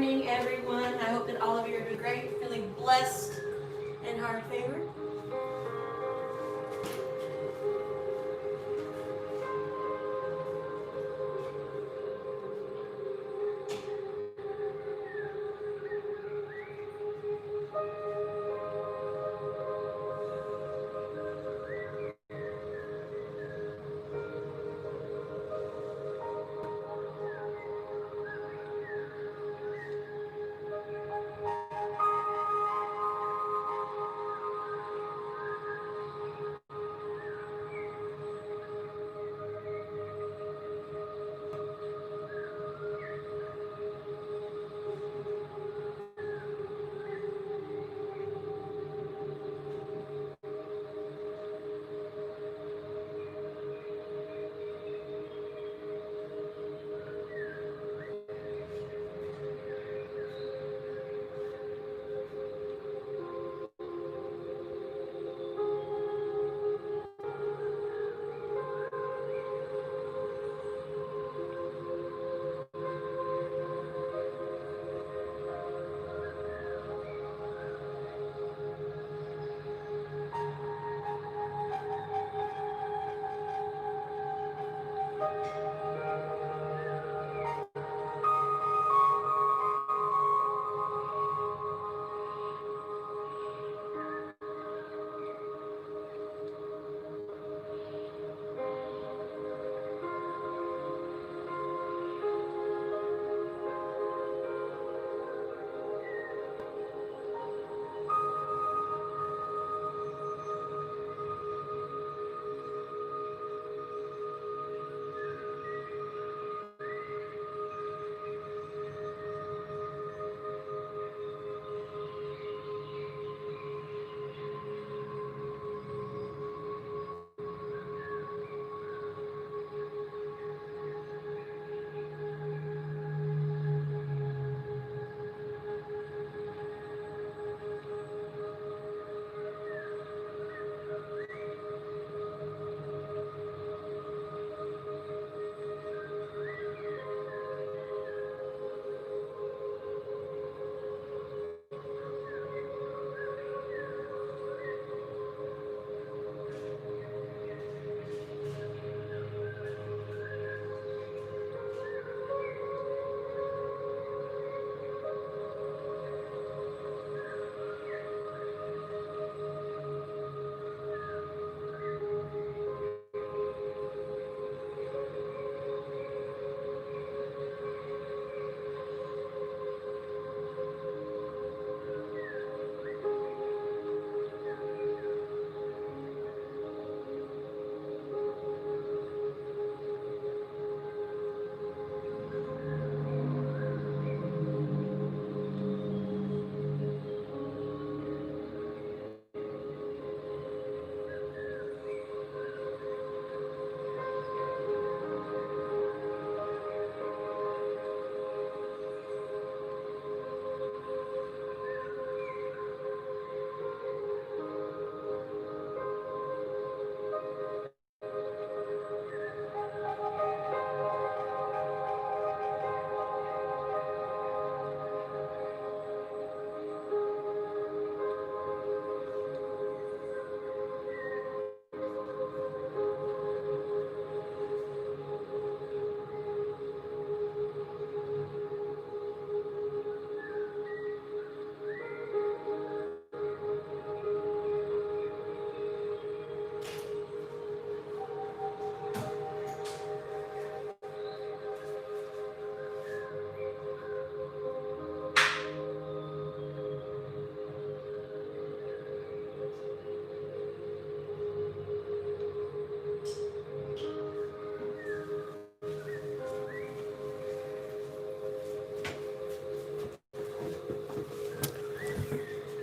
morning, everyone. I hope that all of you are doing great, feeling blessed and hard favored.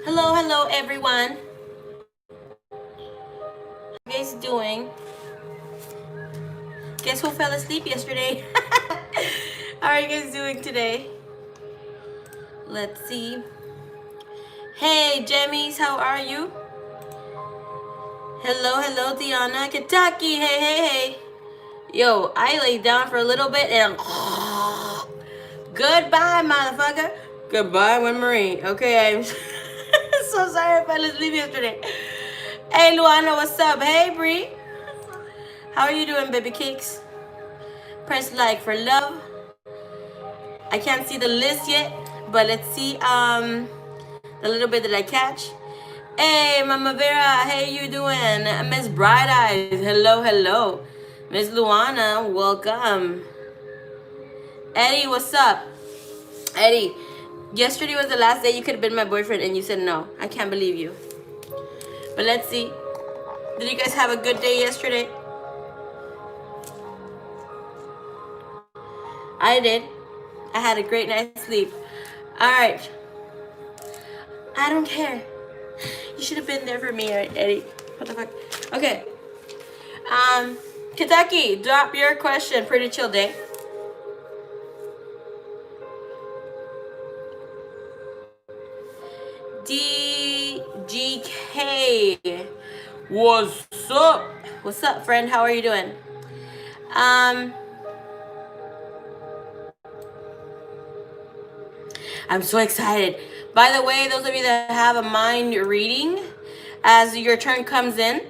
Hello, hello, everyone. How you guys doing? Guess who fell asleep yesterday? How are you guys doing today? Let's see. Hey, Jemmies, how are you? Hello, hello, Diana, Kentucky. Hey, hey, hey. Yo, I laid down for a little bit and goodbye, motherfucker. Goodbye, Win Marie. Okay, I'm so sorry I fell asleep yesterday. Hey, Luana, what's up? Hey, Bree. How are you doing, baby cakes? Press like for love. I can't see the list yet, but let's see the little bit that I catch. Hey, Mama Vera, hey, you doing? Miss Bright Eyes, hello, hello. Miss Luana, welcome. Eddie, what's up? Eddie, yesterday was the last day you could have been my boyfriend and you said no. I can't believe you. But let's see. Did you guys have a good day yesterday? I did. I had a great night's sleep. All right. I don't care. You should have been there for me, Eddie. What the fuck? Okay. Kentucky, drop your question. Pretty chill day. DGK. What's up? What's up, friend? How are you doing? I'm so excited. By the way, those of you that have a mind reading, as your turn comes in,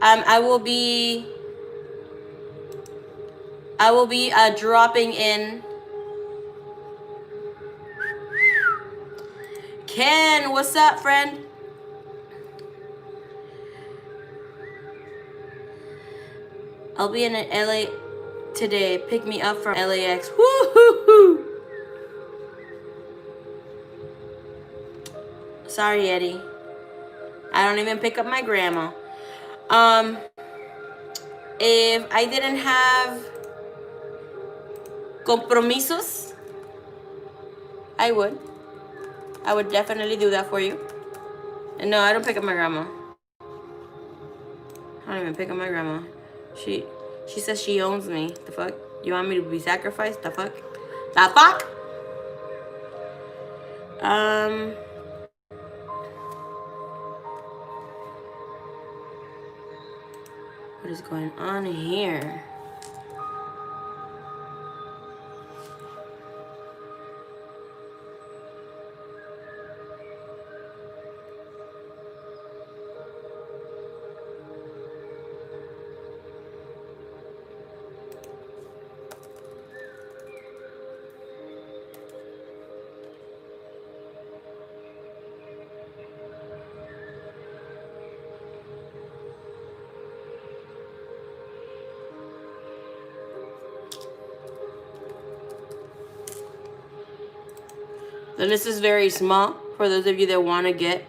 I will be dropping in. Ken, what's up, friend? I'll be in LA today. Pick me up from LAX. Woo-hoo-hoo. Sorry, Eddie. I don't even pick up my grandma. If I didn't have compromisos, I would. I would definitely do that for you. And no, I don't pick up my grandma. I don't even pick up my grandma. She says she owns me. The fuck? You want me to be sacrificed? The fuck? The fuck? What is going on here? The list is very small for those of you that want to get.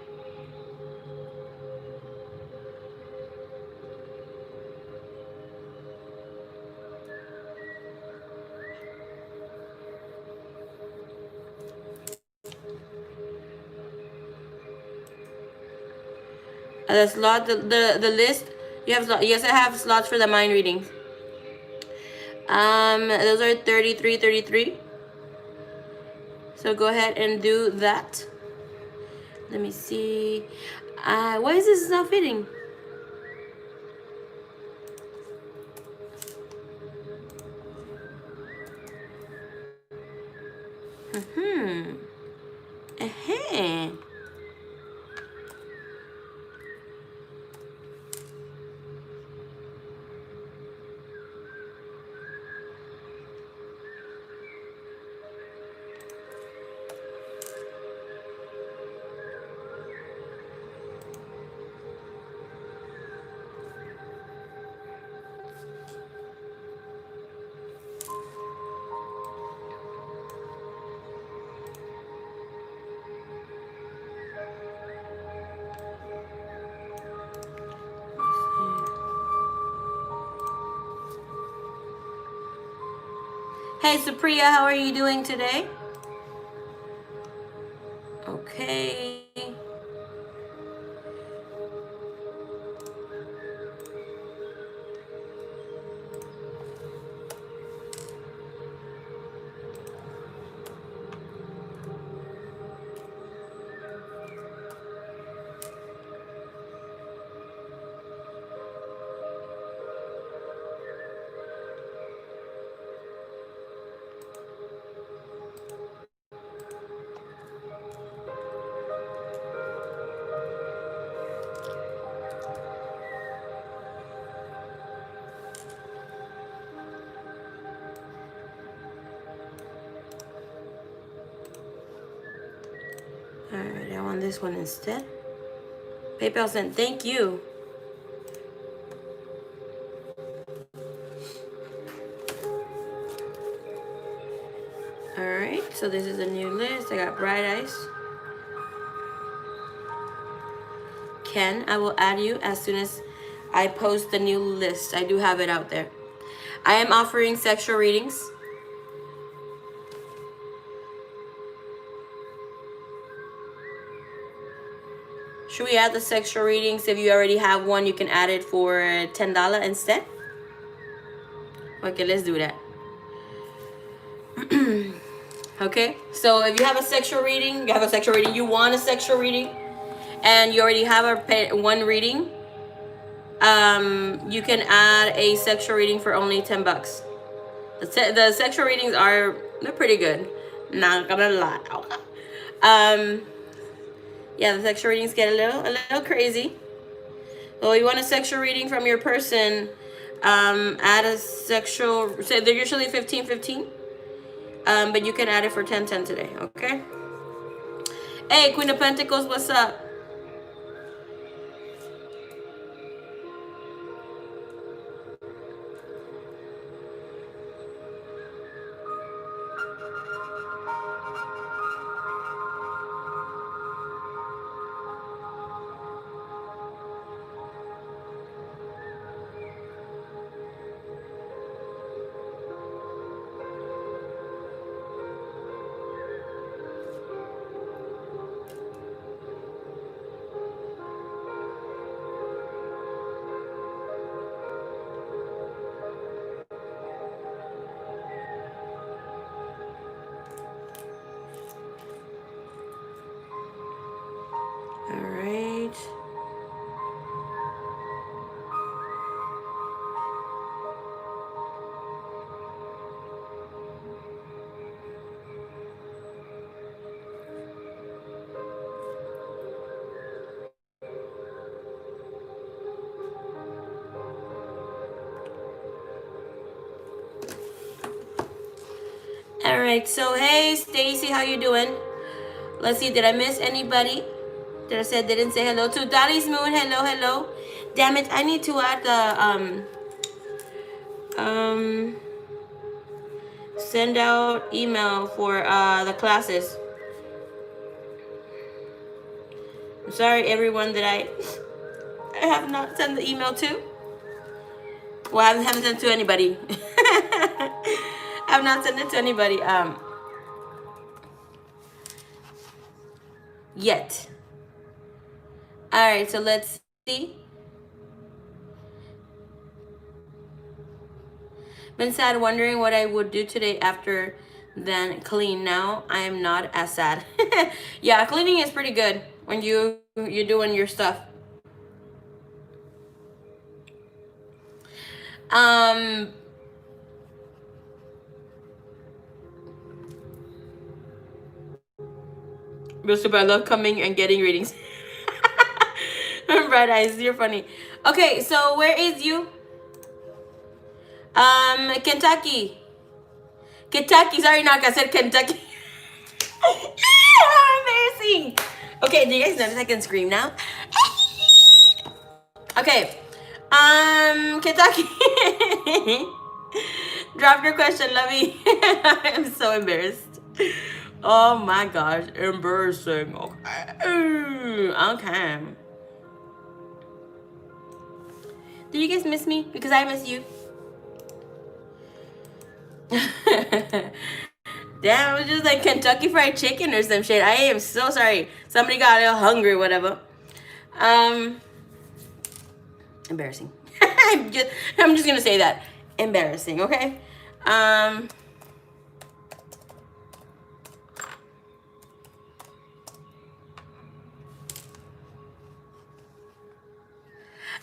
The slot, the list, you have slot. Yes, I have slots for the mind readings. Those are 33. So go ahead and do that. Let me see. Why is this not fitting? Hey, Supriya, how are you doing today? Okay. on this one instead. PayPal sent, thank you. Alright, so this is a new list. I got Bright Eyes. Ken, I will add you as soon as I post the new list. I do have it out there. I am offering sexual readings. Should we add the sexual readings? If you already have one, you can add it for $10 instead. Okay, let's do that. Okay, so if you have a sexual reading, you want a sexual reading, and you already have one reading, you can add a sexual reading for only $10. The sexual readings they're pretty good. Not gonna lie. Yeah, the sexual readings get a little crazy. So you want a sexual reading from your person, add a sexual. So they're usually $15.15. But you can add it for $10.10 today, okay? Hey, Queen of Pentacles, what's up? All right, so hey, Stacy, how you doing? Let's see, did I miss anybody that I didn't say hello to? Dolly's Moon, hello. Damn it, I need to add the send out email for the classes. I'm sorry, everyone, that I have not sent the email to. Well, I haven't sent it to anybody. I've not sent it to anybody yet. All right, so let's see. Been sad, wondering what I would do today after then clean. Now I am not as sad. Yeah, cleaning is pretty good when you're doing your stuff. Bishop, I love coming and getting readings. Bright Eyes, you're funny. Okay, so where is you? Kentucky. Sorry, Knock, I said Kentucky. How embarrassing. Okay, do you guys notice I can scream now? Okay. Kentucky. Drop your question, Lovey. I'm so embarrassed. Oh my gosh, embarrassing. Okay. Do you guys miss me? Because I miss you. Damn, it was just like Kentucky Fried Chicken or some shit. I am so sorry. Somebody got a little hungry or whatever. Embarrassing. I'm just gonna say that. Embarrassing, okay?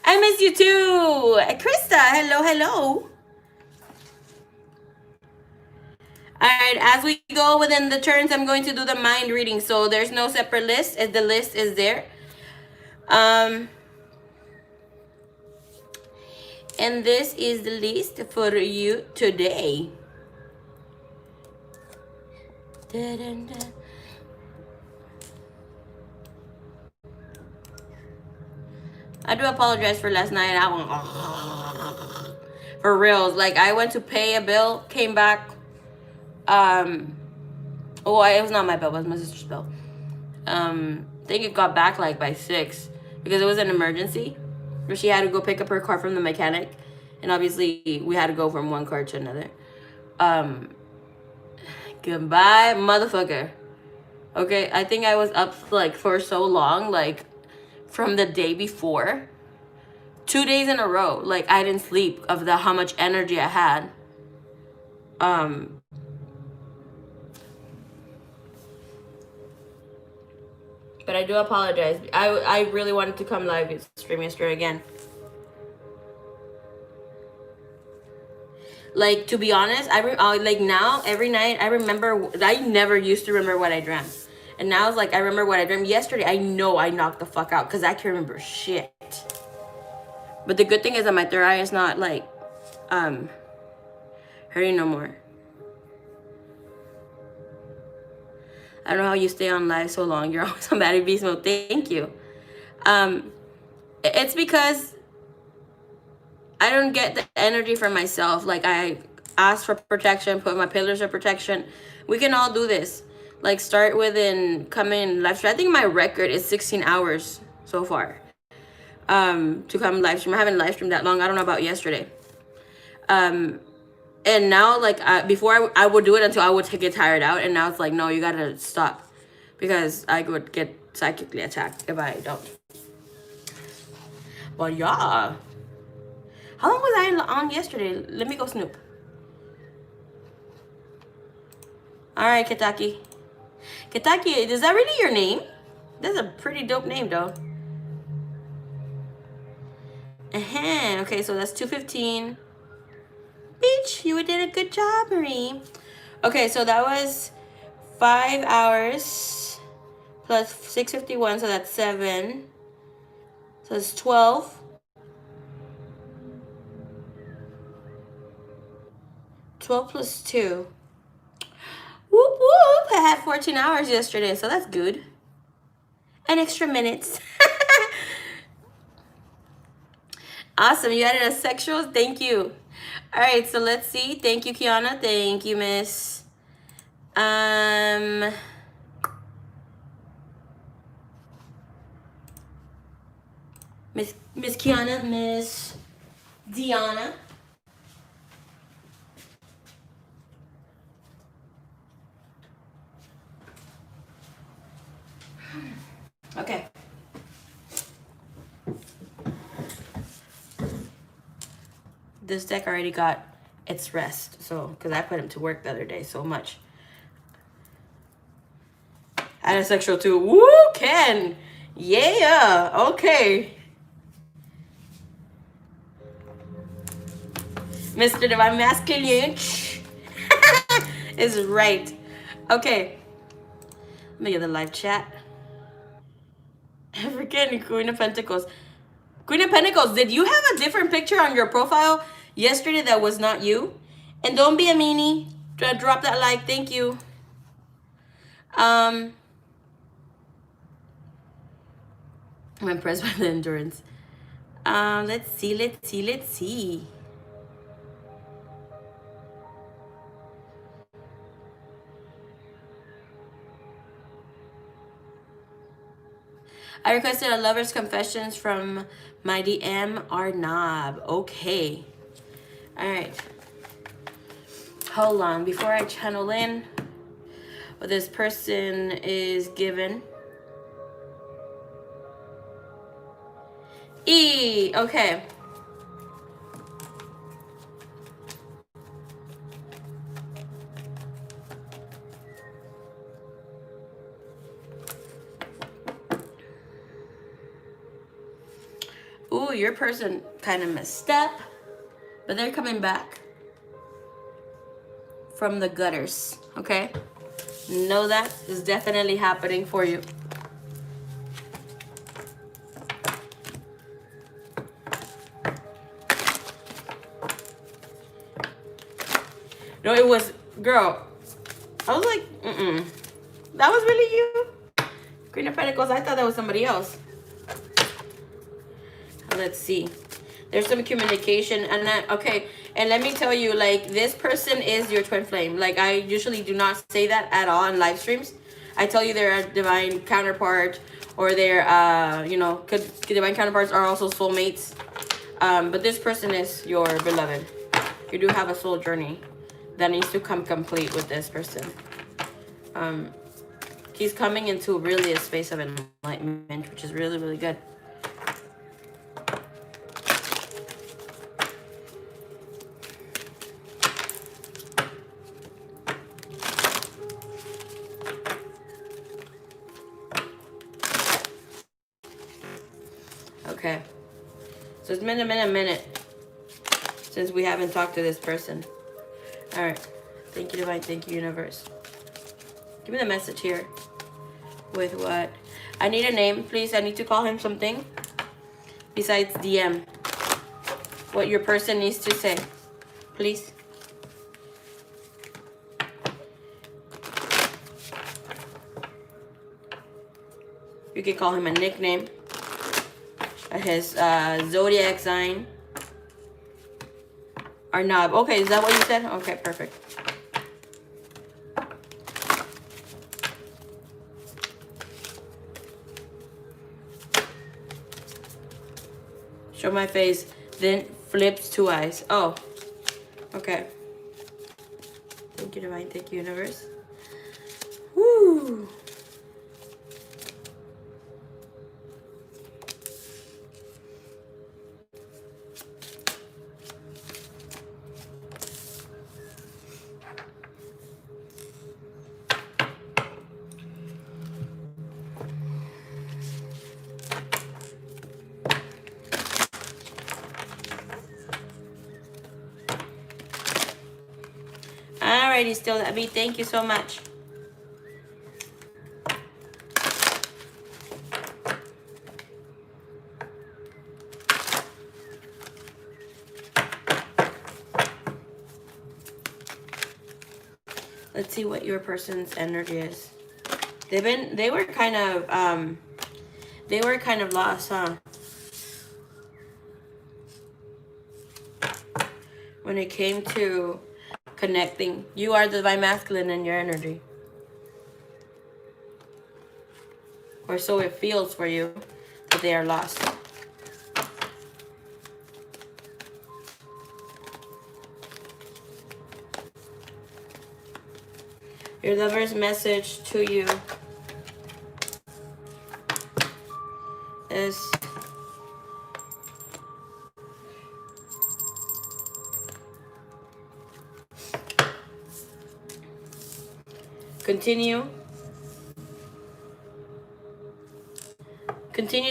I miss you too. Krista, hello. Alright, as we go within the turns, I'm going to do the mind reading. So there's no separate list. The list is there. And this is the list for you today. I do apologize for last night. I went for reals. Like I went to pay a bill, came back. Oh, it was not my bill. It was my sister's bill. I think it got back like by 6 because it was an emergency where she had to go pick up her car from the mechanic, and obviously we had to go from one car to another. Goodbye, motherfucker. Okay, I think I was up like for so long, like from the day before, 2 days in a row. Like I didn't sleep of the how much energy I had. But I do apologize. I really wanted to come live stream yesterday again. Like, to be honest, like now, every night, I remember, I never used to remember what I dreamt. And now it's like, I remember what I dreamt yesterday. I know I knocked the fuck out because I can't remember shit. But the good thing is that my third eye is not like, hurting no more. I don't know how you stay on live so long. You're always on Battery Beast mode. Thank you. It's because I don't get the energy from myself. Like I ask for protection, put my pillars of protection. We can all do this. Like start with and come in live stream. I think my record is 16 hours so far. To come live stream. I haven't live streamed that long. I don't know about yesterday. And now, like, before I would do it until I would get tired out. And now it's like, no, you gotta stop. Because I would get psychically attacked if I don't. But yeah. How long was I on yesterday? Let me go Snoop. Alright, Kitaki. Kitaki, is that really your name? That's a pretty dope name, though. Okay, so that's 2:15. Bitch, you did a good job, Marie. Okay, so that was 5 hours plus 6:51, so that's 7. So it's 12. 12 plus 2. Whoop whoop! I had 14 hours yesterday, so that's good. An extra minutes. Awesome, you added a sexual. Thank you. All right, so let's see. Thank you, Kiana. Thank you, Miss. Miss Kiana, Miss Diana. Okay. This deck already got its rest, so because I put him to work the other day so much. I had a sexual too. Woo, Ken. Yeah. Okay. Mr. Divine Masculine is right. Okay. Let me get the live chat. Freaking Queen of Pentacles. Queen of Pentacles, did you have a different picture on your profile yesterday that was not you? And don't be a meanie. Drop that like. Thank you. I'm impressed by the endurance. Let's see. I requested a lover's confessions from my DM Arnab. Okay. All right. Hold on. Before I channel in what this person is given. Okay. Ooh, your person kind of messed up, but they're coming back from the gutters, okay? Know that is definitely happening for you. No, it was, girl, I was like, that was really you? Queen of Pentacles, I thought that was somebody else. Let's see. There's some communication, and that, okay, and let me tell you, like, this person is your twin flame. Like, I usually do not say that at all in live streams. I tell you they're a divine counterpart, or they're you know, divine counterparts are also soulmates. But this person is your beloved. You do have a soul journey that needs to come complete with this person. He's coming into really a space of enlightenment, which is really, really good. Okay, so it's been a minute since we haven't talked to this person. All right, thank you, divine, thank you, universe. Give me the message here with what I need. A name, please. I need to call him something besides DM. What your person needs to say, please. You can call him a nickname, his zodiac sign, or knob. Okay, is that what you said? Okay, perfect. Show my face, then flips 2 eyes. Oh, okay. Thank you, divine. Thank you, universe. Woo. Alrighty, still at me. Thank you so much. Let's see what your person's energy is. They were kind of lost, huh? When it came to connecting. You are the divine masculine in your energy. Or so it feels for you that they are lost. Your lover's message to you is continue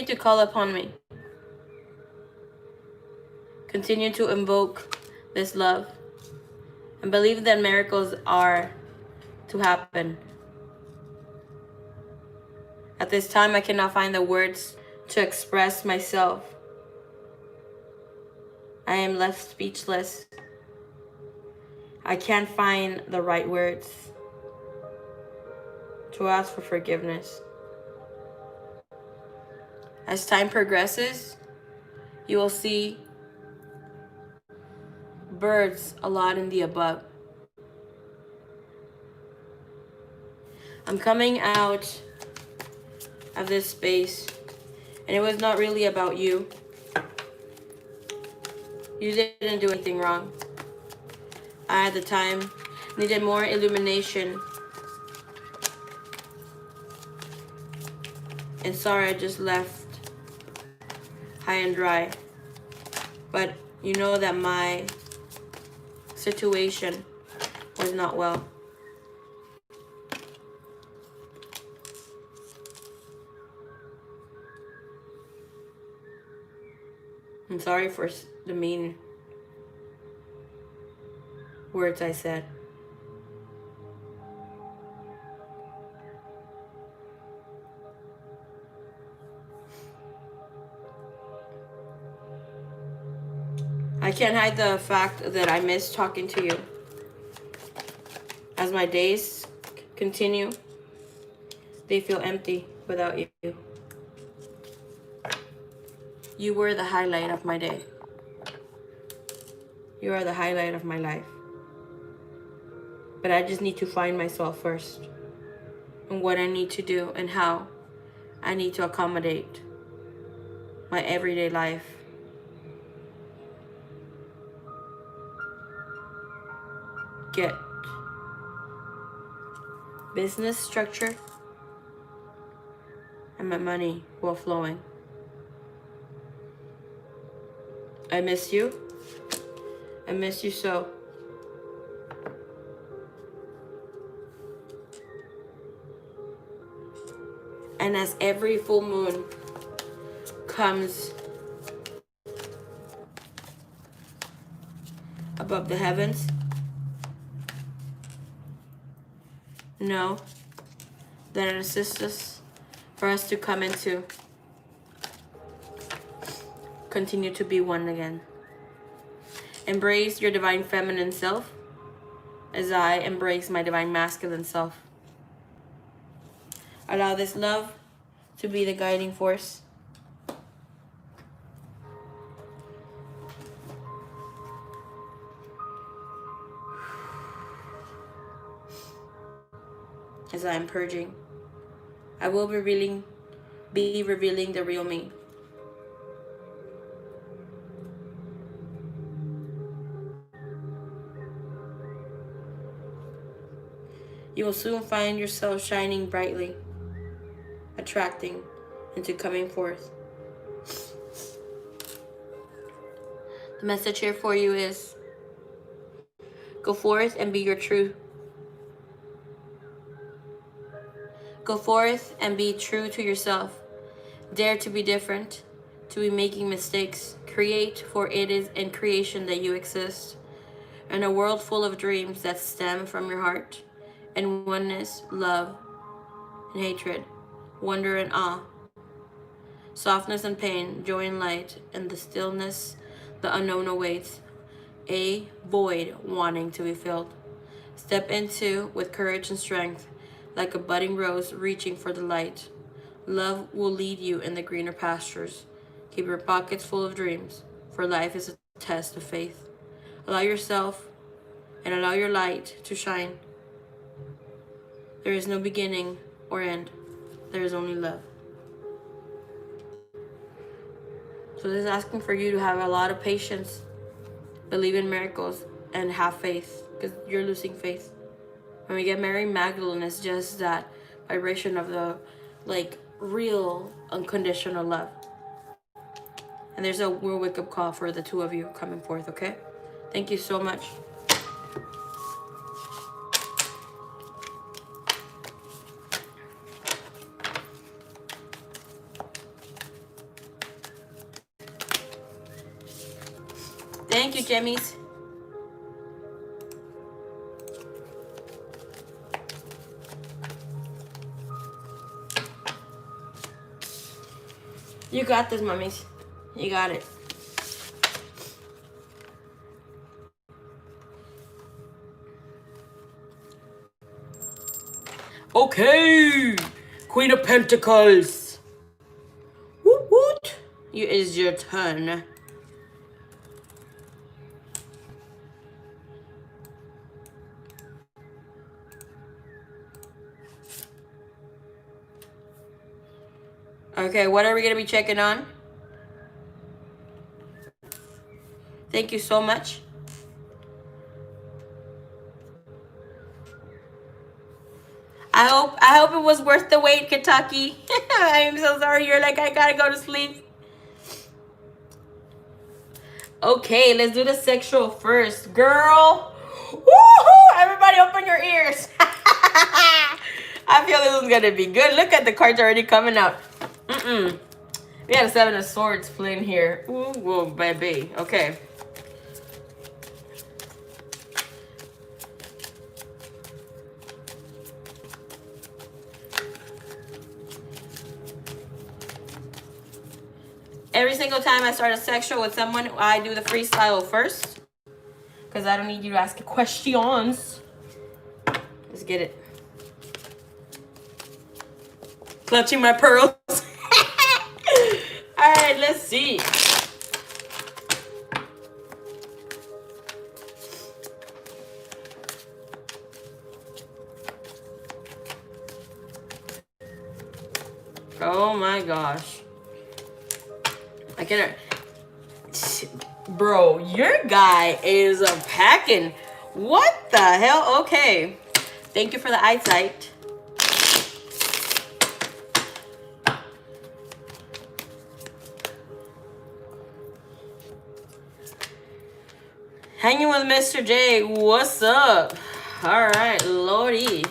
to call upon me. Continue to invoke this love and believe that miracles are to happen. At this time, I cannot find the words to express myself. I am left speechless. I can't find the right words to ask for forgiveness. As time progresses, you will see birds a lot in the above. I'm coming out of this space, and it was not really about you. You didn't do anything wrong. I, at the time, needed more illumination. And sorry, I just left high and dry. But you know that my situation was not well. I'm sorry for the mean words I said. I can't hide the fact that I miss talking to you. As my days continue, they feel empty without you. You were the highlight of my day. You are the highlight of my life. But I just need to find myself first, and what I need to do and how I need to accommodate my everyday life. Get business structure and my money will flowing. I miss you. I miss you so. And as every full moon comes above the heavens, know that it assists us for us to come into, continue to be one again. Embrace your divine feminine self as I embrace my divine masculine self. Allow this love to be the guiding force. As I am purging, I will be revealing the real me. You will soon find yourself shining brightly, attracting into coming forth. The message here for you is go forth and be your truth. Go forth and be true to yourself. Dare to be different, to be making mistakes. Create, for it is in creation that you exist. In a world full of dreams that stem from your heart, and oneness, love, and hatred, wonder and awe, softness and pain, joy and light, and the stillness, the unknown awaits, a void wanting to be filled. Step into with courage and strength, like a budding rose reaching for the light. Love will lead you in the greener pastures. Keep your pockets full of dreams, for life is a test of faith. Allow yourself and allow your light to shine. There is no beginning or end. There is only love. So this is asking for you to have a lot of patience, believe in miracles, and have faith, because you're losing faith. When we get Mary Magdalene, it's just that vibration of the real unconditional love. And there's a real wake-up call for the two of you coming forth, okay? Thank you so much. Thank you, Jemmies. You got this, mummies. You got it. Okay, Queen of Pentacles. Woot woot. It is your turn. Okay, what are we going to be checking on? Thank you so much. I hope it was worth the wait, Kentucky. I'm so sorry. You're like, I gotta go to sleep. Okay, let's do the sexual first. Girl. Woohoo! Everybody open your ears. I feel this is gonna be good. Look at the cards already coming out. We have 7 of Swords playing here. Ooh, whoa, baby. Okay. Every single time I start a sexual with someone, I do the freestyle first, because I don't need you to ask questions. Let's get it. Clutching my pearls. Alright, right, let's see. Oh my gosh. I can't. Bro, your guy is a packing. What the hell? Okay. Thank you for the eyesight. Hanging with Mr. J. What's up? All right, Lordy.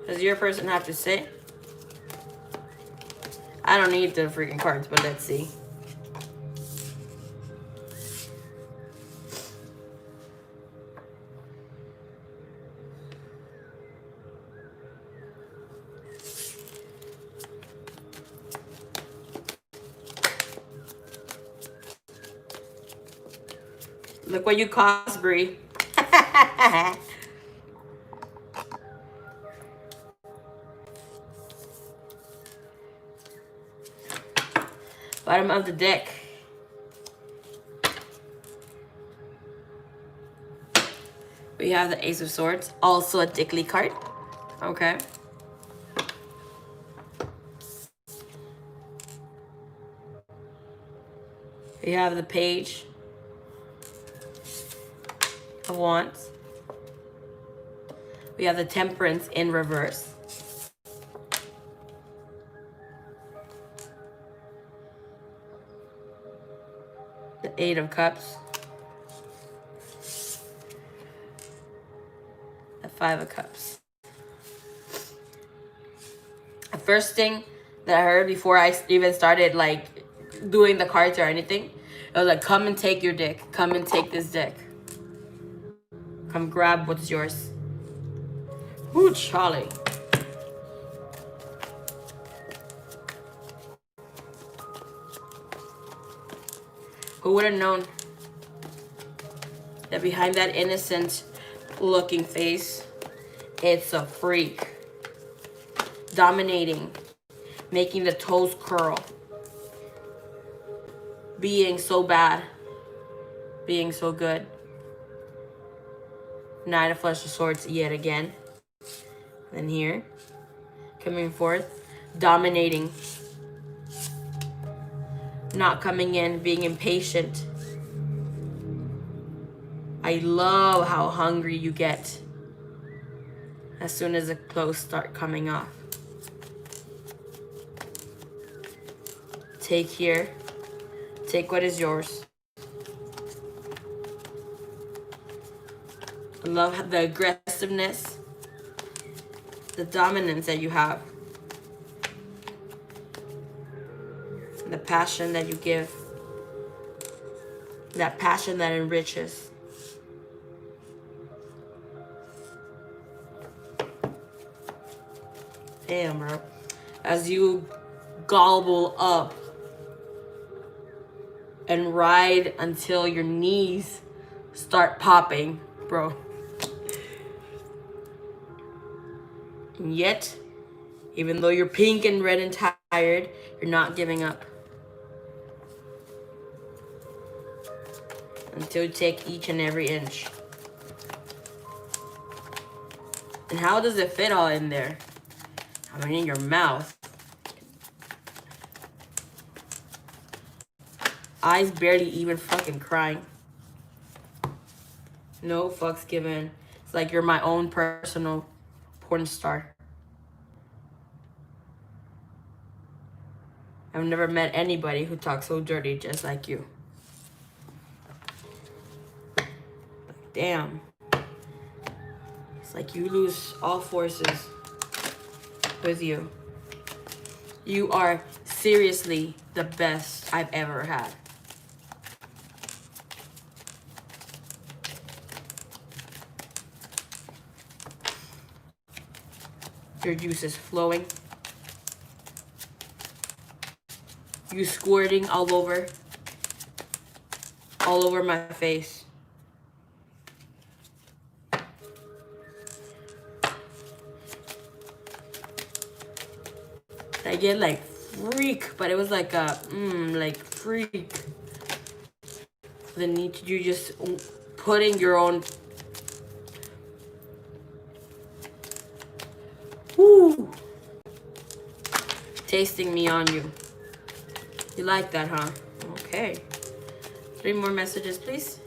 Does your person have to say? I don't need the freaking cards, but let's see. Look what you cost, Bree. Bottom of the deck. We have the Ace of Swords, also a Dickly card. Okay. We have the Page of Wands. We have the Temperance in reverse. The Eight of Cups. The Five of Cups. The first thing that I heard before I even started like doing the cards or anything, it was like, come and take your dick. Come and take this dick. Come grab what's yours. Ooh, Charlie. Who would have known that behind that innocent looking face, it's a freak. Dominating. Making the toes curl. Being so bad. Being so good. Knight of Flesh of Swords yet again. And here. Coming forth. Dominating. Not coming in. Being impatient. I love how hungry you get as soon as the clothes start coming off. Take here. Take what is yours. I love the aggressiveness, the dominance that you have, the passion that you give, that passion that enriches. Damn, bro. As you gobble up and ride until your knees start popping, bro. And yet, even though you're pink and red and tired, you're not giving up. Until you take each and every inch. And how does it fit all in there? I mean, in your mouth. Eyes barely even fucking crying. No fucks given. It's like you're my own personal porn star. I've never met anybody who talks so dirty just like you. Damn. It's like you lose all forces with you. You are seriously the best I've ever had. Your juice is flowing. You squirting all over my face. I get like freak, but it was like a like freak. The need to do just putting your own tasting me on you. You like that, huh? Okay. 3 more messages, please.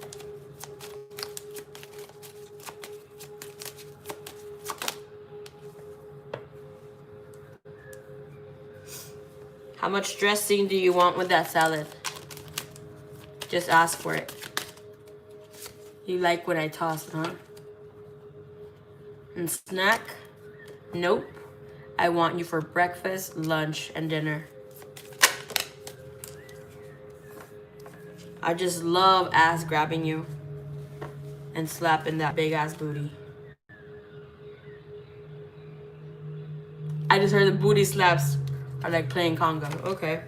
How much dressing do you want with that salad? Just ask for it. You like what I tossed, huh? And snack? Nope. I want you for breakfast, lunch, and dinner. I just love ass grabbing you and slapping that big ass booty. I just heard the booty slaps are like playing conga. Okay.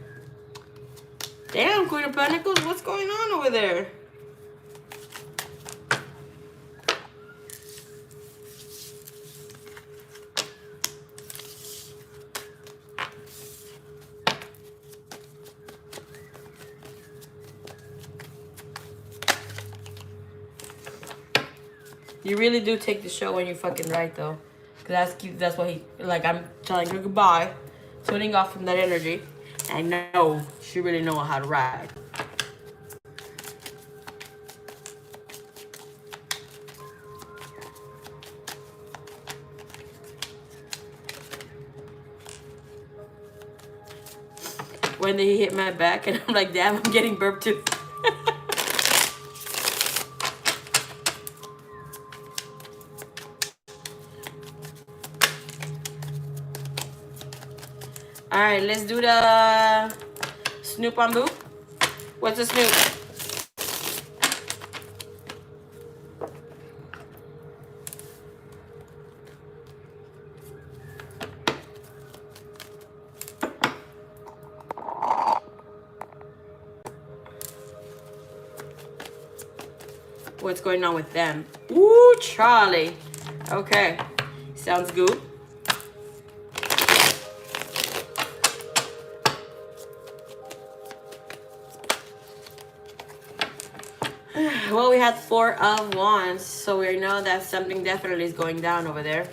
Damn, Queen of Pentacles, what's going on over there? You really do take the show when you're fucking right, though. Because that's what he, like, I'm telling her goodbye, tuning off from that energy. And I know she really knows how to ride. When he hit my back, and I'm like, damn, I'm getting burped too. All right, let's do the Snoop on Boop. What's a Snoop? What's going on with them? Ooh, Charlie. Okay, sounds good. Well, we had 4 of Wands, so we know that something definitely is going down over there.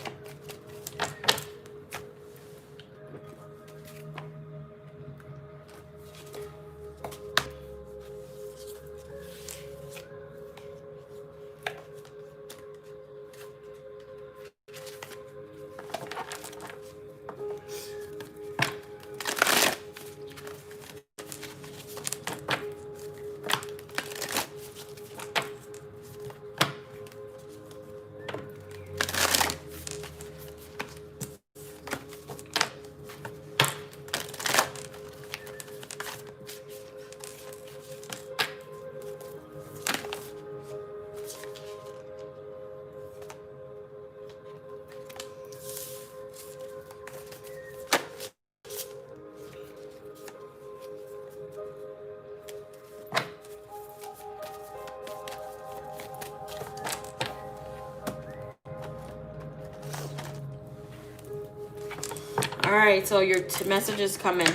All right, so your messages come in.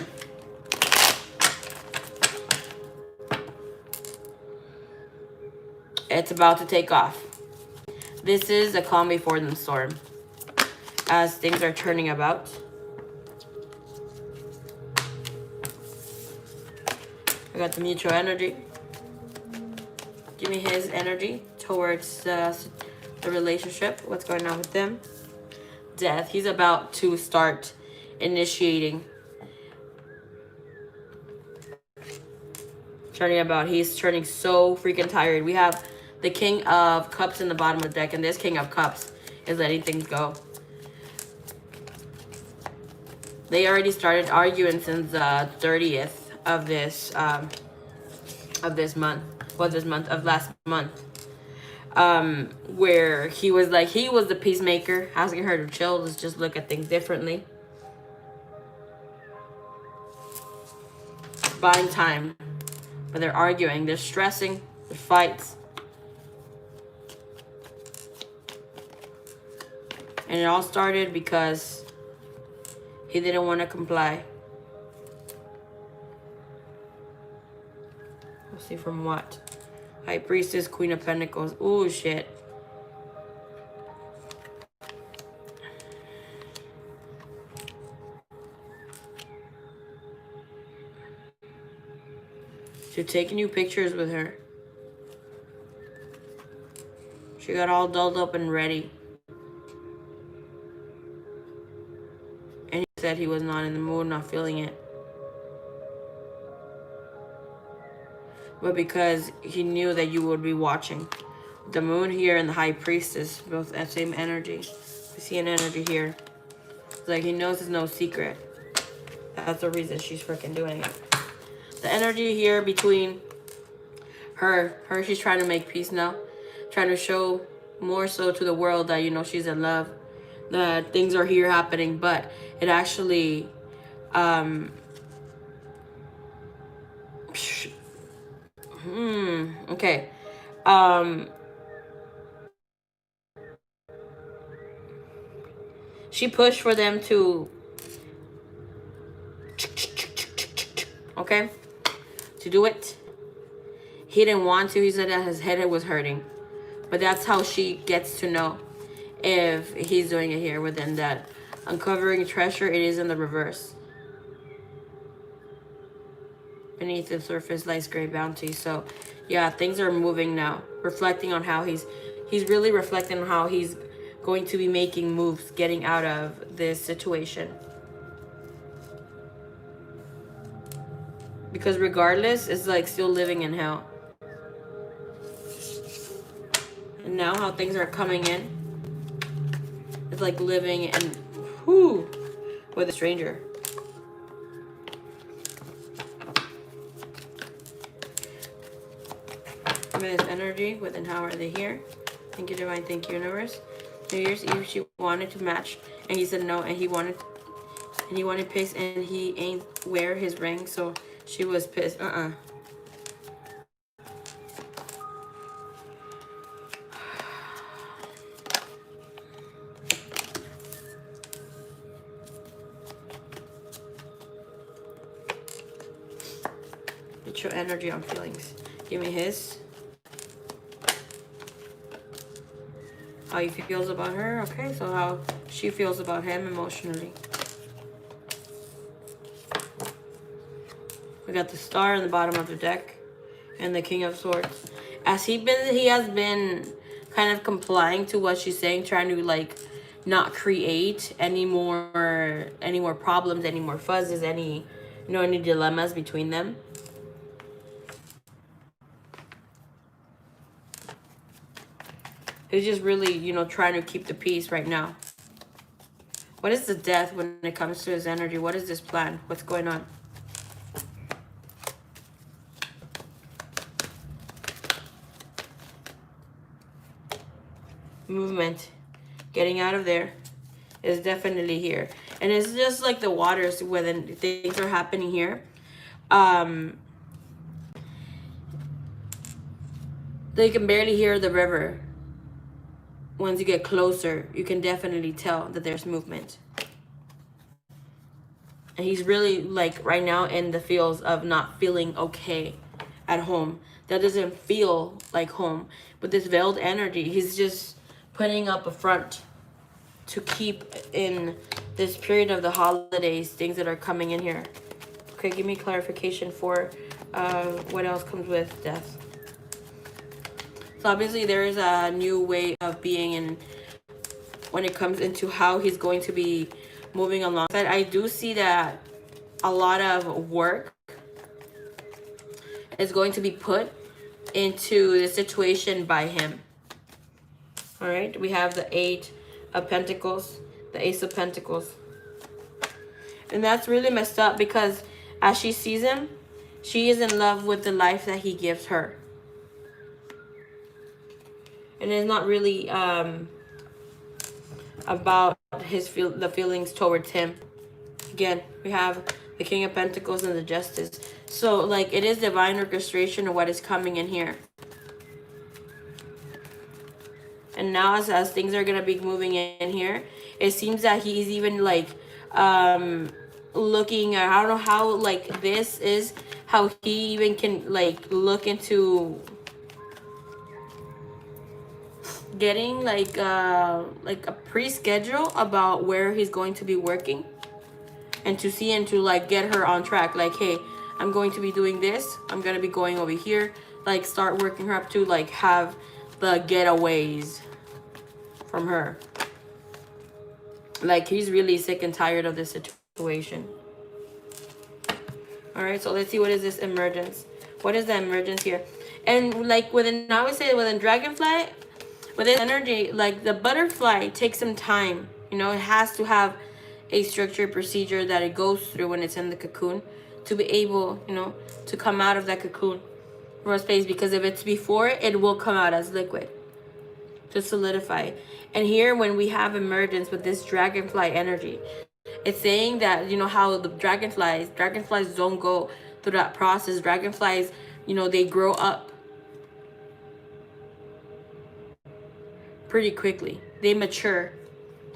It's about to take off. This is a calm before the storm, as things are turning about. I got the mutual energy. Give me his energy towards the relationship. What's going on with them? Death. He's about to start initiating. Turning about. He's turning so freaking tired. We have the King of Cups in the bottom of the deck, and this King of Cups is letting things go. They already started arguing since the 30th of this month. Well, this month of last month. Where he was the peacemaker, asking her to chill, let's just look at things differently. Buying time. But they're arguing, they're stressing, there's fights. And it all started because he didn't want to comply bounty from what? High Priestess, Queen of Pentacles. Ooh, shit. To take new pictures with her. She got all dolled up and ready. And he said he was not in the mood, not feeling it. But because he knew that you would be watching. The moon here and the High Priestess, both that same energy. We see an energy here. It's like he knows it's no secret. That's the reason she's freaking doing it. The energy here between her, she's trying to make peace now. Trying to show more so to the world that, you know, she's in love. That things are here happening, but it actually, okay. She pushed for them to, okay, to do it. He didn't want to. He said that his head was hurting. But that's how she gets to know if he's doing it here within that. Uncovering treasure, it is in the reverse. Beneath the surface lies great bounty. So, yeah, things are moving now. Reflecting on how he's really reflecting on how he's going to be making moves, getting out of this situation. Because regardless, it's like still living in hell. And now how things are coming in, it's like living and with a stranger. Feminist energy within how are they here? Thank you, divine. Thank you, universe. New Year's Eve, she wanted to match, and he said no, and he wanted pissed, and he ain't wear his ring, so she was pissed. Get your energy on feelings. Give me his. How he feels about her. Okay, so how she feels about him emotionally. We got the Star in the bottom of the deck. And the King of Swords. As he has been kind of complying to what she's saying. Trying to like not create any more problems. Any more fuzzes. Any dilemmas between them. He's just really, trying to keep the peace right now. What is the Death when it comes to his energy? What is this plan? What's going on? Movement. Getting out of there is definitely here. And it's just like the waters when things are happening here. They can barely hear the river. Once you get closer, you can definitely tell that there's movement. And he's really like right now in the feels of not feeling okay at home. That doesn't feel like home. With this veiled energy, he's just putting up a front to keep in this period of the holidays, things that are coming in here. Okay, give me clarification for what else comes with death. So obviously there is a new way of being in when it comes into how he's going to be moving along. But I do see that a lot of work is going to be put into the situation by him. All right, we have the Eight of Pentacles, the Ace of Pentacles. And that's really messed up because as she sees him, she is in love with the life that he gives her. And it's not really about the feelings towards him. Again, we have the King of Pentacles and the Justice. So, like, it is divine orchestration of what is coming in here. And now as things are going to be moving in here, it seems that he's even, like, looking, I don't know how, like, this is how he even can, like, look into getting like a pre-schedule about where he's going to be working, and to see and to like get her on track, like, hey, I'm going to be doing this, I'm gonna be going over here, like start working her up to like have the getaways from her. Like, he's really sick and tired of this situation. All right, so let's see, what is this emergence? What is the emergence here? And like within, I would say within dragonfly, with this energy, like the butterfly takes some time. You know, it has to have a structured procedure that it goes through when it's in the cocoon to be able, you know, to come out of that cocoon from a space. Because if it's before, it will come out as liquid to solidify. And here, when we have emergence with this dragonfly energy, it's saying that, you know, how the dragonflies don't go through that process. Dragonflies, you know, they grow up pretty quickly. They mature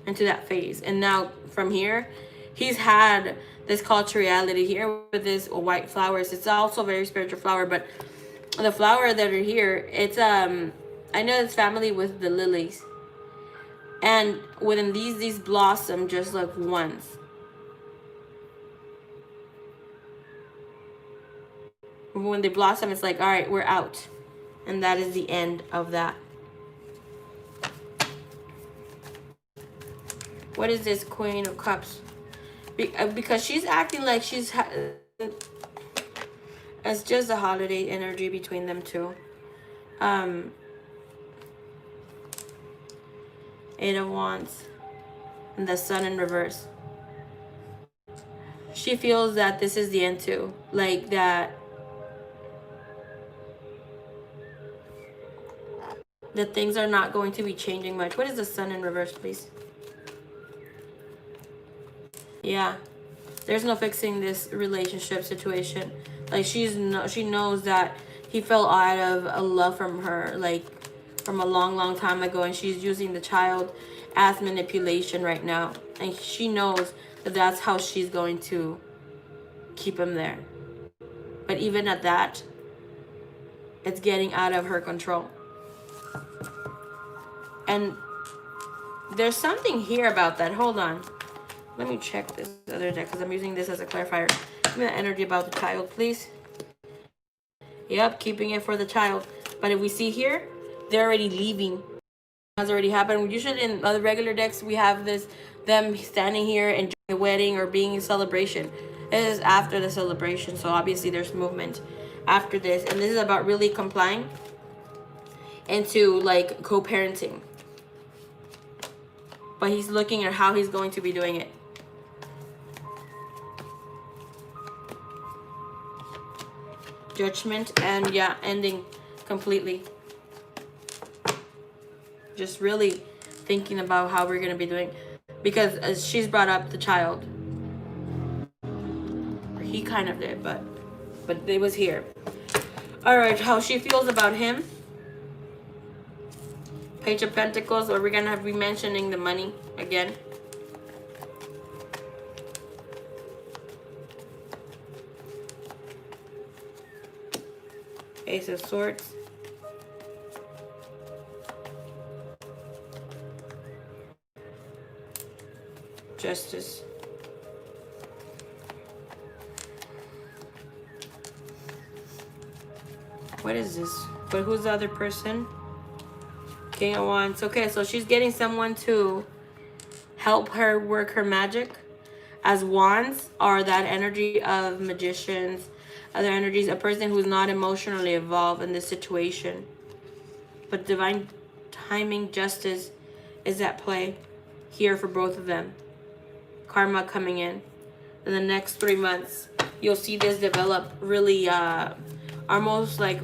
into that phase. And now from here, he's had this call to reality here with this white flowers. It's also a very spiritual flower, but the flower that are here, it's I know it's family with the lilies. And within these blossom just like once. When they blossom, it's like, all right, we're out. And that is the end of that. What is this Queen of Cups? Because she's acting like she's... it's just a holiday energy between them two. Eight of Wands. And the Sun in reverse. She feels that this is the end too. Like that... that things are not going to be changing much. What is the Sun in reverse, please? Yeah, there's no fixing this relationship situation. Like, she knows that he fell out of a love from her, like from a long time ago, and she's using the child as manipulation right now, and she knows that that's how she's going to keep him there. But even at that, it's getting out of her control. And there's something here about that. Hold on. Let me check this other deck because I'm using this as a clarifier. Give me the energy about the child, please. Yep, keeping it for the child. But if we see here, they're already leaving. Has already happened. Usually in other regular decks, we have them standing here enjoying the wedding or being in celebration. This is after the celebration, so obviously there's movement after this. And this is about really complying into like co-parenting. But he's looking at how he's going to be doing it. Judgment, and yeah, ending completely. Just really thinking about how we're going to be doing. Because as she's brought up the child. Or he kind of did, but it was here. Alright, how she feels about him. Page of Pentacles, or we're going to be mentioning the money again. Ace of Swords. Justice. What is this? But who's the other person? King of Wands. Okay, so she's getting someone to help her work her magic. As wands are that energy of magicians, other energies, a person who's not emotionally involved in this situation. But divine timing, justice is at play here for both of them. Karma coming in the next 3 months. You'll see this develop really almost like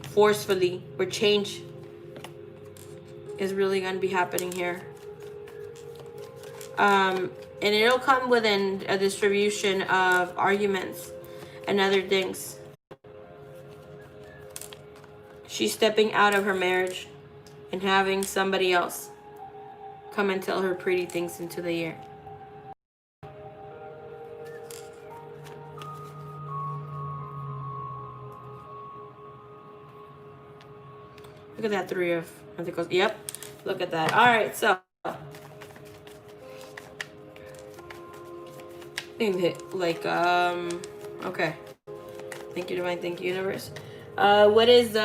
forcefully, where change is really going to be happening here. And it'll come within a distribution of arguments and other things. She's stepping out of her marriage and having somebody else come and tell her pretty things into the ear. Look at that, Three of Pentacles. Yep. Look at that. All right, so. Like, okay. Thank you, Divine. Thank you, Universe. What is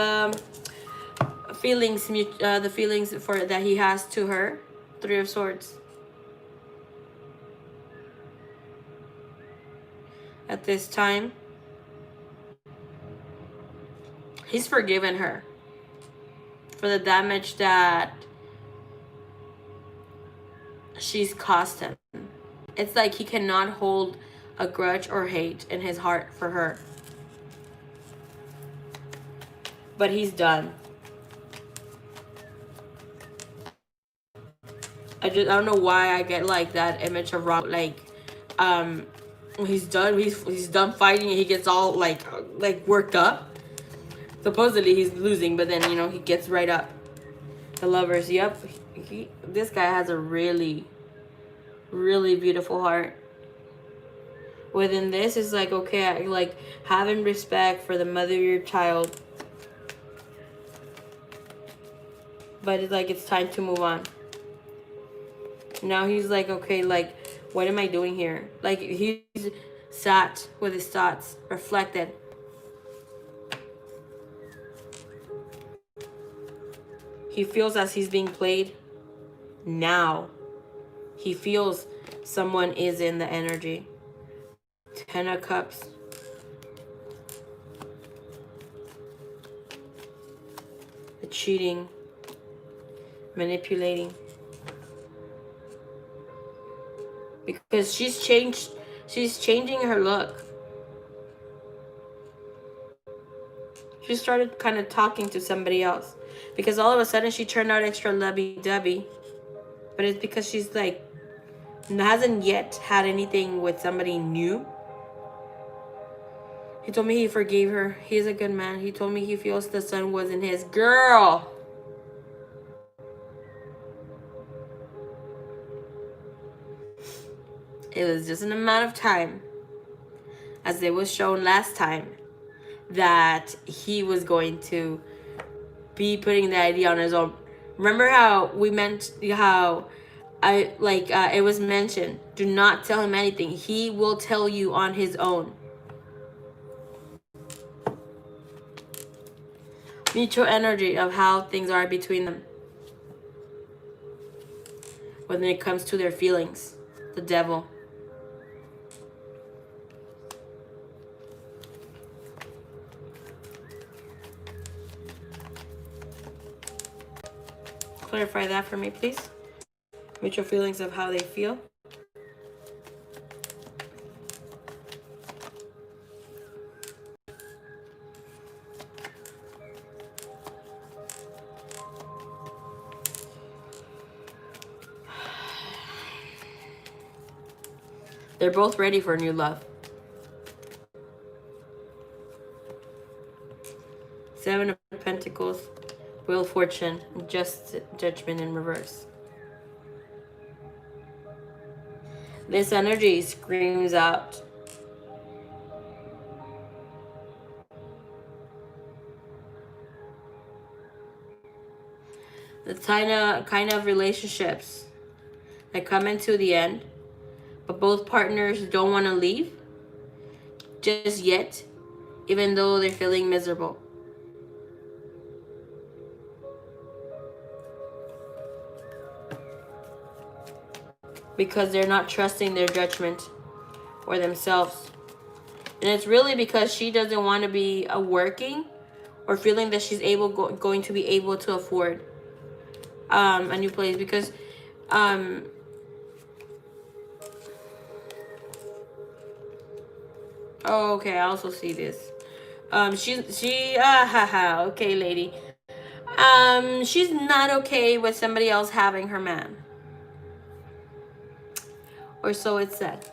feelings, the feelings for that he has to her? Three of Swords. At this time, he's forgiven her for the damage that she's caused him. It's like he cannot hold a grudge or hate in his heart for her. But he's done. I don't know why I get like that image of Rob, like he's done, he's done fighting and he gets all like worked up. Supposedly he's losing, but then, you know, he gets right up. The Lovers. Yep. This guy has a really beautiful heart. Within this is like, okay, like having respect for the mother of your child, but it's like it's time to move on. Now he's like, okay, like what am I doing here? Like he's sat with his thoughts, reflected. He feels as he's being played. Now he feels someone is in the energy. 10 of Cups. The cheating. Manipulating. Because she's changing her look. She started kind of talking to somebody else. Because all of a sudden she turned out extra lovey-dovey. But it's because she's like, hasn't yet had anything with somebody new. He told me he forgave her. He's a good man. He told me he feels the sun wasn't his. Girl! It was just an amount of time, as it was shown last time, that he was going to be putting the idea on his own. Remember how we meant how it was mentioned, do not tell him anything. He will tell you on his own. Mutual energy of how things are between them when it comes to their feelings. The Devil. Clarify that for me, please. Mutual feelings of how they feel. They're both ready for new love. 7 of Pentacles. Wheel of Fortune. Just Judgment in reverse. This energy screams out. The kind of relationships that come into the end, but both partners don't want to leave just yet, even though they're feeling miserable. Because they're not trusting their judgment or themselves. And it's really because she doesn't want to be working or feeling that she's going to be able to afford a new place. Because oh, okay, I also see this. Okay, lady. She's not okay with somebody else having her man. Or so it's said.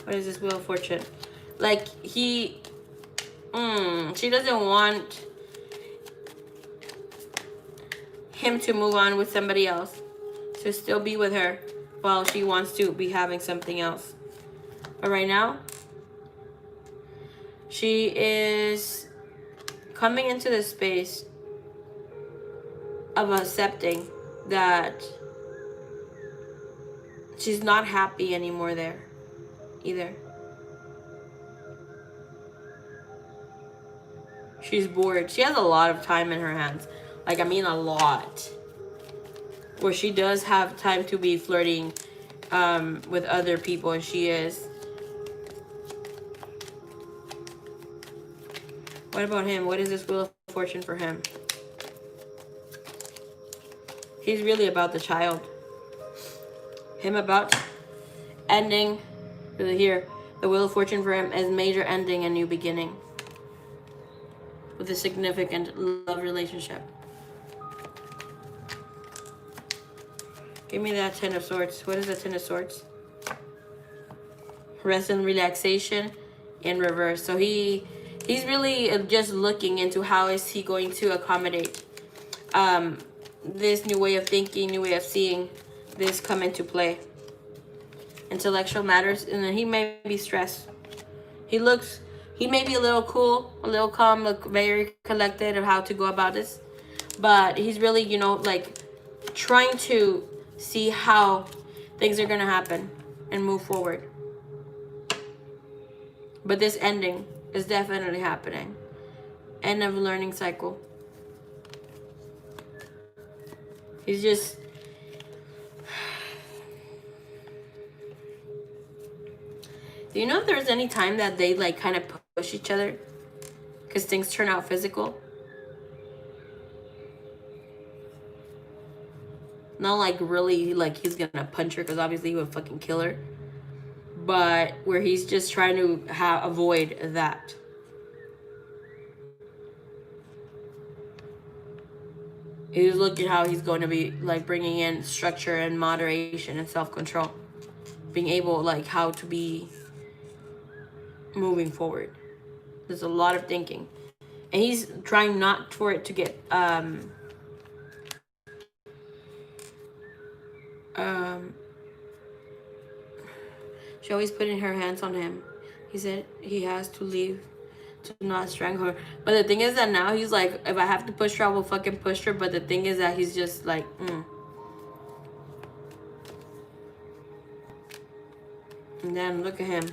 What is this Wheel of Fortune? Like she doesn't want him to move on with somebody else, to still be with her while she wants to be having something else. But right now, She is coming into the space of accepting that she's not happy anymore there either. She's bored. She has a lot of time in her hands. Like, I mean a lot. Where she does have time to be flirting with other people, and she is. What about him? What is this Wheel of Fortune for him? He's really about the child. Him about ending. Here, the Wheel of Fortune for him is major ending and new beginning. With a significant love relationship. Give me that Ten of Swords. What is the Ten of Swords? Rest and relaxation in reverse. So he's really just looking into how is he going to accommodate this new way of thinking, new way of seeing this come into play. Intellectual matters, and then he may be stressed. He may be a little cool, a little calm, look very collected of how to go about this. But he's really, you know, like trying to see how things are going to happen and move forward. But this ending is definitely happening. End of a learning cycle. He's just... Do you know if there's any time that they like kind of push each other? Because things turn out physical? Not like really like he's gonna punch her, because obviously he would fucking kill her. But where he's just trying to avoid that. He's looking how he's going to be like bringing in structure and moderation and self-control. Being able like how to be moving forward. There's a lot of thinking. And he's trying not for it to get she always putting her hands on him. He said he has to leave to not strangle her. But the thing is that now he's like, if I have to push her, I will fucking push her. But the thing is that he's just like, And then look at him.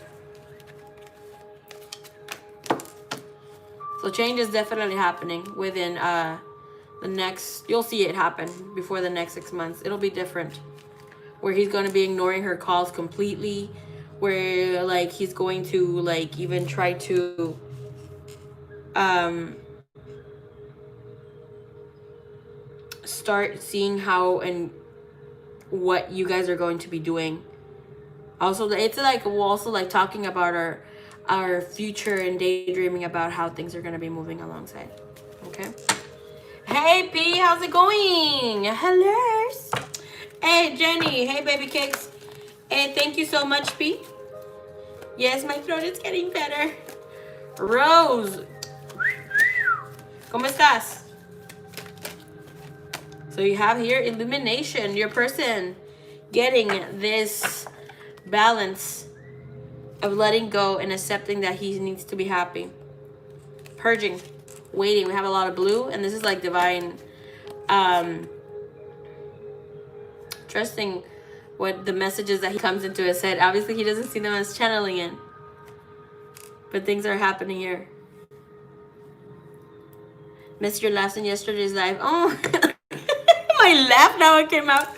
So change is definitely happening within the next, you'll see it happen before the next 6 months. It'll be different. Where he's going to be ignoring her calls completely. Where like he's going to like even try to start seeing how and what you guys are going to be doing. Also, it's like we're also like talking about our future and daydreaming about how things are going to be moving alongside. Okay. Hey P, how's it going? Hello. Hey Jenny. Hey baby cakes. Hey, thank you so much, P. Yes, my throat is getting better. Rose. ¿Cómo estás? So you have here illumination. Your person getting this balance of letting go and accepting that he needs to be happy. Purging. Waiting. We have a lot of blue, and this is like divine. Trusting what the messages that he comes into his head. Obviously, he doesn't see them as channeling in. But things are happening here. Missed your laughs in yesterday's live. Oh, my laugh now it came out.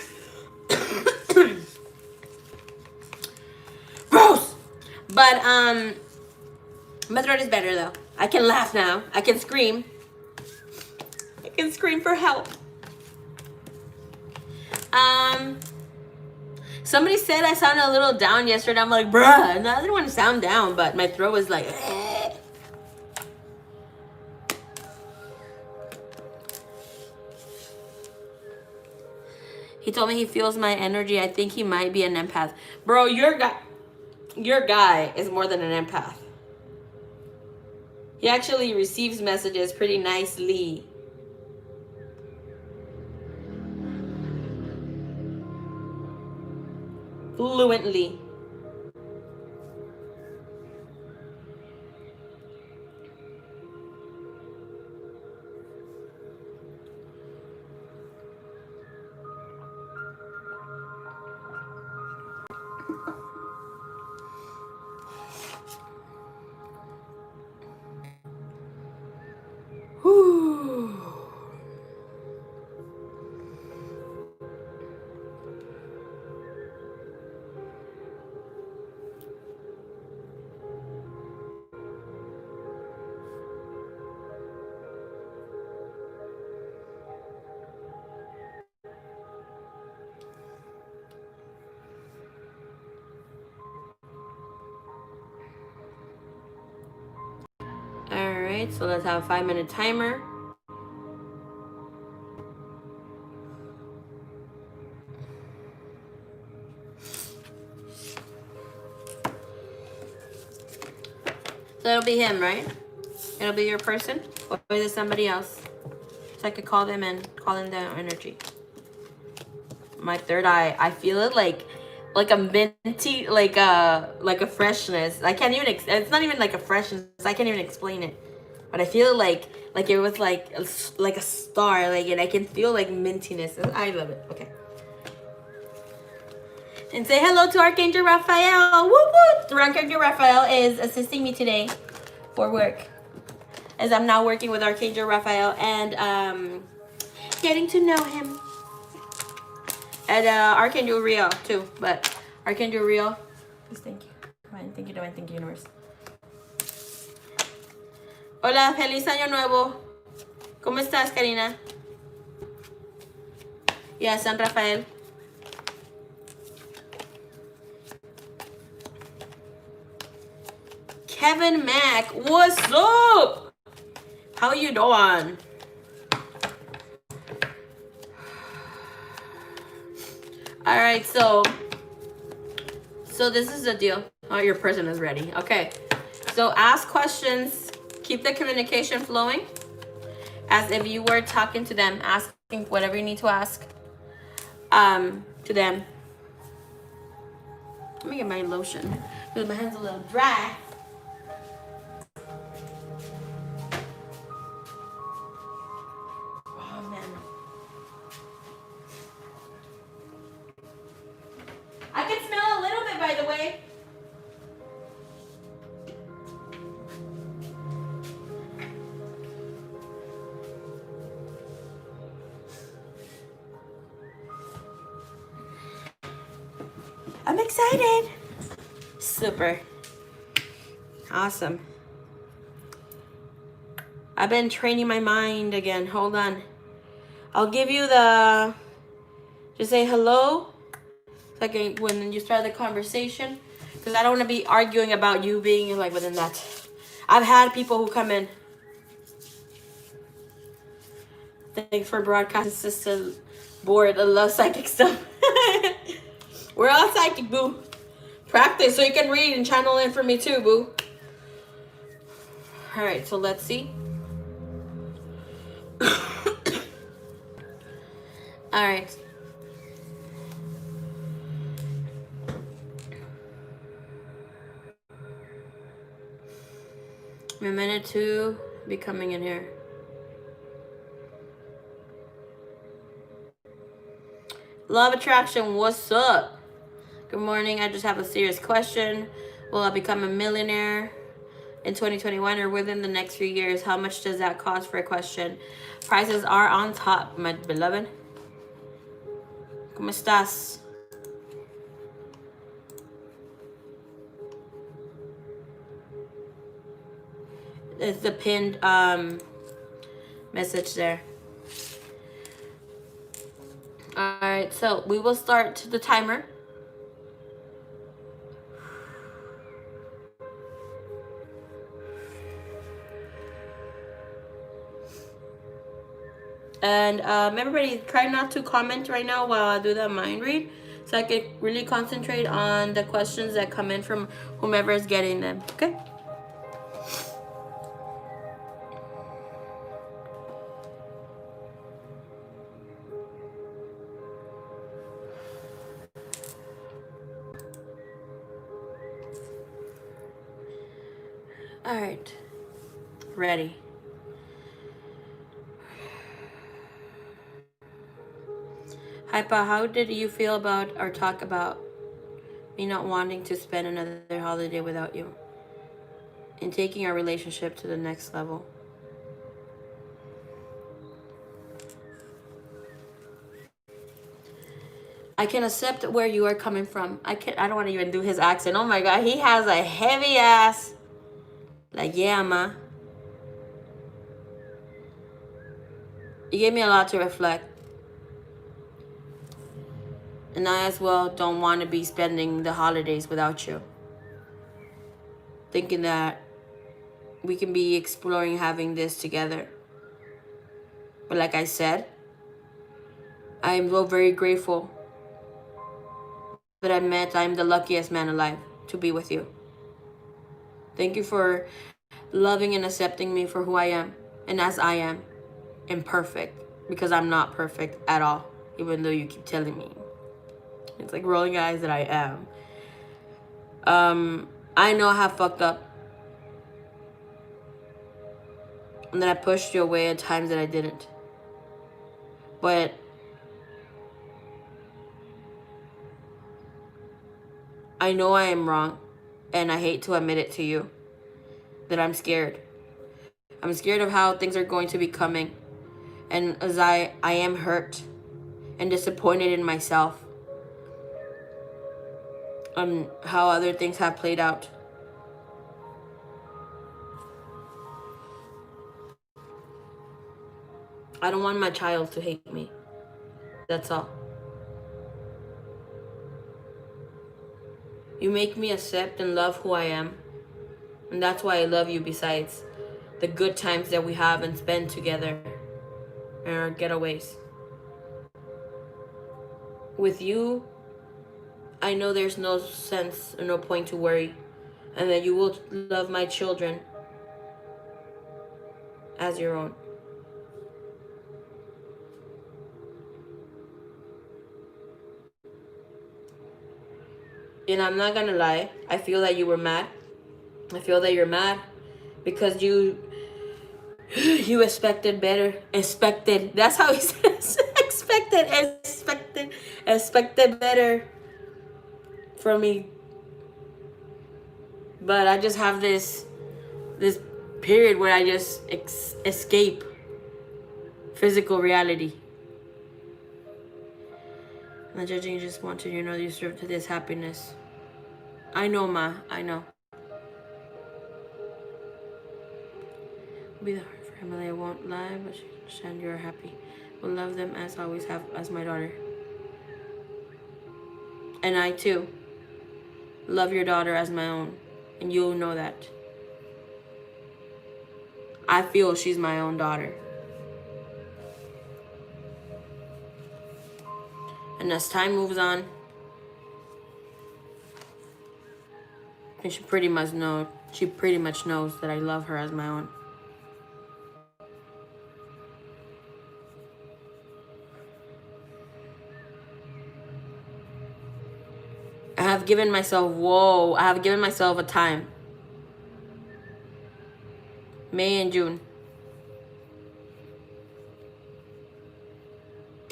Gross. But my throat is better though. I can laugh now. I can scream. I can scream for help. Somebody said I sounded a little down yesterday. I'm like, bruh, I didn't want to sound down, but my throat was like, eh. He told me he feels my energy. I think he might be an empath. Bro, your guy is more than an empath. He actually receives messages pretty nicely. Fluently. Whew. Alright, so let's have a 5-minute timer. So it'll be him, right? It'll be your person, or is it somebody else? So I could call them and call in their energy. My third eye, I feel it like a minty, like a freshness. I can't even. It's not even like a freshness. I can't even explain it. But I feel like it was like a star, like, and I can feel like mintiness. I love it. Okay. And say hello to Archangel Raphael. Whoop whoop! Archangel Raphael is assisting me today for work, as I'm now working with Archangel Raphael and getting to know him. And Archangel Uriel too, but Archangel Uriel, please, thank you. Divine, thank you, Divine, thank you, Universe. Hola, feliz año nuevo. ¿Cómo estás, Karina? Yeah, San Rafael. Kevin Mack, what's up? How you doing? All right, so this is the deal. Oh, your person is ready. Okay, so ask questions. Keep the communication flowing, as if you were talking to them, asking whatever you need to ask to them. Let me get my lotion because my hand's a little dry. Oh man, I can smell a little bit, by the way. I'm excited. Super. Awesome. I've been training my mind again. Hold on. I'll give you the, just say hello. Like when you start the conversation. Because I don't want to be arguing about you being like within that. I've had people who come in. Thanks for broadcast assistant board. I love psychic stuff. We're all psychic, boo. Practice so you can read and channel in for me too, boo. All right, so let's see. All right. A minute to be coming in here. Love attraction, what's up? Good morning. I just have a serious question. Will I become a millionaire in 2021 or within the next few years? How much does that cost for a question? Prices are on top, my beloved. ¿Cómo estás? It's the pinned message there. All right, so we will start the timer. And everybody, try not to comment right now while I do the mind read, so I can really concentrate on the questions that come in from whomever is getting them. Okay. All right. Ready. Hi, Pa, how did you feel about our talk about Me not wanting to spend another holiday without you. And taking our relationship to the next level. I can accept where you are coming from. I don't want to even do his accent. Oh my God, he has a heavy ass. Like, yeah, ma. You gave me a lot to reflect. And I as well don't want to be spending the holidays without you. Thinking that we can be exploring having this together. But like I said, I am so very grateful that I'm the luckiest man alive to be with you. Thank you for loving and accepting me for who I am and as I am, imperfect, because I'm not perfect at all, even though you keep telling me. It's like rolling eyes that I am. I know I have fucked up and that I pushed you away at times that I didn't. But I know I am wrong, and I hate to admit it to you, that I'm scared. I'm scared of how things are going to be coming, and as I am hurt and disappointed in myself on how other things have played out. I don't want my child to hate me. That's all. You make me accept and love who I am. And that's why I love you, besides the good times that we have and spend together and our getaways. With you, I know there's no sense or no point to worry, and that you will love my children as your own. And I'm not gonna lie, I feel that you were mad. I feel that you're mad because you expected better. Expected. That's how he says. Expected better from me. But I just have this period where I just escape physical reality. The judging just wanted you to know you deserve to this happiness. I know, ma. I know. Be the heart for Emily. I won't lie, but she understand you're happy. Will love them as I always have as my daughter. And I too love your daughter as my own, and you'll know that. I feel she's my own daughter. And as time moves on, and she pretty much knows that I love her as my own. I have given myself a time. May and June.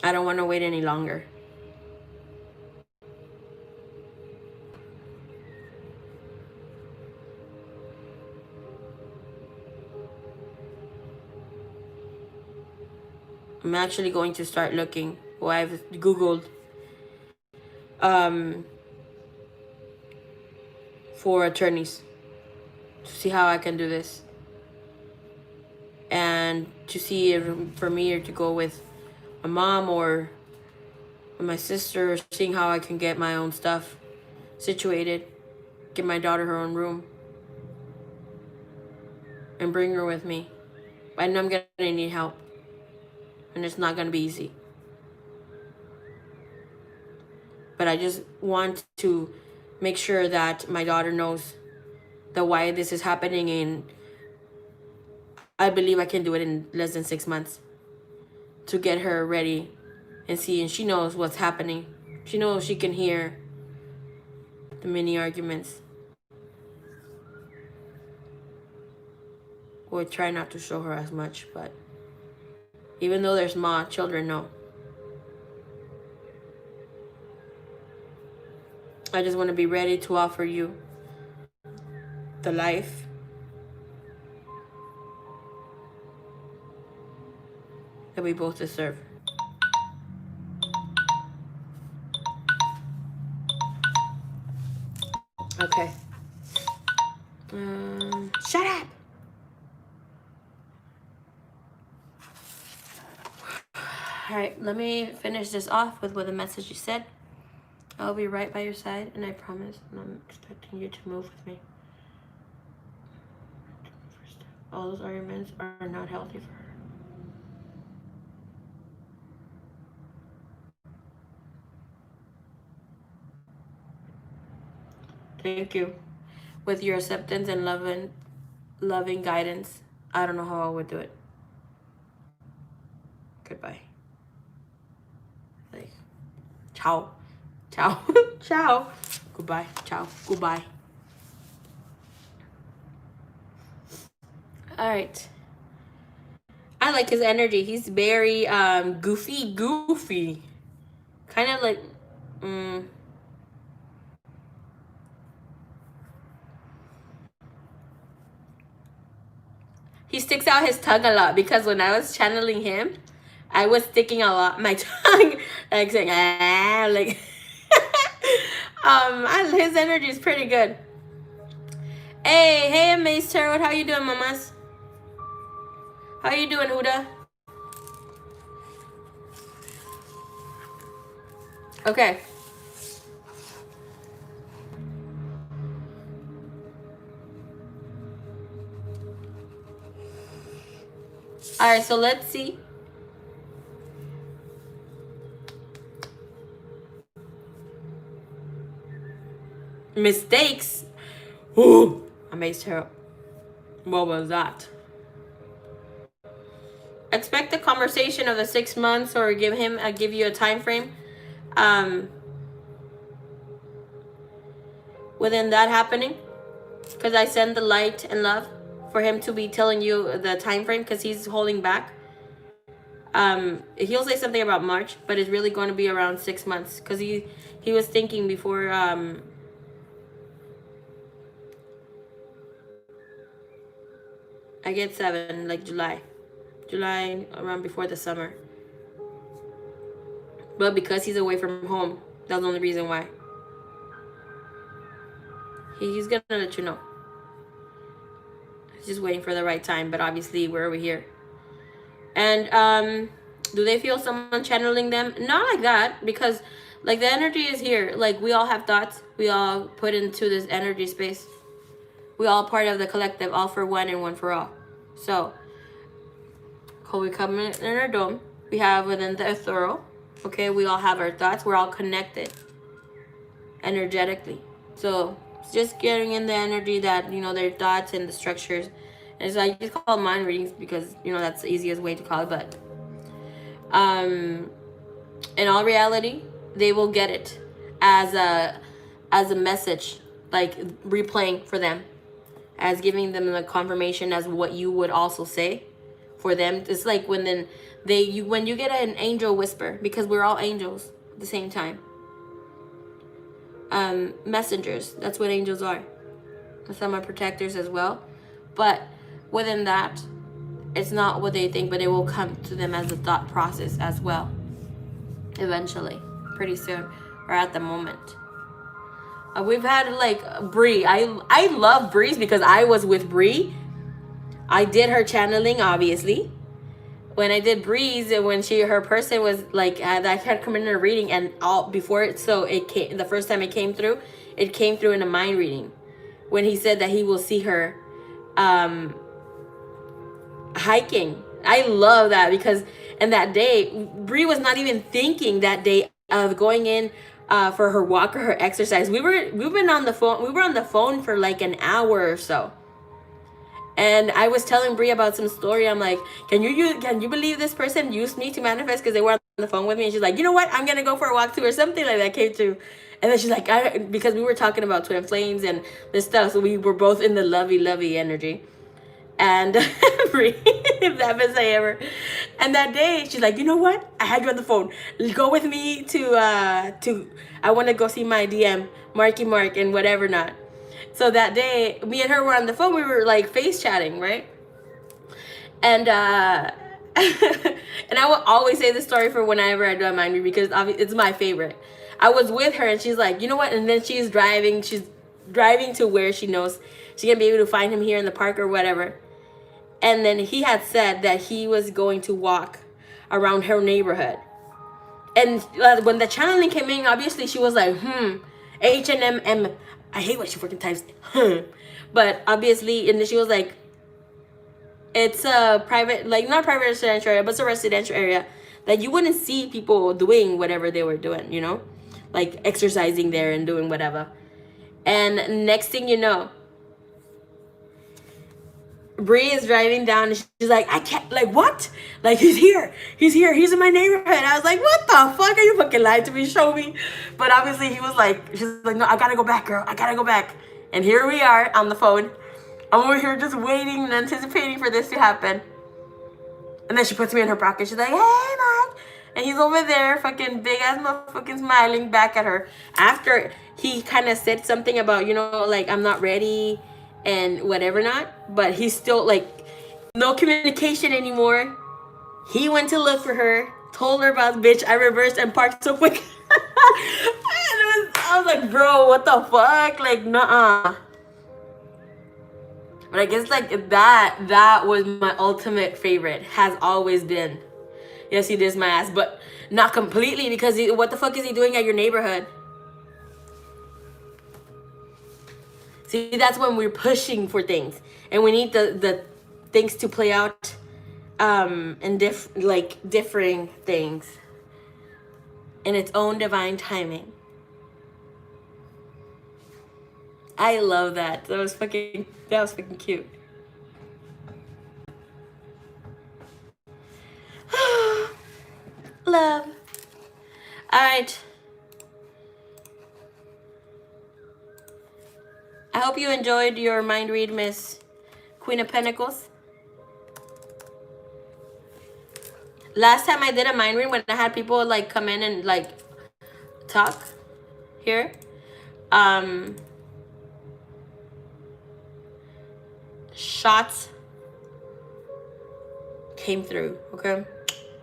I don't want to wait any longer. I'm actually going to start looking. Well, I've Googled for attorneys to see how I can do this. And to see if for me or to go with my mom or my sister, seeing how I can get my own stuff situated, get my daughter her own room, and bring her with me. I know I'm gonna need help, and it's not gonna be easy. But I just want to make sure that my daughter knows that why this is happening, and I believe I can do it in less than 6 months to get her ready and see, and she knows what's happening. She knows she can hear the mini arguments. Or try not to show her as much, but even though there's ma, children know. I just want to be ready to offer you the life that we both deserve. Okay. Shut up. All right, let me finish this off with what the message you said. I'll be right by your side, and I promise, and I'm expecting you to move with me. All those arguments are not healthy for her. Thank you. With your acceptance and loving guidance, I don't know how I would do it. Goodbye. Like, ciao. Ciao. Ciao. Goodbye. Ciao. Goodbye. All right. I like his energy. He's very goofy. Kind of like he sticks out his tongue a lot, because when I was channeling him, I was sticking a lot my tongue, like saying like his energy is pretty good. Hey, Amaze Tarot, how you doing, mamas? How you doing, Huda? Okay. All right, so let's see. Mistakes. Ooh, Amaze Tarot. What was that? Expect the conversation of the 6 months, or give you a time frame. Within that happening, because I send the light and love for him to be telling you the time frame, because he's holding back. He'll say something about March, but it's really going to be around 6 months, because he was thinking before. I get 7, like July around before the summer. But because he's away from home, that's the only reason why. He's gonna let you know. He's just waiting for the right time, but obviously we're over here. And do they feel someone channeling them? Not like that, because like the energy is here. Like, we all have thoughts. We all put into this energy space. We all part of the collective, all for one and one for all. So, when we come in our dome, we have within the ethereal. Okay, we all have our thoughts. We're all connected energetically. So, it's just getting in the energy that, their thoughts and the structures. And it's like, you call mind readings because, that's the easiest way to call it. But in all reality, they will get it as a message, like replaying for them, as giving them the confirmation as what you would also say for them. It's like when you get an angel whisper, because we're all angels at the same time. Messengers, that's what angels are. Some are protectors as well, but within that, it's not what they think, but it will come to them as a thought process as well, eventually, pretty soon, or at the moment. We've had like Bree. I love Bree's because I was with Bree. I did her channeling, obviously. When I did Bree's, when her person was like that had come in a reading, and all before it, so it came the first time it came through in a mind reading, when he said that he will see her hiking. I love that, because and that day Bree was not even thinking that day of going in for her walk or her exercise. We were on the phone for like an hour or so. And I was telling Brie about some story. I'm like, can you believe this person used me to manifest, because they were on the phone with me? And she's like, you know what? I'm going to go for a walk too, or something like that came through. And then she's like, because we were talking about twin flames and this stuff. So we were both in the lovey energy. And if that bitch I ever. And that day, she's like, you know what? I had you on the phone. Go with me to I want to go see my DM, Marky Mark, and whatever not. So that day, me and her were on the phone. We were like face chatting, right? And and I will always say this story for whenever I do a mind read because it's my favorite. I was with her and she's like, you know what? And then she's driving. She's driving to where she knows she's gonna be able to find him here in the park or whatever. And then he had said that he was going to walk around her neighborhood. And when the channeling came in, obviously she was like, H&M. I hate when she freaking types, but obviously, and then she was like, it's a private, like not private residential area, but it's a residential area that you wouldn't see people doing whatever they were doing, you know, like exercising there and doing whatever. And next thing you know, Bree is driving down and she's like, I can't, like, what? Like, he's here, he's in my neighborhood. I was like, what the fuck? Are you fucking lying to me? Show me. But obviously he was like, she's like, no, I gotta go back, girl. I gotta go back. And here we are on the phone. I'm over here just waiting and anticipating for this to happen. And then she puts me in her pocket. She's like, hey, Mike. And he's over there fucking big ass motherfucking smiling back at her. After he kind of said something about, you know, like, I'm not ready and whatever not, but he's still like no communication anymore. He went to look for her, told her about bitch. I reversed and parked so quick. I was like, bro, what the fuck? Like, nuh-uh. But I guess like that was my ultimate favorite. Has always been. Yes, he did my ass, but not completely because what the fuck is he doing at your neighborhood? See, that's when we're pushing for things, and we need the things to play out, in differing things in its own divine timing. I love that. That was fucking cute. Love. All right. I hope you enjoyed your mind read, Miss Queen of Pentacles. Last time I did a mind read when I had people like come in and like talk here. Shots came through, okay?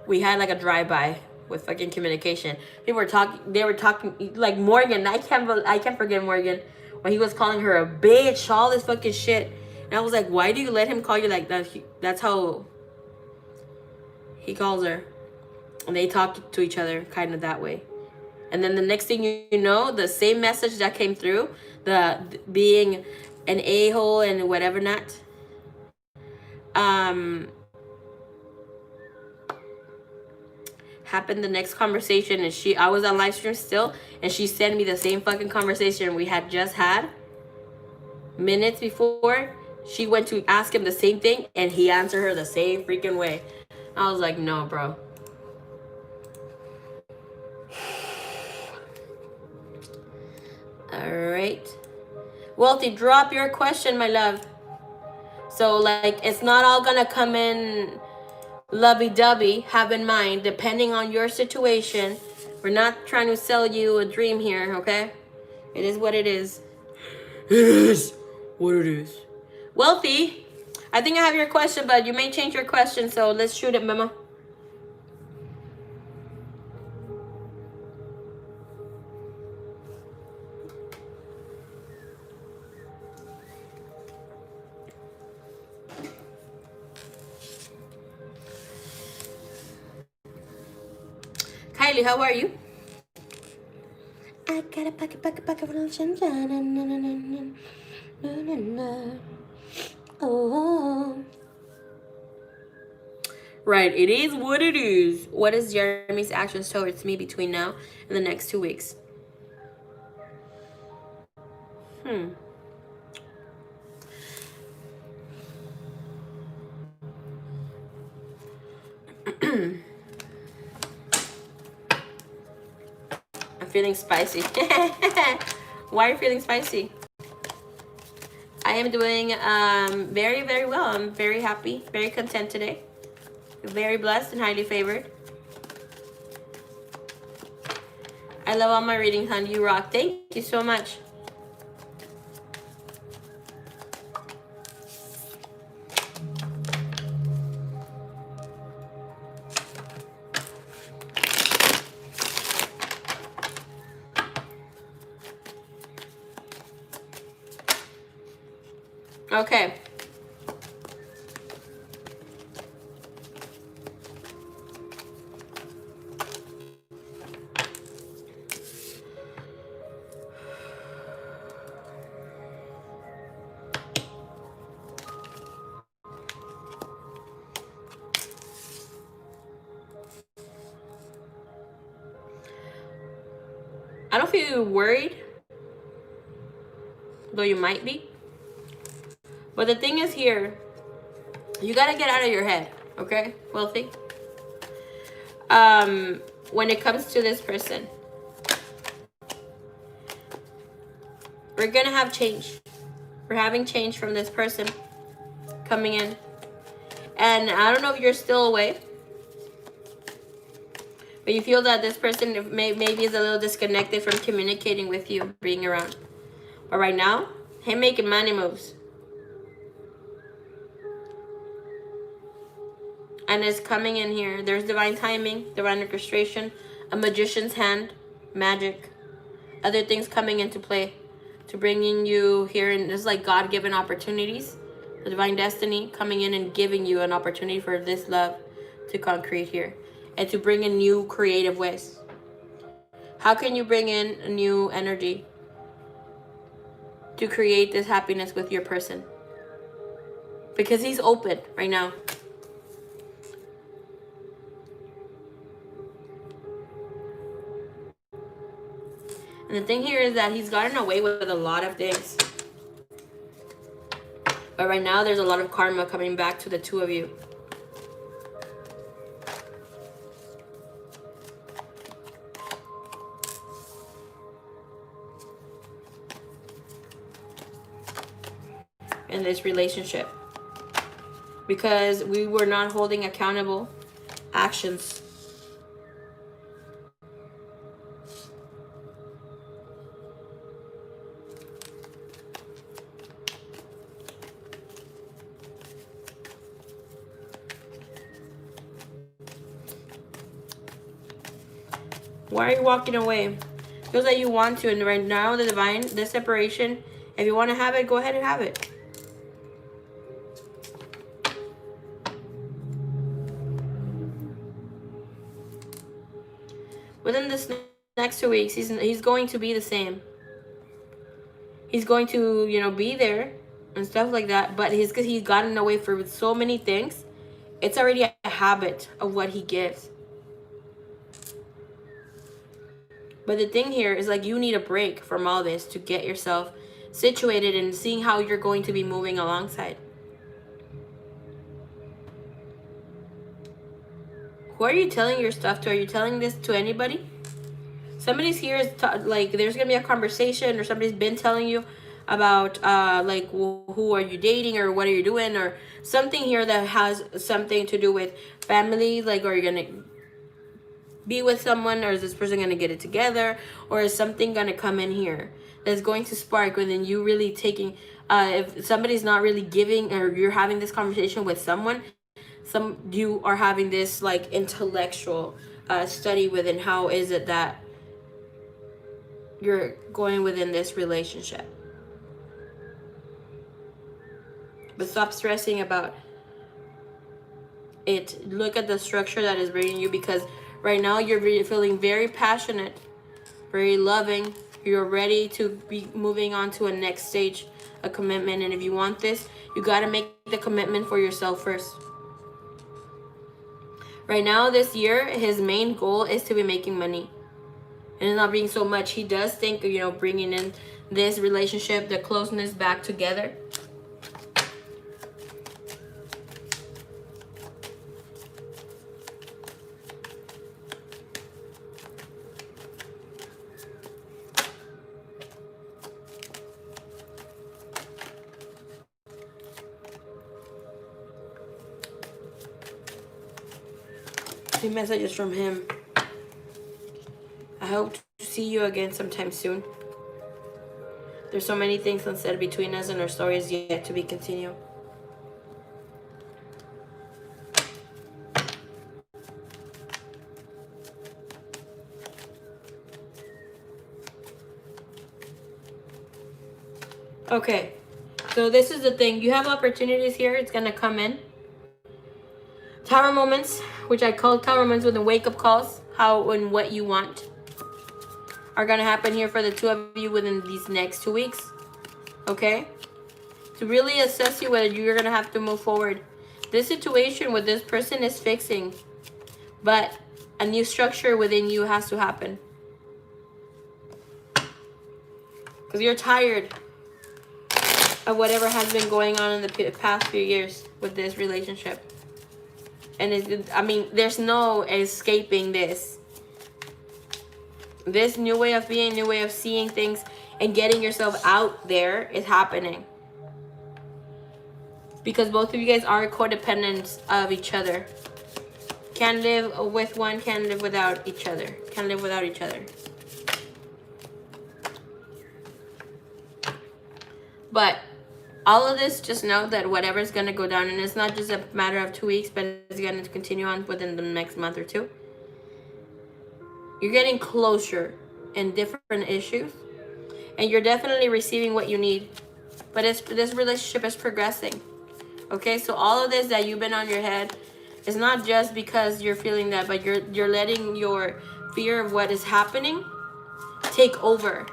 We had like a drive-by with fucking communication. They were talking like Morgan. I can't forget Morgan when he was calling her a bitch, all this fucking shit. And I was like, why do you let him call you like that? That's how he calls her. And they talk to each other kind of that way. And then the next thing you know, the same message that came through, the being an a-hole and whatever not, happened the next conversation. And I was on live stream still, and she sent me the same fucking conversation we had just had minutes before. She went to ask him the same thing, and he answered her the same freaking way. I was like, no, bro. All right. Wealthy, drop your question, my love. So, like, it's not all gonna come in lovey-dovey. Have in mind, depending on your situation, we're not trying to sell you a dream here, okay? It is what it is. It is what it is. Wealthy, I think I have your question, but you may change your question, so let's shoot it, mama. Kylie, how are you? I got a pocket full of sunshine. Oh. Right, it is what it is. What is Jeremy's actions towards me between now and the next 2 weeks? I'm feeling spicy. Why are you feeling spicy? I am doing very, very well. I'm very happy, very content today. Very blessed and highly favored. I love all my readings, hon. You rock. Thank you so much. Okay. I don't feel worried, though you might be. But the thing is here, you gotta get out of your head, okay, Wealthy? When it comes to this person, we're gonna have change. We're having change from this person coming in. And I don't know if you're still away, but you feel that this person maybe is a little disconnected from communicating with you, being around. But right now, him making money moves. And it's coming in here. There's divine timing, divine orchestration, a magician's hand, magic, other things coming into play to bringing you here. And it's like God-given opportunities, the divine destiny coming in and giving you an opportunity for this love to concrete here and to bring in new creative ways. How can you bring in a new energy to create this happiness with your person? Because he's open right now. And the thing here is that he's gotten away with a lot of things. But right now there's a lot of karma coming back to the two of you. In this relationship. Because we were not holding accountable actions. Why are you walking away? Feels like you want to, and right now the divine, the separation, if you want to have it, go ahead and have it. Within this next 2 weeks, he's going to be the same. He's going to, you know, be there and stuff like that, but he's because he's gotten away for so many things. It's already a habit of what he gives. But the thing here is like you need a break from all this to get yourself situated and seeing how you're going to be moving alongside. Who are you telling your stuff to? Are you telling this to anybody? Somebody's here is like there's gonna be a conversation, or somebody's been telling you about like who are you dating, or what are you doing, or something here that has something to do with family. Like, are you gonna be with someone, or is this person gonna get it together, or is something gonna come in here that's going to spark within you really taking if somebody's not really giving, or you're having this conversation with someone, you are having this like intellectual study within how is it that you're going within this relationship. But stop stressing about it. Look at the structure that is bringing you, because right now you're feeling very passionate, very loving. You're ready to be moving on to a next stage, a commitment. And if you want this, you got to make the commitment for yourself first. Right now, this year, his main goal is to be making money. And it's not being so much. He does think, you know, bringing in this relationship, the closeness back together. The messages from him. I hope to see you again sometime soon. There's so many things unsaid between us and our story is yet to be continued. Okay, so this is the thing. You have opportunities here. It's going to come in. Tower moments, which I call tower moments with the wake-up calls, how and what you want, are going to happen here for the two of you within these next 2 weeks. Okay? To really assess you whether you're going to have to move forward. This situation with this person is fixing, but a new structure within you has to happen. Because you're tired of whatever has been going on in the past few years with this relationship. And I mean, there's no escaping this. This new way of being, new way of seeing things and getting yourself out there is happening. Because both of you guys are codependent of each other. Can't live with one, can't live without each other. Can't live without each other. But all of this, just know that whatever's going to go down, and it's not just a matter of 2 weeks, but it's going to continue on within the next month or two. You're getting closure in different issues, and you're definitely receiving what you need. But this relationship is progressing. Okay, so all of this that you've been on your head, it's not just because you're feeling that, but you're letting your fear of what is happening take over.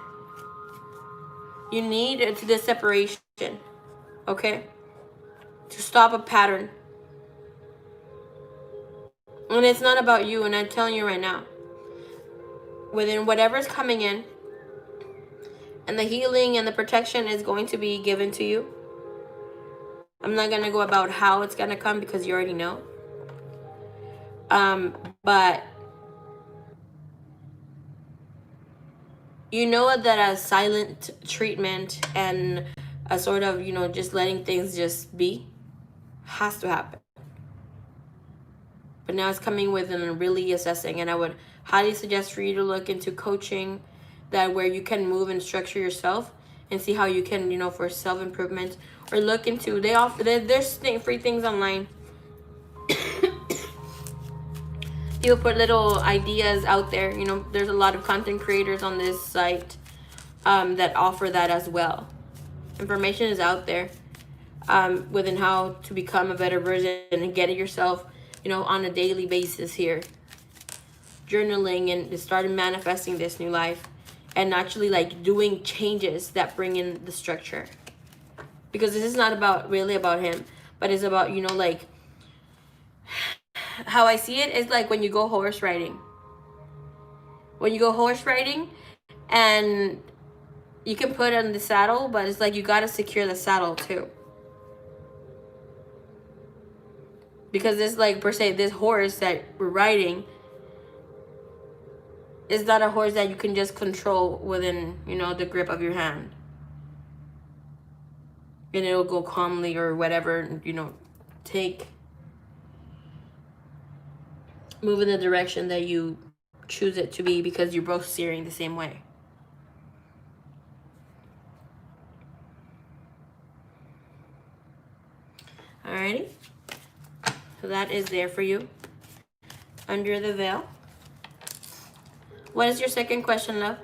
You need this separation. Okay, to stop a pattern. And it's not about you, and I'm telling you right now, within whatever's coming in, and the healing and the protection is going to be given to you. I'm not going to go about how it's going to come because you already know. But you know that a silent treatment and a sort of, just letting things just be has to happen. But now it's coming with and really assessing. And I would highly suggest for you to look into coaching, that where you can move and structure yourself and see how you can, for self-improvement. Or look into, there's free things online. People put little ideas out there. There's a lot of content creators on this site that offer that as well. Information is out there within how to become a better version and get it yourself, on a daily basis here. Journaling and starting manifesting this new life and actually doing changes that bring in the structure. Because this is not really about him, but it's about, how I see it is like when you go horse riding. When you go horse riding and you can put on the saddle, but it's like you got to secure the saddle too. Because this, per se, this horse that we're riding is not a horse that you can just control within, the grip of your hand. And it'll go calmly or whatever, move in the direction that you choose it to be, because you're both steering the same way. Alrighty. So that is there for you. Under the veil. What is your second question, love?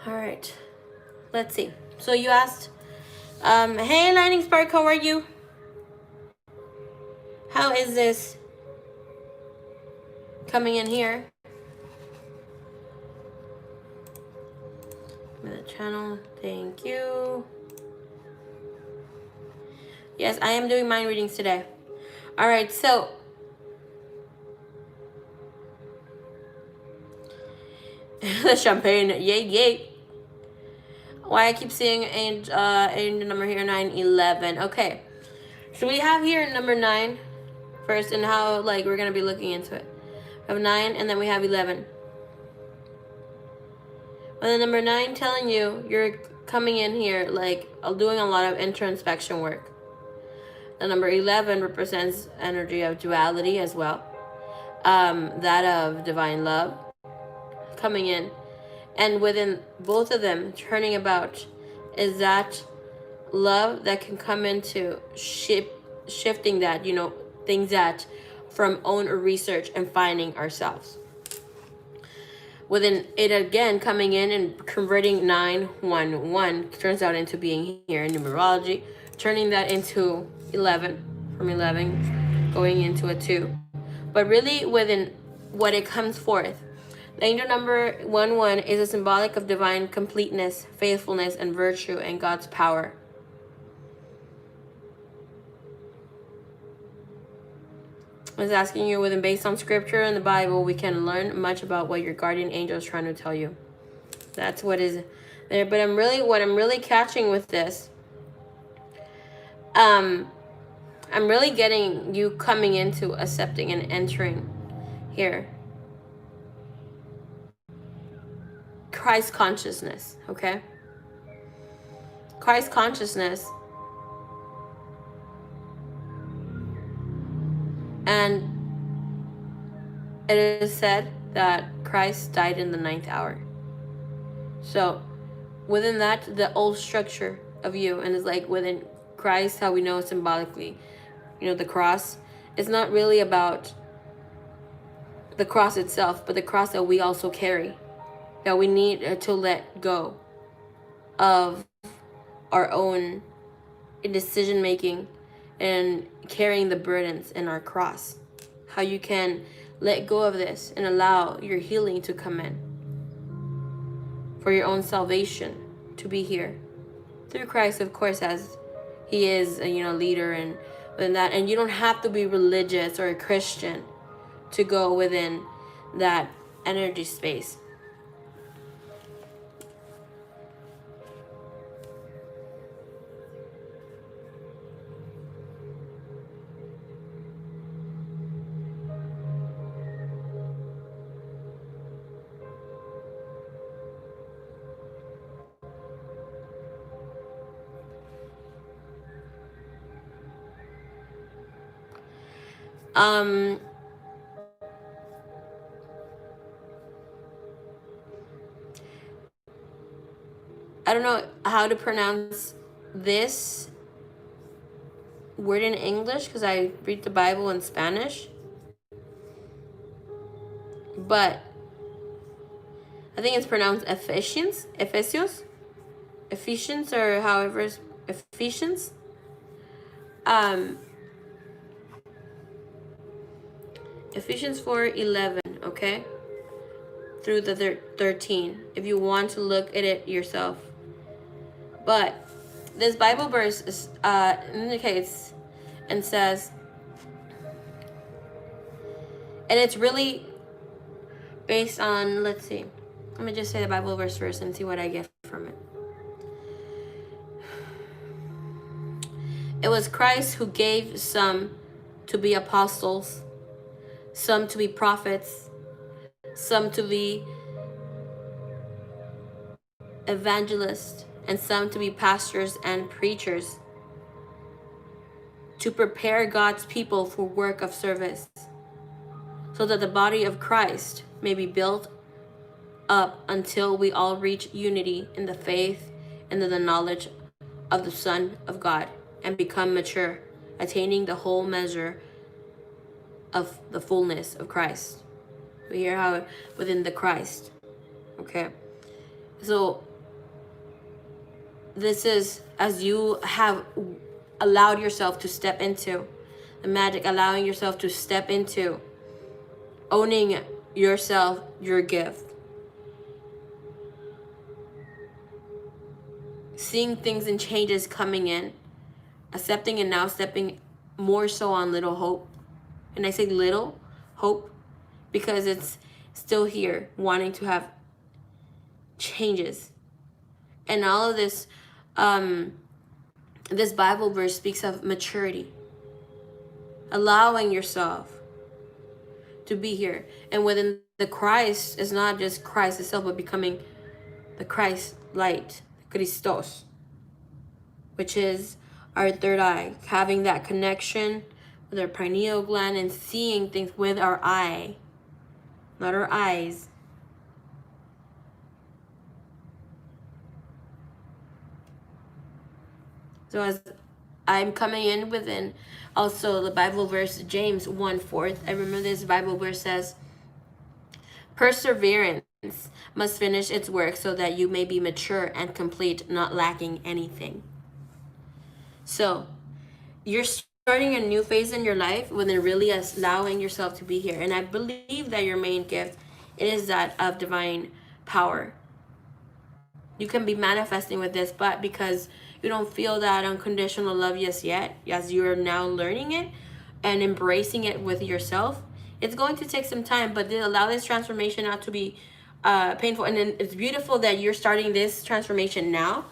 All right. Let's see. So you asked, hey, Lightning Spark, how are you? How is this coming in here? The channel. Thank you. Yes, I am doing mind readings today. All right, so the champagne, yay, yay. Why I keep seeing a number here, 911. Okay, so we have here number 9 first, and how like we're gonna be looking into it. We have 9, and then we have 11. But the number 9 telling you you're coming in here like doing a lot of introspection work. The number 11 represents energy of duality as well, that of divine love coming in, and within both of them turning about is that love that can come into shifting that, you know, things that from own research and finding ourselves within it, again coming in and converting 911 turns out into being here in numerology, turning that into 11, from 11 going into a 2, but really within what it comes forth. The angel number 11 is a symbolic of divine completeness, faithfulness, and virtue, and God's power. It's asking you within, based on scripture and the Bible, we can learn much about what your guardian angel is trying to tell you. That's what is there. But what I'm really catching with this, I'm really getting you coming into accepting and entering here Christ consciousness, okay? Christ consciousness. And it is said that Christ died in the 9th hour. So within that, the old structure of you, and it's like within Christ, how we know symbolically, you know, the cross is not really about the cross itself, but the cross that we also carry, that we need to let go of our own decision making and carrying the burdens in our cross. How you can let go of this and allow your healing to come in, for your own salvation to be here through Christ, of course, as he is a, you know, leader and within that. And you don't have to be religious or a Christian to go within that energy space. I don't know how to pronounce this word in English because I read the Bible in Spanish. But I think it's pronounced Ephesians, or however it's Ephesians. Ephesians 4:11, okay? Through the 13, if you want to look at it yourself. But this Bible verse is, indicates and says, and it's really based on, let's see, let me just say the Bible verse first and see what I get from it. It was Christ who gave some to be apostles, some to be prophets, some to be evangelists, and some to be pastors and preachers, to prepare God's people for work of service, so that the body of Christ may be built up until we all reach unity in the faith and in the knowledge of the Son of God, and become mature, attaining the whole measure of the fullness of Christ. We hear how within the Christ, okay? So this is as you have allowed yourself to step into the magic, allowing yourself to step into owning yourself, your gift. Seeing things and changes coming in, accepting and now stepping more so on little hope. And I say little hope because it's still here, wanting to have changes. And all of this, this Bible verse speaks of maturity, allowing yourself to be here. And within the Christ is not just Christ itself, but becoming the Christ light, Christos, which is our third eye, having that connection with our pineal gland and seeing things with our eye, not our eyes. So as I'm coming in within also the Bible verse, James 1:4. I remember this Bible verse says, perseverance must finish its work so that you may be mature and complete, not lacking anything. So you're starting a new phase in your life when you're really allowing yourself to be here. And I believe that your main gift is that of divine power. You can be manifesting with this, but because you don't feel that unconditional love yet, as you're now learning it and embracing it with yourself, it's going to take some time, but allow this transformation not to be painful. And then it's beautiful that you're starting this transformation now,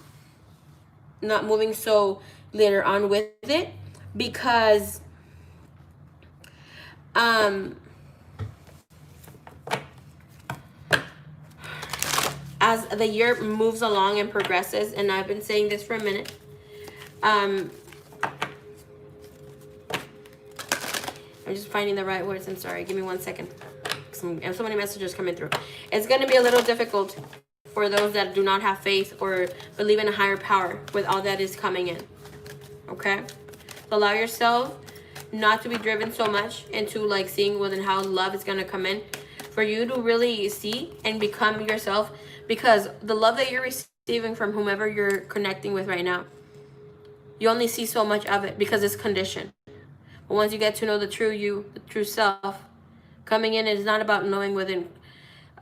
not moving so later on with it, because as the year moves along and progresses, and I've been saying this for a minute, I'm just finding the right words. I'm sorry, give me 1 second. So many messages coming through. It's going to be a little difficult for those that do not have faith or believe in a higher power with all that is coming in. Okay? So allow yourself not to be driven so much into like seeing within how love is going to come in, for you to really see and become yourself, because the love that you're receiving from whomever you're connecting with right now, you only see so much of it because it's conditioned. But once you get to know the true you, the true self, coming in is not about knowing within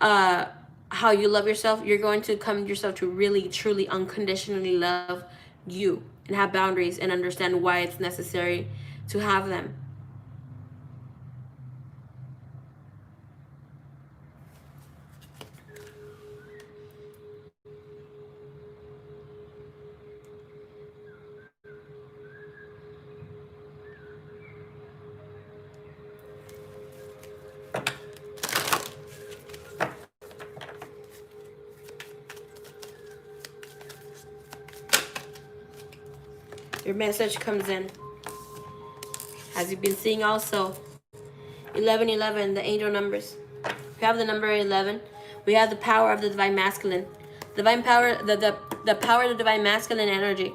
how you love yourself. You're going to come yourself to really, truly, unconditionally love you and have boundaries and understand why it's necessary to have them. Your message comes in. As you've been seeing also, 1111, the angel numbers. We have the number 11. We have the power of the divine masculine. Divine power, the power of the divine masculine energy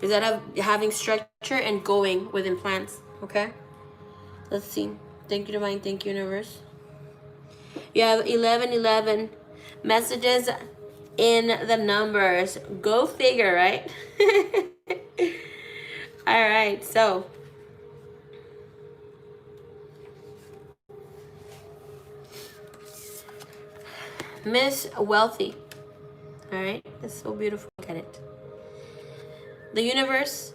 is that of having structure and going within plants. Okay? Let's see. Thank you, divine. Thank you, universe. You have 1111 messages in the numbers. Go figure, right? All right, so Miss Wealthy. All right, that's so beautiful. Look at it. The universe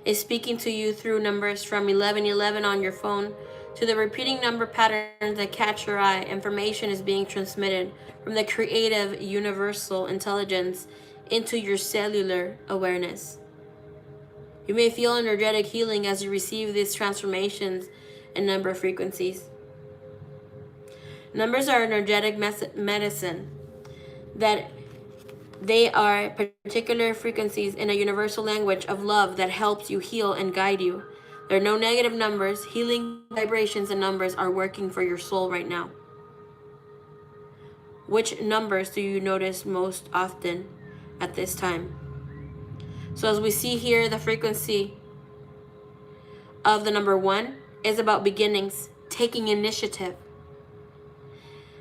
is speaking to you through numbers from 1111 on your phone to the repeating number patterns that catch your eye. Information is being transmitted from the creative universal intelligence into your cellular awareness. You may feel energetic healing as you receive these transformations in number frequencies. Numbers are energetic medicine, that they are particular frequencies in a universal language of love that helps you heal and guide you. There are no negative numbers. Healing vibrations and numbers are working for your soul right now. Which numbers do you notice most often at this time? So as we see here, the frequency of the number 1 is about beginnings, taking initiative.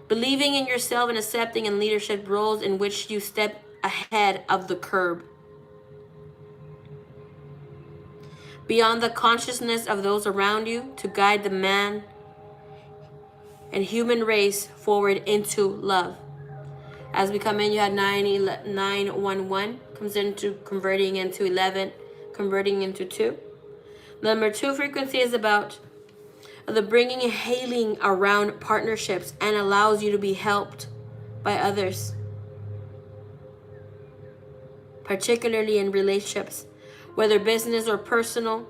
Believing in yourself and accepting in leadership roles in which you step ahead of the curb. Beyond the consciousness of those around you to guide the man and human race forward into love. As we come in, you had 911 comes into converting into 11, converting into 2. Number 2 frequency is about the bringing and healing around partnerships and allows you to be helped by others, particularly in relationships, whether business or personal.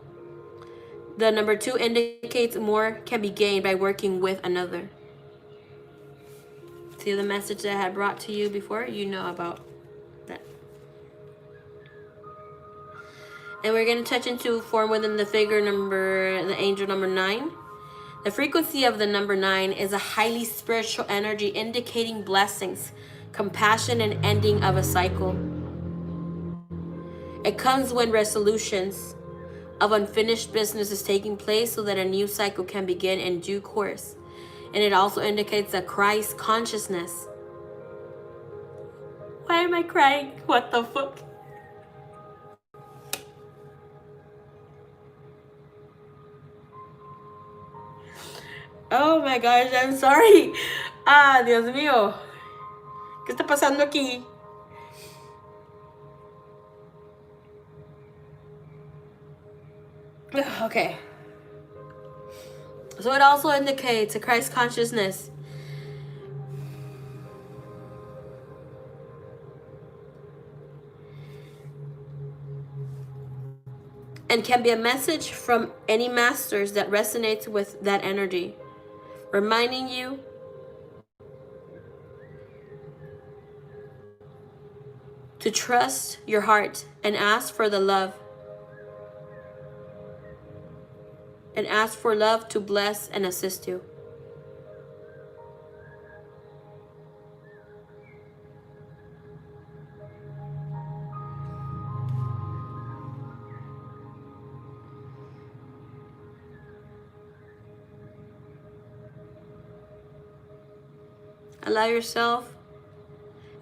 The number 2 indicates more can be gained by working with another. See the message that I had brought to you before? You know about that. And we're going to touch into form within the figure number, the angel number 9. The frequency of the number 9 is a highly spiritual energy indicating blessings, compassion, and ending of a cycle. It comes when resolutions of unfinished business is taking place so that a new cycle can begin in due course. And it also indicates a Christ consciousness. Why am I crying? What the fuck? Oh my gosh, I'm sorry. Ah, Dios mío. ¿Qué está pasando aquí? Okay. So it also indicates a Christ consciousness. And can be a message from any masters that resonates with that energy, reminding you to trust your heart and ask for the love. And ask for love to bless and assist you. Allow yourself,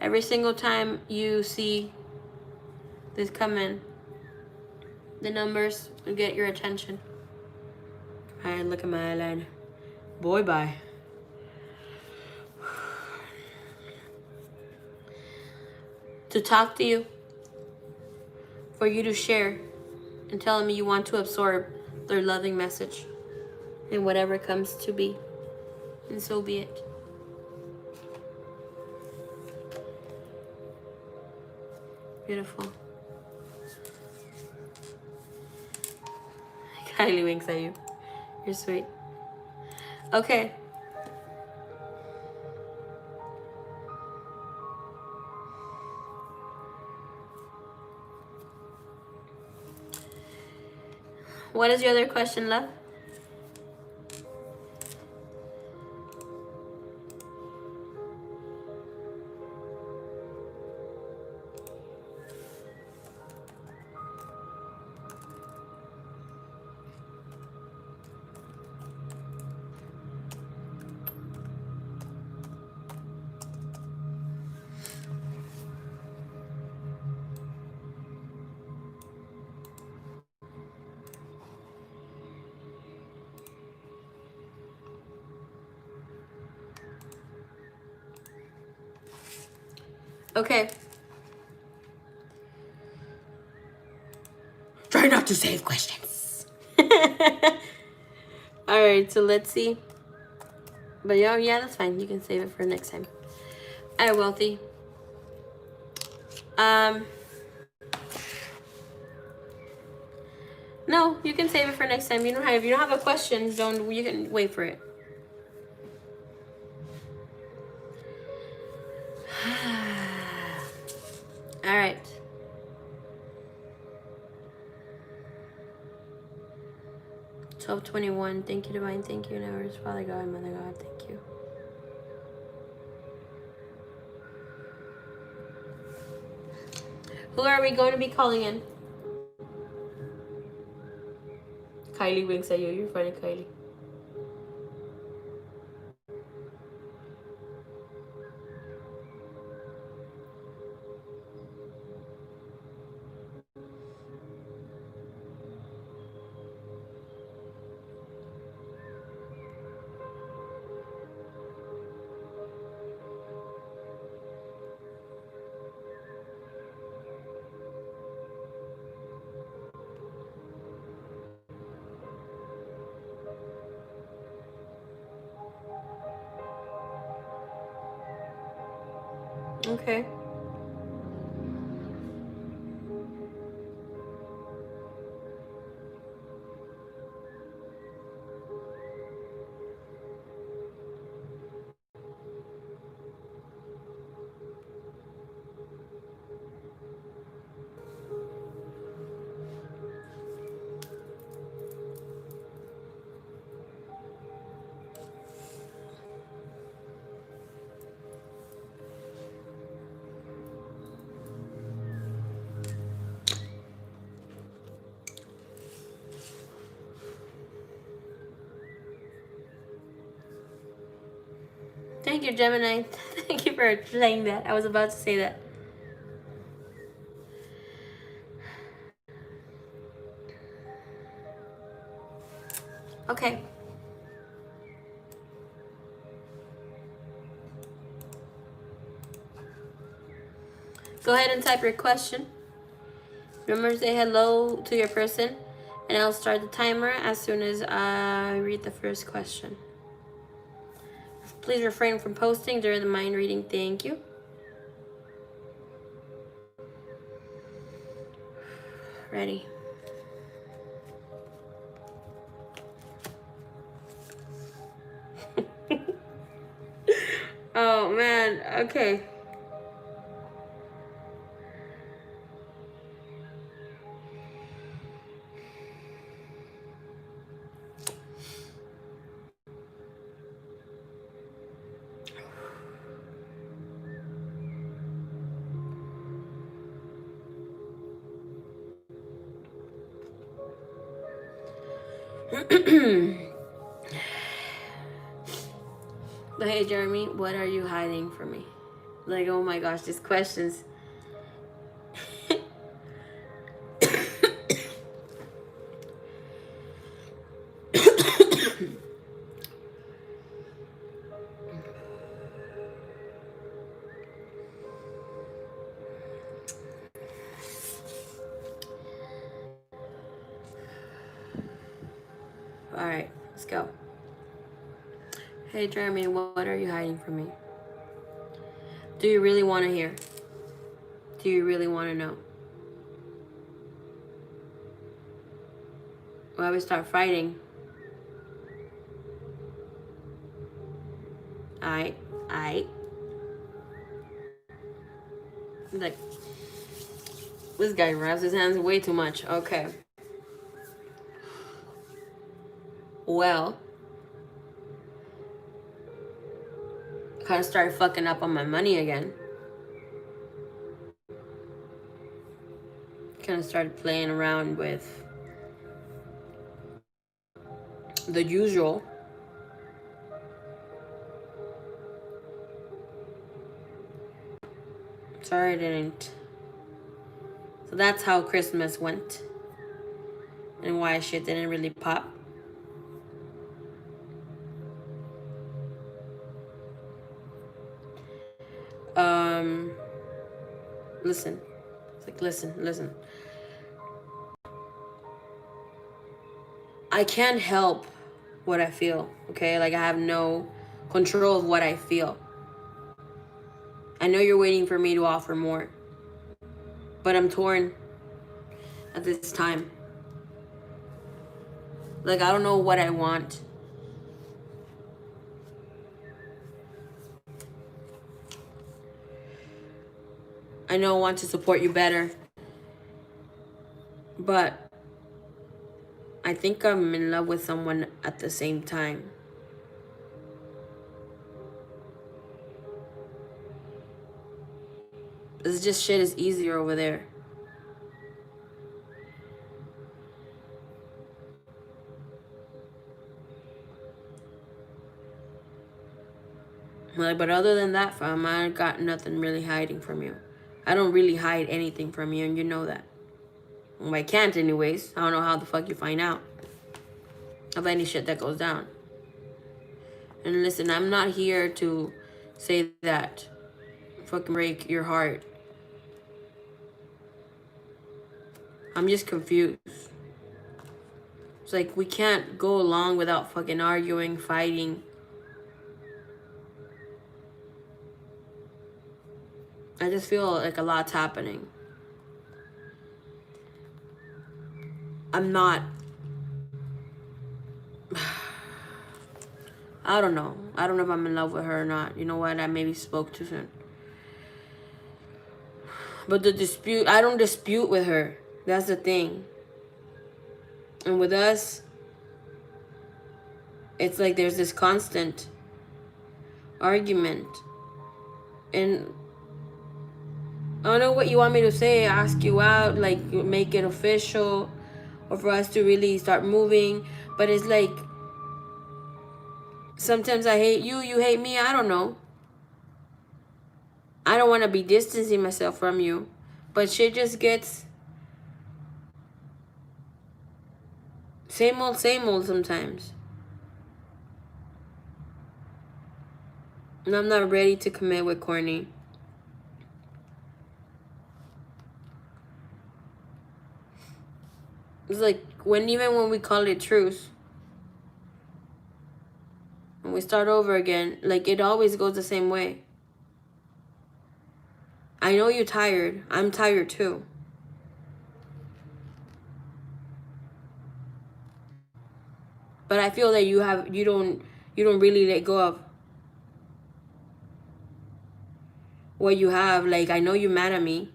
every single time you see this come in, the numbers will get your attention. Alright, look at my eyeliner. Boy, bye. To talk to you, for you to share, and telling me you want to absorb their loving message and whatever comes to be. And so be it. Beautiful. Kylie winks at you. You're sweet. Okay. What is your other question, love? Okay. Try not to save questions. Alright, so let's see. But yeah, that's fine. You can save it for next time. Alright, Wealthy. No, you can save it for next time. If you don't have a question, you can wait for it. All right. $12:21. Thank you, Divine. Thank you, Universe, Father God, Mother God. Thank you. Who are we going to be calling in? Kylie winks at you. You're funny, Kylie. Okay. Thank you, Gemini. Thank you for saying that. I was about to say that. Okay. Go ahead and type your question. Remember to say hello to your person, and I'll start the timer as soon as I read the first question. Please refrain from posting during the mind reading. Thank you. Ready. Oh man, okay. But hey, Jeremy, what are you hiding from me? Like, oh my gosh, these questions. All right, let's go. Hey, Jeremy, what are you hiding from me? Do you really want to hear? Do you really want to know? Why we start fighting? I. Like, this guy wraps his hands way too much. Okay. Well, I kind of started fucking up on my money again. Kind of started playing around with the usual. Sorry I didn't. So that's how Christmas went. And why shit didn't really pop. Listen. It's like, listen. I can't help what I feel, okay? Like, I have no control of what I feel. I know you're waiting for me to offer more. But I'm torn at this time. Like, I don't know what I want. I know I want to support you better. But I think I'm in love with someone at the same time. It's just shit is easier over there. Like, but other than that, fam, I got nothing really hiding from you. I don't really hide anything from you, and you know that. Well, I can't anyways. I don't know how the fuck you find out of any shit that goes down. And listen, I'm not here to say that fucking break your heart. I'm just confused. It's like we can't go along without fucking arguing, fighting. I just feel like a lot's happening. I'm not... I don't know. I don't know if I'm in love with her or not. You know what? I maybe spoke too soon. But the dispute... I don't dispute with her. That's the thing. And with us, it's like there's this constant argument. And I don't know what you want me to say. Ask you out, like make it official, or for us to really start moving. But it's like sometimes I hate you, you hate me. I don't know. I don't want to be distancing myself from you, but shit just gets same old sometimes. And I'm not ready to commit with corny. It's like even when we call it truth, and we start over again, like it always goes the same way. I know you're tired. I'm tired too. But I feel that you don't really let go of what you have. Like, I know you're mad at me.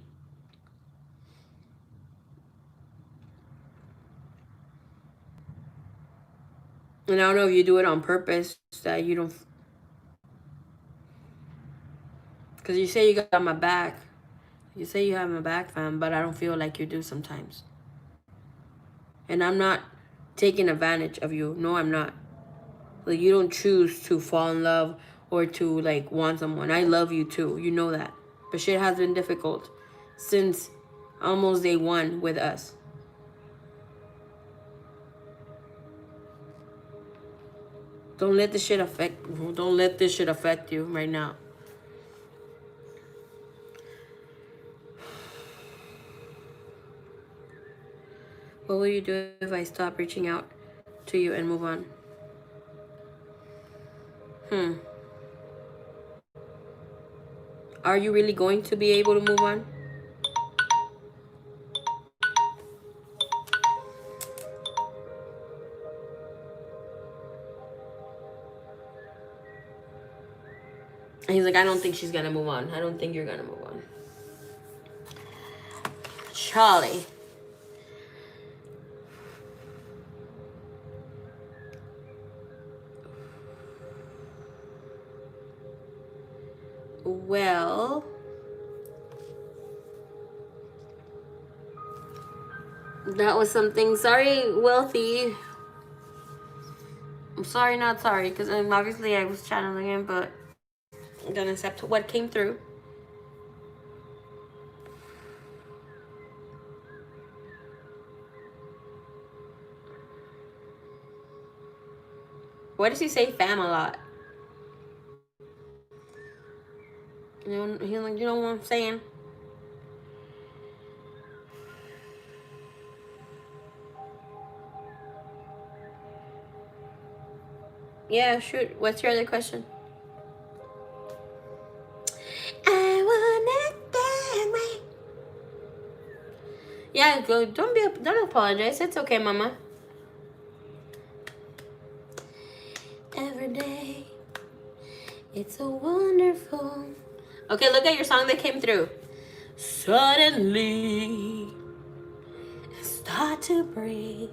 And I don't know if you do it on purpose, that you don't... Because you say you got my back. You say you have my back, fam, but I don't feel like you do sometimes. And I'm not taking advantage of you. No, I'm not. Like, you don't choose to fall in love or to, like, want someone. I love you, too. You know that. But shit has been difficult since almost day one with us. Don't let this shit affect you right now. What will you do if I stop reaching out to you and move on? Are you really going to be able to move on? And he's like, I don't think she's gonna move on. I don't think you're gonna move on. Charlie. Well, that was something. Sorry, Wealthy. I'm sorry, not sorry, because obviously I was channeling him, but I'm gonna accept what came through. Why does he say fam a lot? You know what I'm saying? Yeah, shoot. What's your other question? I want it that way. Yeah, go. Don't apologize. It's okay, Mama. Every day, it's a wonderful. Okay, look at your song that came through. Suddenly, start to breathe.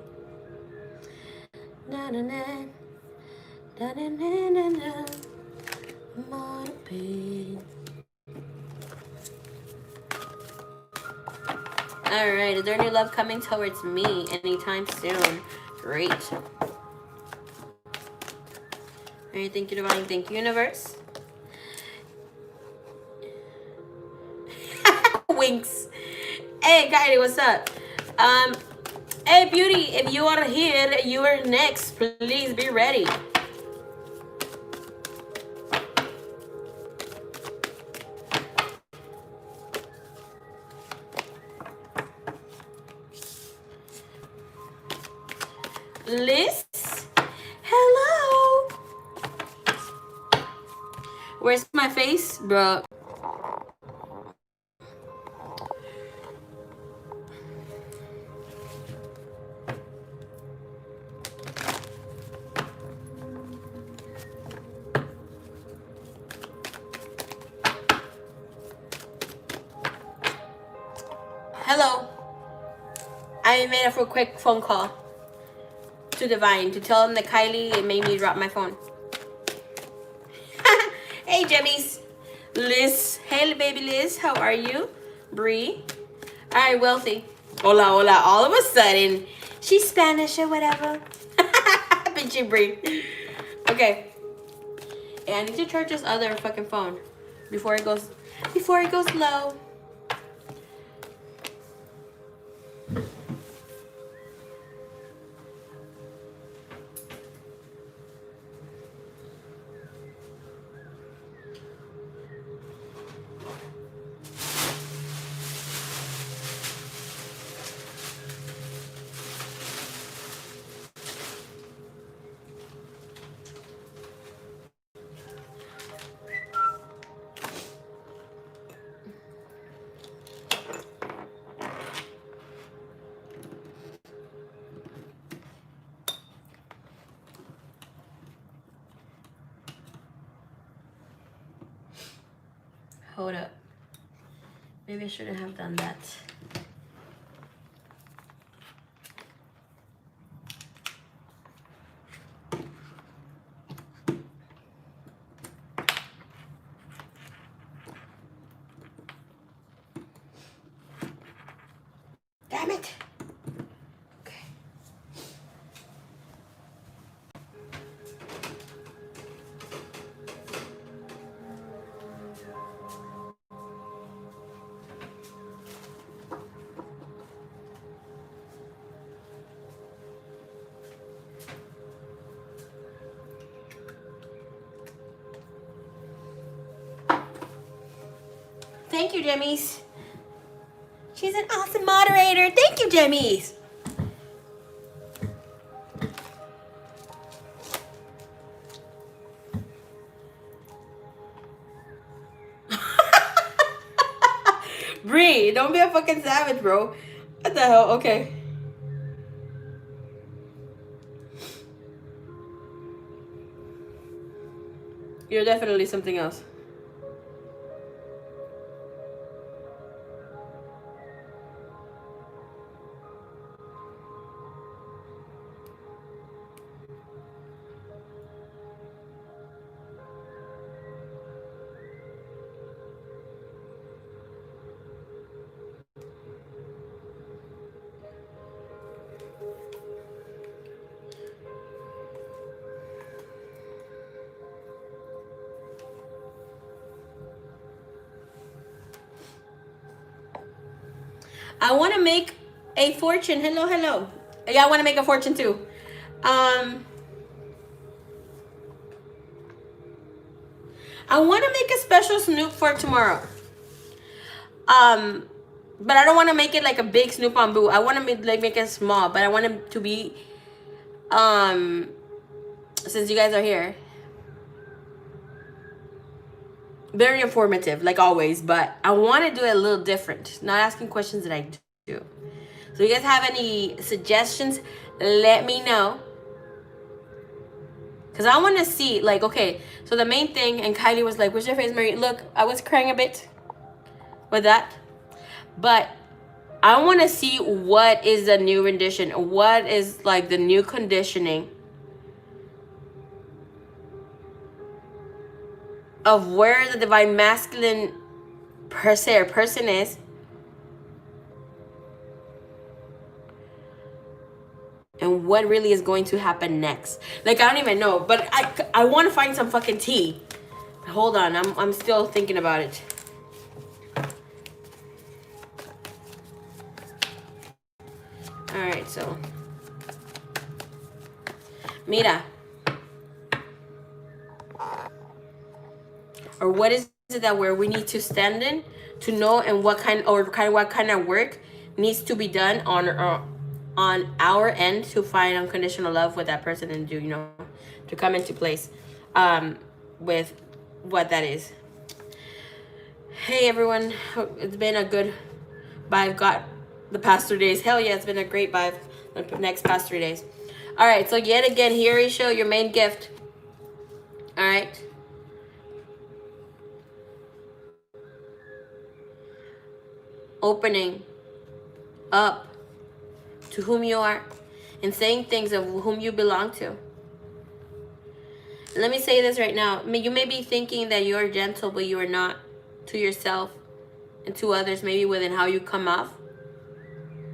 Na na na, na na na na na. I'm on a pain. All right, is there any love coming towards me anytime soon? Great. All right, thank you, Divine. Thank you, Universe. Winks. Hey, Kylie, what's up? Hey, Beauty, if you are here, you are next. Please be ready. Liz, hello. Where's my face, bro? Hello. I made a quick phone call to Divine to tell him that Kylie made me drop my phone. Hey, Jemmies. Liz. Hey, baby Liz. How are you? Bree. All right, Wealthy. Hola, hola. All of a sudden, she's Spanish or whatever. Bitchy Bree. Okay. Yeah, I need to charge this other fucking phone before it goes low. Hold up. Maybe I shouldn't have done that. Damn it. Okay. Thank you, Jemmies. She's an awesome moderator. Thank you, Jemmies. Bree, don't be a fucking savage, bro. What the hell? Okay. You're definitely something else. I want to make a fortune. Hello, hello. Yeah, I want to make a fortune too. I want to make a special Snoop for tomorrow. But I don't want to make it like a big Snoop on Boo. I want to make it small, but I want it to be, since you guys are here, very informative, like always. But I want to do it a little different. Not asking questions that I do. So you guys have any suggestions? Let me know. Because I want to see, like, okay, so the main thing, and Kylie was like, where's your face, Marie? Look, I was crying a bit with that. But I want to see what is the new rendition. What is, like, the new conditioning of where the divine masculine per se or person is. And what really is going to happen next. Like, I don't even know. But I want to find some fucking tea. Hold on. I'm still thinking about it. Alright, so. Mira. Or what is it that where we need to stand in to know and what kind of work needs to be done on our end to find unconditional love with that person and do, to come into place with what that is. Hey everyone, it's been a good vibe got the past 3 days. Hell yeah, it's been a great vibe the next past 3 days. All right, so yet again, here is show your main gift. All right. Opening up to whom you are and saying things of whom you belong to. Let me say this right now. You may be thinking that you're gentle, but you are not, to yourself and to others, maybe within how you come off.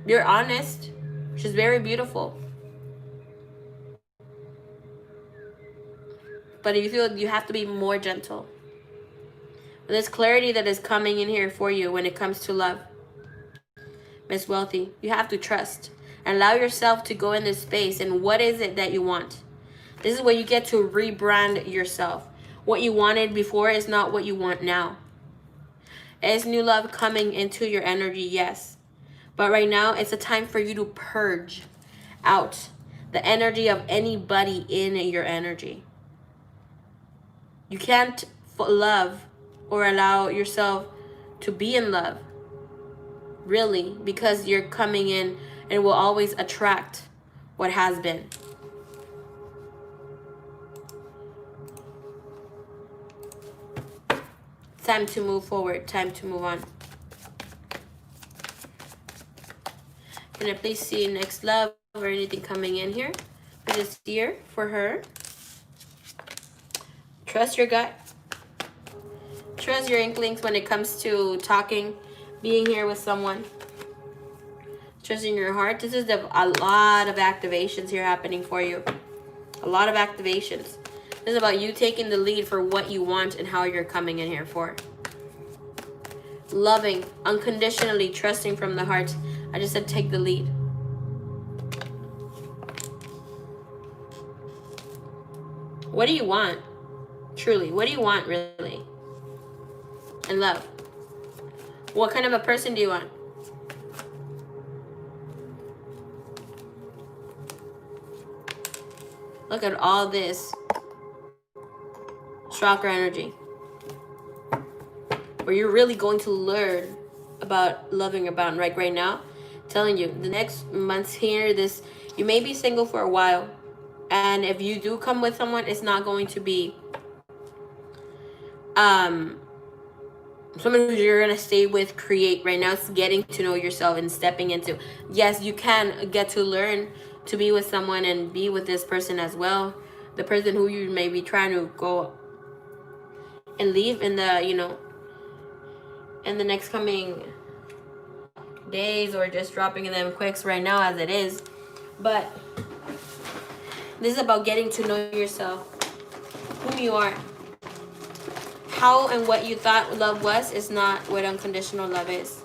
You're honest, which is very beautiful. But you feel you have to be more gentle. There's clarity that is coming in here for you when it comes to love. Miss Wealthy, you have to trust and allow yourself to go in this space. And what is it that you want? This is where you get to rebrand yourself. What you wanted before is not what you want now. Is new love coming into your energy? Yes. But right now, it's a time for you to purge out the energy of anybody in your energy. You can't love or allow yourself to be in love, really, because you're coming in and will always attract what has been. Time to move forward, time to move on. Can I please see next love or anything coming in here for this year for her? Trust your gut. Trust your inklings when it comes to talking, being here with someone. Trusting your heart. This is a lot of activations here happening for you. A lot of activations. This is about you taking the lead for what you want and how you're coming in here for. Loving, unconditionally trusting from the heart. I just said take the lead. What do you want? Truly, what do you want really? In love. What kind of a person do you want? Look at all this chakra energy. Where you're really going to learn about loving about right now. I'm telling you, the next months here, you may be single for a while. And if you do come with someone, it's not going to be someone who you're gonna stay with, create. Right now it's getting to know yourself and stepping into. Yes, you can get to learn to be with someone and be with this person as well. The person who you may be trying to go and leave in the, in the next coming days, or just dropping them quicks right now as it is. But this is about getting to know yourself, who you are. How and what you thought love was is not what unconditional love is.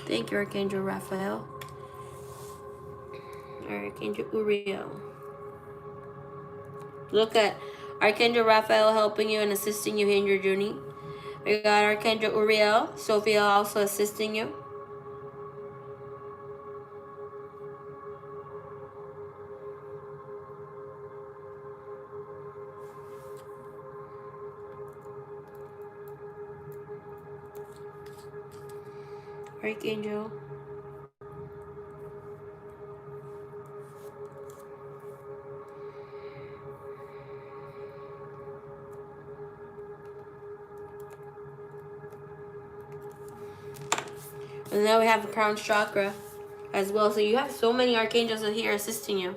Thank you, Archangel Raphael. Archangel Uriel. Look at Archangel Raphael helping you and assisting you in your journey. We got Archangel Uriel, Sophia also assisting you. Archangel. And now we have the crown chakra as well. So you have so many archangels here assisting you.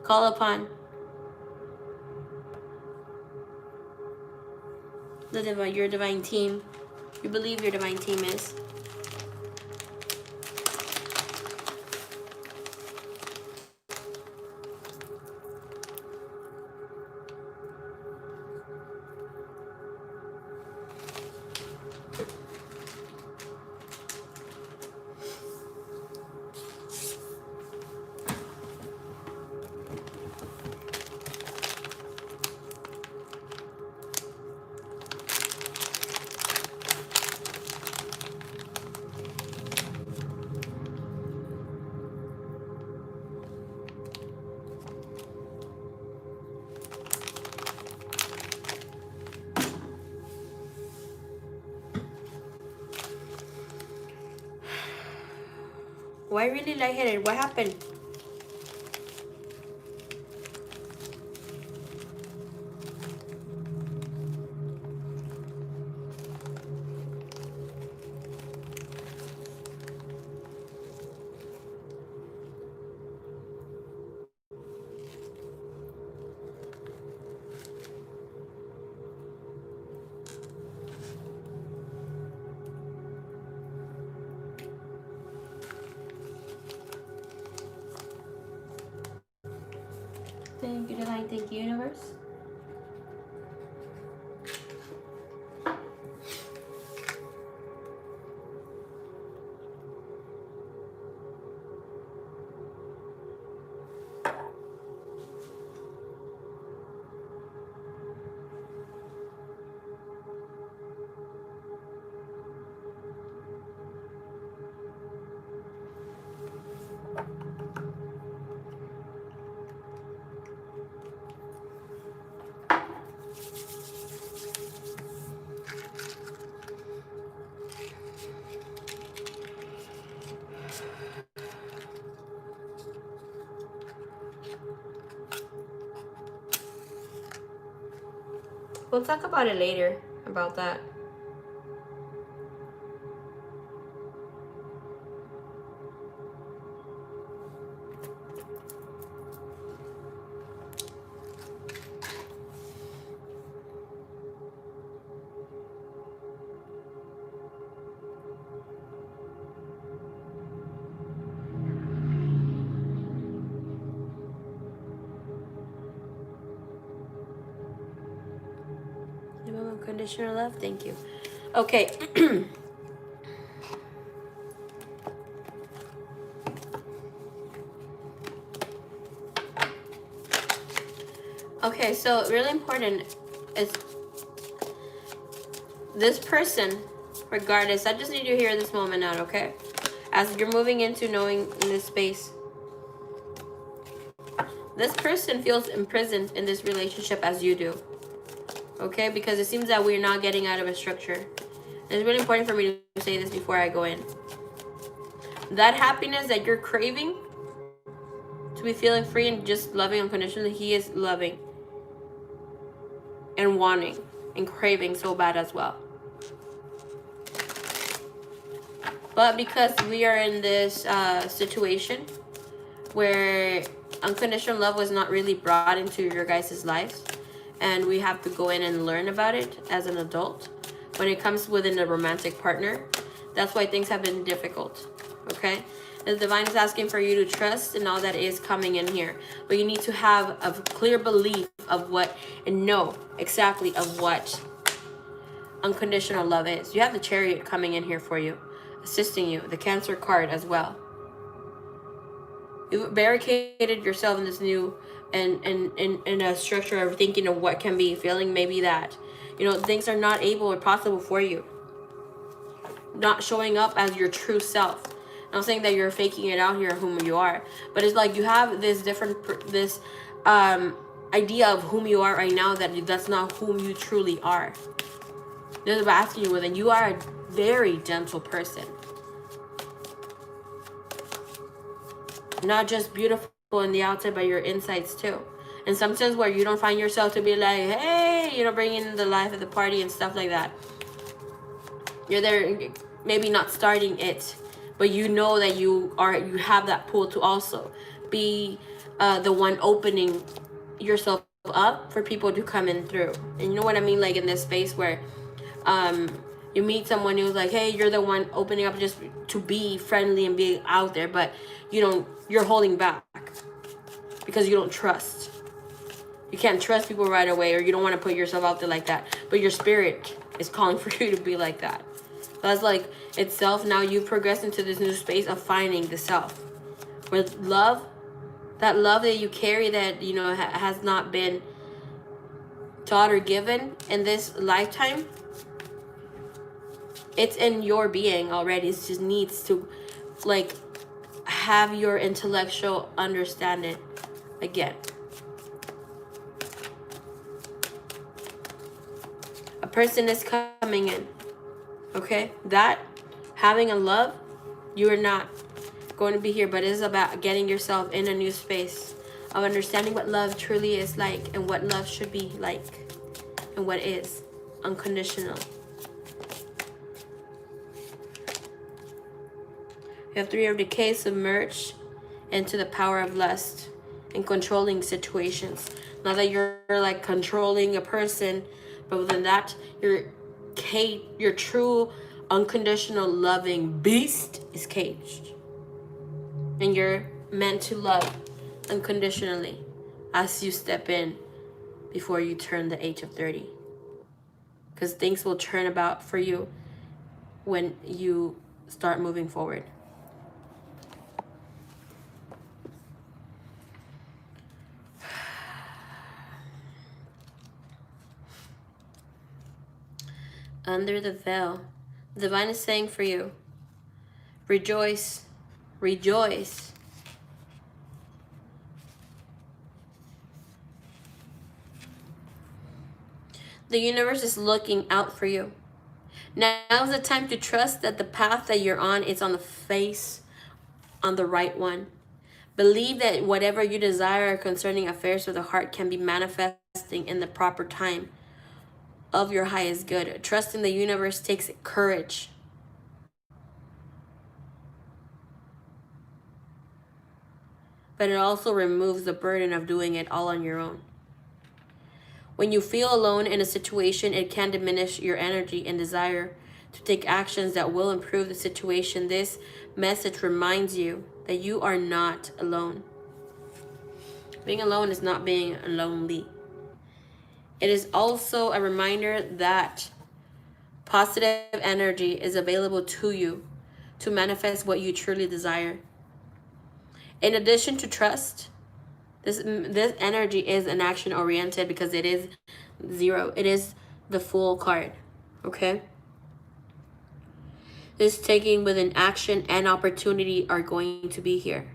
Call upon your divine team. You believe your divine team is. Why really lightheaded? What happened? Thank you, divine. Thank you, universe. We'll talk about it later, about that. Unconditional love. Thank you. Okay. Okay, so really important is this person, regardless. I just need you to hear this moment out, okay? As you're moving into knowing in this space, this person feels imprisoned in this relationship as you do, okay? Because it seems that we're not getting out of a structure. And it's really important for me to say this before I go in. That happiness that you're craving, to be feeling free and just loving unconditionally, he is loving and wanting and craving so bad as well. But because we are in this situation where unconditional love was not really brought into your guys' lives, and we have to go in and learn about it as an adult when it comes within a romantic partner, that's why things have been difficult, okay? The divine is asking for you to trust in all that is coming in here, but you need to have a clear belief of what, and know exactly of what unconditional love is. You have the Chariot coming in here for you, assisting you, the Cancer card as well. You barricaded yourself in this new and in a structure of thinking of what can be, feeling maybe that, you know, things are not able or possible for you. Not showing up as your true self. I'm saying that you're faking it out here, whom you are, but it's like you have this different, this idea of whom you are right now, that's not whom you truly are. This is what I'm asking you with, and you are a very gentle person. Not just beautiful in the outside, but your insides too. And sometimes where you don't find yourself to be like, hey, you know, bringing the life of the party and stuff like that. You're there, maybe not starting it, but you know that you have that pull to also be the one opening yourself up for people to come in through. And you know what I mean? Like in this space where you meet someone who's like, hey, you're the one opening up just to be friendly and be out there, but you're holding back because you don't trust. You can't trust people right away, or you don't want to put yourself out there like that, but your spirit is calling for you to be like that. That's like itself. Now you've progressed into this new space of finding the self with love, that love that you carry that, you know, has not been taught or given in this lifetime. It's in your being already. It just needs to like have your intellectual understanding again. A person is coming in, okay? That having a love, you are not going to be here, but it is about getting yourself in a new space of understanding what love truly is like, and what love should be like, and what is unconditional. You have 3 of Decay, submerged into the power of lust and controlling situations. Not that you're like controlling a person, but within that, your true unconditional loving beast is caged. And you're meant to love unconditionally. as you step in before you turn the age of 30. Because things will turn about for you when you start moving forward. Under the veil, the divine is saying for you, rejoice, rejoice. The universe is looking out for you. Now is the time to trust that the path that you're on is on the right one. Believe that whatever you desire concerning affairs of the heart can be manifesting in the proper time of your highest good. Trusting the universe takes courage. But it also removes the burden of doing it all on your own. When you feel alone in a situation, it can diminish your energy and desire to take actions that will improve the situation. This message reminds you that you are not alone. Being alone is not being lonely. It is also a reminder that positive energy is available to you to manifest what you truly desire. In addition to trust, this energy is an action oriented because it is 0. It is the Fool card. Okay? This taking with an action and opportunity are going to be here.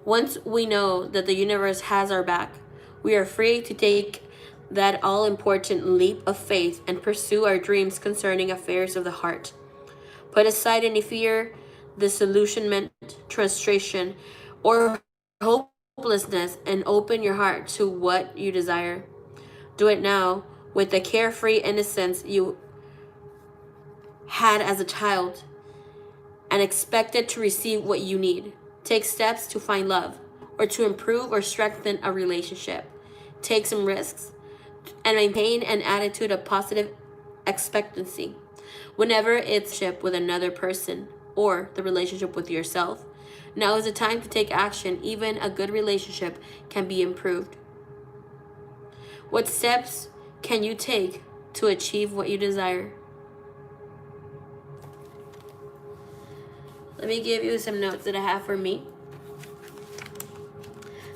Once we know that the universe has our back, we are free to take that all-important leap of faith and pursue our dreams concerning affairs of the heart. Put aside any fear, disillusionment, frustration, or hopelessness and open your heart to what you desire. Do it now with the carefree innocence you had as a child and expected to receive what you need. Take steps to find love or to improve or strengthen a relationship. Take some risks and maintain an attitude of positive expectancy. Whenever it's with another person or the relationship with yourself, now is the time to take action. Even a good relationship can be improved. What steps can you take to achieve what you desire? Let me give you some notes that I have for me.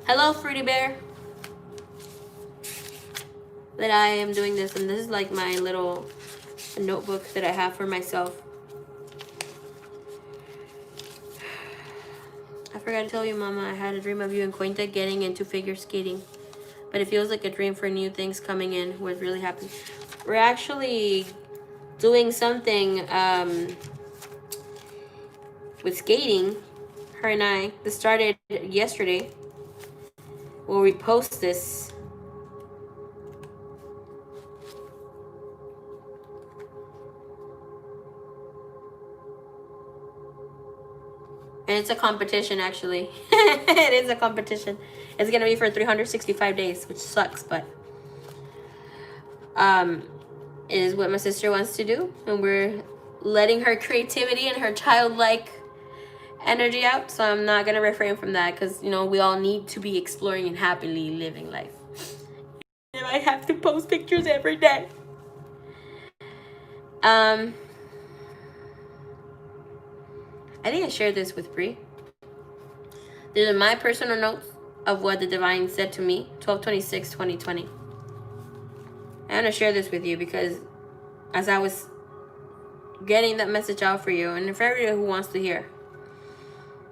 Hello, Fruity Bear. That I am doing this, and this is like my little notebook that I have for myself. I forgot to tell you, Mama, I had a dream of you and Quinta getting into figure skating. But it feels like a dream for new things coming in. Was really happy. We're actually doing something with skating, her and I. This started yesterday. We'll repost this. And it's a competition, actually. It is a competition. It's going to be for 365 days, which sucks, but it is what my sister wants to do. And we're letting her creativity and her childlike energy out. So I'm not going to refrain from that because, you know, we all need to be exploring and happily living life. And I have to post pictures every day. I think I shared this with Bree. These are my personal notes of what the divine said to me, 12/26/2020. I want to share this with you because as I was getting that message out for you and for everyone who wants to hear.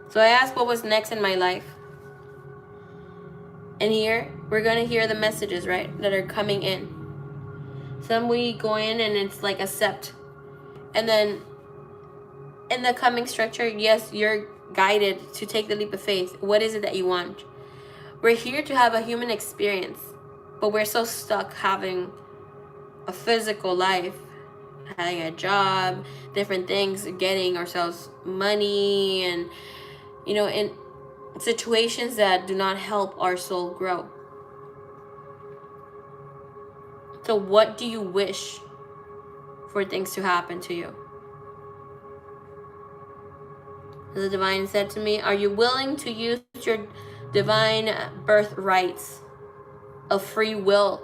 So I asked what was next in my life. And here, we're going to hear the messages, right, that are coming in. Some we go in and it's like accept. And then in the coming structure, yes, you're guided to take the leap of faith. What is it that you want? We're here to have a human experience, but we're so stuck having a physical life, having a job, different things, getting ourselves money, and, you know, in situations that do not help our soul grow. So what do you wish for things to happen to you? The divine said to me, are you willing to use your divine birthrights of free will,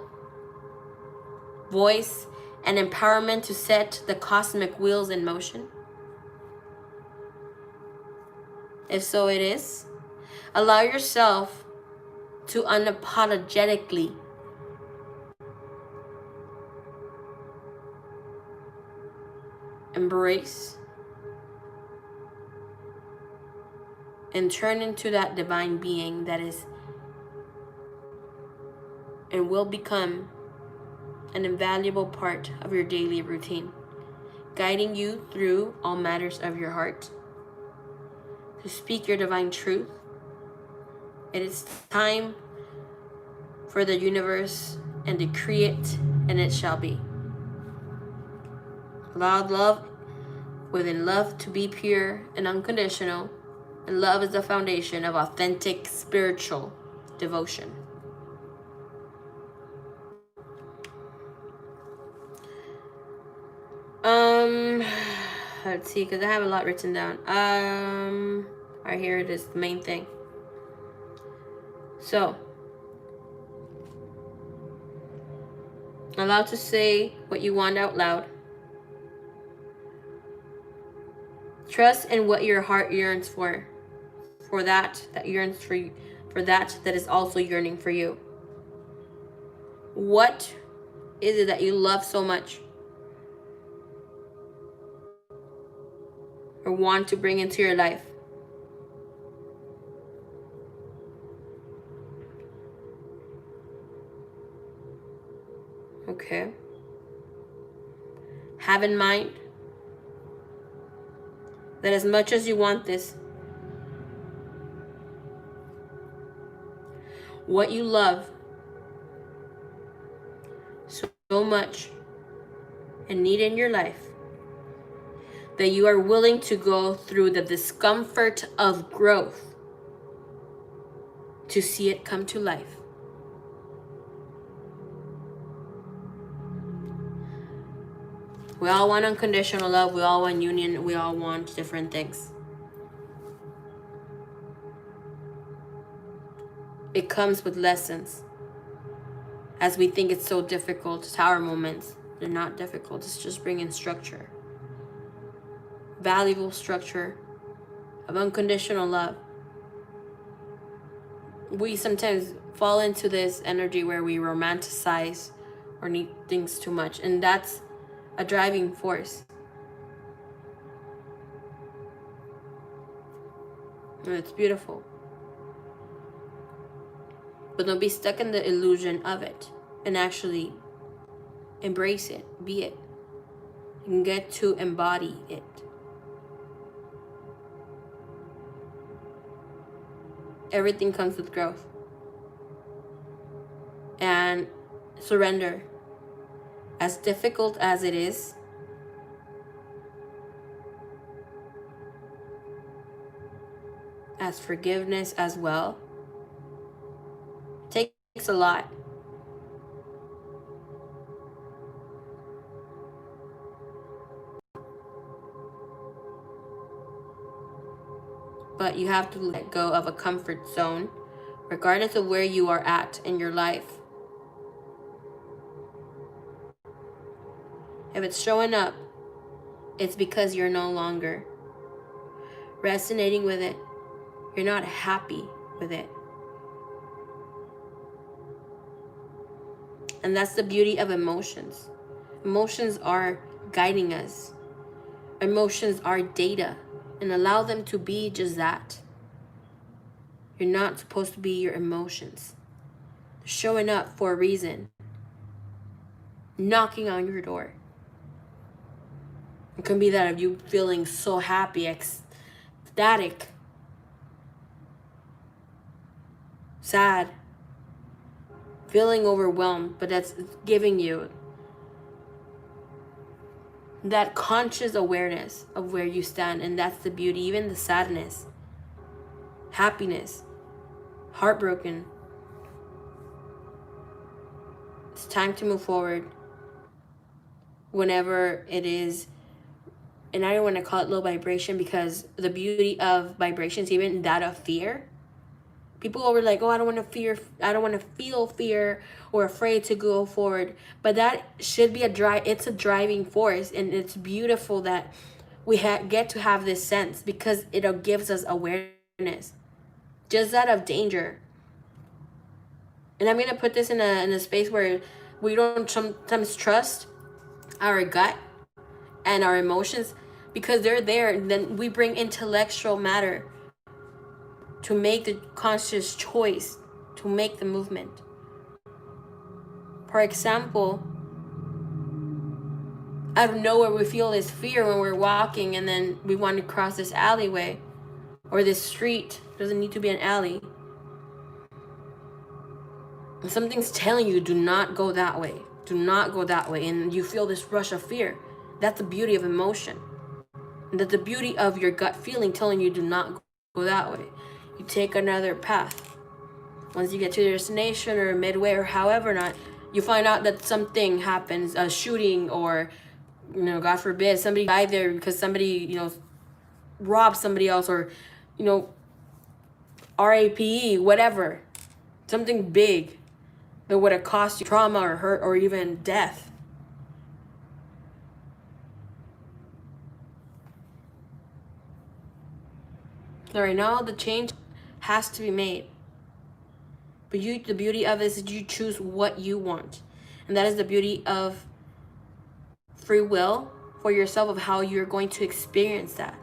voice, and empowerment to set the cosmic wheels in motion? If so, it is. Allow yourself to unapologetically embrace and turn into that divine being that is and will become an invaluable part of your daily routine, guiding you through all matters of your heart. To speak your divine truth, it is time for the universe and decree it, and it shall be. Allow love within love to be pure and unconditional, and love is the foundation of authentic spiritual devotion. Let's see, because I have a lot written down. Right here it is, the main thing. So, allow to say what you want out loud. Trust in what your heart yearns for that yearns for you, for that is also yearning for you. What is it that you love so much or want to bring into your life? Okay. Have in mind that as much as you want this, what you love so much and need in your life, that you are willing to go through the discomfort of growth to see it come to life. We all want unconditional love. We all want union. We all want different things. It comes with lessons. As we think it's so difficult, tower moments, they're not difficult. It's just bringing structure. Valuable structure of unconditional love. We sometimes fall into this energy where we romanticize or need things too much. And that's a driving force. And it's beautiful. But don't be stuck in the illusion of it and actually embrace it, be it, and get to embody it. Everything comes with growth. And surrender. As difficult as it is, as forgiveness as well, takes a lot. But you have to let go of a comfort zone, regardless of where you are at in your life. If it's showing up, it's because you're no longer resonating with it. You're not happy with it. And that's the beauty of emotions. Emotions are guiding us. Emotions are data, and allow them to be just that. You're not supposed to be your emotions. They're showing up for a reason, knocking on your door. It can be that of you feeling so happy, ecstatic, sad, feeling overwhelmed, but that's giving you that conscious awareness of where you stand. And that's the beauty. Even the sadness, happiness, heartbroken, it's time to move forward whenever it is and I don't want to call it low vibration, because the beauty of vibrations, even that of fear, people were like, oh, I don't want to feel fear or afraid to go forward. But that should be it's a driving force, and it's beautiful that we get to have this sense, because it gives us awareness, just out of danger. And I'm gonna put this in a space where we don't sometimes trust our gut and our emotions, because they're there, and then we bring intellectual matter to make the conscious choice, to make the movement. For example, out of nowhere we feel this fear when we're walking, and then we want to cross this alleyway or this street. It doesn't need to be an alley. And something's telling you, do not go that way. Do not go that way. And you feel this rush of fear. That's the beauty of emotion. And that's the beauty of your gut feeling telling you, do not go that way. You take another path. Once you get to your destination or midway or however not, you find out that something happens, a shooting, or, God forbid, somebody died there because somebody, robbed somebody else, or, RAPE, whatever. Something big that would have cost you trauma or hurt or even death. So right now, the change has to be made. But the beauty of this is you choose what you want. And that is the beauty of free will for yourself, of how you're going to experience that.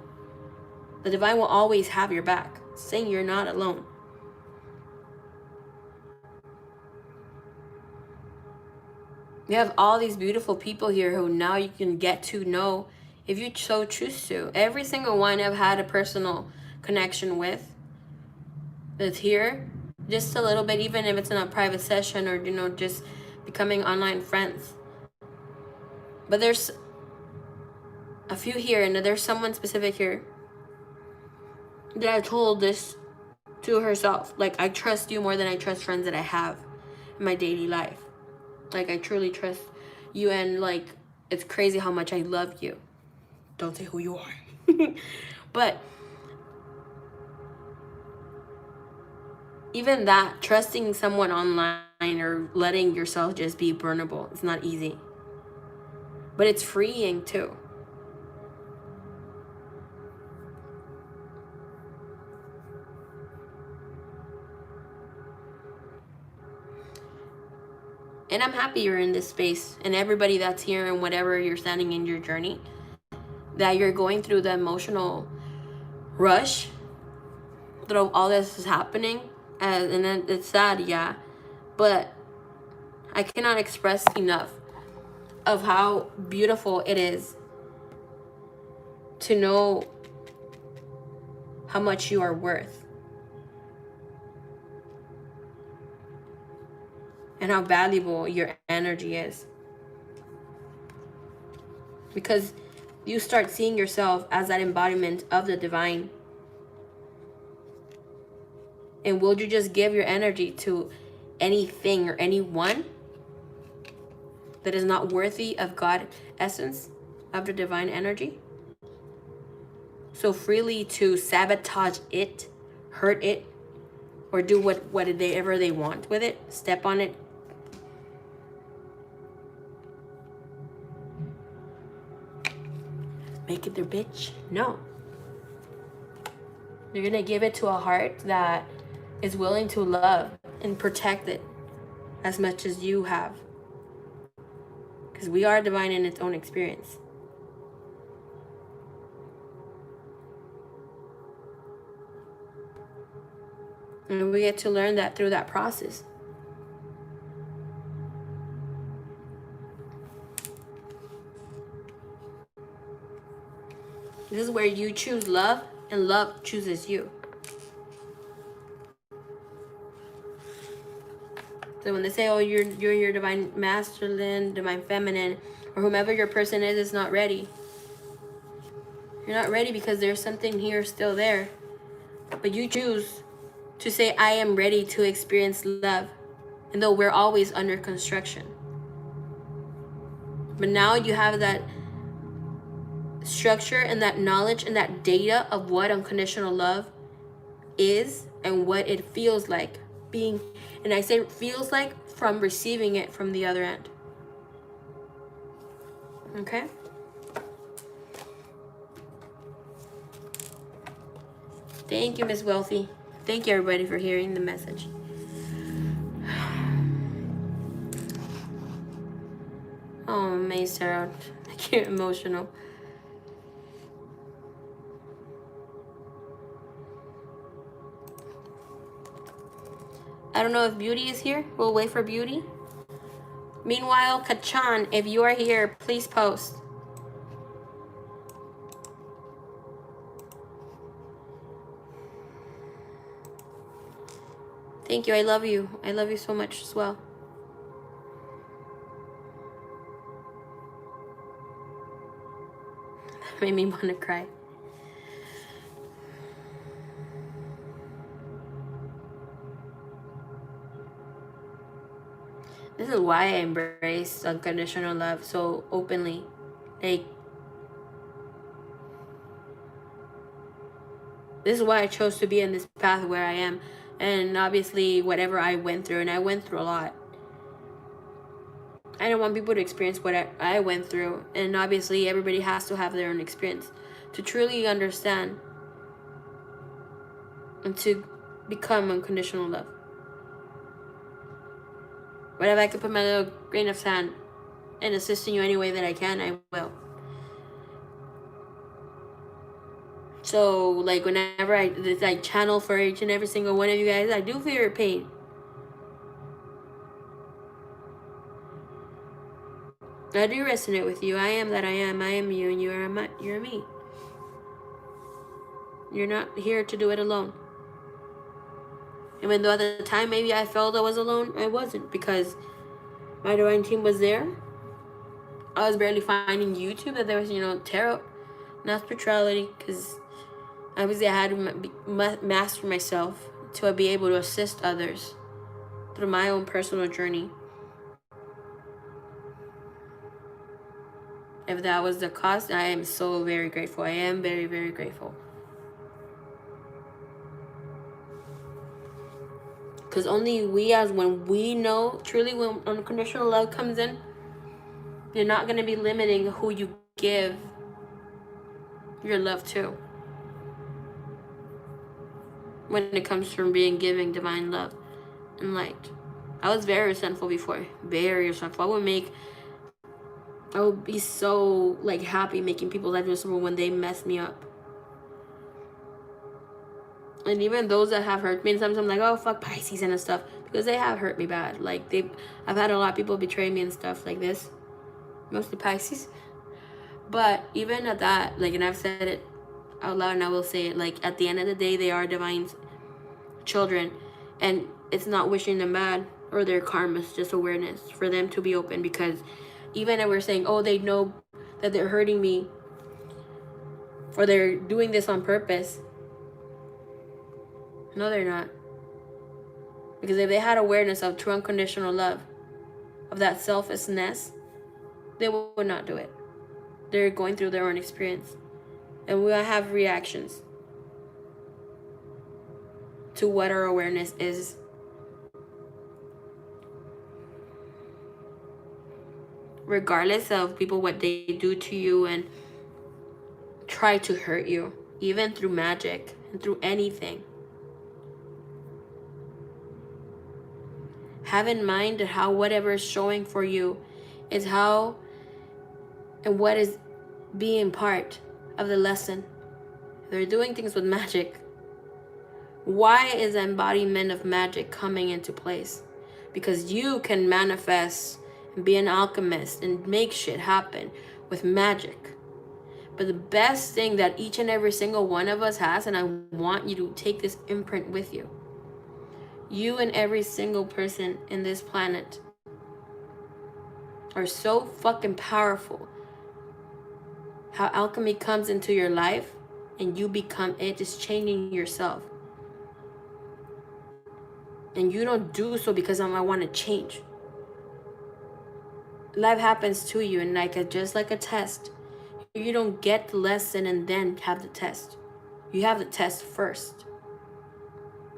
The divine will always have your back, saying you're not alone. You have all these beautiful people here who now you can get to know, if you so choose to. Every single one I've had a personal connection with that's here, just a little bit, even if it's in a private session or, just becoming online friends. But there's a few here, and there's someone specific here that I told this to herself. Like, I trust you more than I trust friends that I have in my daily life. Like, I truly trust you, and, like, it's crazy how much I love you. Don't say who you are. But even that, trusting someone online or letting yourself just be vulnerable, it's not easy. But it's freeing too. And I'm happy you're in this space, and everybody that's here and whatever you're standing in your journey, that you're going through the emotional rush that all this is happening. And then it's sad, yeah. But I cannot express enough of how beautiful it is to know how much you are worth. And how valuable your energy is. Because you start seeing yourself as that embodiment of the divine. And will you just give your energy to anything or anyone that is not worthy of God's essence, of the divine energy? So freely to sabotage it, hurt it, or do whatever they want with it, step on it. Make it their bitch? No. You're gonna give it to a heart that is willing to love and protect it as much as you have. Because we are divine in its own experience. And we get to learn that through that process. This is where you choose love, and love chooses you. So when they say, oh, you're your divine masculine, divine feminine, or whomever your person is not ready. You're not ready because there's something here still there. But you choose to say, I am ready to experience love. And though we're always under construction. But now you have that structure and that knowledge and that data of what unconditional love is and what it feels like being, and I say feels like from receiving it from the other end. Okay? Thank you, Miss Wealthy. Thank you, everybody, for hearing the message. Oh, May Sarah, I get emotional. I don't know if Beauty is here. We'll wait for Beauty. Meanwhile, Kachan, if you are here, please post. Thank you. I love you. I love you so much as well. That made me want to cry. This is why I embrace unconditional love so openly. Like, this is why I chose to be in this path where I am. And obviously, whatever I went through, and I went through a lot. I don't want people to experience what I went through. And obviously, everybody has to have their own experience to truly understand and to become unconditional love. But if I could put my little grain of sand and assist in you any way that I can, I will. So, like, whenever I channel for each and every single one of you guys, I do feel your pain. I do resonate with you. I am that I am. I am you, and you're me. You're not here to do it alone. Even though at the time maybe I felt I was alone, I wasn't, because my divine team was there. I was barely finding YouTube that there was, tarot, not spirituality, because obviously I had to master myself to be able to assist others through my own personal journey. If that was the cost, I am so very grateful. I am very, very grateful. Because only when we know, truly when unconditional love comes in, you're not going to be limiting who you give your love to. When it comes from being giving divine love and light. I was very resentful before. Very resentful. I would be so happy making people's lives miserable when they mess me up. And even those that have hurt me, and sometimes I'm like, oh, fuck Pisces and stuff, because they have hurt me bad. I've had a lot of people betray me and stuff like this, mostly Pisces. But even at that, and I've said it out loud, and I will say it, at the end of the day, they are divine children, and it's not wishing them bad or their karma, it's just awareness for them to be open. Because even if we're saying, oh, they know that they're hurting me or they're doing this on purpose, no, they're not. Because if they had awareness of true unconditional love, of that selflessness, they would not do it. They're going through their own experience. And we all have reactions to what our awareness is. Regardless of people, what they do to you and try to hurt you, even through magic and through anything. Have in mind that how whatever is showing for you is how and what is being part of the lesson. They're doing things with magic. Why is embodiment of magic coming into place? Because you can manifest and be an alchemist and make shit happen with magic. But the best thing that each and every single one of us has, and I want you to take this imprint with you, you and every single person in this planet are so fucking powerful. How alchemy comes into your life and you become it, is changing yourself. And you don't do so because I want to change. Life happens to you, and just like a test, you don't get the lesson and then have the test. You have the test first.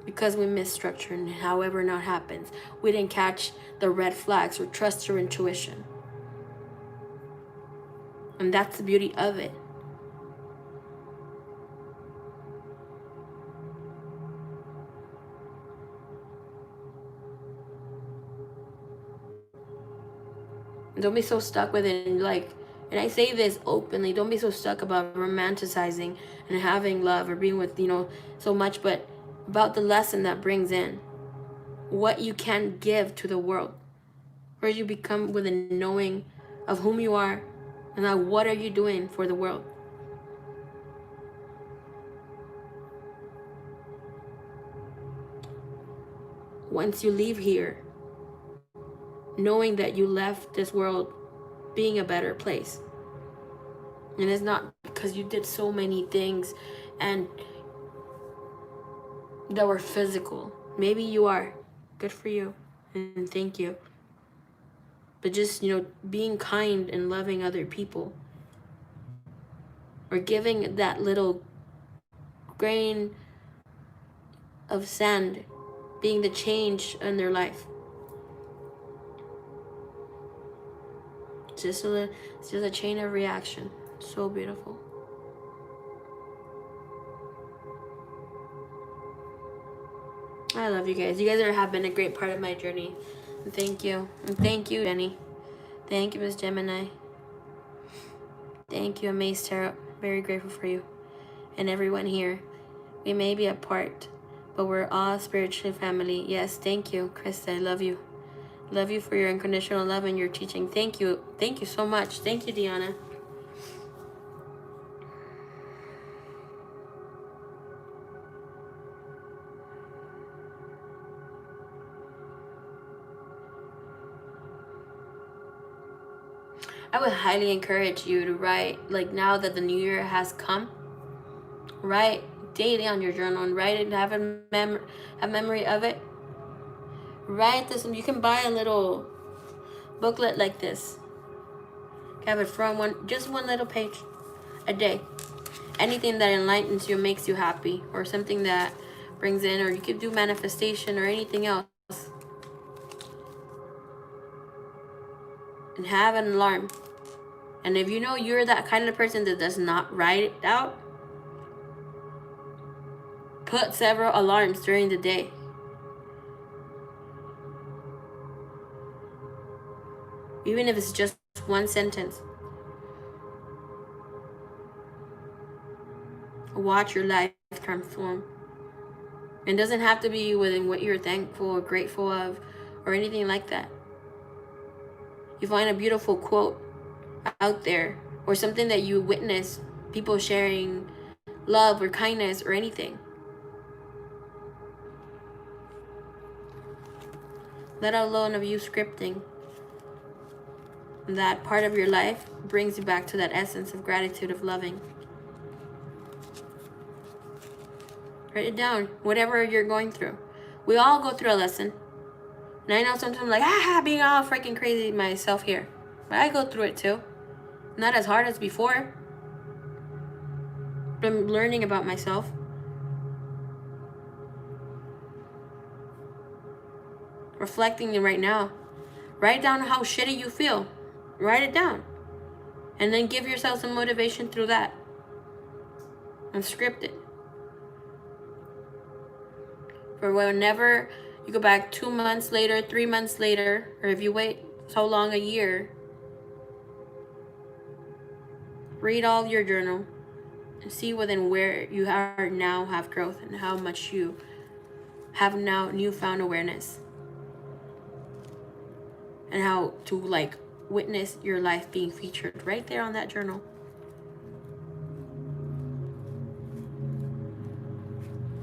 Because we misstructure and however not happens. We didn't catch the red flags or trust your intuition. And that's the beauty of it. Don't be so stuck with it, and I say this openly, don't be so stuck about romanticizing and having love or being with, so much, but about the lesson that brings in what you can give to the world. Where you become with a knowing of whom you are and now what are you doing for the world. Once you leave here, knowing that you left this world being a better place. And it's not because you did so many things and that were physical. Maybe you are. Good for you. And thank you. But just, being kind and loving other people. Or giving that little grain of sand being the change in their life. It's just a chain of reaction. So beautiful. I love you guys. You guys have been a great part of my journey. And thank you. And thank you, Jenny. Thank you, Miss Gemini. Thank you, Amaze Tarot. Very grateful for you. And everyone here. We may be apart, but we're all spiritually family. Yes, thank you, Krista. I love you. Love you for your unconditional love and your teaching. Thank you. Thank you so much. Thank you, Deanna. I would highly encourage you to write, now that the new year has come, write daily on your journal and write it and have a memory of it. Write this, and you can buy a little booklet like this. Have it from just one little page a day. Anything that enlightens you, makes you happy, or something that brings in, or you could do manifestation or anything else. And have an alarm. And if you know you're that kind of person that does not write it out, put several alarms during the day. Even if it's just one sentence. Watch your life transform. It doesn't have to be within what you're thankful or grateful of or anything like that. You find a beautiful quote out there or something that you witness people sharing love or kindness or anything. Let alone of you scripting. That part of your life brings you back to that essence of gratitude, of loving. Write it down, whatever you're going through. We all go through a lesson. And I know sometimes being all freaking crazy myself here. But I go through it too. Not as hard as before. But I'm learning about myself. Reflecting right now. Write down how shitty you feel. Write it down. And then give yourself some motivation through that. And script it. For whenever you go back 2 months later, 3 months later, or if you wait so long, a year, read all your journal and see within where you are now have growth and how much you have now newfound awareness. And how to witness your life being featured right there on that journal.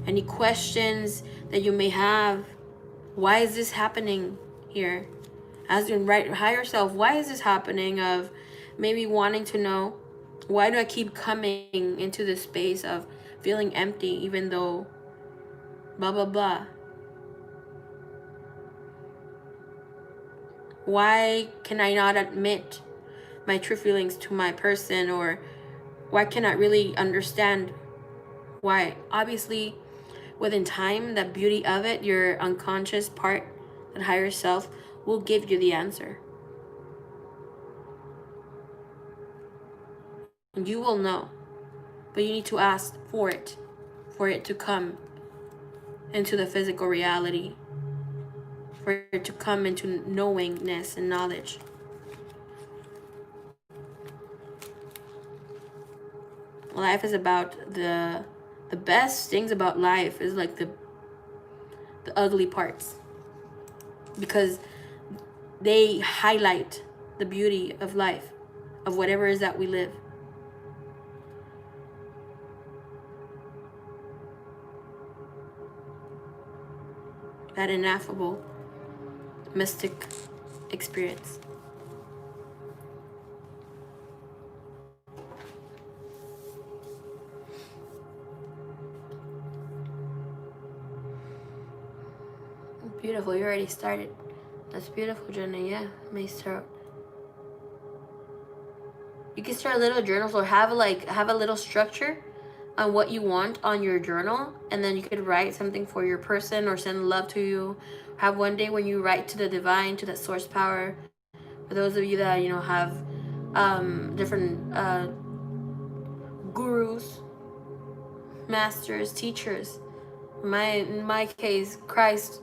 Any questions that you may have, why is this happening here? As you write higher self, why is this happening? Of maybe wanting to know, why do I keep coming into this space of feeling empty even though blah blah blah? Why can I not admit my true feelings to my person, or why can I really understand why? Obviously, within time, the beauty of it, your unconscious part, that higher self, will give you the answer. You will know, but you need to ask for it to come into the physical reality, for it to come into knowingness and knowledge. Life is about the best things about life is like the ugly parts, because they highlight the beauty of life, of whatever it is that we live. That ineffable mystic experience. Beautiful. You already started. That's beautiful, Jenna. Yeah, may start. You can start little journals, or have a little structure on what you want on your journal, and then you could write something for your person or send love to you. Have one day when you write to the divine, to that source power. For those of you that have different gurus, masters, teachers. In my case, Christ.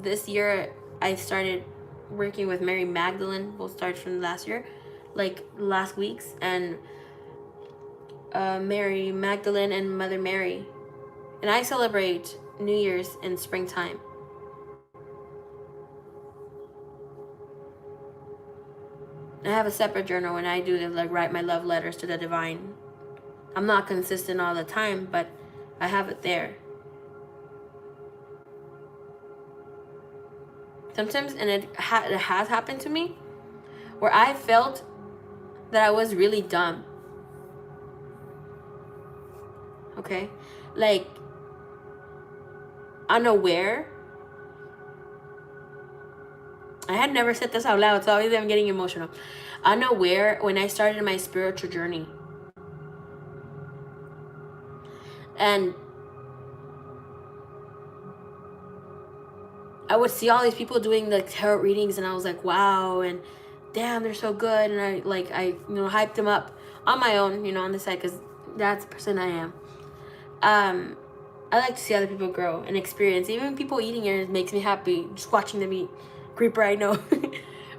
This year, I started working with Mary Magdalene. We'll start from last year, like last week's, and Mary Magdalene and Mother Mary. And I celebrate New Year's in springtime. I have a separate journal when I do like write my love letters to the divine. I'm not consistent all the time, but I have it there. Sometimes, and it has happened to me, where I felt that I was really dumb. Okay? Like, unaware. I had never said this out loud, so obviously I'm getting emotional. Unaware when I started my spiritual journey. And I would see all these people doing the tarot readings, and I was like, wow, and damn, they're so good. And I hyped them up on my own, on the side, because that's the person I am. I like to see other people grow and experience. Even people eating it makes me happy, just watching them eat. Creeper, I know.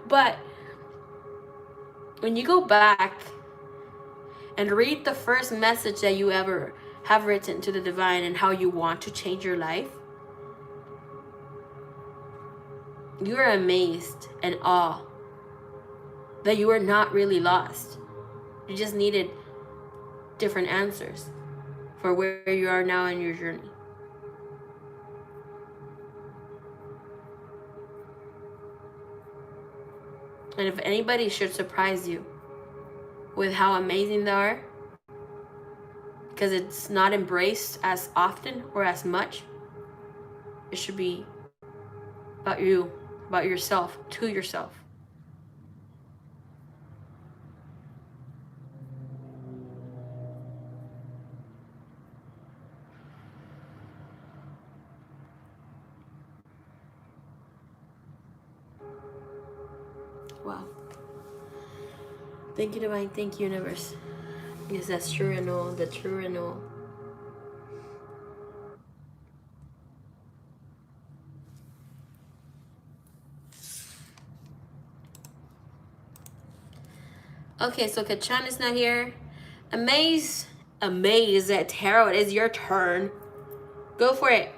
But when you go back and read the first message that you ever have written to the divine and how you want to change your life, you are amazed and awe that you are not really lost. You just needed different answers for where you are now in your journey. And if anybody should surprise you with how amazing they are, because it's not embraced as often or as much, it should be about you, about yourself, to yourself. Wow. Thank you, divine. Thank you, universe. Because that's true and all, the true and all. Okay, so Kachan is not here. Amaze at tarot. It is your turn. Go for it.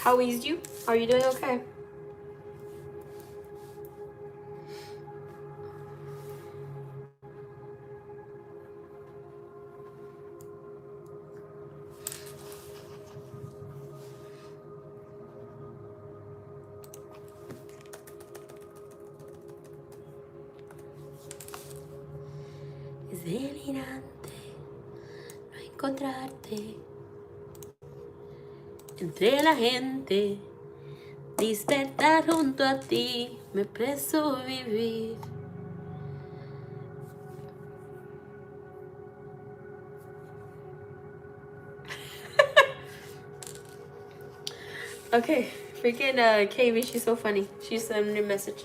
How is you? Are you doing okay? Es delirante no encontrarte entre la gente, despertar junto a ti, me preso vivir. Okay, freaking KB, she's so funny. She sent a new message.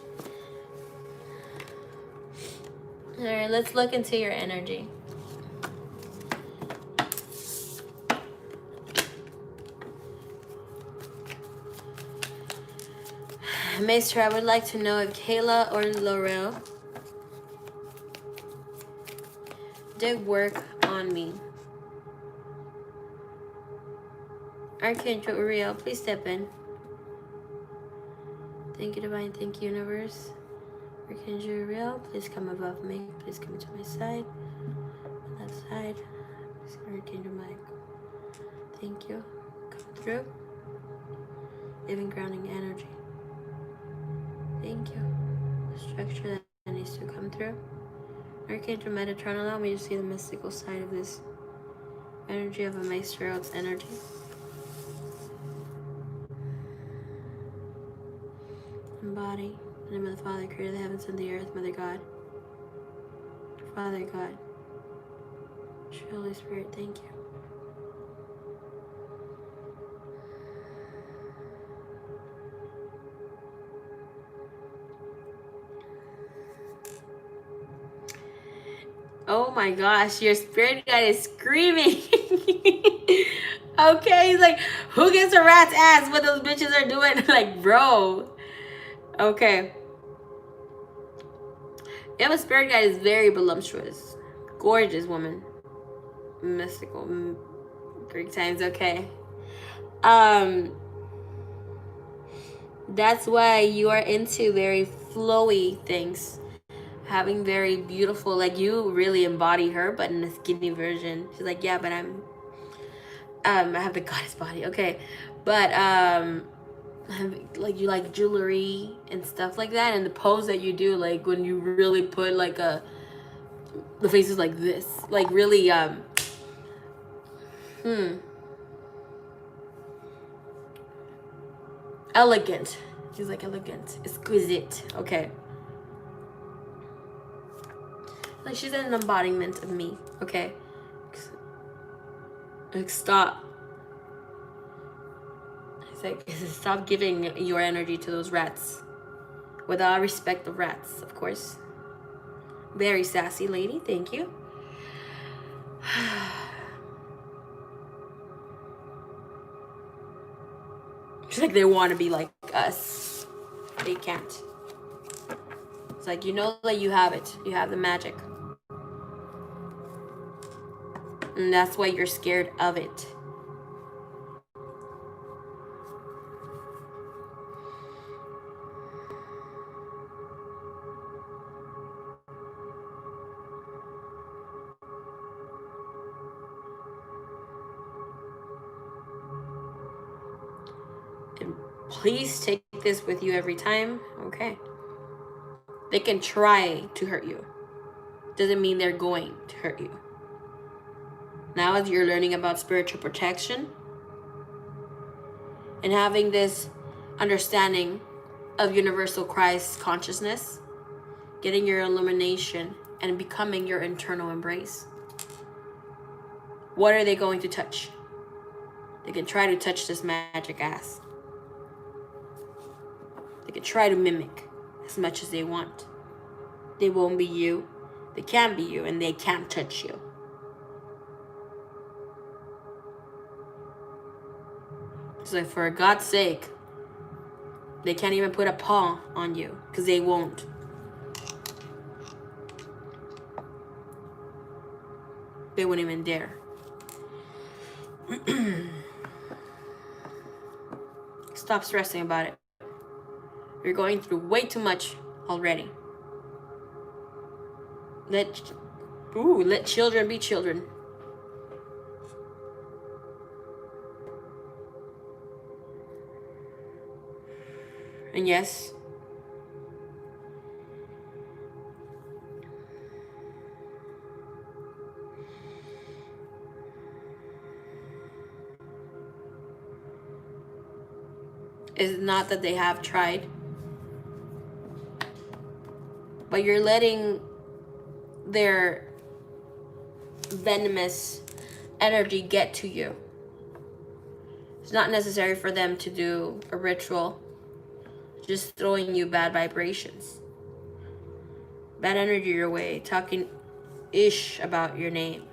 Alright, let's look into your energy. Maester, I would like to know if Kayla or Laurel did work on me. Archangel Uriel, please step in. Thank you, Divine. Thank you, Universe. Archangel Uriel, please come above me. Please come to my side. My left side. Please, Archangel Michael. Thank you. Come through. Even grounding energy. Thank you. The structure that needs to come through. Archangel Metatron, allow me to see the mystical side of this energy of a Maestro's energy. Embody. In the name of the Father, creator of the heavens and the earth, Mother God. Father God. Holy Spirit, thank you. Oh my gosh, your spirit guide is screaming. Okay, he's like, who gets a rat's ass? What those bitches are doing? Like, bro. Okay. You have a spirit guide is very voluptuous. Gorgeous woman. Mystical. Greek times, okay. That's why you are into very flowy things. Having very beautiful, like you really embody her, but in a skinny version. She's like, yeah, but I have the goddess body, okay. But like you like jewelry and stuff like that, and the pose that you do, like when you really put like the face is like this, like really elegant. She's like elegant, exquisite, okay. Like she's an embodiment of me, okay. Like stop. It's like stop giving your energy to those rats. With all respect of rats, of course. Very sassy lady, thank you. It's like they want to be like us. They can't. It's like, you know that you have it. You have the magic. And that's why you're scared of it. And please take this with you every time. Okay. They can try to hurt you. Doesn't mean they're going to hurt you. Now as you're learning about spiritual protection and having this understanding of universal Christ consciousness, getting your illumination and becoming your internal embrace. What are they going to touch? They can try to touch this magic ass. They can try to mimic as much as they want. They won't be you. They can't be you, and they can't touch you. It's like, for God's sake, they can't even put a paw on you, because they won't. They wouldn't even dare. Stop stressing about it. You're going through way too much already. Let children be children. And yes, it's not that they have tried, but you're letting their venomous energy get to you. It's not necessary for them to do a ritual, just throwing you bad vibrations, bad energy your way, talking ish about your name,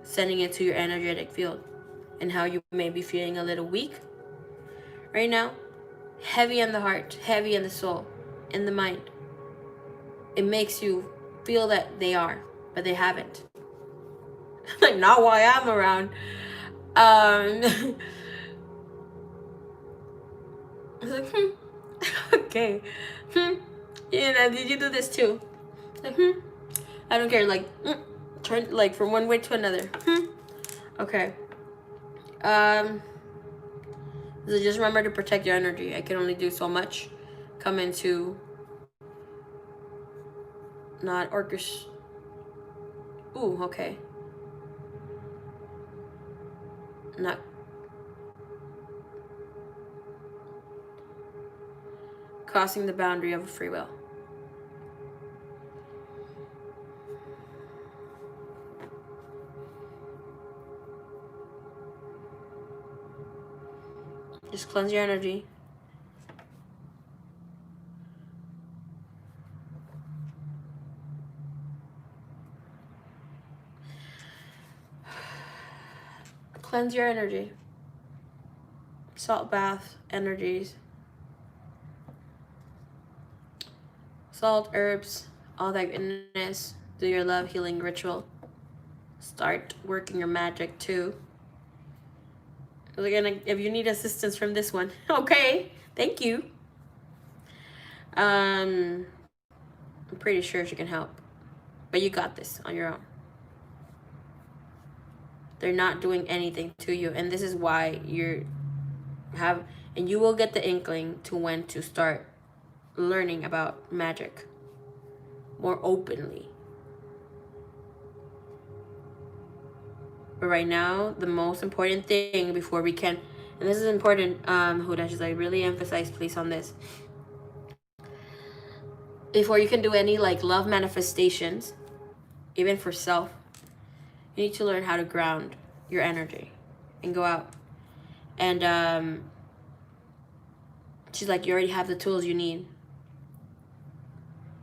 sending it to your energetic field, and how you may be feeling a little weak right now, heavy in the heart, heavy in the soul, in the mind. It makes you feel that they are, but they haven't. Like, not while I'm around. I was like, okay. Yeah, did you do this too? Like, I don't care. Like, turn like from one way to another. Okay. So just remember to protect your energy. I can only do so much. Come into not orchestra. Ooh, okay. Not crossing the boundary of free will. Just cleanse your energy. Cleanse your energy. Salt bath energies. Salt, herbs, all that goodness. Do your love healing ritual. Start working your magic too. Again, if you need assistance from this one, okay, thank you. I'm pretty sure she can help, but you got this on your own. They're not doing anything to you, and this is why and you will get the inkling to when to start learning about magic more openly. But right now, the most important thing before we can, and this is important, Huda, she's like, really emphasize please on this. Before you can do any like love manifestations, even for self, you need to learn how to ground your energy and go out. And she's like, you already have the tools you need.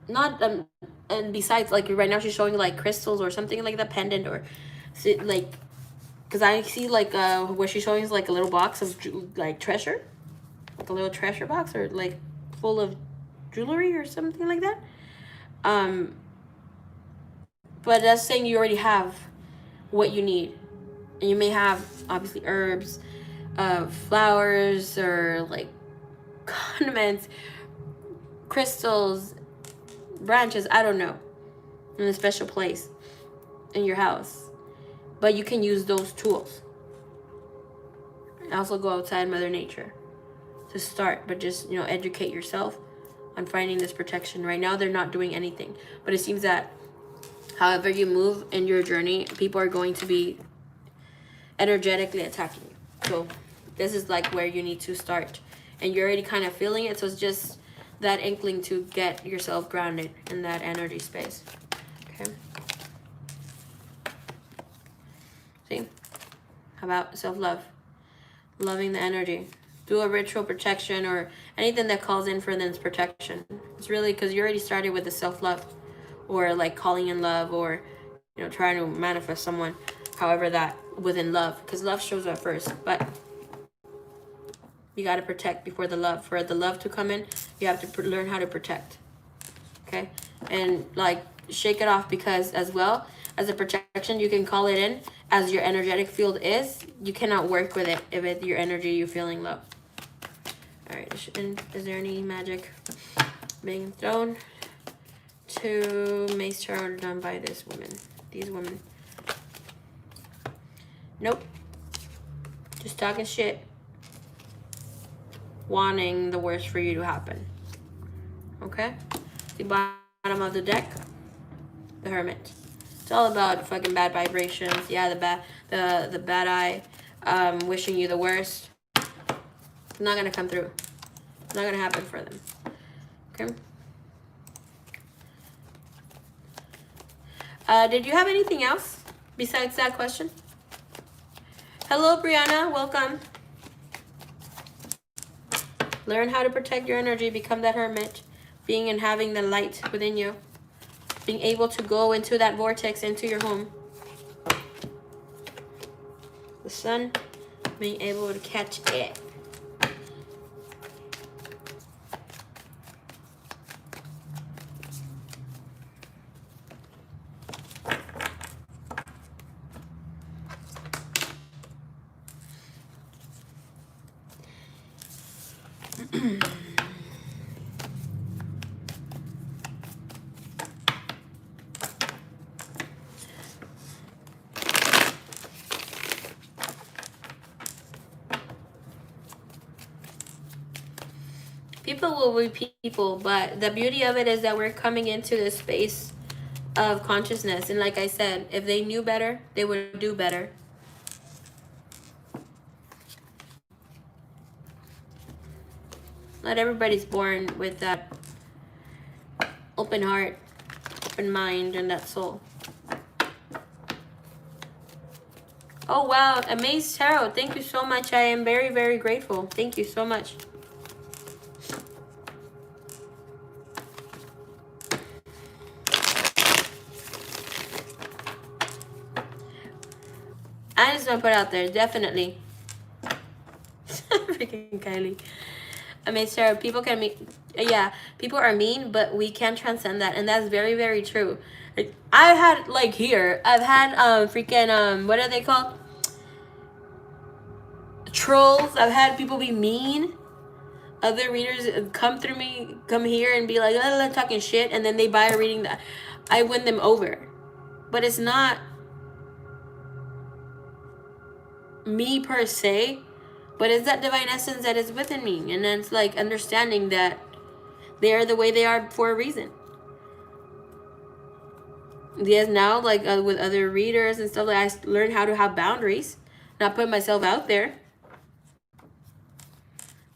Not and besides, like right now she's showing like crystals or something like that, pendant or like, because I see like what she's showing is like a little box of like treasure, like a little treasure box or like full of jewelry or something like that. But that's saying you already have what you need, and you may have obviously herbs, flowers, or like condiments, crystals, branches, I don't know, in a special place in your house. But you can use those tools. Also go outside Mother Nature to start, but just, educate yourself on finding this protection. Right now, they're not doing anything. But it seems that however you move in your journey, people are going to be energetically attacking you. So this is like where you need to start. And you're already kind of feeling it. So it's just that inkling to get yourself grounded in that energy space. Okay. See? How about self-love? Loving the energy. Do a ritual protection or anything that calls in for this protection. It's really because you already started with the self-love or like calling in love or, trying to manifest someone. However that within love, because love shows up first. But you got to protect before the love. For the love to come in, you have to learn how to protect. Okay? And like shake it off, because as well as a protection, you can call it in as your energetic field is. You cannot work with it if it's your energy you're feeling love. All right. And is there any magic being thrown to Mace Tarot done by this woman? These women. Nope. Just talking shit. Wanting the worst for you to happen. Okay? The bottom of the deck. The Hermit. It's all about fucking bad vibrations. Yeah, the bad eye. Wishing you the worst. It's not gonna come through. It's not gonna happen for them. Okay? Did you have anything else besides that question? Hello, Brianna. Welcome. Learn how to protect your energy. Become that hermit. Being and having the light within you. Being able to go into that vortex, into your home. The sun. Being able to catch it. People will be people, but the beauty of it is that we're coming into this space of consciousness. And like I said, if they knew better, they would do better. Not everybody's born with that open heart, open mind, and that soul. Oh, wow. Amazed Tarot. Thank you so much. I am very, very grateful. Thank you so much. I just want to put out there, definitely. Freaking Kylie. Amazed Tarot. People can be, yeah, people are mean, but we can transcend that. And that's very, very true. I've had, like, here, I've had freaking, what are they called? Trolls. I've had people be mean. Other readers come through me, come here and be like, talking shit, and then they buy a reading that I win them over. But it's not me per se, but it's that divine essence that is within me. And then it's like understanding that they are the way they are for a reason. Yes, now, like with other readers and stuff, like I learned how to have boundaries, not put myself out there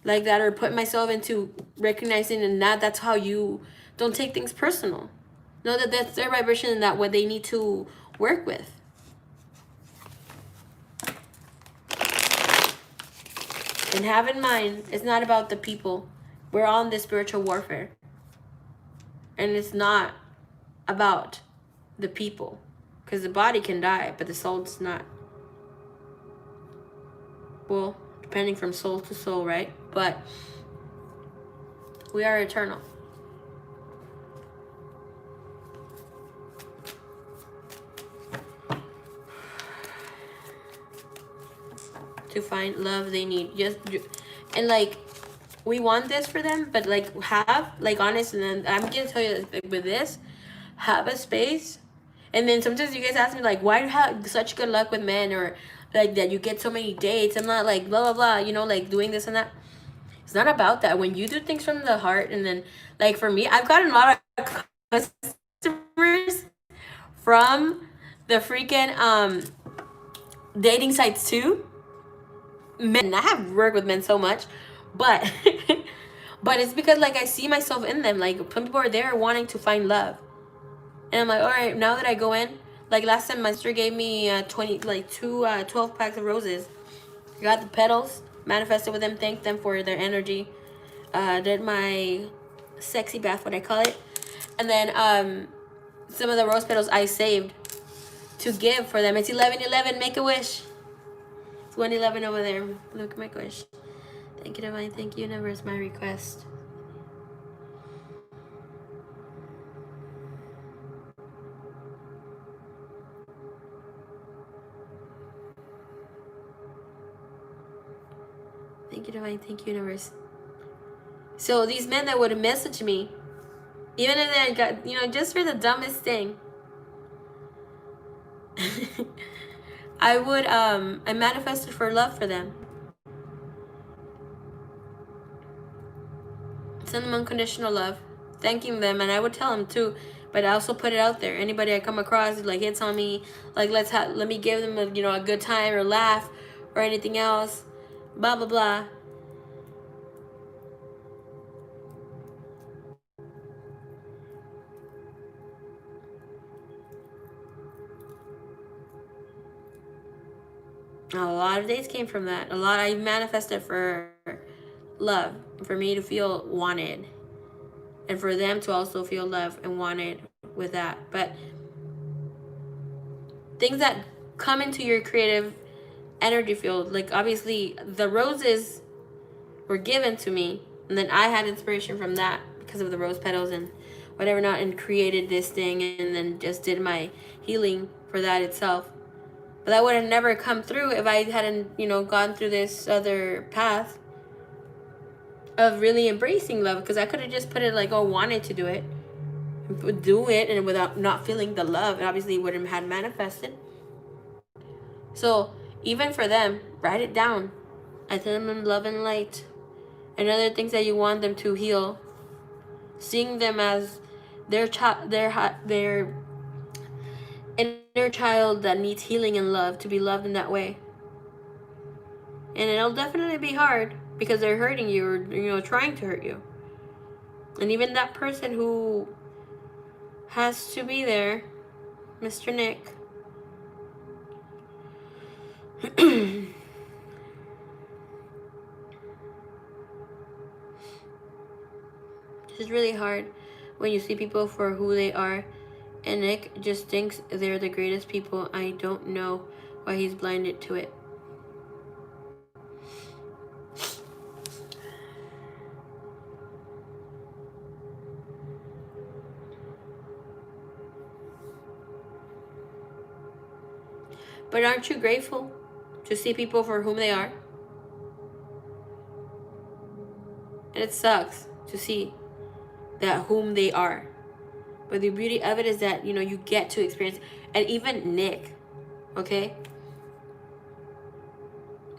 like that, or put myself into recognizing and that's how you don't take things personal. Know that that's their vibration and that what they need to work with. And have in mind, it's not about the people. We're all in this spiritual warfare. And it's not about the people. Because the body can die, but the soul does not. Well, depending from soul to soul, right? But we are eternal. To find love they need. And like, we want this for them, but like honestly, and I'm gonna tell you this, with this, have a space. And then sometimes you guys ask me like, why do you have such good luck with men, or like that you get so many dates? I'm not like blah blah blah, you know, like doing this and that. It's not about that. When you do things from the heart, and then like for me, I've gotten a lot of customers from the freaking dating sites too. Men, I have worked with men so much, but but it's because like I see myself in them. Like some people are there wanting to find love, and I'm like, all right, now that I go in, like last time my sister gave me 12 packs of roses. I got the petals, manifested with them, thanked them for their energy, did my sexy bath, what I call it, and then some of the rose petals I saved to give for them. It's 11/11, make a wish. It's 111 over there. Look, make a wish. Thank you, divine. Thank you, universe. My request. Thank you, divine. Thank you, universe. So these men that would message me, even if they got, just for the dumbest thing, I manifested for love for them. Send them unconditional love, thanking them, and I would tell them too. But I also put it out there. Anybody I come across like hits on me, like let me give them a good time or laugh or anything else, blah blah blah. A lot of days came from that. A lot I manifested for love, for me to feel wanted, and for them to also feel loved and wanted with that. But things that come into your creative energy field, like obviously the roses were given to me, and then I had inspiration from that because of the rose petals and whatever not, and created this thing, and then just did my healing for that itself. But that would have never come through if I hadn't, gone through this other path of really embracing love, because I could have just put it like, oh, wanted to do it, and without not feeling the love, it obviously wouldn't have manifested. So even for them, write it down. I tell them in love and light, and other things that you want them to heal. Seeing them as their inner child that needs healing and love, to be loved in that way. And it'll definitely be hard because they're hurting you, or trying to hurt you. And even that person who has to be there, Mr. Nick, it's really hard when you see people for who they are, and Nick just thinks they're the greatest people. I don't know why he's blinded to it. But aren't you grateful to see people for whom they are? And it sucks to see that whom they are. But the beauty of it is that, you get to experience. And even Nick, okay?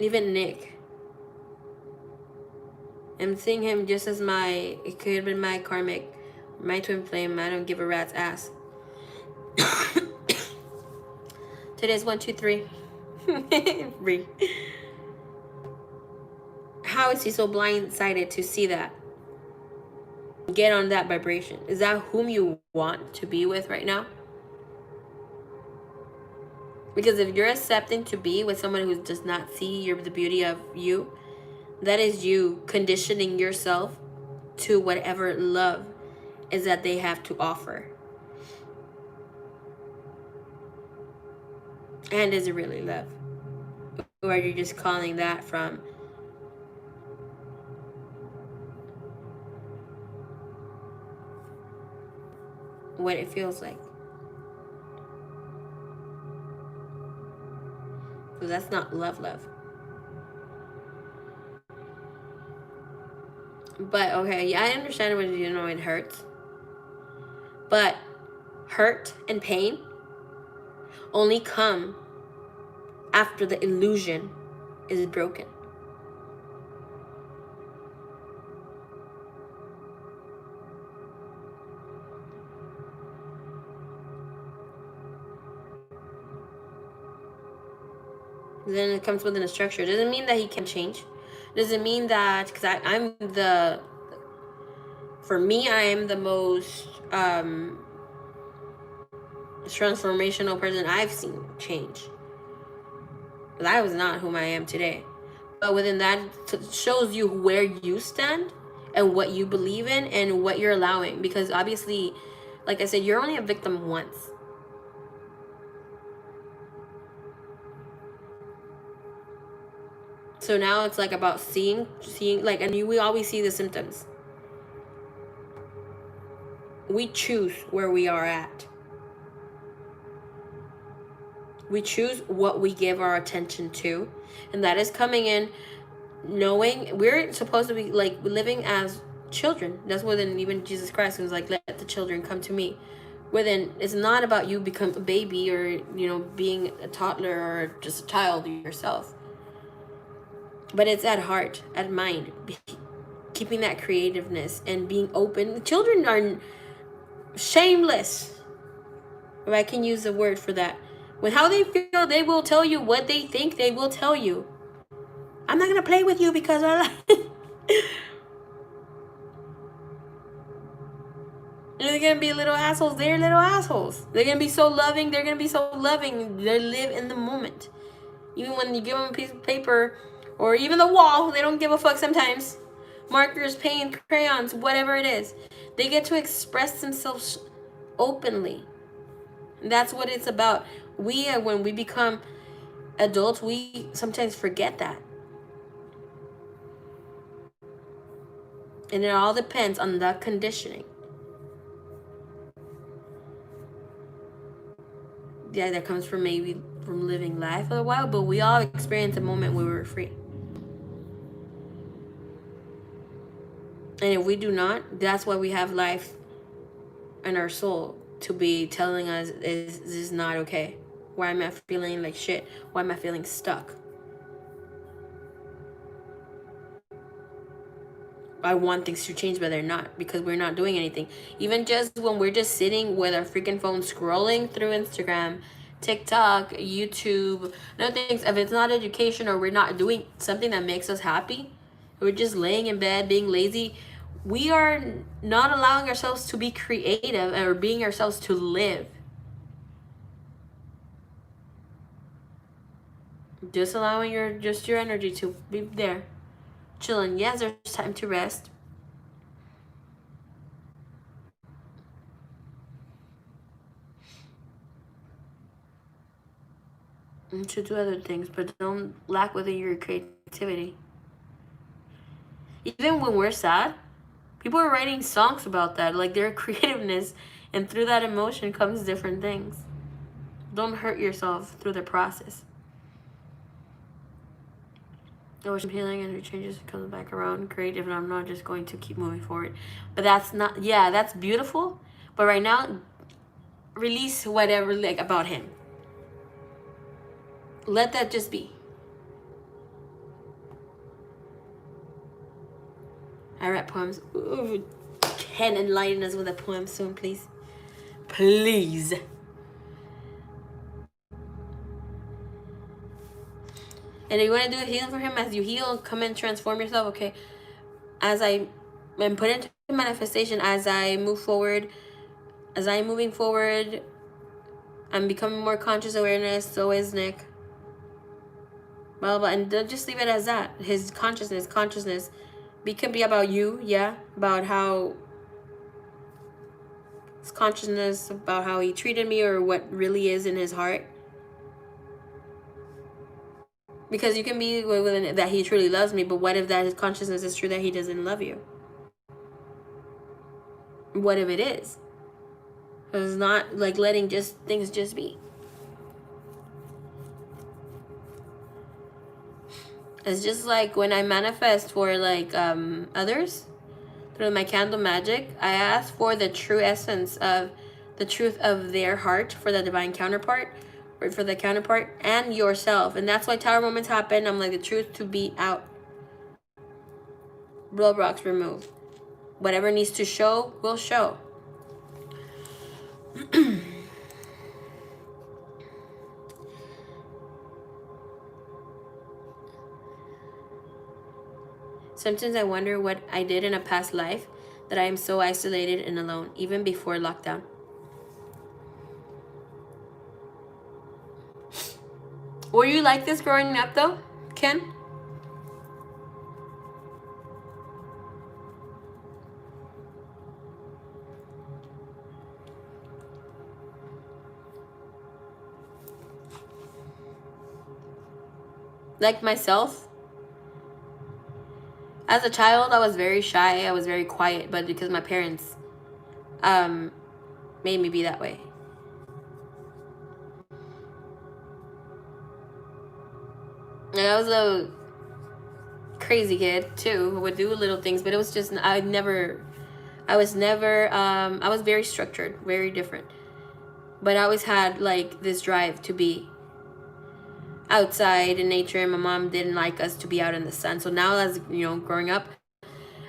Even Nick. I'm seeing him just as it could have been my karmic, my twin flame. I don't give a rat's ass. Today's 1, 2, 3. How is he so blindsided to see that? Get on that vibration. Is that whom you want to be with right now? Because if you're accepting to be with someone who does not see the beauty of you, that is you conditioning yourself to whatever love is that they have to offer. And is it really love? Or are you just calling that from what it feels like? So that's not love. But okay, yeah, I understand when it hurts. But hurt and pain only come after the illusion is broken. Then it comes within a structure. It doesn't mean that he can change. It doesn't mean that, because for me, I am the most transformational person I've seen change. Because I was not whom I am today. But within that, shows you where you stand and what you believe in and what you're allowing. Because obviously, like I said, you're only a victim once. So now it's like about seeing like, and we always see the symptoms. We choose where we are at. We choose what we give our attention to. And that is coming in knowing we're supposed to be like living as children. That's what then even Jesus Christ was like, let the children come to me. Where then it's not about you become a baby or, you know, being a toddler or just a child yourself. But it's at heart, at mind, keeping that creativeness and being open. Children are shameless, if I can use the word for that. With how they feel, they will tell you what they think. They will tell you, I'm not gonna play with you because I like. They're gonna be little assholes. They're little assholes. They're gonna be so loving. They're gonna be so loving. They live in the moment. Even when you give them a piece of paper or even the wall, they don't give a fuck sometimes. Markers, paint, crayons, whatever it is. They get to express themselves openly. And that's what it's about. When we become adults, we sometimes forget that. And it all depends on the conditioning. Yeah, that comes from maybe from living life for a while, but we all experience a moment where we were free. And if we do not, that's why we have life in our soul to be telling us, is this is not okay? Why am I feeling like shit? Why am I feeling stuck? I want things to change, but they're not, because we're not doing anything. Even just when we're just sitting with our freaking phone scrolling through Instagram, TikTok, YouTube, and other things, if it's not education or we're not doing something that makes us happy, we're just laying in bed being lazy, we are not allowing ourselves to be creative or being ourselves to live. Just allowing your energy to be there, chilling. Yes, there's time to rest. And to do other things, but don't lack within your creativity. Even when we're sad, people are writing songs about that, like their creativeness, and through that emotion comes different things. Don't hurt yourself through the process. I wish I'm healing and it changes and comes back around. Great, if I'm not just going to keep moving forward. But that's not, yeah, that's beautiful. But right now, release whatever like about him. Let that just be. I write poems. Ooh, can enlighten us with a poem soon, please. Please. And if you want to do a healing for him, as you heal, come and transform yourself, okay? As I am put into manifestation, as I move forward, as I'm moving forward, I'm becoming more conscious awareness, so is Nick. Blah, blah, blah. And don't just leave it as that. His consciousness. It can be about you, yeah? About how his consciousness, about how he treated me or what really is in his heart. Because you can be within that he truly loves me, but what if that his consciousness is true that he doesn't love you? What if it is? It's not like letting just things just be. It's just like when I manifest for like others through my candle magic, I ask for the true essence of the truth of their heart for the divine counterpart, or for the counterpart and yourself. And that's why tower moments happen. I'm like, the truth to be out. Roadblocks removed. Whatever needs to show will show. Sometimes I wonder what I did in a past life that I am so isolated and alone, even before lockdown. Were you like this growing up though, Ken? Like myself? As a child, I was very shy. I was very quiet, but because my parents made me be that way. And I was a crazy kid too, who would do little things, but it was just, I was very structured, very different. But I always had like this drive to be outside in nature, and my mom didn't like us to be out in the sun. So now, as you know, growing up,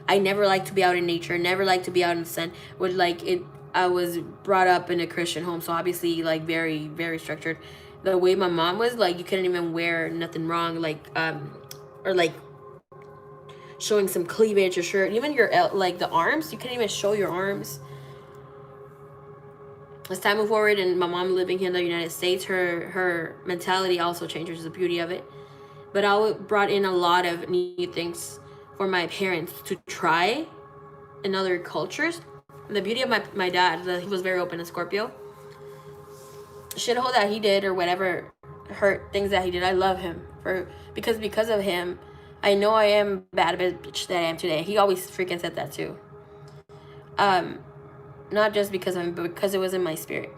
I never liked to be out in nature, never liked to be out in the sun. Would like it I was brought up in a Christian home, so obviously like very, very structured. The way my mom was, like, you couldn't even wear nothing wrong, like or like showing some cleavage or shirt, even your like the arms, you couldn't even show your arms. As time moved forward and my mom living here in the United States, her mentality also changed, which is the beauty of it. But I brought in a lot of new things for my parents to try in other cultures. And the beauty of my dad, he was very open, a Scorpio. Shithole that he did or whatever hurt things that he did, I love him because of him. I know I am bad bitch that I am today. He always freaking said that too. Not just because of him, but because it was in my spirit.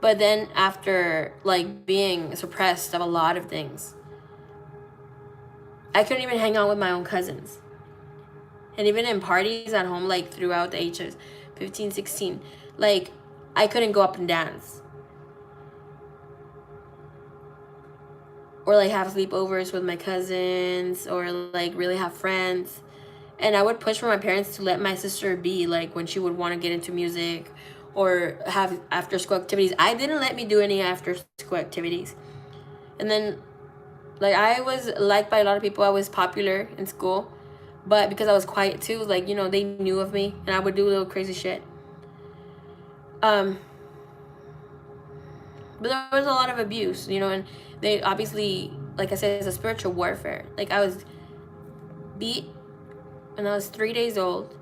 But then after like being suppressed of a lot of things, I couldn't even hang out with my own cousins. And even in parties at home, like throughout the age of 15, 16, like I couldn't go up and dance. Or like have sleepovers with my cousins, or like really have friends. And I would push for my parents to let my sister be, like when she would want to get into music or have after school activities. I didn't let me do any after school activities. And then like I was liked by a lot of people. I was popular in school, but because I was quiet too, like, you know, they knew of me and I would do little crazy shit. But there was a lot of abuse, you know, and they obviously, like I said, it's a spiritual warfare. Like I was beat when I was 3 days old.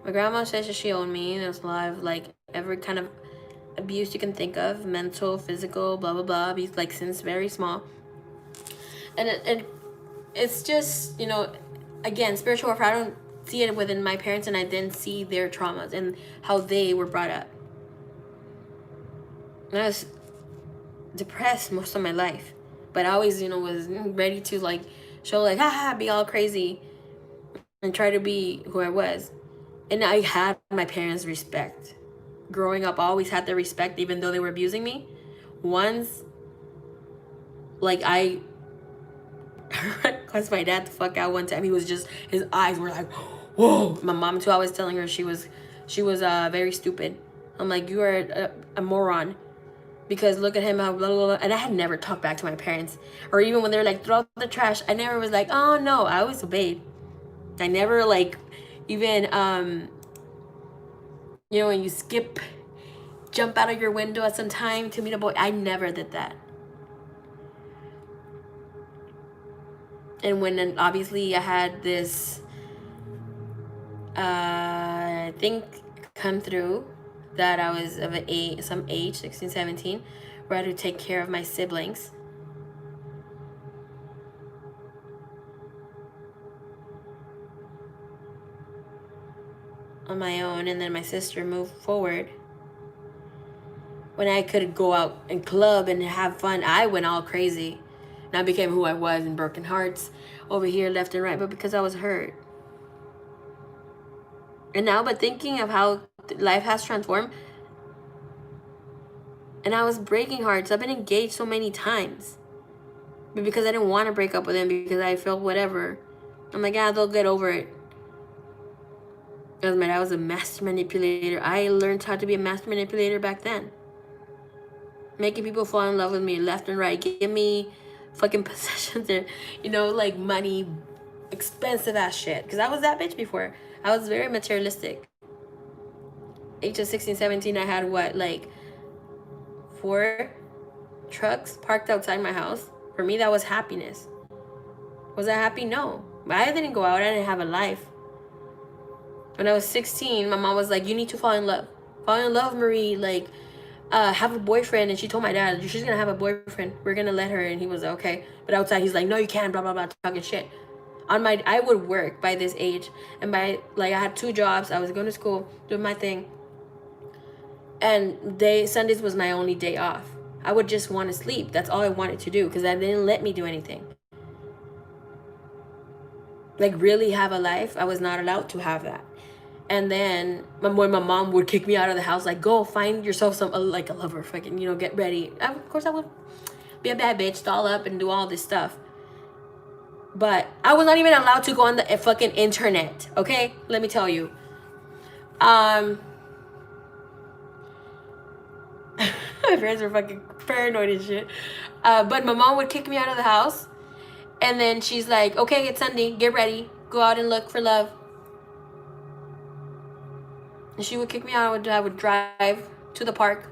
My grandma says that she owned me. There's a lot of like every kind of abuse you can think of, mental, physical, blah blah blah, abuse, like since very small. And it's just, you know, again, spiritual warfare. I don't see it within my parents, and I didn't see their traumas and how they were brought up. And I was depressed most of my life, but I always, you know, was ready to like show like haha, be all crazy and try to be who I was. And I had my parents' respect. Growing up, I always had their respect, even though they were abusing me. Once, like I cussed my dad the fuck out one time. He was just, his eyes were like, whoa. My mom too, I was telling her she was very stupid. I'm like, you are a moron. Because look at him, how blah, blah, blah. And I had never talked back to my parents. Or even when they were like, throw out the trash, I never was like, oh no. I always obeyed. I never like even, you know, when you jump out of your window at some time to meet a boy. I never did that. And when obviously I had this thing come through that I was of some age, 16, 17, where I had to take care of my siblings. On my own, and then my sister moved forward. When I could go out and club and have fun, I went all crazy. And I became who I was, and broken hearts over here, left and right, but because I was hurt. And now, but thinking of how life has transformed, and I was breaking hearts. I've been engaged so many times, but because I didn't want to break up with him, because I felt whatever, I'm like, yeah, they'll get over it. Because my dad was a master manipulator. I learned how to be a master manipulator back then. Making people fall in love with me left and right. Give me fucking possessions or, you know, like money, expensive ass shit. Because I was that bitch before. I was very materialistic. Age of 16, 17, I had what, like 4 trucks parked outside my house. For me, that was happiness. Was I happy? No. But I didn't go out. I didn't have a life. When I was 16, my mom was like, you need to fall in love. Fall in love, Marie. Like, have a boyfriend. And she told my dad, she's going to have a boyfriend. We're going to let her. And he was like, okay. But outside, he's like, no, you can't, blah, blah, blah, talking shit. I would work by this age. And by, like, I had 2 jobs. I was going to school, doing my thing. And Sundays was my only day off. I would just want to sleep. That's all I wanted to do, because that didn't let me do anything. like really have a life, I was not allowed to have that. And then when my mom would kick me out of the house, like, go find yourself some like a lover, fucking, you know, get ready. Of course, I would be a bad bitch, doll up, and do all this stuff. But I was not even allowed to go on the fucking internet. Okay, let me tell you. My parents were fucking paranoid and shit. But my mom would kick me out of the house, and then she's like, "Okay, it's Sunday. Get ready. Go out and look for love." And she would kick me out. I would drive to the park,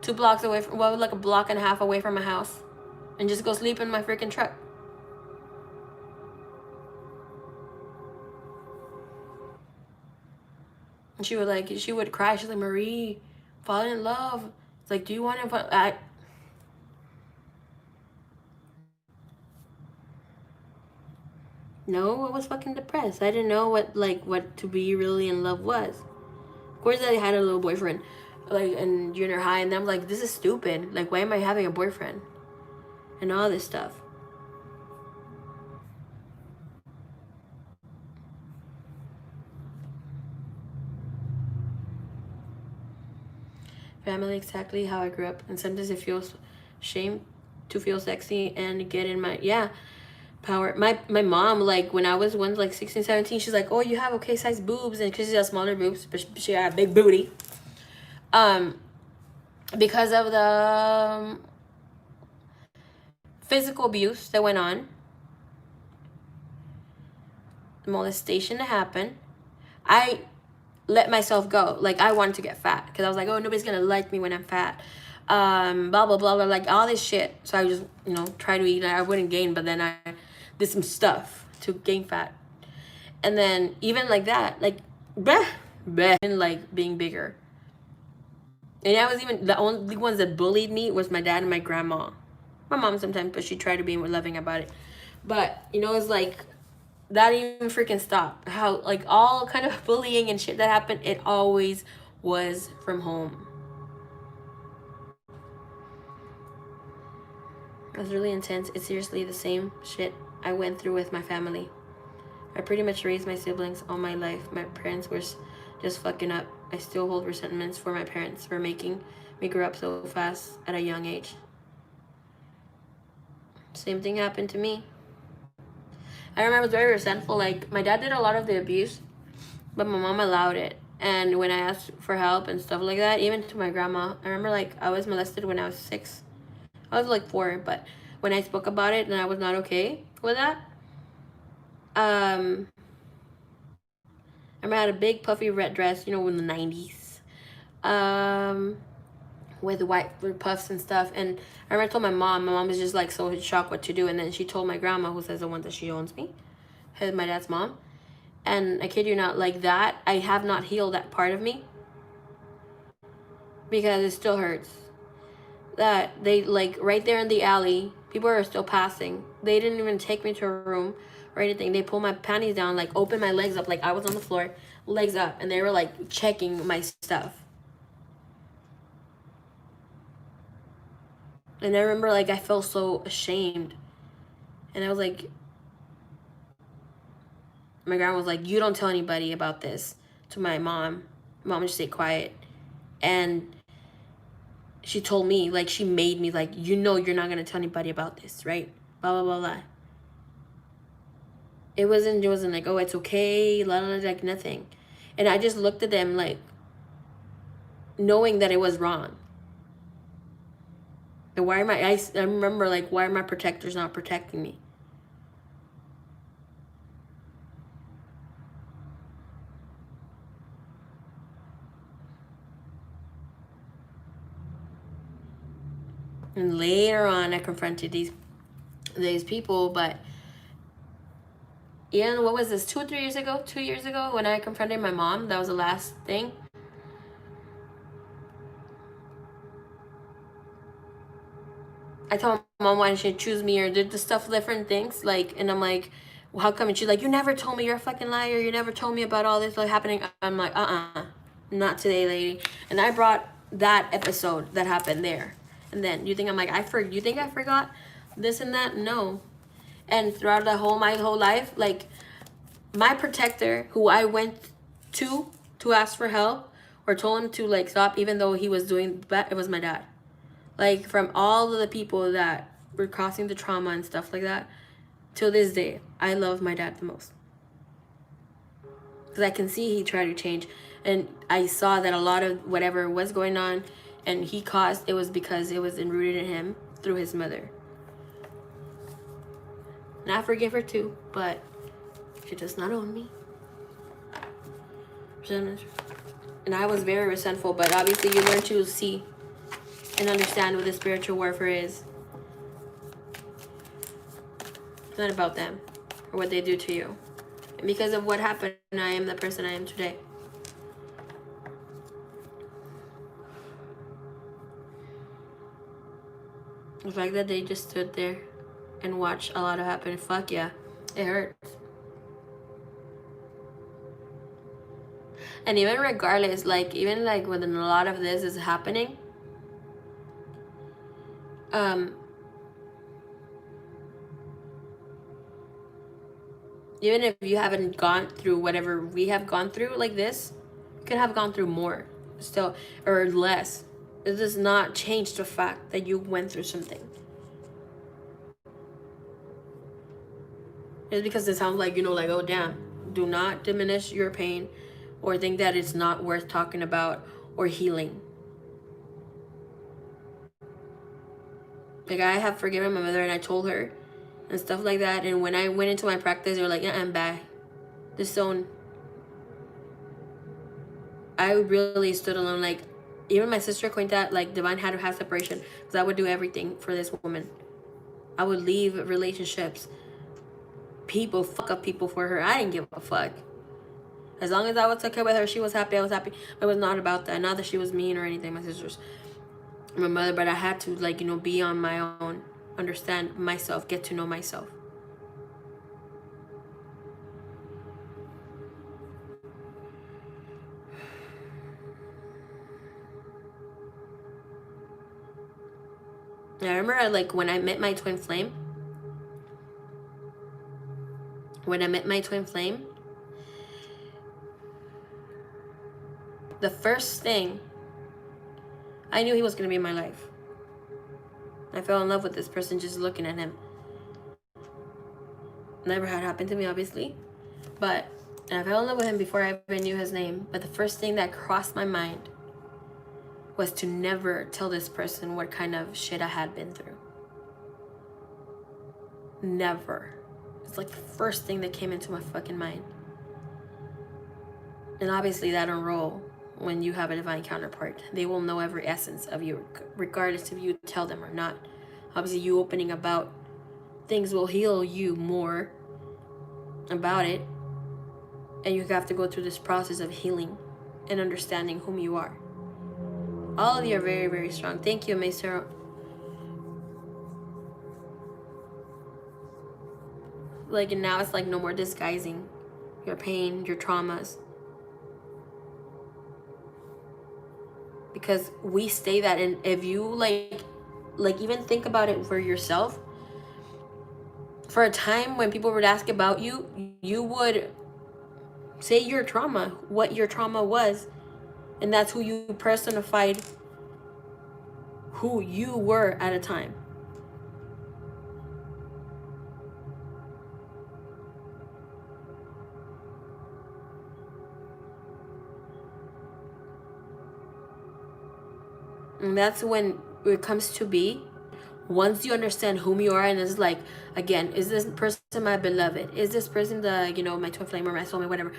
2 blocks away from, well, like a block and a half away from my house, and just go sleep in my freaking truck. And she would cry. She's like, "Marie, fall in love." It's like, "Do you want to?" No, I was fucking depressed. I didn't know what to be really in love was. Of course, I had a little boyfriend, like in junior high, and I'm like, this is stupid. Like, why am I having a boyfriend? And all this stuff. Family, exactly how I grew up, and sometimes it feels shame to feel sexy and get in my power. My mom, like when I was like 16, 17, she's like, "Oh, you have okay sized boobs," and because she has smaller boobs, but she had a big booty. Because of the physical abuse that went on, the molestation that happened, I let myself go. Like, I wanted to get fat because I was like, "Oh, nobody's gonna like me when I'm fat." Blah blah blah blah, like all this shit. So I just, you know, try to eat. I wouldn't gain, but then I did some stuff to gain fat. And then even like that, like and like being bigger. And I was even, the only ones that bullied me was my dad and my grandma. My mom sometimes, but she tried to be more loving about it. But, you know, it's like, that even freaking stopped. How, like, all kind of bullying and shit that happened, it always was from home. It was really intense. It's seriously the same shit I went through with my family. I pretty much raised my siblings all my life. My parents were just fucking up. I still hold resentments for my parents for making me grow up so fast at a young age. Same thing happened to me. I remember I was very resentful. Like, my dad did a lot of the abuse, but my mom allowed it. And when I asked for help and stuff like that, even to my grandma, I remember, like, I was molested when I was 6. I was like 4, but when I spoke about it and I was not okay with that, I remember I had a big puffy red dress, you know, in the 90s, with white puffs and stuff. And I remember I told my mom was just like so shocked what to do. And then she told my grandma, who says the one that she owns me, my dad's mom. And I kid you not, like that, I have not healed that part of me because it still hurts. That they, like, right there in the alley, people are still passing. They didn't even take me to a room or anything. They pulled my panties down, like opened my legs up, like I was on the floor, legs up, and they were like checking my stuff. And I remember, like, I felt so ashamed. And I was like, my grandma was like, "You don't tell anybody about this," to my mom. Mom just stay quiet. And she told me, like, she made me, like, "You know you're not going to tell anybody about this, right? Blah, blah, blah, blah." It wasn't like, "Oh, it's okay," blah, blah, blah, like nothing. And I just looked at them, like, knowing that it was wrong. And why am I remember, like, why are my protectors not protecting me? And later on, I confronted these people, but yeah, what was this, 2 or 3 years ago? 2 years ago, when I confronted my mom, that was the last thing. I told my mom why she choose me or did the stuff, different things, like, and I'm like, well, how come? And she's like, "You never told me, you're a fucking liar, you never told me about all this like happening." I'm like, not today, lady. And I brought that episode that happened there. And then you think I'm like, you think I forgot this and that? No. And throughout my whole life, like, my protector, who I went to ask for help or told him to like stop, even though he was doing bad, it was my dad. Like, from all of the people that were causing the trauma and stuff like that, till this day, I love my dad the most. Because I can see he tried to change. And I saw that a lot of whatever was going on and he caused, it was because it was enrooted in him through his mother. And I forgive her too, but she does not own me. And I was very resentful, but obviously you learn to see and understand what the spiritual warfare is. It's not about them or what they do to you. And because of what happened, I am the person I am today. The fact that they just stood there and watched a lot of happen, fuck yeah, it hurts. And even regardless, like, even like when a lot of this is happening, even if you haven't gone through whatever we have gone through like this, you could have gone through more still, or less. It does not change the fact that you went through something. It's because it sounds like, you know, like, oh damn. Do not diminish your pain or think that it's not worth talking about or healing. Like, I have forgiven my mother and I told her and stuff like that. And when I went into my practice, they were like, I'm back. This zone. I really stood alone. Like, even my sister Quinta, like, Divine had to have separation because I would do everything for this woman. I would leave relationships, people, fuck up people for her. I didn't give a fuck. As long as I was okay with her, she was happy, I was happy. It was not about that. Not that she was mean or anything, my sisters, my mother, but I had to, like, you know, be on my own, understand myself, get to know myself. I remember, like, when I met my twin flame, the first thing, I knew he was going to be in my life. I fell in love with this person just looking at him. Never had happened to me, obviously, but I fell in love with him before I even knew his name. But the first thing that crossed my mind was to never tell this person what kind of shit I had been through. Never. It's like the first thing that came into my fucking mind. And obviously that don't roll when you have a divine counterpart. They will know every essence of you, regardless if you tell them or not. Obviously you opening about things will heal you more about it. And you have to go through this process of healing and understanding whom you are. All of you are very, very strong. Thank you, Mr. Like, and now it's like no more disguising your pain, your traumas. Because we stay that, and if you like even think about it for yourself, for a time when people would ask about you, you would say your trauma, what your trauma was, and that's who you personified who you were at a time. And that's when it comes to be, once you understand whom you are, and it's like, again, is this person my beloved? Is this person the, you know, my twin flame or my soulmate, whatever?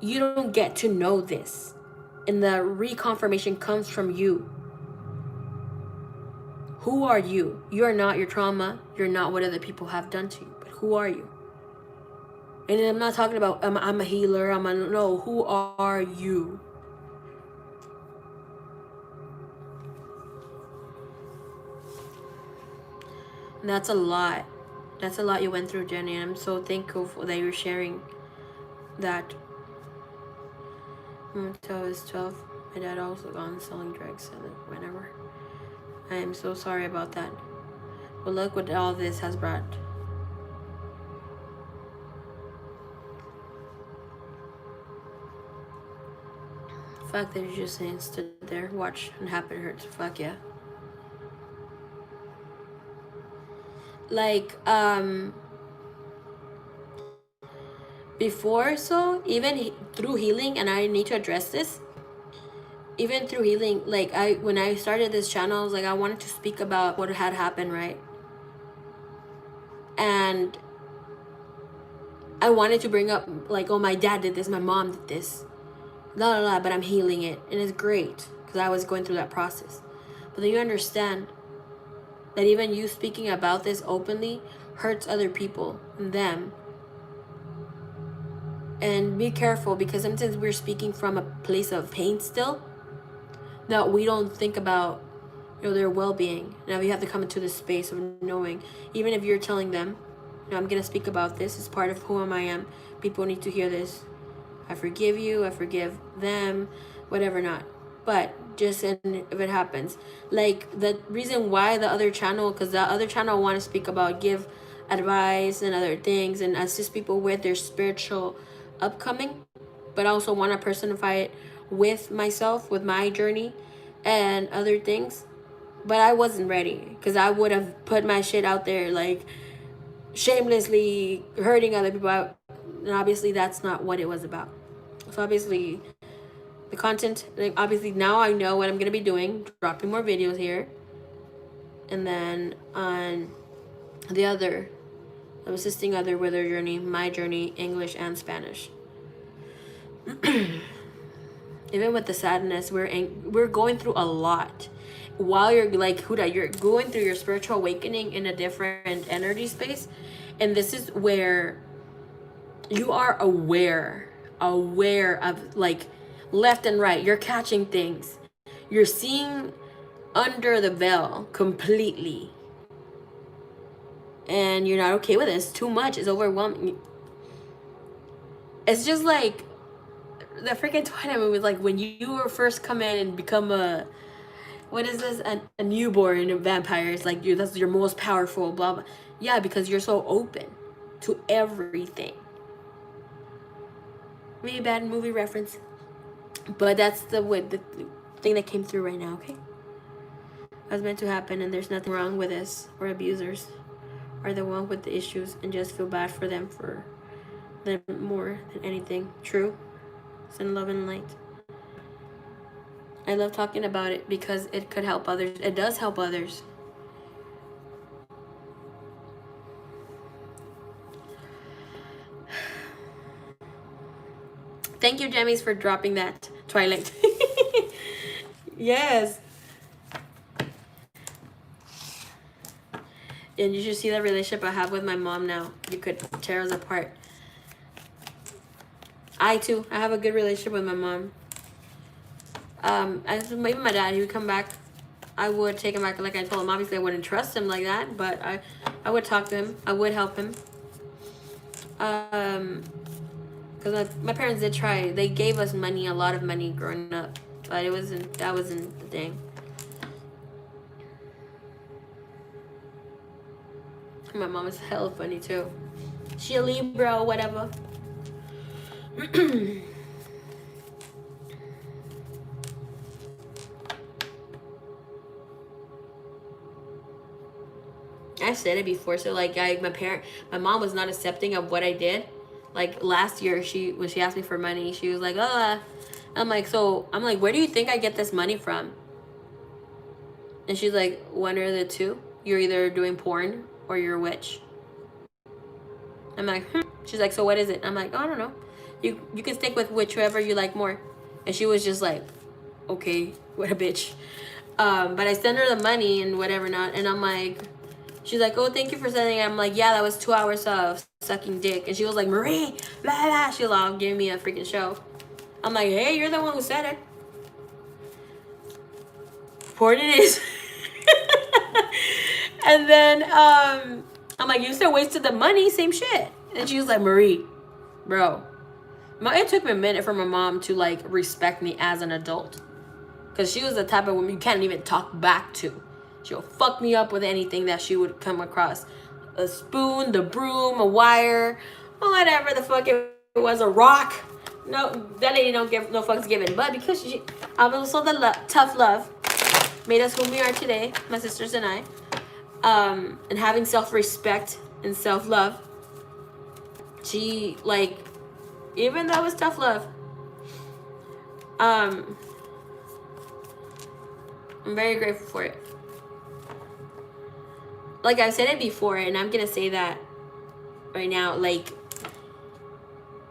You don't get to know this. And the reconfirmation comes from you. Who are you? You're not your trauma. You're not what other people have done to you. But who are you? And I'm not talking about, I'm a healer. No, who are you? And that's a lot. That's a lot you went through, Jenny. And I'm so thankful that you're sharing that. Until I was 12, my dad also gone selling drugs and whatever. I am so sorry about that. But look what all this has brought. Fuck that you just saying stood there, watch and happen hurts. Fuck yeah. Like, before, so even through healing, and I need to address this, even through healing, like when I started this channel, I was like, I wanted to speak about what had happened, right? And I wanted to bring up, like, oh, my dad did this, my mom did this, blah, blah, blah, but I'm healing it, and it's great, because I was going through that process. But then you understand that even you speaking about this openly hurts other people and them. And be careful, because sometimes we're speaking from a place of pain still, that we don't think about, you know, their well-being. Now you have to come into this space of knowing, even if you're telling them, you know, I'm going to speak about this, it's part of who I am, people need to hear this, I forgive you, I forgive them, whatever not. But just if it happens, like the reason why the other channel, because the other channel I want to speak about, give advice and other things and assist people with their spiritual upcoming, but I also want to personify it with myself, with my journey and other things. But I wasn't ready, because I would have put my shit out there like shamelessly hurting other people out, and obviously that's not what it was about. So obviously the content, like, obviously now I know what I'm gonna be doing, dropping more videos here, and then on the other, I'm assisting other with their journey, my journey, English and Spanish. Even with the sadness, we're going through a lot. While you're like Huda, you're going through your spiritual awakening in a different energy space, and this is where you are aware of, like, left and right. You're catching things. You're seeing under the veil completely, and you're not okay with it. It's too much. It's overwhelming. It's just like the freaking Twilight movie, like when you were first come in and become a, what is this, a newborn vampire. It's like that's your most powerful, blah blah. Yeah, because you're so open to everything. Maybe a bad movie reference, but that's the thing that came through right now. Okay, that's meant to happen, and there's nothing wrong with this. Or abusers are the one with the issues, and just feel bad for them more than anything. True. Send love and light. I love talking about it because it could help others. It does help others. Thank you, Jammies, for dropping that, Twilight. Yes. And you should see the relationship I have with my mom now. You could tear us apart. I have a good relationship with my mom. Even my dad, he would come back. I would take him back, like I told him. Obviously, I wouldn't trust him like that, but I would talk to him. I would help him. Because my parents did try. They gave us money, a lot of money growing up, but that wasn't the thing. My mom is hella funny too. She a Libra, whatever. I said it before, so like my mom was not accepting of what I did. Like last year, when she asked me for money, she was like, "Oh," I'm like, where do you think I get this money from? And she's like, one or the two. You're either doing porn or you're a witch. I'm like, She's like, so what is it? I'm like, oh, I don't know. You can stick with whichever you like more. And she was just like, okay, what a bitch. But I sent her the money and whatever not, and I'm like, she's like, oh, thank you for sending it. I'm like, yeah, that was 2 hours of sucking dick. And she was like, Marie, blah, blah. She was all giving me a freaking show. I'm like, hey, you're the one who said it. Porn it is. And then I'm like, you still wasted the money, same shit. And she was like, Marie, bro. It took me a minute for my mom to like respect me as an adult. Because she was the type of woman you can't even talk back to. She'll fuck me up with anything that she would come across. A spoon, the broom, a wire, whatever the fuck it was, a rock. No, that lady don't give no fucks given. But because she, I was also the tough love made us who we are today, my sisters and I. And having self-respect and self-love. She, like, even though it was tough love, I'm very grateful for it. Like I've said it before, and I'm gonna say that right now. Like,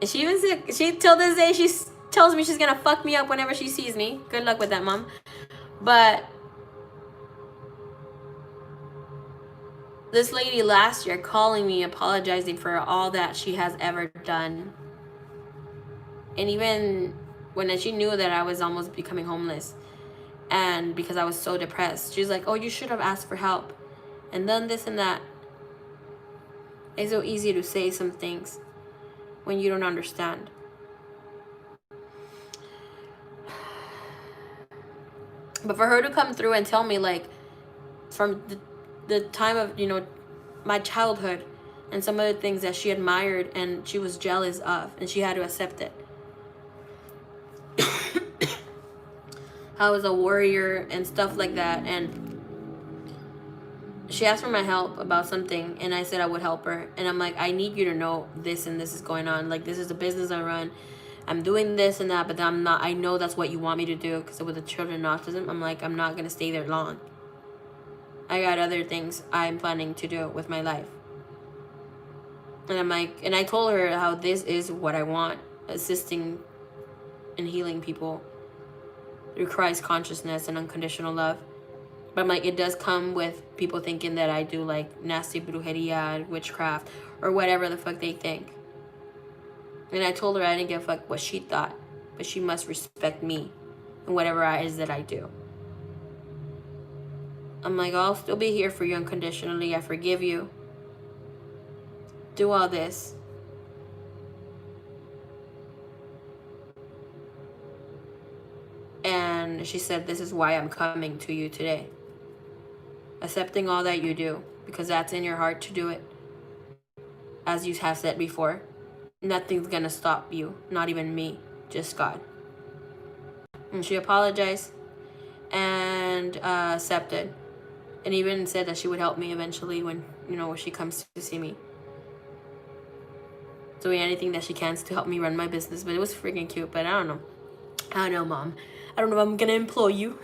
she till this day she tells me she's gonna fuck me up whenever she sees me. Good luck with that, Mom. But this lady last year calling me, apologizing for all that she has ever done, and even when she knew that I was almost becoming homeless, and because I was so depressed, she's like, "Oh, you should have asked for help, and done this and that." It's so easy to say some things when you don't understand. But for her to come through and tell me, like, from the time of, my childhood and some of the things that she admired and she was jealous of, and she had to accept it. I was a warrior and stuff like that, and she asked for my help about something, and I said I would help her. And I'm like, I need you to know this and this is going on. Like, this is a business I run. I'm doing this and that, but I'm not. I know that's what you want me to do, because with the children and autism, I'm like, I'm not going to stay there long. I got other things I'm planning to do with my life. And I'm like, and I told her how this is what I want, assisting and healing people through Christ consciousness and unconditional love. But I'm like, it does come with people thinking that I do like nasty brujeria, witchcraft, or whatever the fuck they think. And I told her I didn't give a fuck what she thought, but she must respect me and whatever it is that I do. I'm like, I'll still be here for you unconditionally. I forgive you. Do all this. And she said, this is why I'm coming to you today. Accepting all that you do, because that's in your heart to do it. As you have said before, nothing's gonna stop you, not even me, just God. And she apologized and accepted, and even said that she would help me eventually when she comes to see me, doing anything that she can to help me run my business. But it was freaking cute. But I don't know, Mom. I don't know if I'm gonna employ you.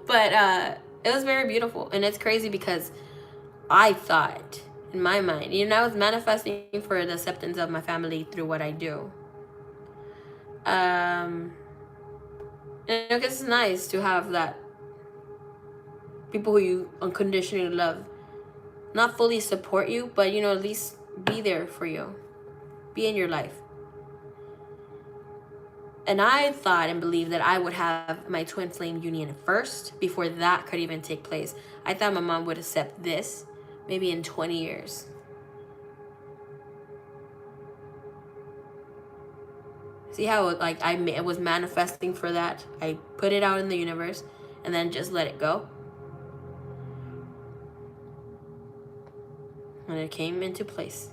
But it was very beautiful. And it's crazy because I thought in my mind, I was manifesting for the acceptance of my family through what I do. And it's nice to have that people who you unconditionally love, not fully support you, but at least be there for you, be in your life. And I thought and believed that I would have my twin flame union first before that could even take place. I thought my mom would accept this maybe in 20 years. See how I was manifesting for that? I put it out in the universe and then just let it go. And it came into place.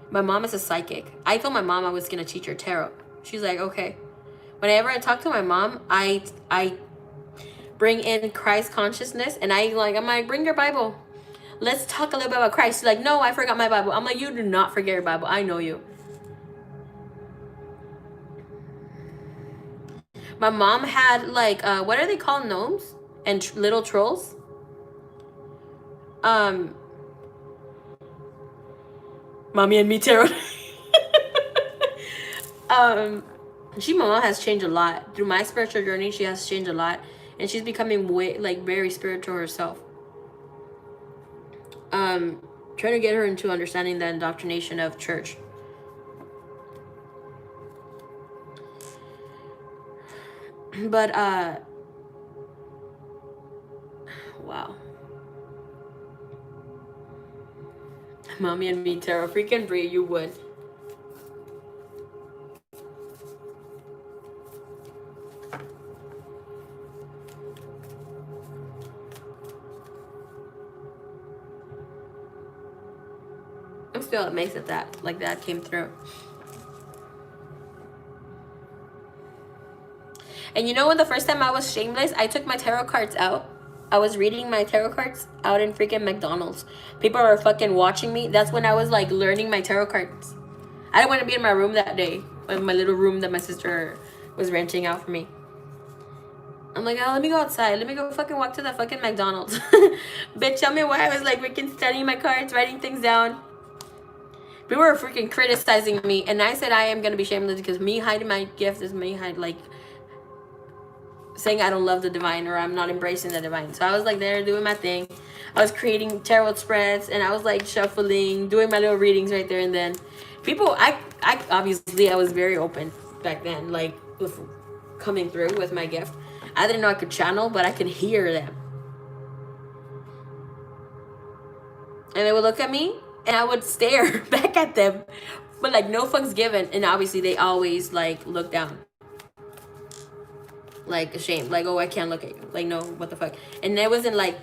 My mom is a psychic. I told my mom I was going to teach her tarot. She's like, okay. Whenever I talk to my mom, I bring in Christ consciousness, and I'm like, bring your Bible. Let's talk a little bit about Christ. She's like, no, I forgot my Bible. I'm like, you do not forget your Bible. I know you. My mom had what are they called, gnomes and little trolls? Mommy and me tarot. My mom has changed a lot through my spiritual journey. She has changed a lot, and she's becoming very spiritual herself. Trying to get her into understanding the indoctrination of church. But wow. Mommy and me tarot. Freaking Brie, you would. feel amazed that that came through. And you know when the first time I was shameless, I took my tarot cards out. I was reading my tarot cards out in freaking McDonald's. People were fucking watching me. That's when I was like learning my tarot cards. I didn't want to be in my room that day. In my little room that my sister was renting out for me. I'm like, oh, let me go outside. Let me go fucking walk to the fucking McDonald's. Bitch, tell me why I was like freaking studying my cards, writing things down. People were freaking criticizing me. And I said I am going to be shameless because me hiding my gift is me like saying I don't love the divine or I'm not embracing the divine. So I was like there doing my thing. I was creating tarot spreads and I was like shuffling, doing my little readings right there and then. People, I obviously I was very open back then, like with coming through with my gift. I didn't know I could channel, but I could hear them. And they would look at me and I would stare back at them, but like no fucks given. And obviously they always like look down. Like ashamed, like, oh, I can't look at you. Like, no, what the fuck? And it wasn't like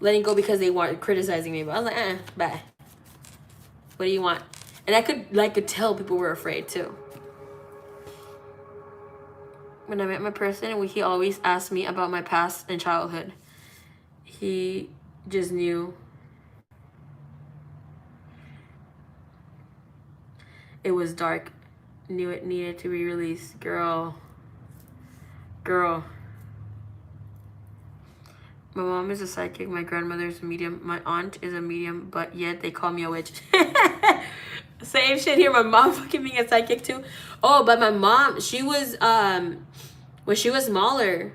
letting go because they weren't criticizing me, but I was like, bye. What do you want? And I could tell people were afraid too. When I met my person, he always asked me about my past and childhood. He just knew it was dark, knew it needed to be released. Girl. My mom is a psychic, my grandmother is a medium, my aunt is a medium, but yet they call me a witch. Same shit here. My mom fucking being a psychic too. Oh, but my mom, she was when she was smaller,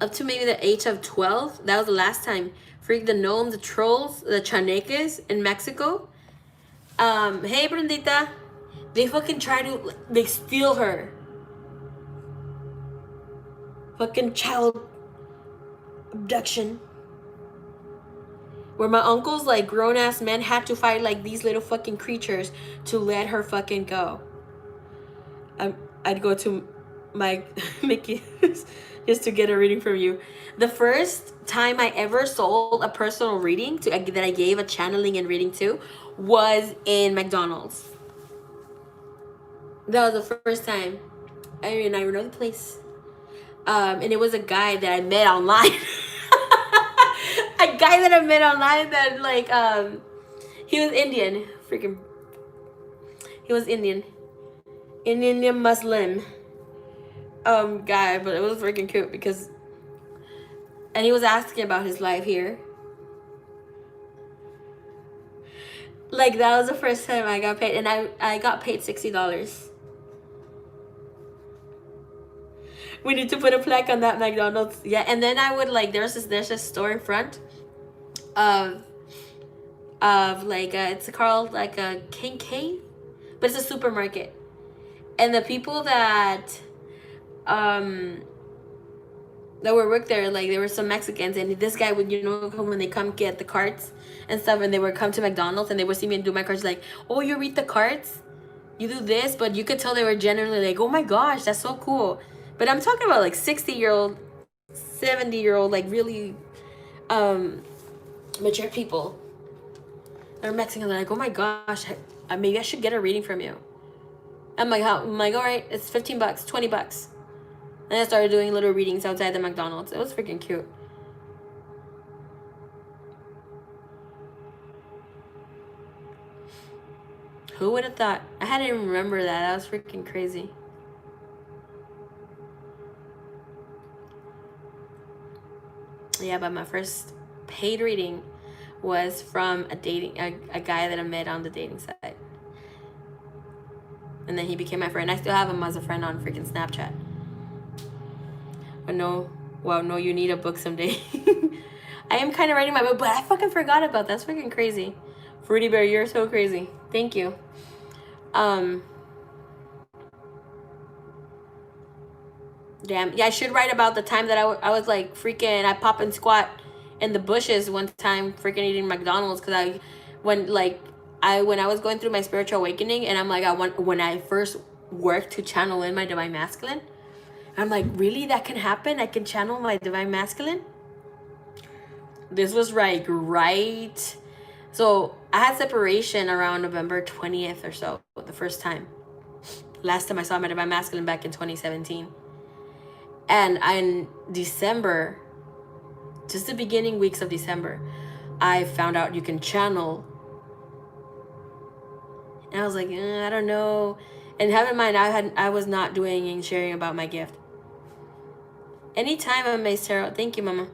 up to maybe the age of 12, that was the last time. Freak the gnomes, the trolls, the chaneques in Mexico. Hey Brendita, they fucking try to like steal her. Fucking child abduction. Where my uncles, like grown-ass men, had to fight like these little fucking creatures to let her fucking go. I'd go to my Mickey just to get a reading from you. The first time I ever sold a personal reading that I gave a channeling and reading to was in McDonald's. That was the first time. I mean, I know the place. And it was a guy that I met online. A guy that I met online that like he was Indian. Freaking he was Indian Muslim guy, but it was freaking cute because and he was asking about his life here. Like that was the first time I got paid, and I got paid $60. We need to put a plaque on that McDonald's. Yeah, and then I would like there's this store in front of like it's called like a King K, but it's a supermarket, and the people that were work there, like there were some Mexicans, and this guy would, you know, when they come get the carts and stuff, and they would come to McDonald's and they would see me and do my cards, like, oh, you read the cards, you do this, but you could tell they were genuinely like, oh my gosh, that's so cool. But I'm talking about like 60-year-old, 70-year-old, like really mature people. They're Mexican. They're like, oh my gosh, maybe I should get a reading from you. I'm like, how? I'm like, all right, it's $15, $20. And I started doing little readings outside the McDonald's. It was freaking cute. Who would have thought? I hadn't even remember that. That was freaking crazy. Yeah, but my first paid reading was from a guy that I met on the dating site. And then he became my friend. I still have him as a friend on freaking Snapchat. But no, you need a book someday. I am kind of writing my book, but I fucking forgot about that. That's freaking crazy. Fruity Bear, you're so crazy. Thank you. Damn. Yeah, I should write about the time that I was like freaking, I pop and squat in the bushes one time freaking eating McDonald's because when I was going through my spiritual awakening, and I'm like, when I first worked to channel in my divine masculine, I'm like, really? That can happen? I can channel my divine masculine? This was like right. So I had separation around November 20th or so, the first time. Last time I saw my divine masculine back in 2017. And in December, just the beginning weeks of December, I found out you can channel. And I was like, I don't know. And have in mind, I was not doing and sharing about my gift. Anytime I may tarot, thank you, Mama.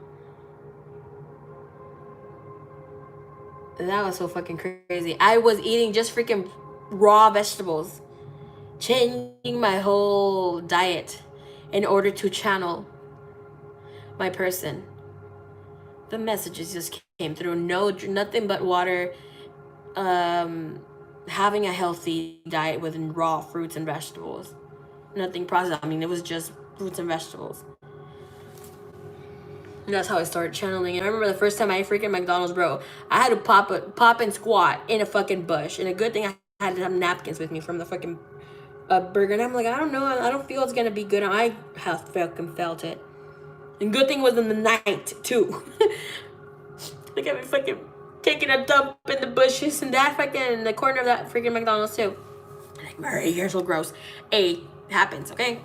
That was so fucking crazy. I was eating just freaking raw vegetables, changing my whole diet in order to channel my person. The messages just came through. Nothing but water. Having a healthy diet with raw fruits and vegetables. Nothing processed. I mean, it was just fruits and vegetables. And that's how I started channeling. And I remember the first time I ate freaking McDonald's, bro. I had to pop and squat in a fucking bush. And a good thing I had to have napkins with me from the fucking burger. And I'm like, I don't know. I don't feel it's gonna be good. I have fucking felt it. And good thing it was in the night too. Like I was fucking taking a dump in the bushes and that fucking in the corner of that freaking McDonald's too. Like, Murray, you're so gross. Hey, happens, okay?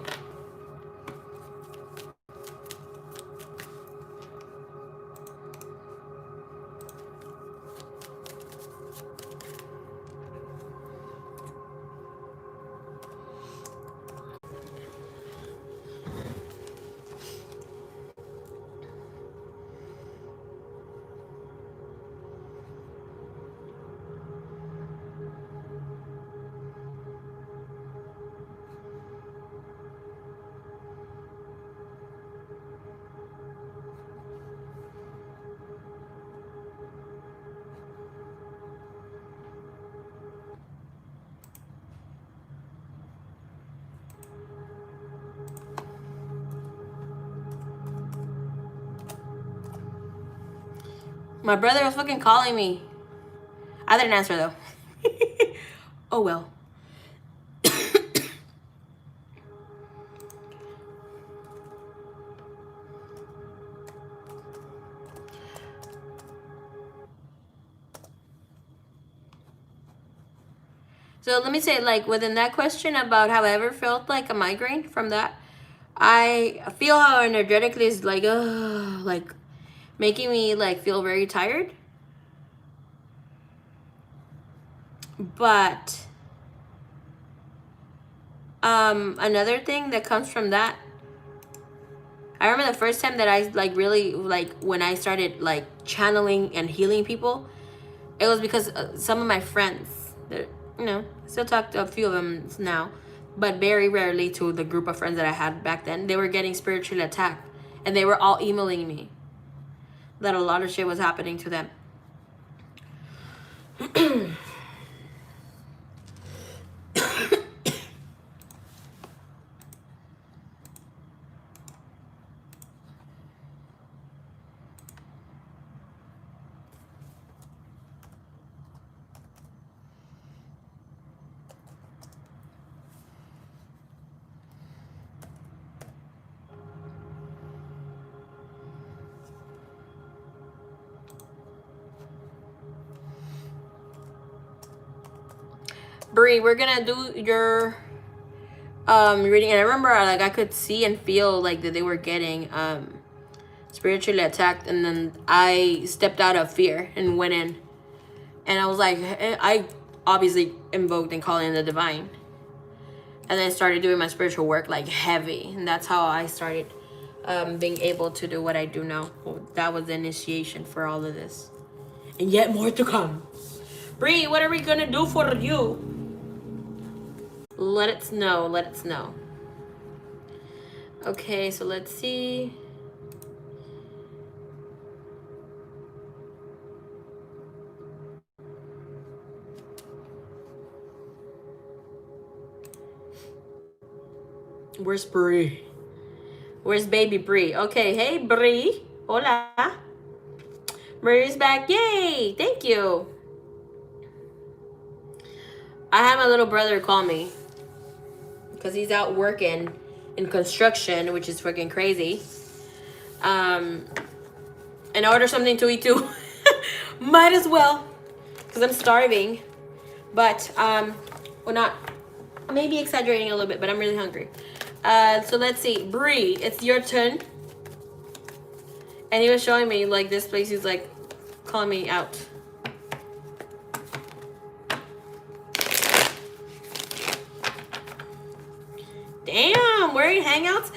My brother was fucking calling me. I didn't answer though. Oh well. So let me say, like, within that question about how I ever felt like a migraine from that, I feel how energetically is like making me like feel very tired. But another thing that comes from that, I remember the first time that I like really like when I started like channeling and healing people, it was because some of my friends, that still talk to a few of them now, but very rarely to the group of friends that I had back then. They were getting spiritually attacked, and they were all emailing me that a lot of shit was happening to them. Bree, we're gonna do your reading, and I remember like I could see and feel like that they were getting spiritually attacked, and then I stepped out of fear and went in, and I was like, I obviously invoked and called in the divine, and then I started doing my spiritual work like heavy, and that's how I started being able to do what I do now. That was the initiation for all of this, and yet more to come. Bree, what are we gonna do for you? Let us know. Let us know. Okay, so let's see. Where's Bree? Where's baby Bree? Okay, hey Bree. Hola. Bree's back. Yay! Thank you. I had my little brother call me because he's out working in construction, which is freaking crazy. And and order something to eat too. Might as well, because I'm starving. But well, not, maybe exaggerating a little bit, but I'm really hungry. So let's see, Bree, it's your turn. And he was showing me like this place. He's like calling me out. Damn, we're in Hangouts.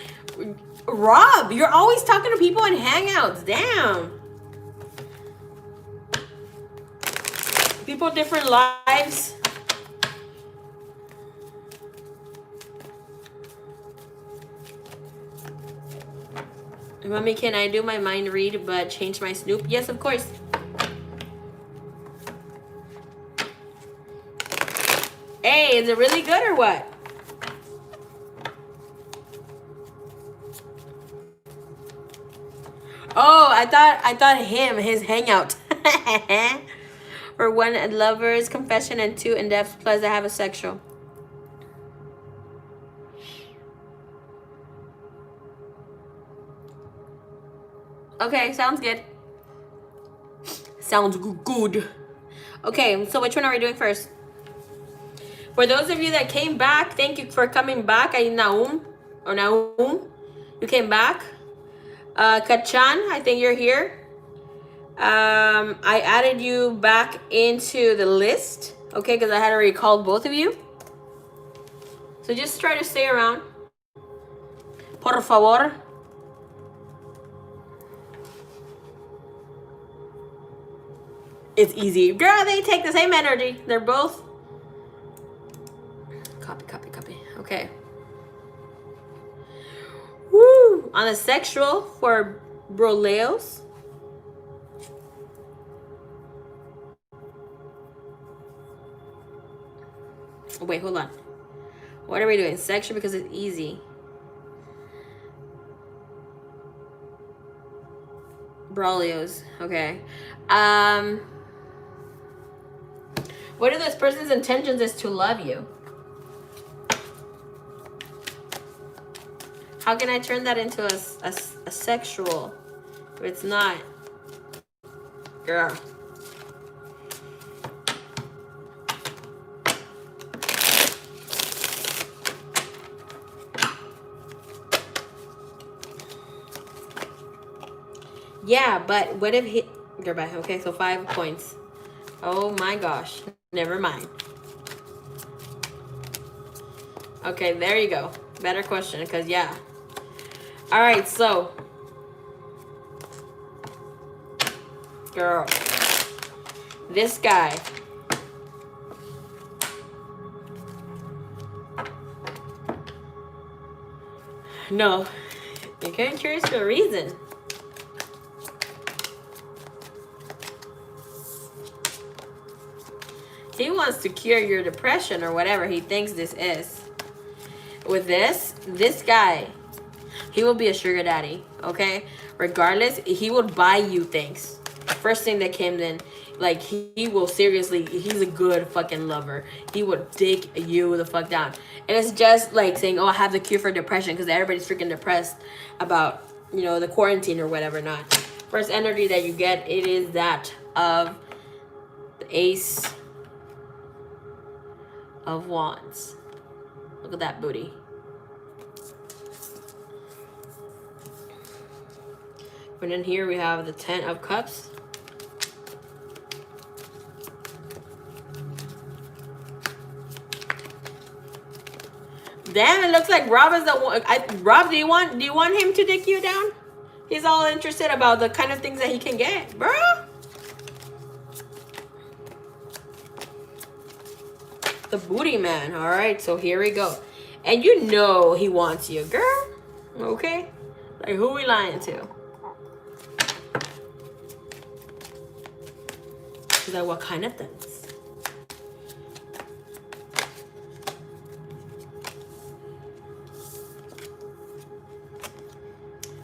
Rob, you're always talking to people in Hangouts. Damn. People, different lives. Mommy, can I do my mind read but change my Snoop? Yes, of course. Hey, is it really good or what? Oh, I thought his hangout. For 1, a lover's confession, and 2, in depth, plus I have a sexual. Okay, sounds good. Sounds good. Okay, so which one are we doing first? For those of you that came back, thank you for coming back. Naum, you came back. Kachan, I think you're here. I added you back into the list, okay, because I had already called both of you. So just try to stay around. Por favor. It's easy. Girl, they take the same energy. They're both. Copy. Okay. Woo! On the sexual for Broleos. Oh, wait, hold on. What are we doing? Sexual because it's easy. Broleos. Okay. What are this person's intentions is to love you? How can I turn that into a sexual if it's not? Girl. Yeah, but what if he... Goodbye. Okay, so 5 points. Oh my gosh. Never mind. Okay, there you go. Better question, because yeah. All right, so. Girl. This guy. No. You're kind of curious for a reason. He wants to cure your depression or whatever he thinks this is. With this guy, he will be a sugar daddy, okay? Regardless, he would buy you things. First thing that came in, like, he will seriously, he's a good fucking lover. He would take you the fuck down. And it's just like saying, oh, I have the cure for depression, because everybody's freaking depressed about, you know, the quarantine or whatever not. First energy that you get, it is that of the Ace of Wands. Look at that booty. And then here we have the 10 of Cups. Damn, it looks like Rob is the one. Rob, do you want him to dick you down? He's all interested about the kind of things that he can get, bro. The booty man. All right, so here we go. And you know he wants you, girl. Okay? Like, who we lying to? She's like, what kind of things?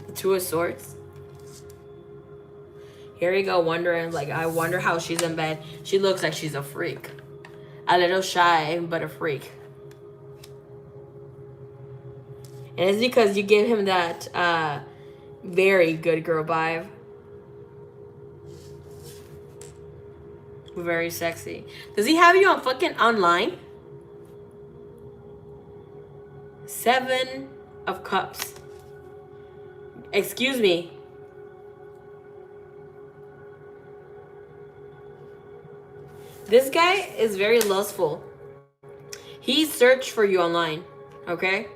The 2 of Swords. Here we go, wondering, like, I wonder how she's in bed. She looks like she's a freak. A little shy, but a freak. And it's because you give him that very good girl vibe. Very sexy. Does he have you on fucking online? 7 of Cups. Excuse me. This guy is very lustful. He searched for you online. Okay?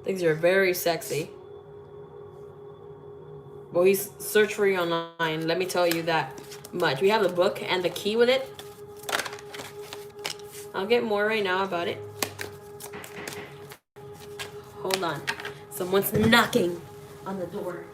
Thinks you're very sexy. Well, he's searched for you online. Let me tell you that much. We have the book and the key with it. I'll get more right now about it. Hold on. Someone's knocking on the door.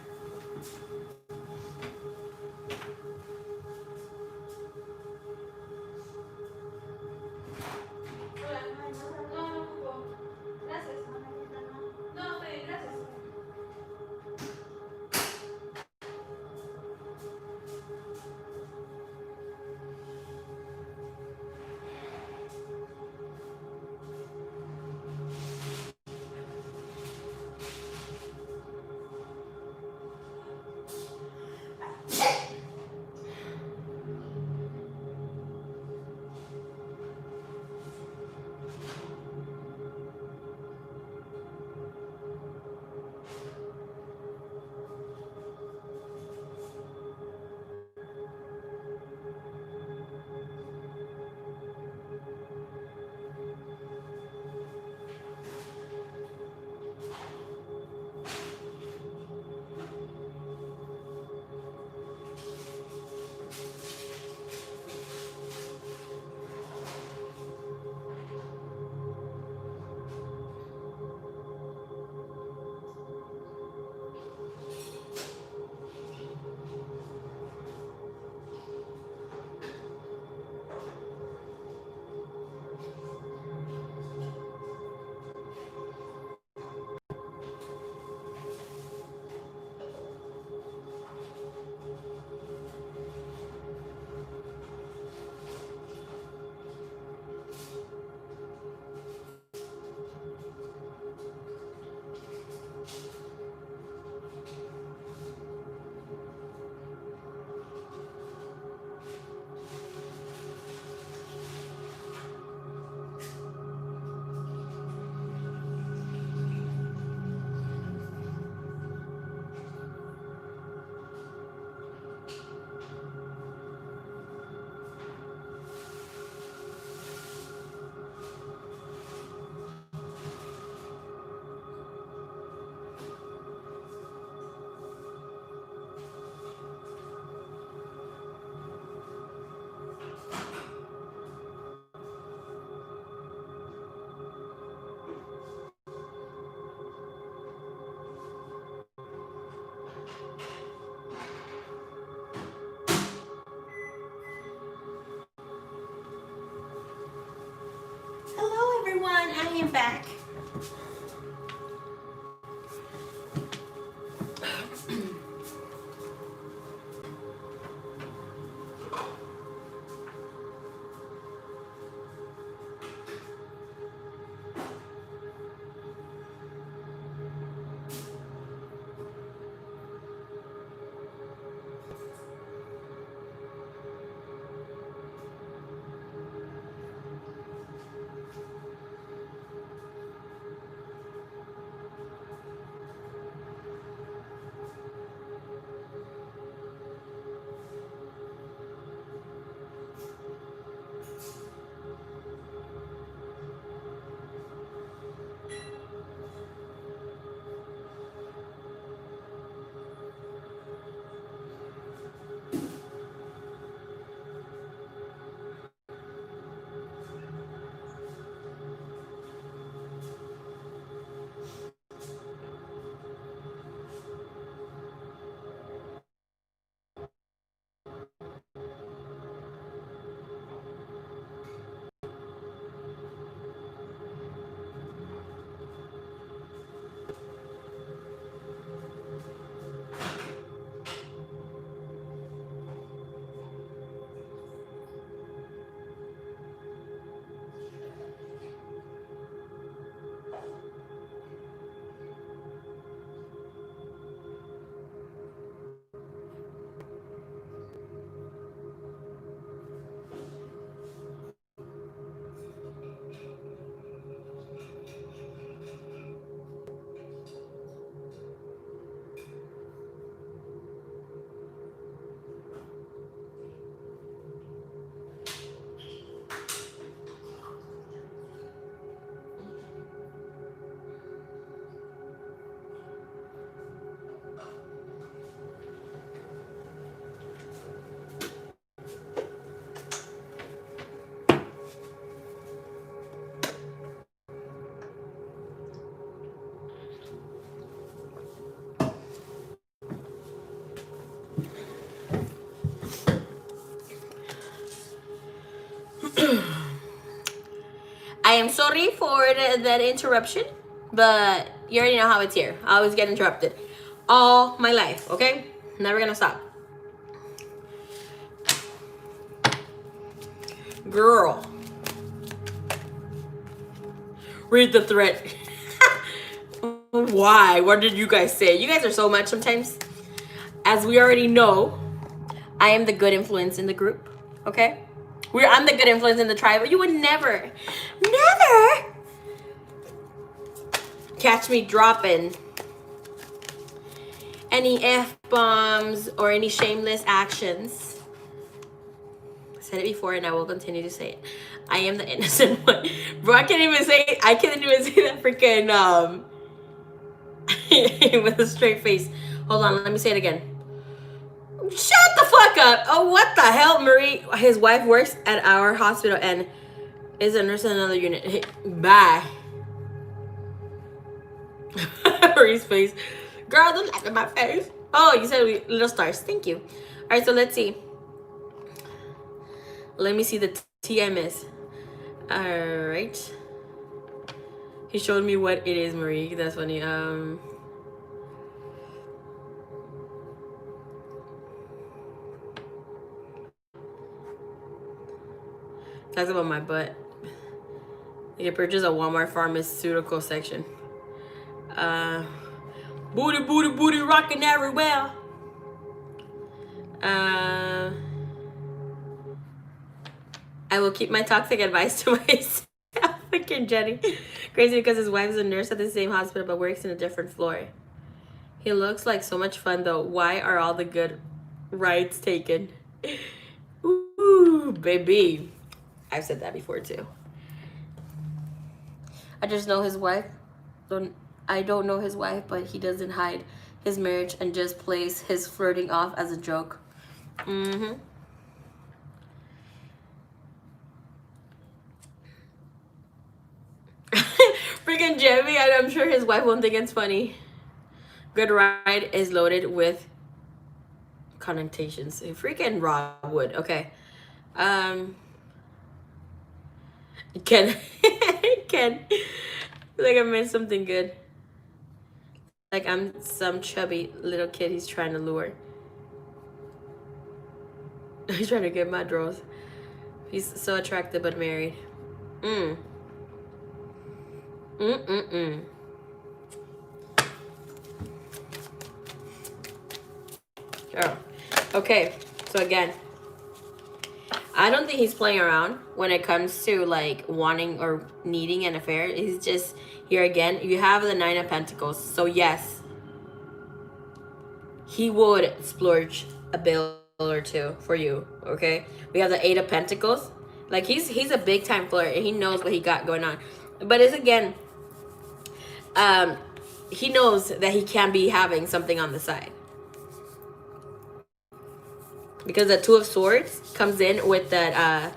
Hello, everyone. I am back. am sorry for that interruption, but you already know how it's here. I always get interrupted all my life, okay? Never gonna stop. Girl. Read the thread. Why? What did you guys say? You guys are so much sometimes. As we already know, I am the good influence in the group, okay? I'm the good influence in the tribe. You would never catch me dropping any F-bombs or any shameless actions. I said it before and I will continue to say it. I am the innocent one. Bro, I can't even say that freaking with a straight face. Hold on, let me say it again. Shut the fuck up. Oh, what the hell? Marie, his wife works at our hospital and is a nurse in another unit. Hey, bye. Marie's face. Girl, don't laugh at my face. Oh, you said we little stars. Thank you. All right, so let's see. Let me see the TMS. All right. He showed me what it is, Marie. That's funny. Talks about my butt. You can purchase a Walmart pharmaceutical section. Booty, booty, booty, rocking everywhere. I will keep my toxic advice to myself. Freaking Jenny. Crazy because his wife is a nurse at the same hospital but works in a different floor. He looks like so much fun though. Why are all the good rides taken? Ooh, baby. I've said that before too. I just know his wife. I don't know his wife, but he doesn't hide his marriage and just plays his flirting off as a joke. Mm-hmm. Freaking Jimmy, I'm sure his wife won't think it's funny. Good ride is loaded with connotations. Freaking Rob would. Okay. Ken. Like I made something good. Like I'm some chubby little kid he's trying to lure. He's trying to get my draws. He's so attractive but married. Girl. Okay, so again, I don't think he's playing around when it comes to like wanting or needing an affair. He's just here again. You have the 9 of Pentacles. So yes, he would splurge a bill or two for you. Okay. We have the 8 of Pentacles. Like he's a big time flirt and he knows what he got going on. But it's again, he knows that he can be having something on the side. Because the 2 of Swords comes in with that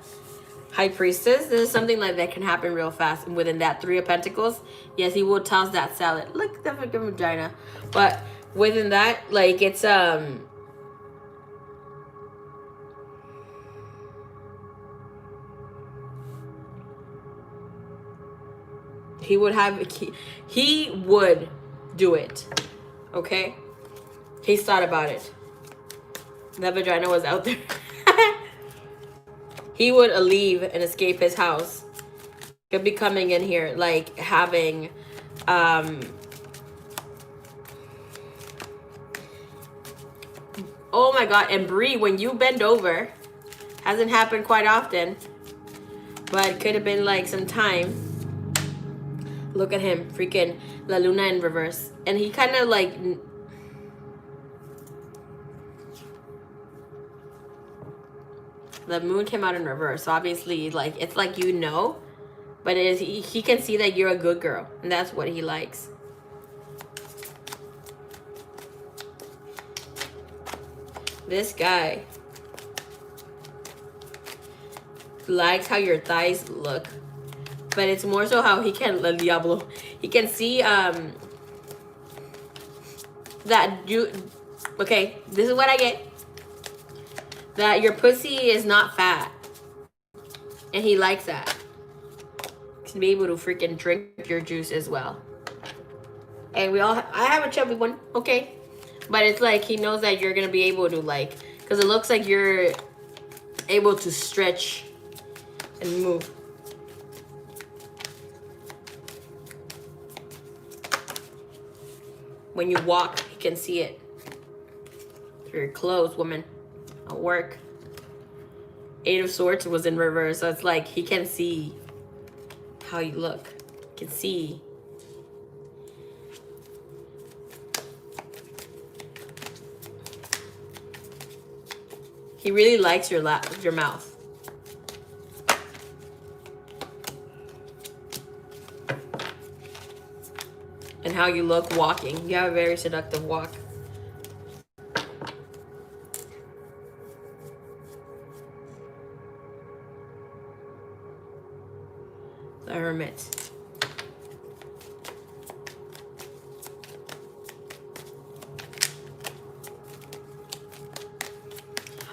High Priestess. This is something like that can happen real fast. And within that 3 of Pentacles, yes, he will toss that salad. Look at the freaking vagina. But within that, like it's he would do it. Okay? He's thought about it. That vagina was out there. He would leave and escape his house. Could be coming in here, like having, oh my God. And Bree, when you bend over, hasn't happened quite often, but could have been like some time. Look at him, freaking La Luna in reverse. And he kind of like, the moon came out in reverse. So obviously, like, it's like, you know, but it is, he can see that you're a good girl. And that's what he likes. This guy likes how your thighs look. But it's more so how he can, El Diablo, he can see that you, okay, this is what I get. That your pussy is not fat. And he likes that. to be able to freaking drink your juice as well. And I have a chubby one, okay? But it's like he knows that you're gonna be able to like, because it looks like you're able to stretch and move. When you walk, you can see it through your clothes, woman, at work. 8 of Swords was in reverse, so it's like he can see how you look. He can see. He really likes your mouth. And how you look walking. You have a very seductive walk. The Hermit.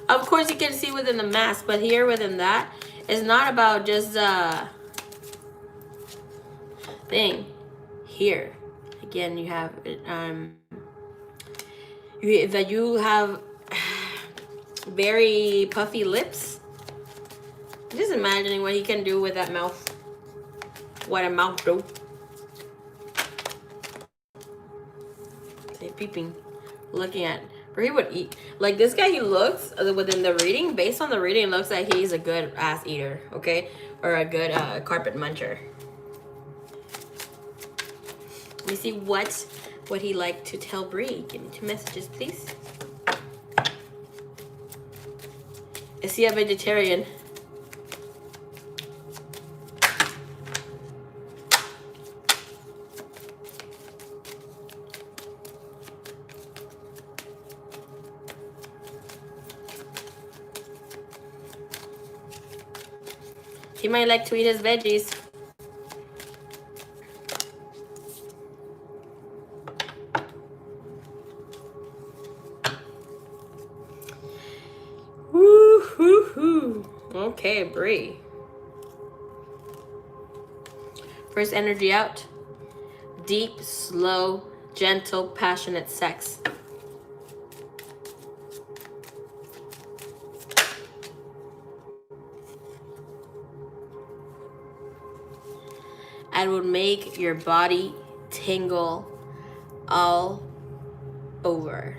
Of course you can see within the mask, but here within that, it's not about just thing. Here. Again, you have you have very puffy lips. Just imagining what he can do with that mouth. What a mouth do. Say peeping, looking at. Or he would eat. Like this guy, he looks within the reading. Based on the reading, it looks like he's a good ass eater, okay, or a good carpet muncher. Let me see what he like to tell Bree. Give me 2 messages, please. Is he a vegetarian? He might like to eat his veggies. Woo-hoo-hoo. Okay, Bree. First energy out. Deep, slow, gentle, passionate sex. And would make your body tingle all over.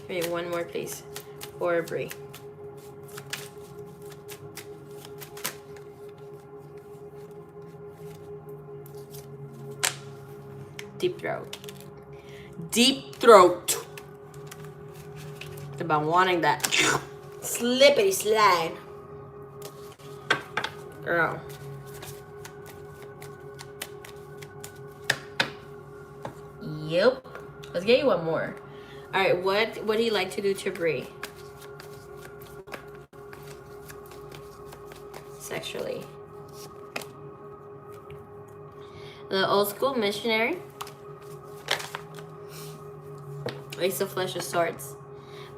Okay, one more please for Bree. Deep throat. Deep throat. It's about wanting that slippity slide. Girl. Yep. Let's get you one more. All right, what would he like to do to Bree? Sexually. The old school missionary. Ace of Flesh of Swords.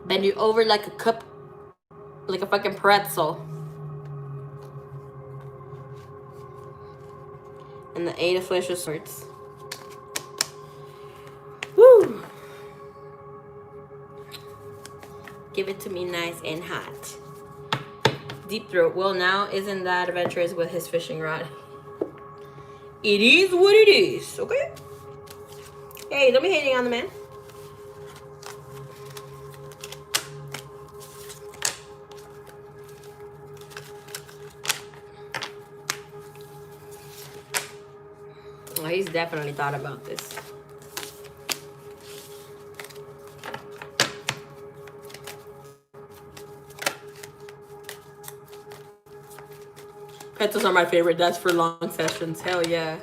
Bend you over like a cup, like a fucking pretzel. And the 8 of Flesh of Swords. Woo! Give it to me nice and hot. Deep throat. Well, now isn't that adventurous with his fishing rod? It is what it is, okay? Hey, don't be hating on the man. Well, he's definitely thought about this. Pretzels are my favorite. That's for long sessions. Hell yeah.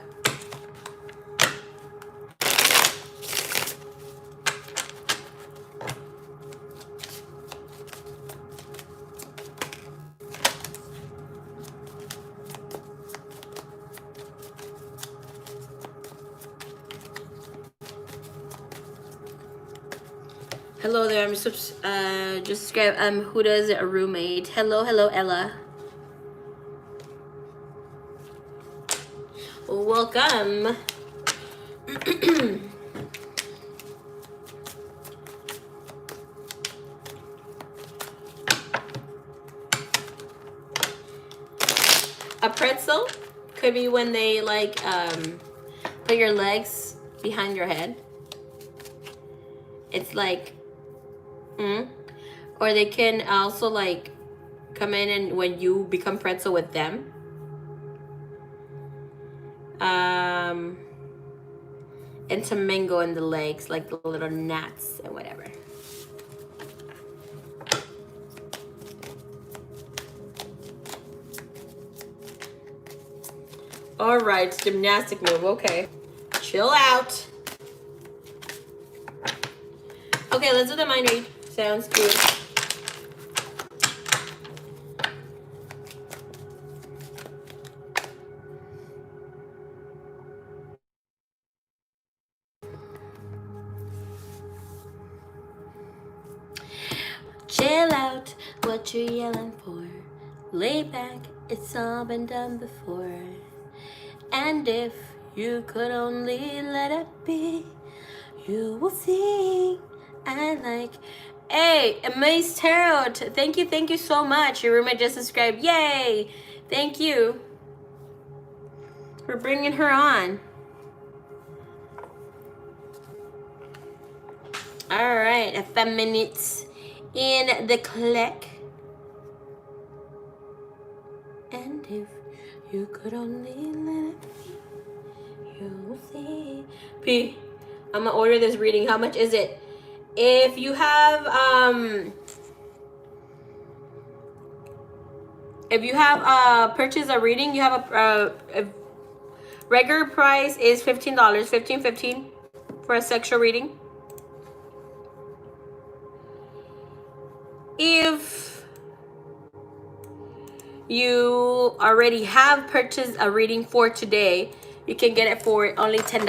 Hello there, I'm just subscribe. Who does a roommate? Hello, Ella. welcome. A pretzel could be when they like put your legs behind your head. It's like, or they can also like come in and when you become pretzel with them. And to mingle in the legs, like the little gnats and whatever. All right, gymnastic move. Okay, chill out. Okay, let's do the mind read. Sounds good. Chill out, what you yelling for? Lay back, it's all been done before. And if you could only let it be, you will see. I like. Hey, Amaze Tarot, thank you so much. Your roommate just subscribed. Yay! Thank you for bringing her on. All right, a 5 minutes in the click. And if you could only let it be, you will see. P, I'm gonna order this reading. How much is it? If you have purchase a reading, you have a regular price is $15, $15 for a sexual reading. If you already have purchased a reading for today, you can get it for only $10.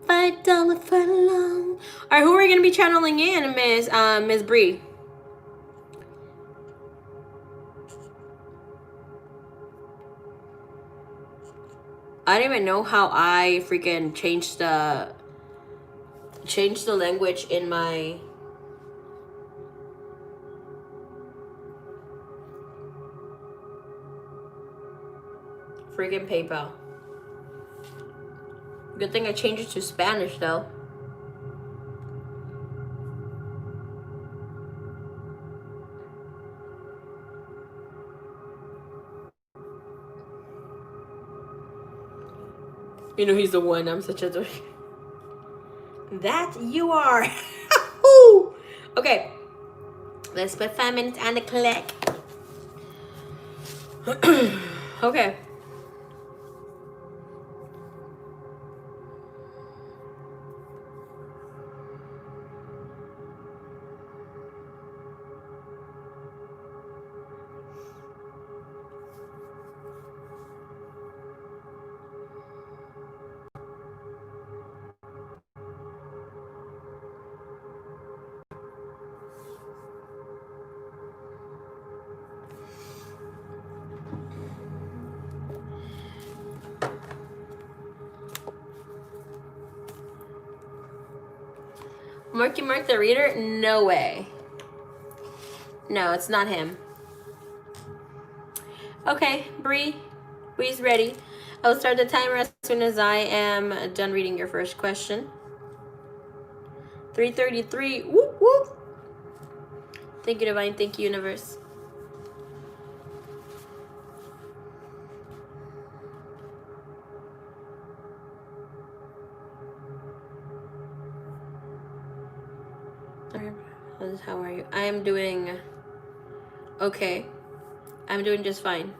$5 for long. All right, who are we gonna be channeling in, Miss Bree? I don't even know how I freaking changed the language in my freaking PayPal. Good thing I changed it to Spanish though. You know he's the one. I'm such a that you are. Okay, let's put 5 minutes on the clock. Okay. Marky Mark the reader? No way. No, it's not him. Okay, Bree's ready. I'll start the timer as soon as I am done reading your first question. 3:33. Whoop whoop. Thank you, Divine. Thank you, Universe. How are you? I am doing okay. I'm doing just fine.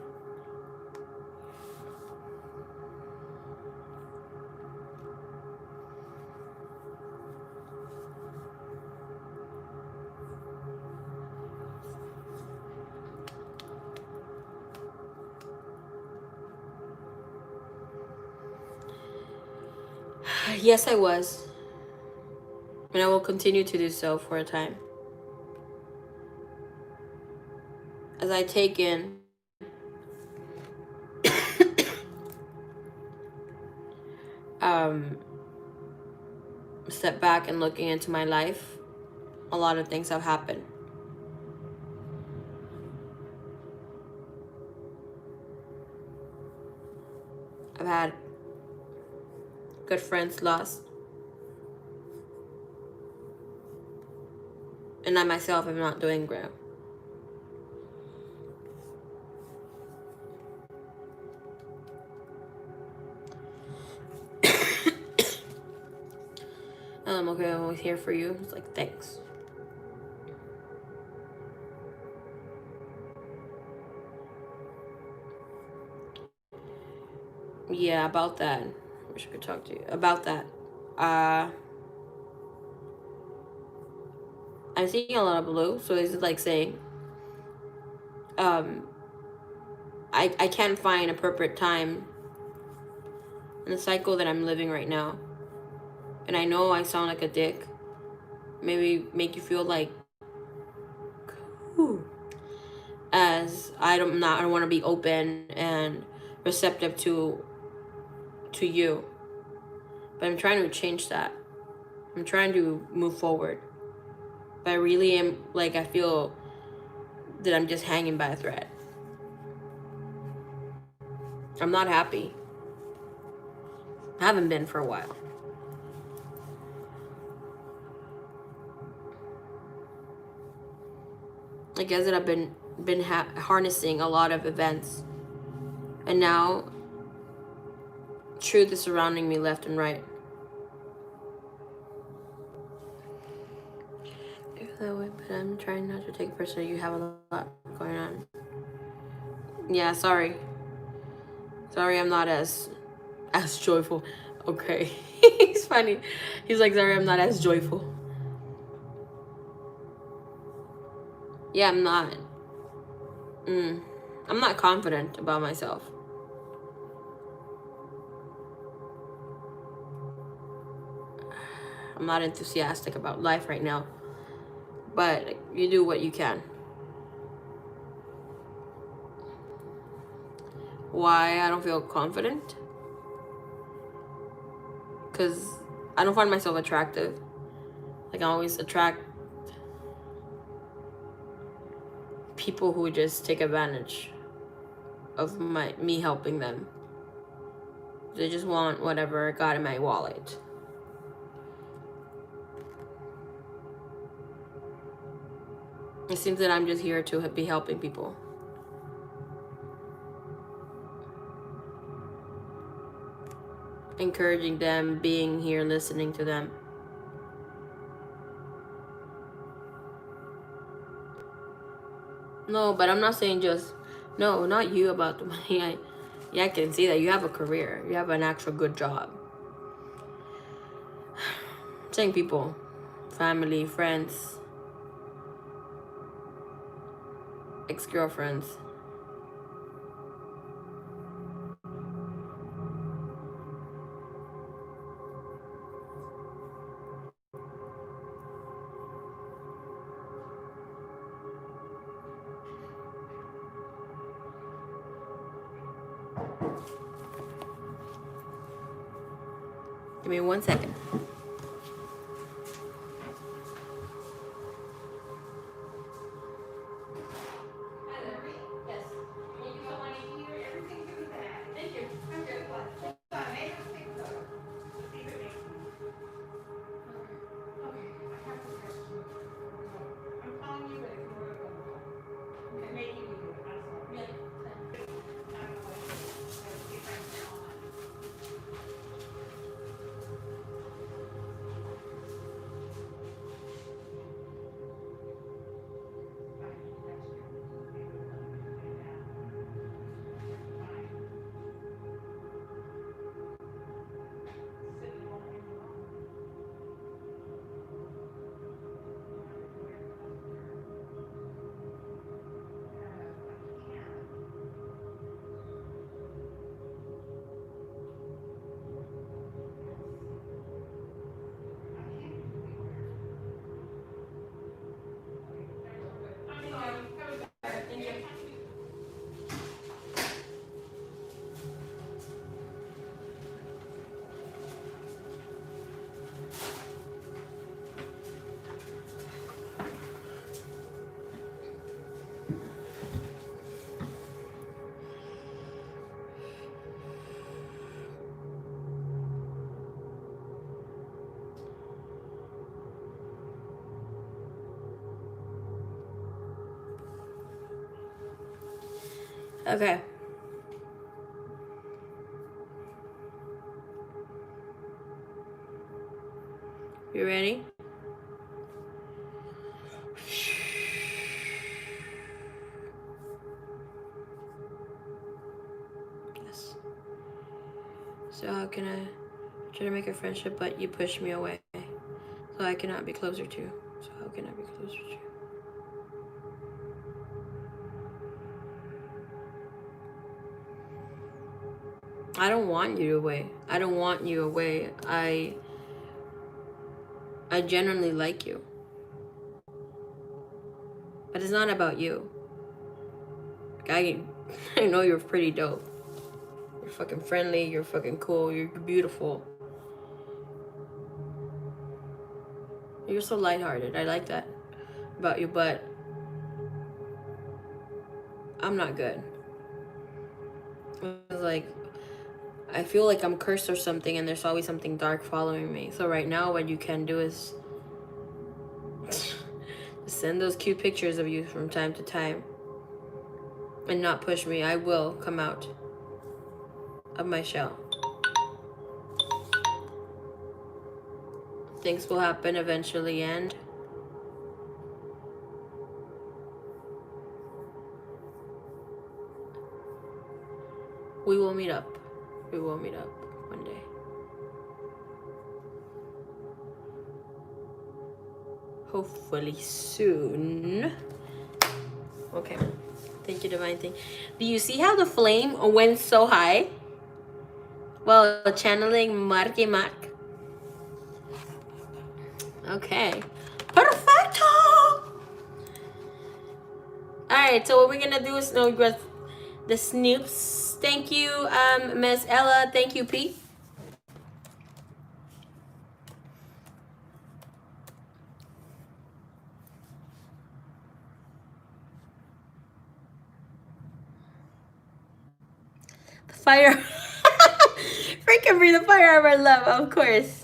Yes, I was. And I will continue to do so for a time. as I take in step back and looking into my life, a lot of things have happened. I've had good friends lost, and I myself am not doing great. I'm okay, I'm always here for you. It's like, thanks. Yeah, about that. I wish I could talk to you about that. I'm seeing a lot of blue, so is it like saying, I can't find appropriate time in the cycle that I'm living right now. And I know I sound like a dick. Maybe make you feel like, whew, as I don't want to be open and receptive to you. But I'm trying to change that. I'm trying to move forward. But I really am, like, I feel that I'm just hanging by a thread. I'm not happy. I haven't been for a while. I guess that I've been harnessing a lot of events, and now truth is surrounding me left and right. That way, but I'm trying not to take it personally. You have a lot going on. Yeah, sorry. Sorry, I'm not as joyful. Okay. He's funny. He's like, sorry, I'm not as joyful. Yeah, I'm not. I'm not confident about myself. I'm not enthusiastic about life right now. But you do what you can. Why I don't feel confident? Because I don't find myself attractive. Like, I always attract people who just take advantage of me helping them. They just want whatever I got in my wallet. It seems that I'm just here to be helping people. Encouraging them, being here, listening to them. No, but I'm not saying just, no, not you about the money. I can see that you have a career. You have an actual good job. I'm saying people, family, friends, ex-girlfriends. Give me 1 second. Okay. You ready? Yes. So how can I try to make a friendship, but you push me away? So I cannot be closer to you. So how can I be closer to you? I don't want you away. I don't want you away. I genuinely like you. But it's not about you. I know you're pretty dope. You're fucking friendly, you're fucking cool, you're beautiful. You're so lighthearted. I like that about you, but I'm not good. It's like I feel like I'm cursed or something, and there's always something dark following me. So right now what you can do is send those cute pictures of you from time to time and not push me. I will come out of my shell. Things will happen eventually, and we will meet up. We will meet up one day. Hopefully soon. Okay. Thank you, Divine Thing. Do you see how the flame went so high? Well, channeling Marky Mark. Okay. Perfecto! Alright, so what we're gonna do is the Snoops. Thank you, Miss Ella. Thank you, Pete. The fire. Freaking breathe the fire of our love, of course.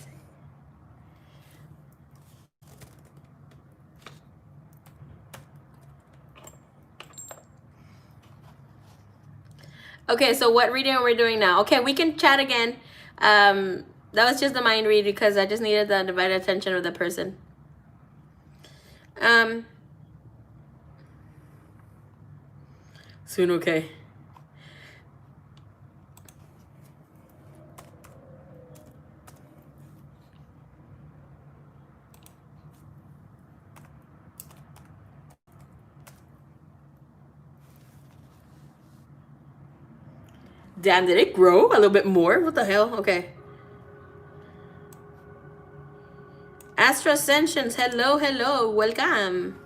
Okay, so what reading are we doing now? Okay, we can chat again. That was just the mind read because I just needed the divided attention of the person. Soon, okay. Damn, did it grow a little bit more? What the hell? Okay. Astro Ascensions, hello, hello, welcome.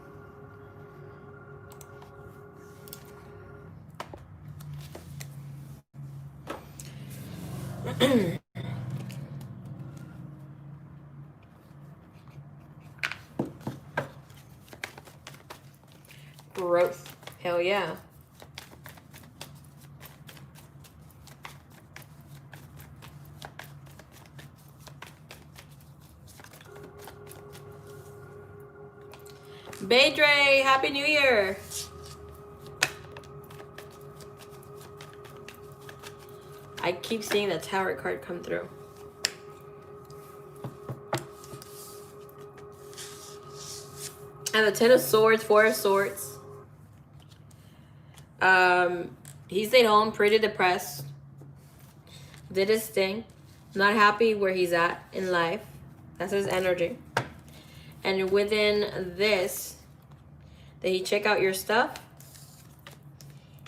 Growth, hell yeah. Baydre, Happy New Year. I keep seeing the Tower card come through. And the Ten of Swords, Four of Swords. He stayed home, pretty depressed. Did his thing. Not happy where he's at in life. That's his energy. And within this, did he check out your stuff?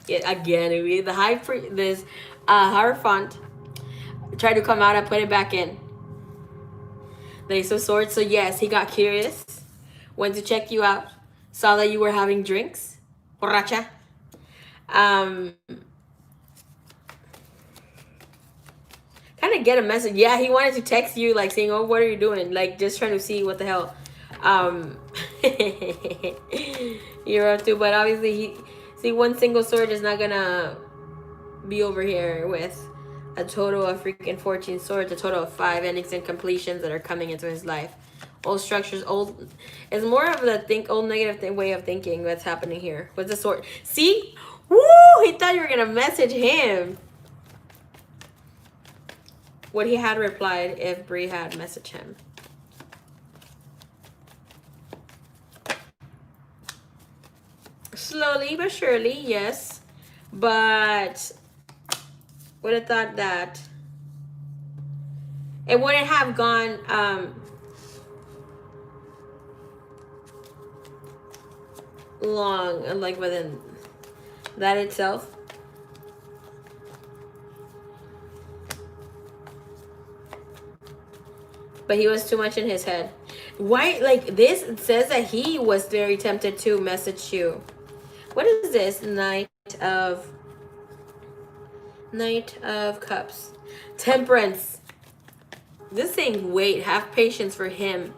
Yeah, again, the this Hierophant tried to come out and put it back in. The Ace of Swords. So yes, he got curious. Went to check you out. Saw that you were having drinks. Borracha. Kind of get a message. Yeah, he wanted to text you, like saying, "Oh, what are you doing?" Like just trying to see what the hell you're up to. But obviously, one single sword is not gonna be over here with a total of freaking 14 swords, a total of 5 endings and completions that are coming into his life. Old structures, it's more of the old negative way of thinking that's happening here with the sword. See, Woo! He thought you were gonna message him. Would he had replied if Bree had messaged him? Slowly but surely, yes. But would have thought that it wouldn't have gone long, like within that itself. But he was too much in his head. Why? Like this says that he was very tempted to message you. What is this? Knight of Cups. Temperance. This saying, wait, have patience for him.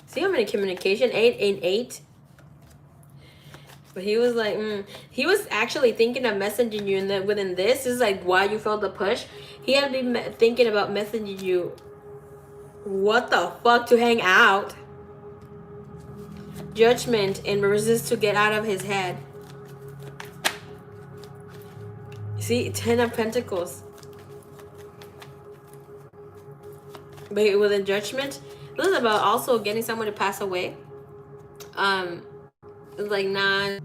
See how many communication? 8 and 8. But he was like, he was actually thinking of messaging you, and then within this is like why you felt the push. He had been thinking about messaging you. What the fuck, to hang out? Judgment and resist to get out of his head. See, 10 of Pentacles. But within judgment, this is about also getting someone to pass away. It's like nah.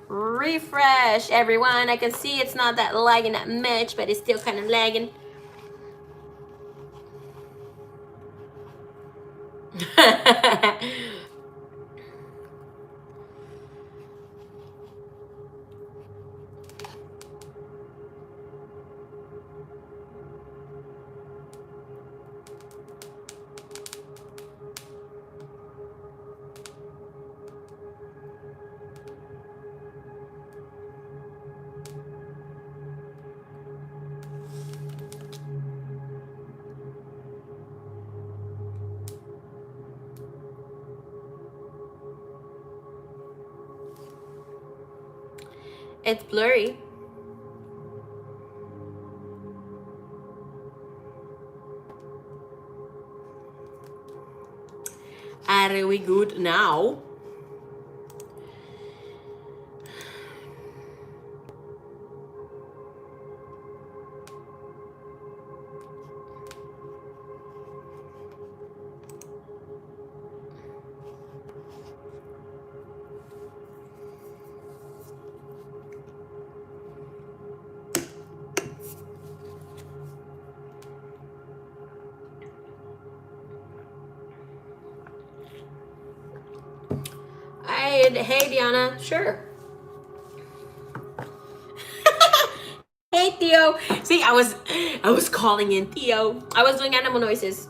Refresh everyone. I can see it's not that lagging that much, but it's still kind of lagging. It's blurry. Are we good now? Hey Diana, sure. Hey Theo. See, I was calling in Theo. I was doing animal noises.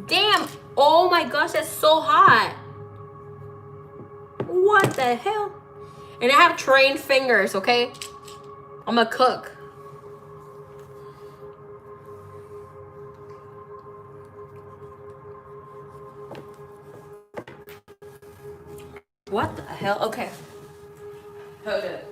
Damn. Oh my gosh, that's so hot. What the hell? And I have trained fingers, okay? I'm a cook. What the hell? Okay. Hold it.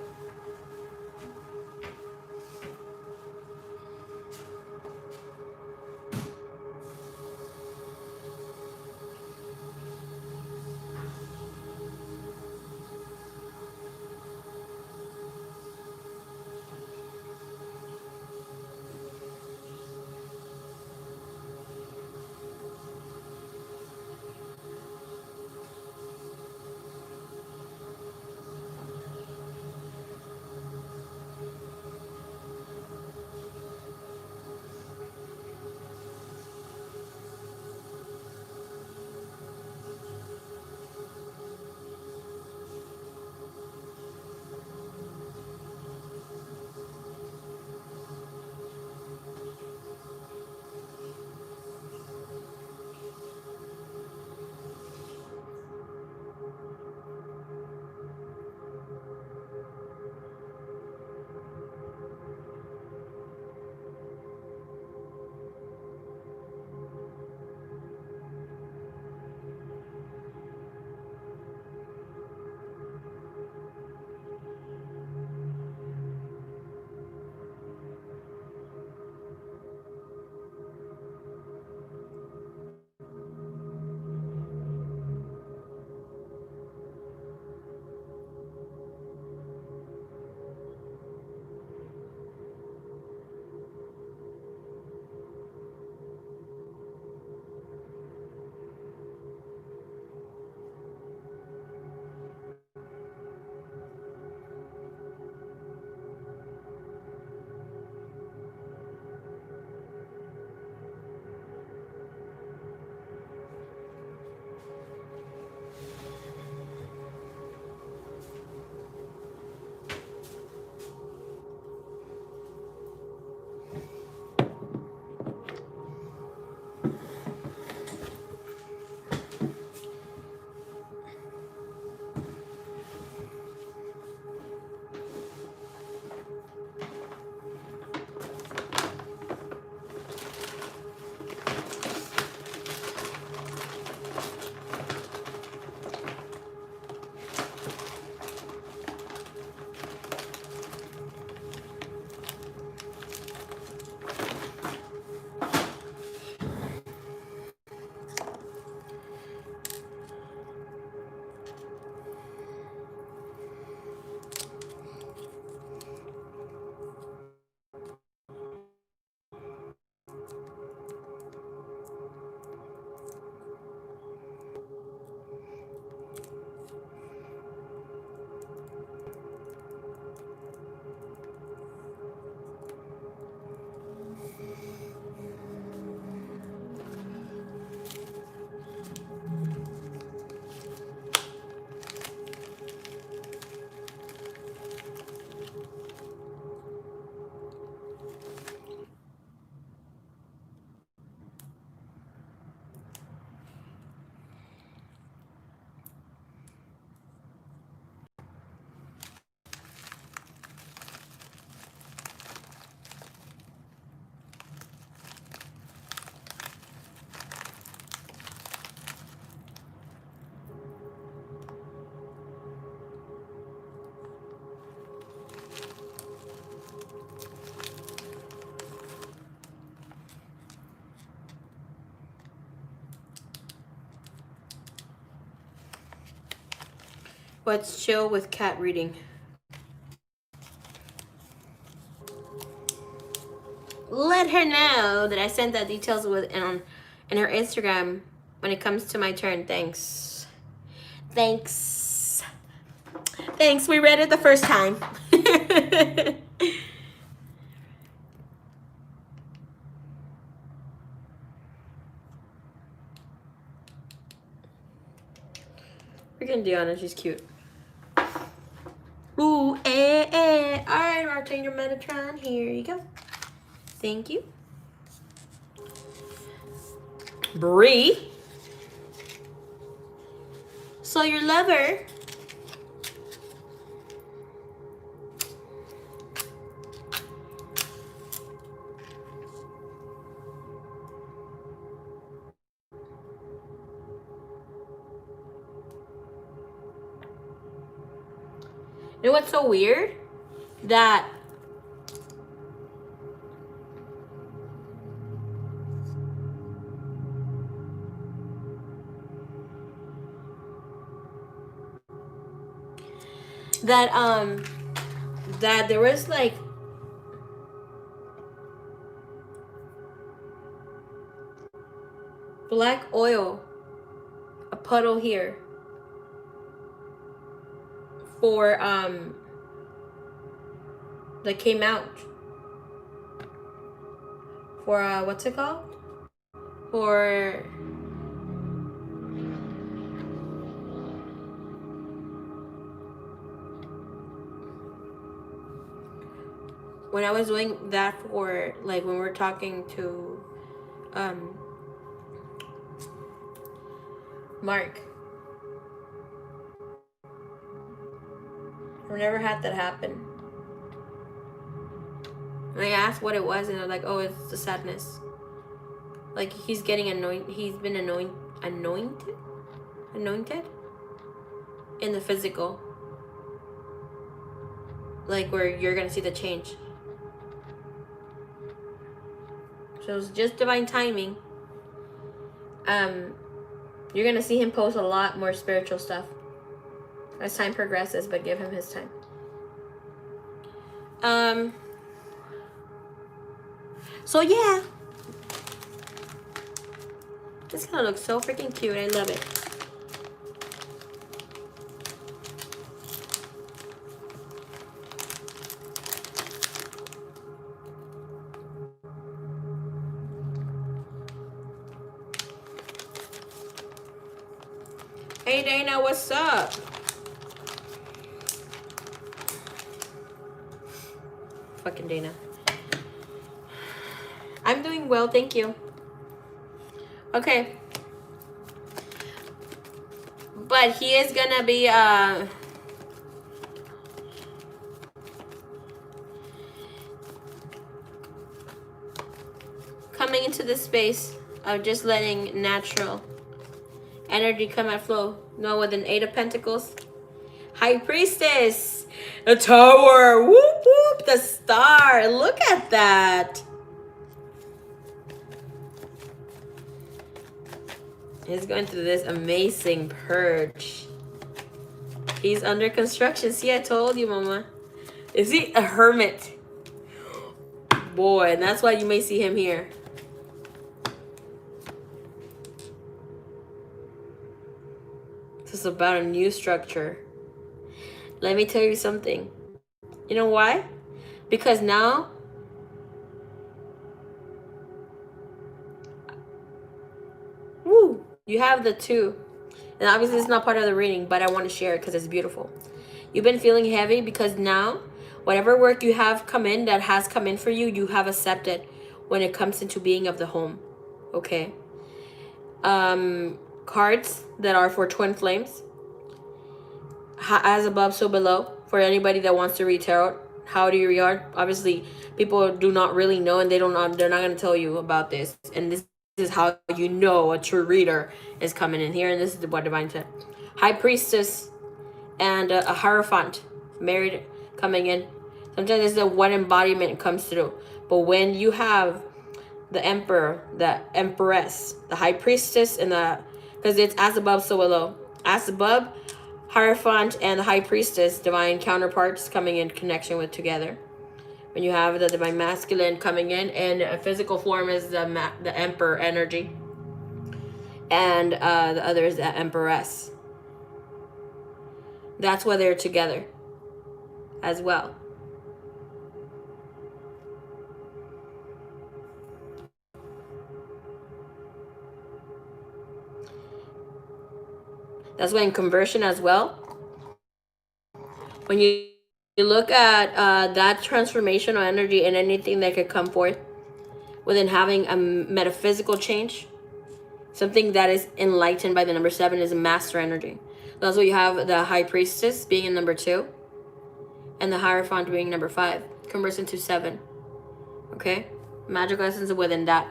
What's chill with cat reading? Let her know that I sent that details with in her Instagram when it comes to my turn. Thanks. Thanks. Thanks. We read it the first time. Freaking Deanna, she's cute. Ooh, eh, eh. All right, Archangel Metatron, here you go. Thank you. Bree. So your lover. You know what's so weird? That that there was like black oil, a puddle here for that came out for what's it called? For when I was doing that for like when we're talking to Mark. I've never had that happen. And I asked what it was, and they're like, "Oh, it's the sadness. Like he's getting anointed. He's been anointed in the physical. Like where you're gonna see the change. So it's just divine timing. You're gonna see him post a lot more spiritual stuff as time progresses, but give him his time. So yeah, this gonna look so freaking cute. I love it. Hey Dana, what's up? Fucking Dana. I'm doing well, thank you. Okay. But he is gonna be coming into this space of just letting natural energy come and flow. No, with an 8 of Pentacles. High Priestess. The Tower. Whoop, whoop. The Star. Look at that. He's going through this amazing purge. He's under construction. See, I told you, Mama. Is he a hermit? Boy, and that's why you may see him here. This is about a new structure. Let me tell you something. You know why? Because now you have the 2. And obviously it's not part of the reading, but I want to share it because it's beautiful. You've been feeling heavy because now whatever work you have come in that has come in for you, you have accepted when it comes into being of the home. Okay. Cards that are for twin flames. As above, so below. For anybody that wants to read tarot, how do you read? Obviously, people do not really know, and they're not going to tell you about this. And this is how you know a true reader is coming in here. And this is what Divine said. High Priestess and a Hierophant married coming in. Sometimes it's the one embodiment comes through. But when you have the Emperor, the Empress, the High Priestess, and the, because it's as above, so below. As above, Hierophant and the high priestess, divine counterparts coming in connection with together. When you have the divine masculine coming in a physical form is the emperor energy, and the other is the empress. That's why they're together as well. That's why in conversion as well, when you look at that transformational energy and anything that could come forth within having a metaphysical change, something that is enlightened by the number 7 is a master energy. That's what you have the high priestess being in number 2 and the hierophant being number 5, converts into 7. Okay, magical essence within that.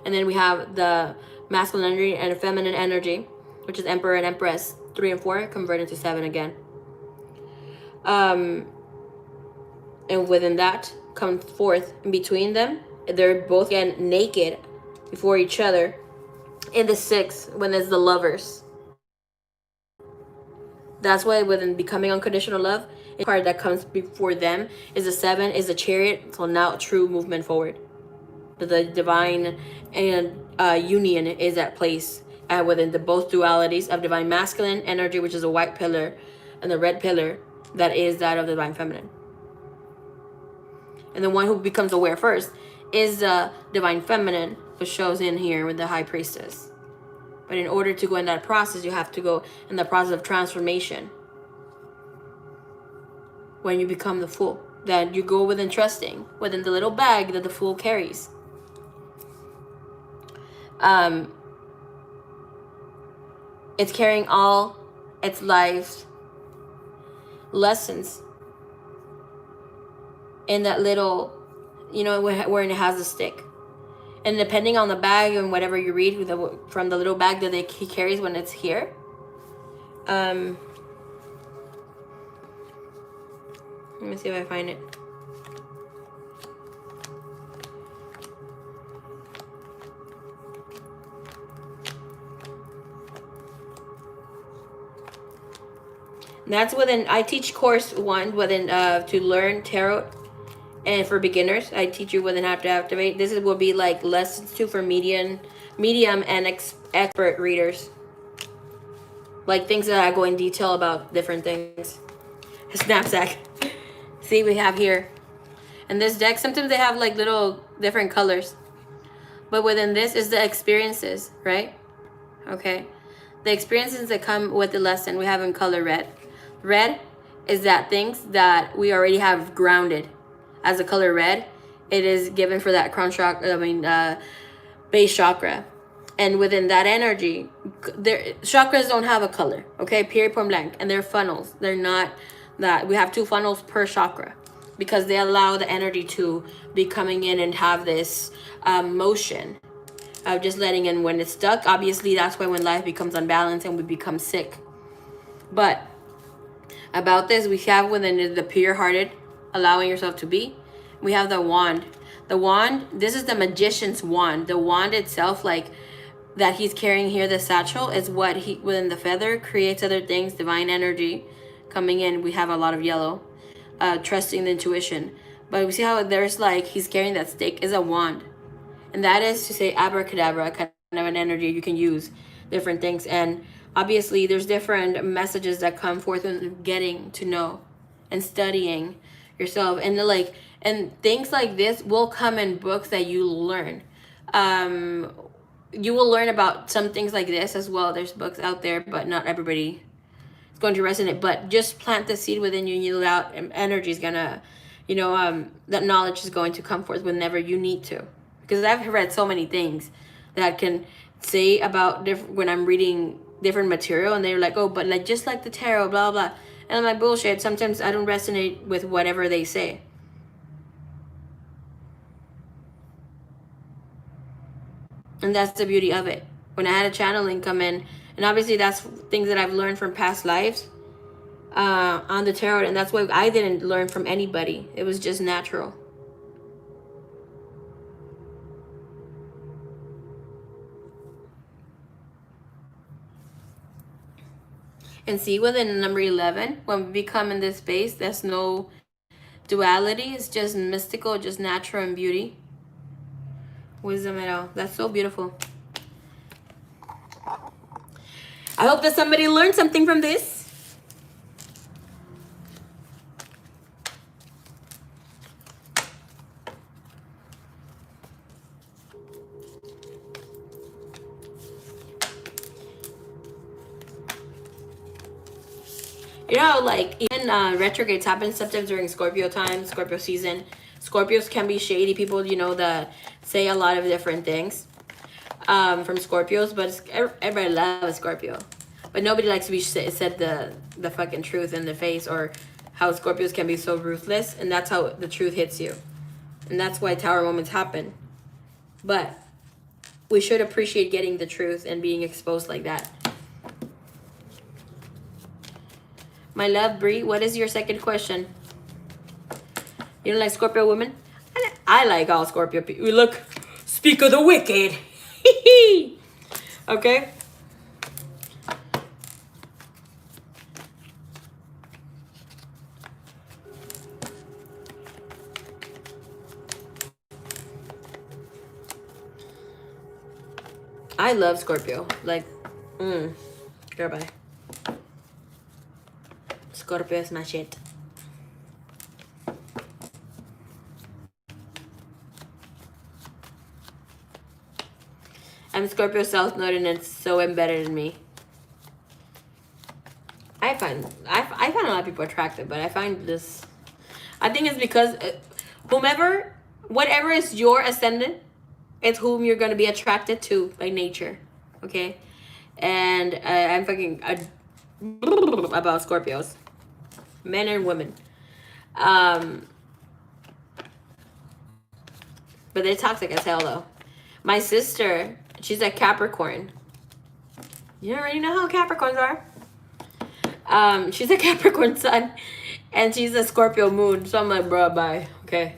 And then we have the masculine energy and feminine energy, which is emperor and empress, 3 and 4 convert into 7 again. And within that comes forth in between them, they're both again naked before each other. In the 6, when there's the lovers, that's why within becoming unconditional love, the card that comes before them is the 7, is the chariot. So now true movement forward. The divine and union is at place within the both dualities of divine masculine energy, which is a white pillar, and the red pillar that is that of the divine feminine. And the one who becomes aware first is the divine feminine, which shows in here with the high priestess. But in order to go in that process, you have to go in the process of transformation. When you become the Fool, then you go within trusting, within the little bag that the Fool carries. It's carrying all its life lessons in that little, where it has a stick. And depending on the bag and whatever you read from the little bag that he carries when it's here, let me see if I find it. That's within, I teach course 1 within to learn tarot, and for beginners I teach you within how to activate. This will be like lessons 2 for medium and expert readers, like things that I go in detail about different things. A knapsack. See, we have here, and this deck sometimes they have like little different colors, but within this is the experiences, right? Okay, the experiences that come with the lesson we have in color red. Red is that things that we already have grounded. As a color red, it is given for that crown chakra, base chakra. And within that energy, chakras don't have a color, okay? Period, point blank. And they're funnels. They're not that. We have 2 funnels per chakra because they allow the energy to be coming in and have this motion of just letting in. When it's stuck, obviously that's why when life becomes unbalanced and we become sick. But about this, we have within the pure-hearted, allowing yourself to be. We have the wand. The wand, this is the magician's wand. The wand itself, like that he's carrying here, the satchel, is what he, within the feather, creates other things, divine energy coming in. We have a lot of yellow, trusting the intuition. But we see how there's like, he's carrying that stick, is a wand. And that is to say abracadabra, kind of an energy you can use, different things. And obviously there's different messages that come forth in getting to know and studying yourself. And and things like this will come in books that you learn. You will learn about some things like this as well. There's books out there, but not everybody is going to resonate. But just plant the seed within you and you out, and energy is gonna, that knowledge is going to come forth whenever you need to. Because I've read so many things that can say about when I'm reading different material, and they're like, oh, but like just like the tarot, blah blah. And I'm like, bullshit. Sometimes I don't resonate with whatever they say. And that's the beauty of it. When I had a channeling come in, and obviously that's things that I've learned from past lives on the tarot, and that's why I didn't learn from anybody. It was just natural. And see, within number 11, when we become in this space, there's no duality. It's just mystical, just natural and beauty. Wisdom at all. That's so beautiful. I hope that somebody learned something from this. You know, like, even retrogrades happen sometimes during Scorpio time, Scorpio season. Scorpios can be shady people, you know, that say a lot of different things from Scorpios, but everybody loves Scorpio. But nobody likes to be said the fucking truth in the face, or how Scorpios can be so ruthless, and that's how the truth hits you. And that's why Tower moments happen. But we should appreciate getting the truth and being exposed like that. My love, Bree, what is your second question? You don't like Scorpio women? I like all Scorpio people. Look, speak of the wicked. Okay? I love Scorpio. Like, girl, bye. Scorpio is my shit. I'm Scorpio South Node, and it's so embedded in me. I find a lot of people attractive, but I find this. I think it's because whatever is your ascendant, it's whom you're gonna be attracted to by nature. Okay, and I'm fucking about Scorpios, men and women. But they're toxic as hell though. My sister, she's a Capricorn. You already know how Capricorns are. She's a Capricorn sun, and she's a Scorpio moon. So I'm like, bro, bye. Okay.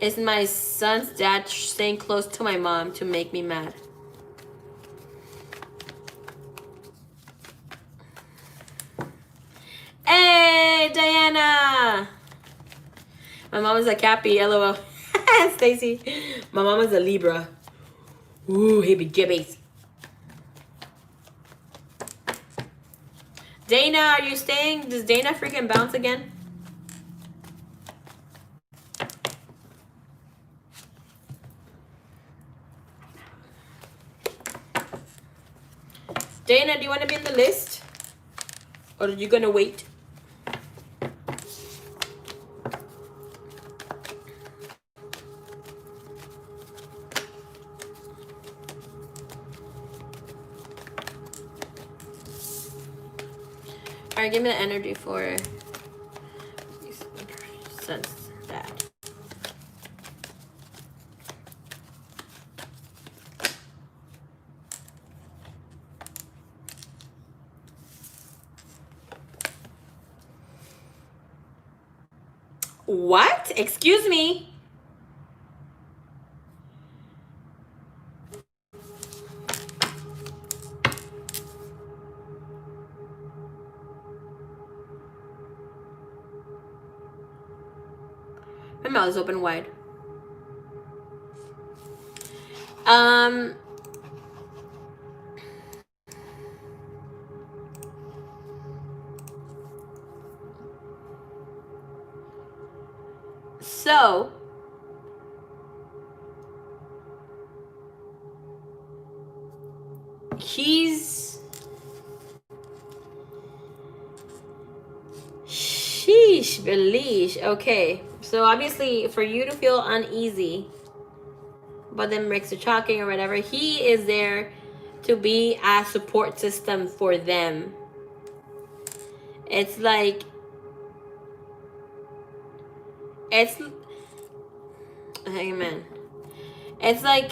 Is my son's dad staying close to my mom to make me mad? Hey, Diana! My mom is a Cappy, LOL. Stacy. My mom is a Libra. Ooh, hippie jibbies. Dana, are you staying? Does Dana freaking bounce again? Dana, do you want to be in the list? Or are you going to wait? Alright, give me the energy for sense that. What? Excuse me? My mouth is open wide. So he's sheesh, belish. Okay, so obviously for you to feel uneasy but then breaks the talking or whatever, he is there to be a support system for them. It's like amen. It's like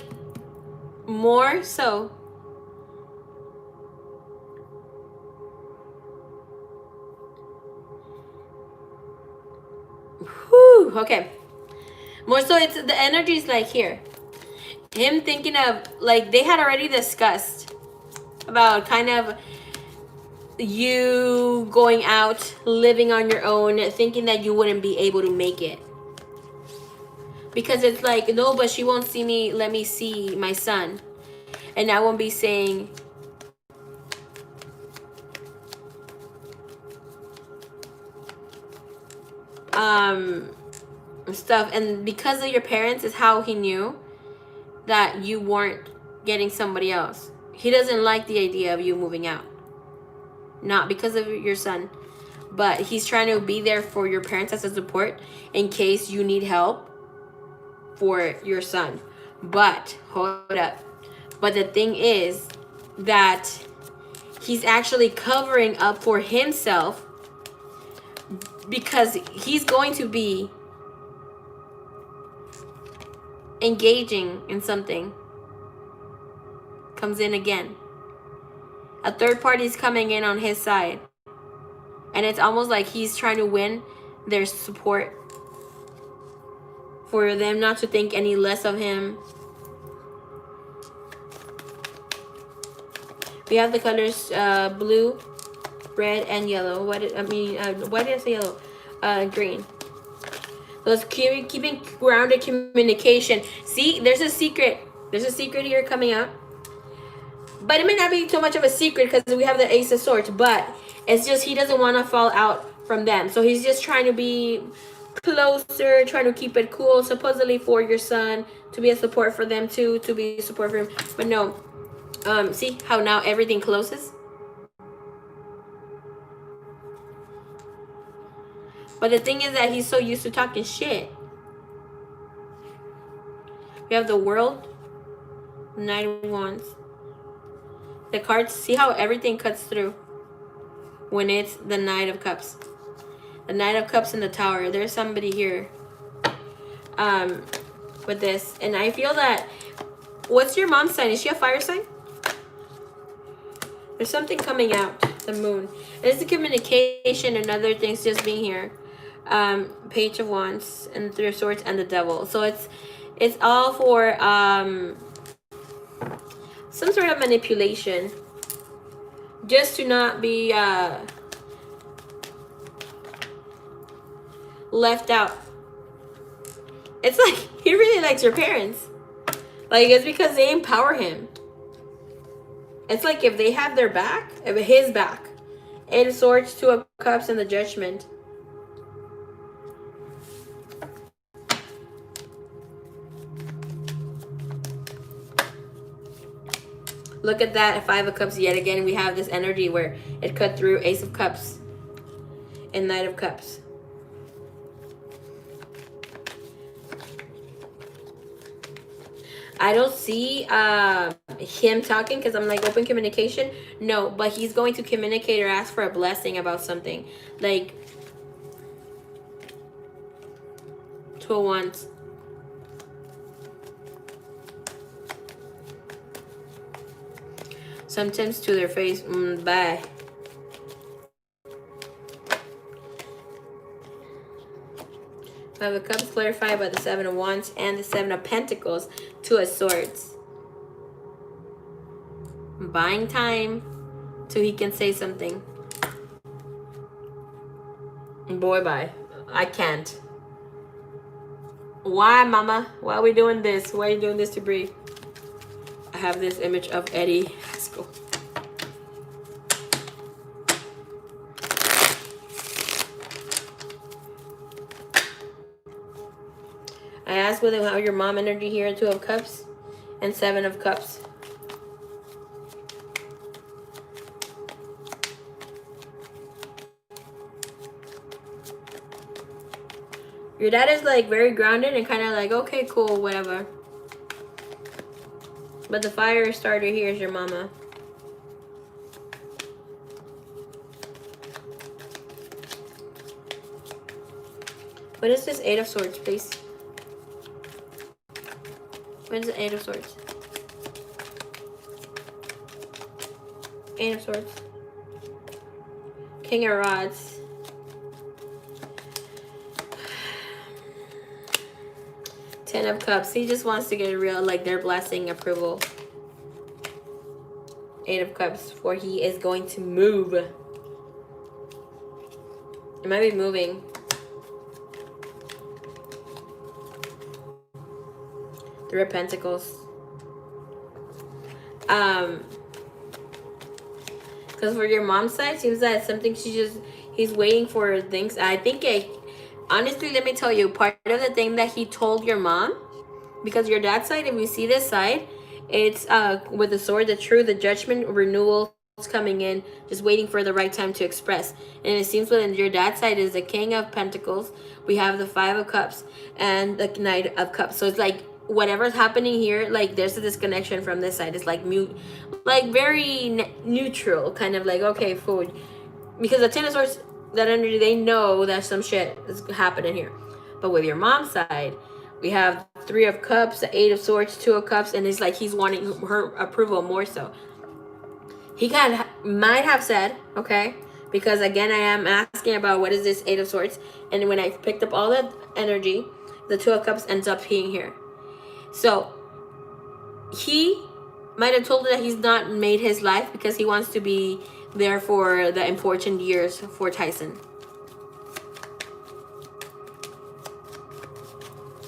more so whew, okay. More so it's the energy is like here. him thinking of, like, they had already discussed about kind of you going out, living on your own, thinking that you wouldn't be able to make it. Because it's like, no, but she won't see me, let me see my son. And I won't be saying, stuff. And because of your parents is how he knew that you weren't getting somebody else. He doesn't like the idea of you moving out. Not because of your son, but he's trying to be there for your parents as a support in case you need help for your son. But hold up. But the thing is that he's actually covering up for himself because he's going to be engaging in something. Comes in again. A third party is coming in on his side. And it's almost like he's trying to win their support for them not to think any less of him. We have the colors blue, red, and yellow. Why did I say yellow? Green. Those keeping grounded communication. See, there's a secret. There's a secret here coming out. But it may not be too much of a secret because we have the Ace of Swords. But it's just he doesn't want to fall out from them. So he's just trying to be closer, trying to keep it cool, supposedly for your son, to be a support for them too, to be a support for him. But no. See how now everything closes? But the thing is that he's so used to talking shit. We have the World, Knight of Wands. The cards, see how everything cuts through when it's the Knight of Cups. The Knight of Cups in the Tower. There's somebody here with this. And I feel that, what's your mom's sign? Is she a fire sign? There's something coming out. The Moon. It's the communication and other things just being here. Page of Wands and Three of Swords and the Devil. So it's all for some sort of manipulation, just to not be left out. It's like he really likes your parents. Like, it's because they empower him. It's like if they have their back, if his back. Eight of Swords, Two of Cups, and the Judgment. Look at that, Five of Cups yet again. We have this energy where it cut through Ace of Cups and Knight of Cups. I don't see him talking because I'm like open communication. No, but he's going to communicate or ask for a blessing about something. Like, Two of Wands. Sometimes to their face. Bye. Five of Cups clarified by the Seven of Wands and the Seven of Pentacles. Two of Swords. Buying time till he can say something. Boy, bye. I can't. Why, mama? Why are we doing this? Why are you doing this to Bree? I have this image of Eddie Haskell. I asked with him how your mom energy here, Two of Cups and Seven of Cups. Your dad is like very grounded and kind of like, okay, cool, whatever. But the fire starter here is your mama. What is this Eight of Swords, please? What is the Eight of Swords? Eight of Swords. King of Rods. Ten of Cups. He just wants to get real, like their blessing, approval. Eight of Cups, for he is going to move. It might be moving. Three of Pentacles. Because for your mom's side, seems that something he's waiting for things. I think, honestly, let me tell you, part of the thing that he told your mom, because your dad's side, if we see this side, it's with the sword, the truth, the judgment, renewal coming in, just waiting for the right time to express. And it seems within your dad's side is the King of Pentacles. We have the Five of Cups and the Knight of Cups. So it's like whatever's happening here, like there's a disconnection from this side. It's like mute, like very neutral, kind of like, okay, food. Because the Ten of Swords, that energy, they know that some shit is happening here. But with your mom's side, we have Three of Cups, the Eight of Swords, Two of Cups, and it's like he's wanting her approval more so. He might have said, okay, because again, I am asking about what is this Eight of Swords, and when I picked up all that energy, the Two of Cups ends up being here. So he might have told her that he's not made his life because he wants to be there for the important years for Tyson.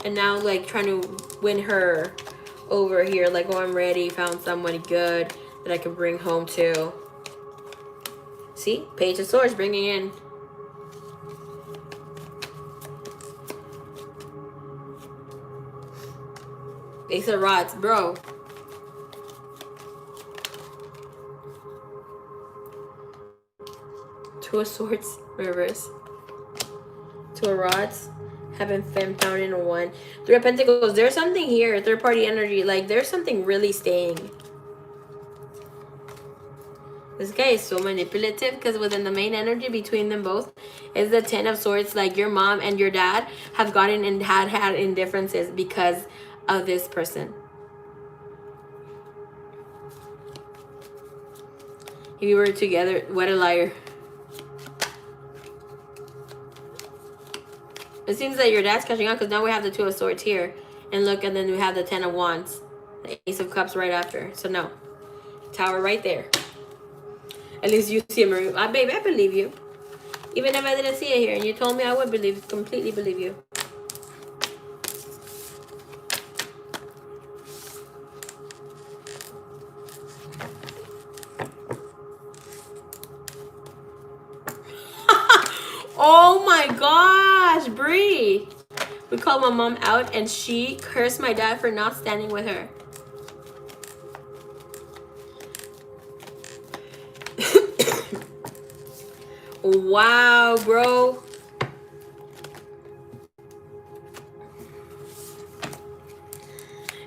And now, like, trying to win her over here, like, oh, I'm ready, found someone good that I can bring home to. See? Page of Swords bringing in. Ace of Rods, bro. Two of Swords, reverse. Two of Rods. Haven't been found in a one. Three of Pentacles. There's something here. Third party energy. Like, there's something really staying. This guy is so manipulative because within the main energy between them both is the Ten of Swords. Like, your mom and your dad have gotten and had indifferences because of this person. If you were together, what a liar. It seems that your dad's catching on because now we have the Two of Swords here. And look, and then we have the Ten of Wands. The Ace of Cups right after. So no. Tower right there. At least you see him. Baby, I believe you. Even if I didn't see it here and you told me, I would completely believe you. Oh my gosh, Bree. We called my mom out and she cursed my dad for not standing with her. Wow, bro.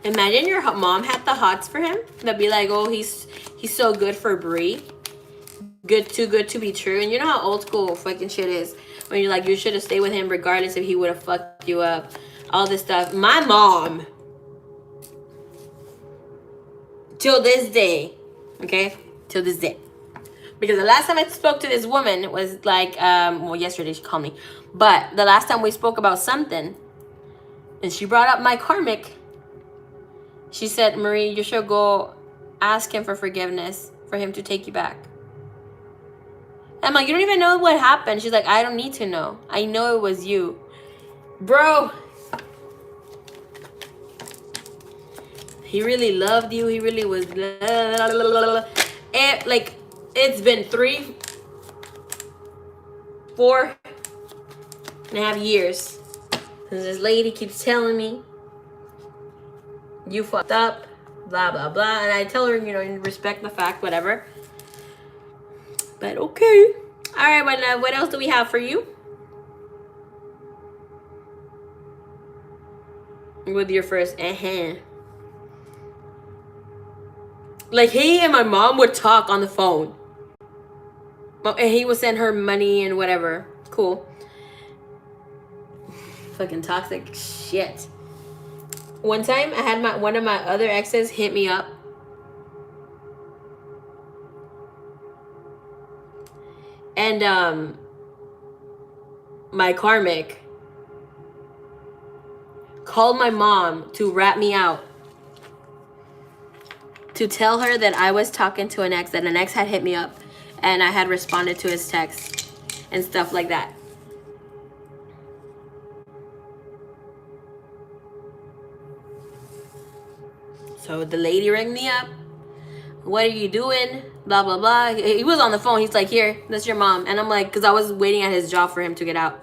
Imagine your mom had the hots for him. That'd be like, oh, he's so good for Bree. Too good to be true. And you know how old school fucking shit is. When you're like, you should have stayed with him regardless if he would have fucked you up. All this stuff. My mom, till this day, okay? Till this day. Because the last time I spoke to this woman was like, well, yesterday she called me. But the last time we spoke about something, and she brought up my karmic, she said, Marie, you should go ask him for forgiveness for him to take you back. I'm like, you don't even know what happened. She's like, I don't need to know. I know it was you. Bro. He really loved you. He really was. Like, it's been 4.5 years. And this lady keeps telling me, you fucked up, blah, blah, blah. And I tell her, you know, respect the fact, whatever. But okay. All right, my love. What else do we have for you? With your first, Like, he and my mom would talk on the phone. And he would send her money and whatever. Cool. Fucking toxic shit. One time, I had one of my other exes hit me up. And my karmic called my mom to rat me out, to tell her that I was talking to an ex, that an ex had hit me up, and I had responded to his text and stuff like that. So the lady rang me up. What are you doing? Blah, blah, blah. He was on the phone. He's like, here, that's your mom. And I'm like, because I was waiting at his job for him to get out.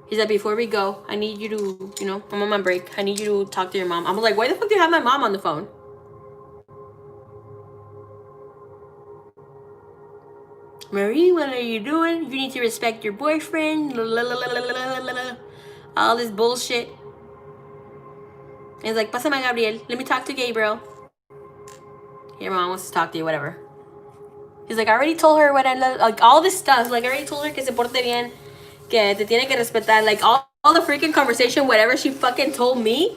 He's like, before we go, I need you to, you know, I'm on my break. I need you to talk to your mom. I'm like, why the fuck do you have my mom on the phone? Marie, what are you doing? You need to respect your boyfriend. All this bullshit. And he's like, pásame Gabriel. Let me talk to Gabriel. Your mom wants to talk to you, whatever. He's like, I already told her what I love. Like, all this stuff. Like, I already told her que se porte bien. Que te tiene que respetar. Like, all the freaking conversation, whatever she fucking told me,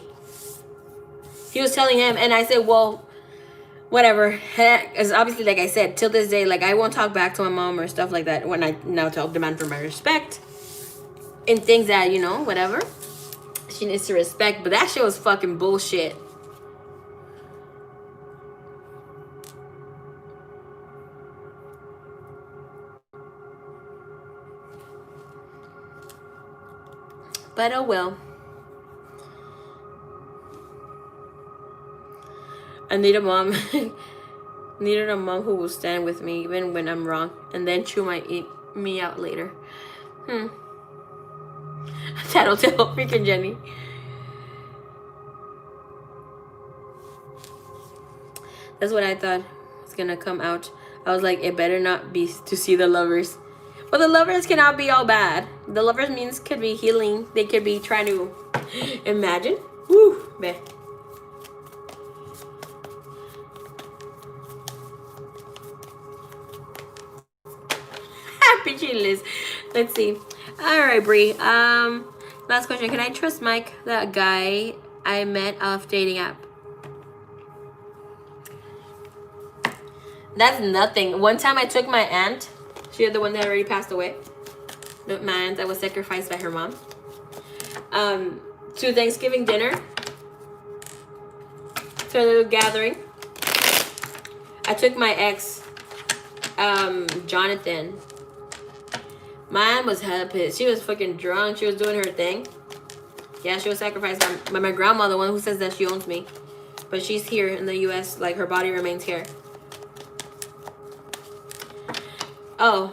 he was telling him. And I said, well, whatever. Because obviously, like I said, till this day, like, I won't talk back to my mom or stuff like that when I now demand for my respect. And things that, you know, whatever. She needs to respect. But that shit was fucking bullshit. But oh well. I need a mom. Needed a mom who will stand with me even when I'm wrong, and then chew me out later. Tattletale, freaking Jenny. That's what I thought was gonna come out. I was like, it better not be to see the lovers. But the lovers cannot be all bad. The lovers means could be healing. They could be trying to imagine. Woo, man. Happy Liz. Let's see. All right, Bree. Last question. Can I trust Mike, that guy I met off dating app? That's nothing. One time I took my aunt. She had the one that already passed away. My aunt that was sacrificed by her mom. To Thanksgiving dinner. To a little gathering. I took my ex, Jonathan. My aunt was hella pissed. She was fucking drunk. She was doing her thing. Yeah, she was sacrificed by my grandma, the one who says that she owns me. But she's here in the U.S. Like, her body remains here. Oh,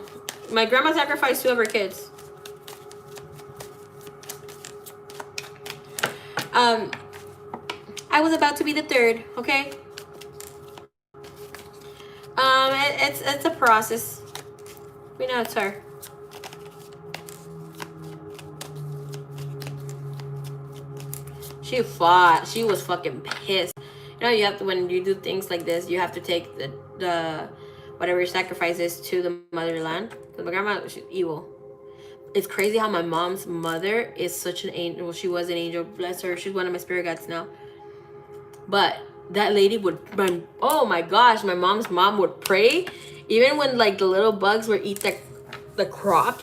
my grandma sacrificed 2 of her kids. I was about to be the 3rd, okay? It's a process. We know it's her. She fought. She was fucking pissed. You know, you have to, when you do things like this, you have to take the whatever your sacrifice is to the motherland. Because my grandma, she's evil. It's crazy how my mom's mother is such an angel. Well, she was an angel. Bless her. She's one of my spirit guides now. But that lady would run. Oh my gosh, my mom's mom would pray. Even when, like, the little bugs would eat the crop.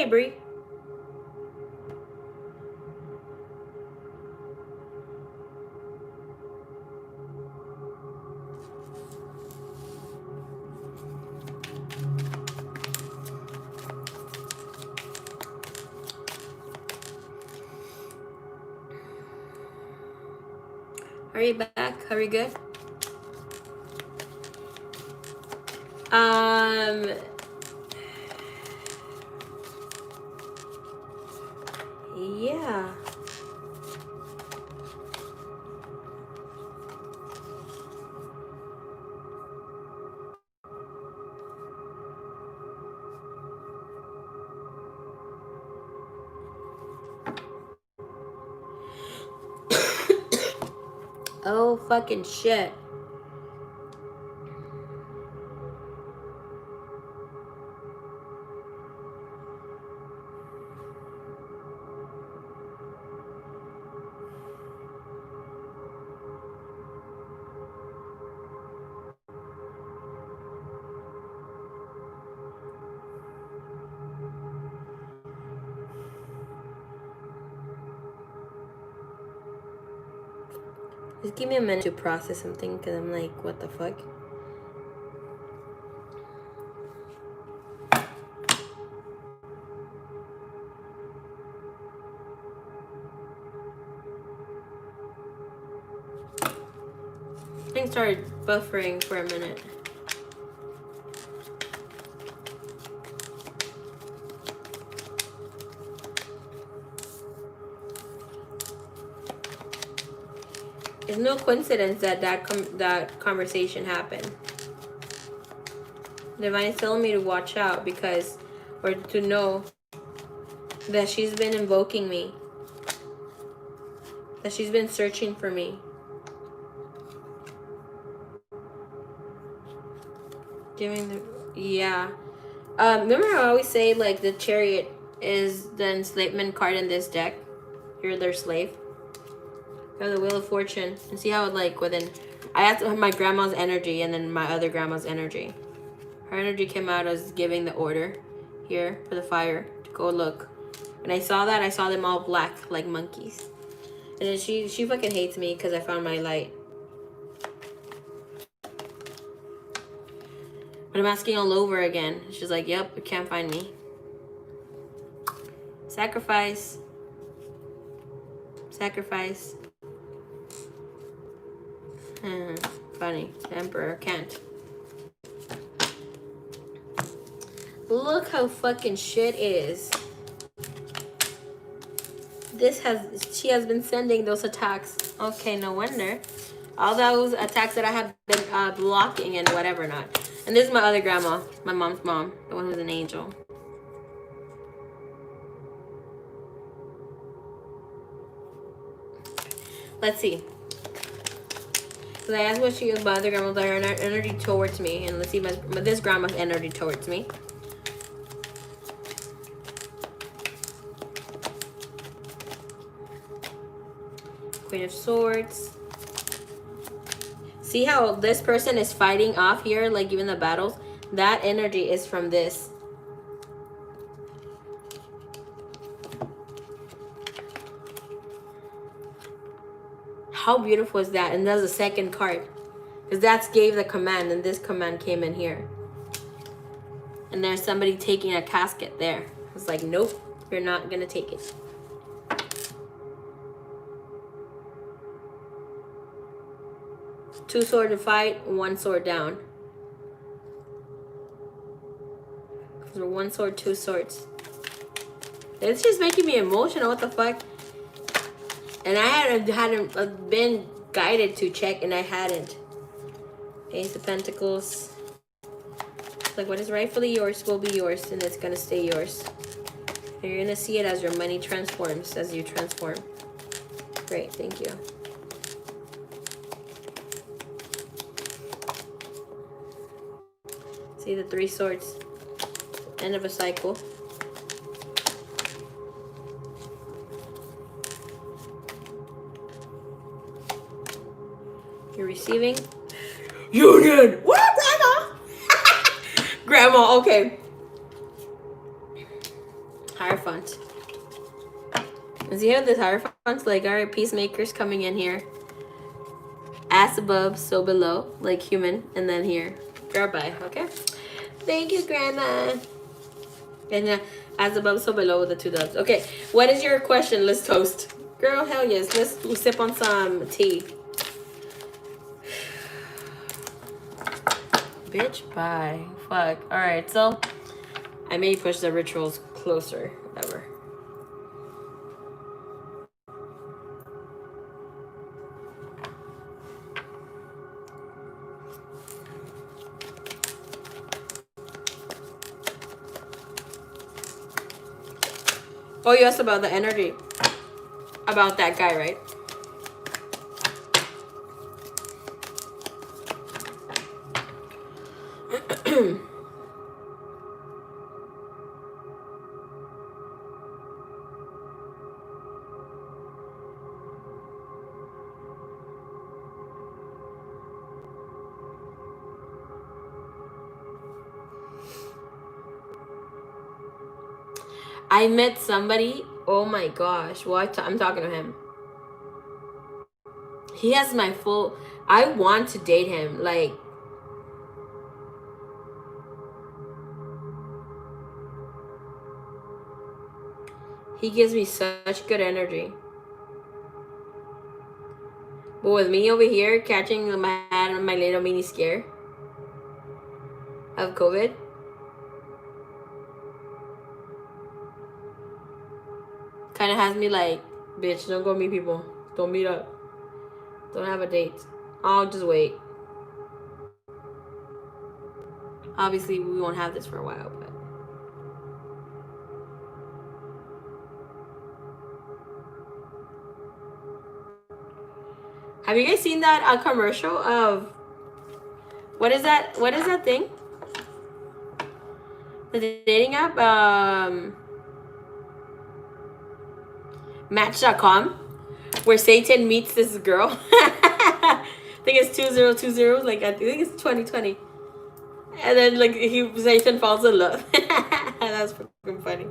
Hey, Bree. Are you back? Are you good? Yeah. Oh, fucking shit. Just give me a minute to process something, because I'm like, what the fuck? Things started buffering for a minute. It's no coincidence that that conversation happened. Divine is telling me to watch out because, or to know that she's been invoking me. That she's been searching for me. Giving the, yeah. Remember I always say like the Chariot is the enslavement card in this deck. You're their slave. You have the Wheel of Fortune. And see how it like within, I have to have my grandma's energy and then my other grandma's energy. Her energy came out as giving the order here for the fire to go look. When I saw that, I saw them all black like monkeys. And then she fucking hates me because I found my light. But I'm asking all over again. She's like, yep, you can't find me. Sacrifice. Sacrifice. Funny. The Emperor can't. Look how fucking shit is. She has been sending those attacks. Okay, no wonder. All those attacks that I have been blocking and whatever not. And this is my other grandma, my mom's mom, the one who's an angel. Let's see. So I asked what she was, my other grandma's energy towards me. And let's see this grandma's energy towards me. Queen of Swords. See how this person is fighting off here, like even the battles? That energy is from this. How beautiful is that? And that's the second card. Because that gave the command, and this command came in here. And there's somebody taking a casket there. It's like, nope, you're not going to take it. Two sword to fight, one sword down. So one sword, two swords. It's just making me emotional. What the fuck? And I hadn't been guided to check, and I hadn't. Ace of Pentacles. Like what is rightfully yours will be yours, and it's gonna stay yours. And you're gonna see it as your money transforms, as you transform. Great, thank you. See the three swords. End of a cycle. You're receiving. Union! What, Grandma? Grandma, okay. Hierophant. Is he have this Hierophant? Like, all right, peacemakers coming in here. Ass above, so below, like human, and then here. Girl, bye, okay? Thank you, Grandma. And as above, so below with the 2 doves. Okay, what is your question? Let's toast. Girl, hell yes. Let's sip on some tea. Bitch, bye. Fuck. Alright, so I may push the rituals closer. Whatever. Oh, you asked about the energy. About that guy, right? I met somebody. Oh my gosh. Well, I'm talking to him. He has my full. I want to date him. Like, he gives me such good energy. But with me over here catching my little mini scare of COVID. Kind of has me like, bitch, don't go meet people. Don't meet up. Don't have a date. I'll just wait. Obviously, we won't have this for a while, but. Have you guys seen that commercial of, what is that thing? The dating app, Match.com, where Satan meets this girl. I think it's 2020, like I think it's 2020. And then like Satan falls in love. That's fucking funny.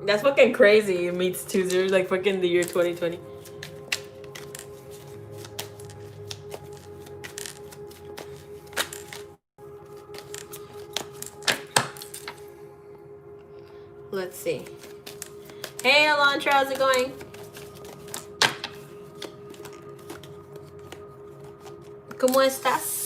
That's fucking crazy. It meets 20, like fucking the year 2020. Let's see. Hey, Alontra, how's it going? ¿Cómo estás?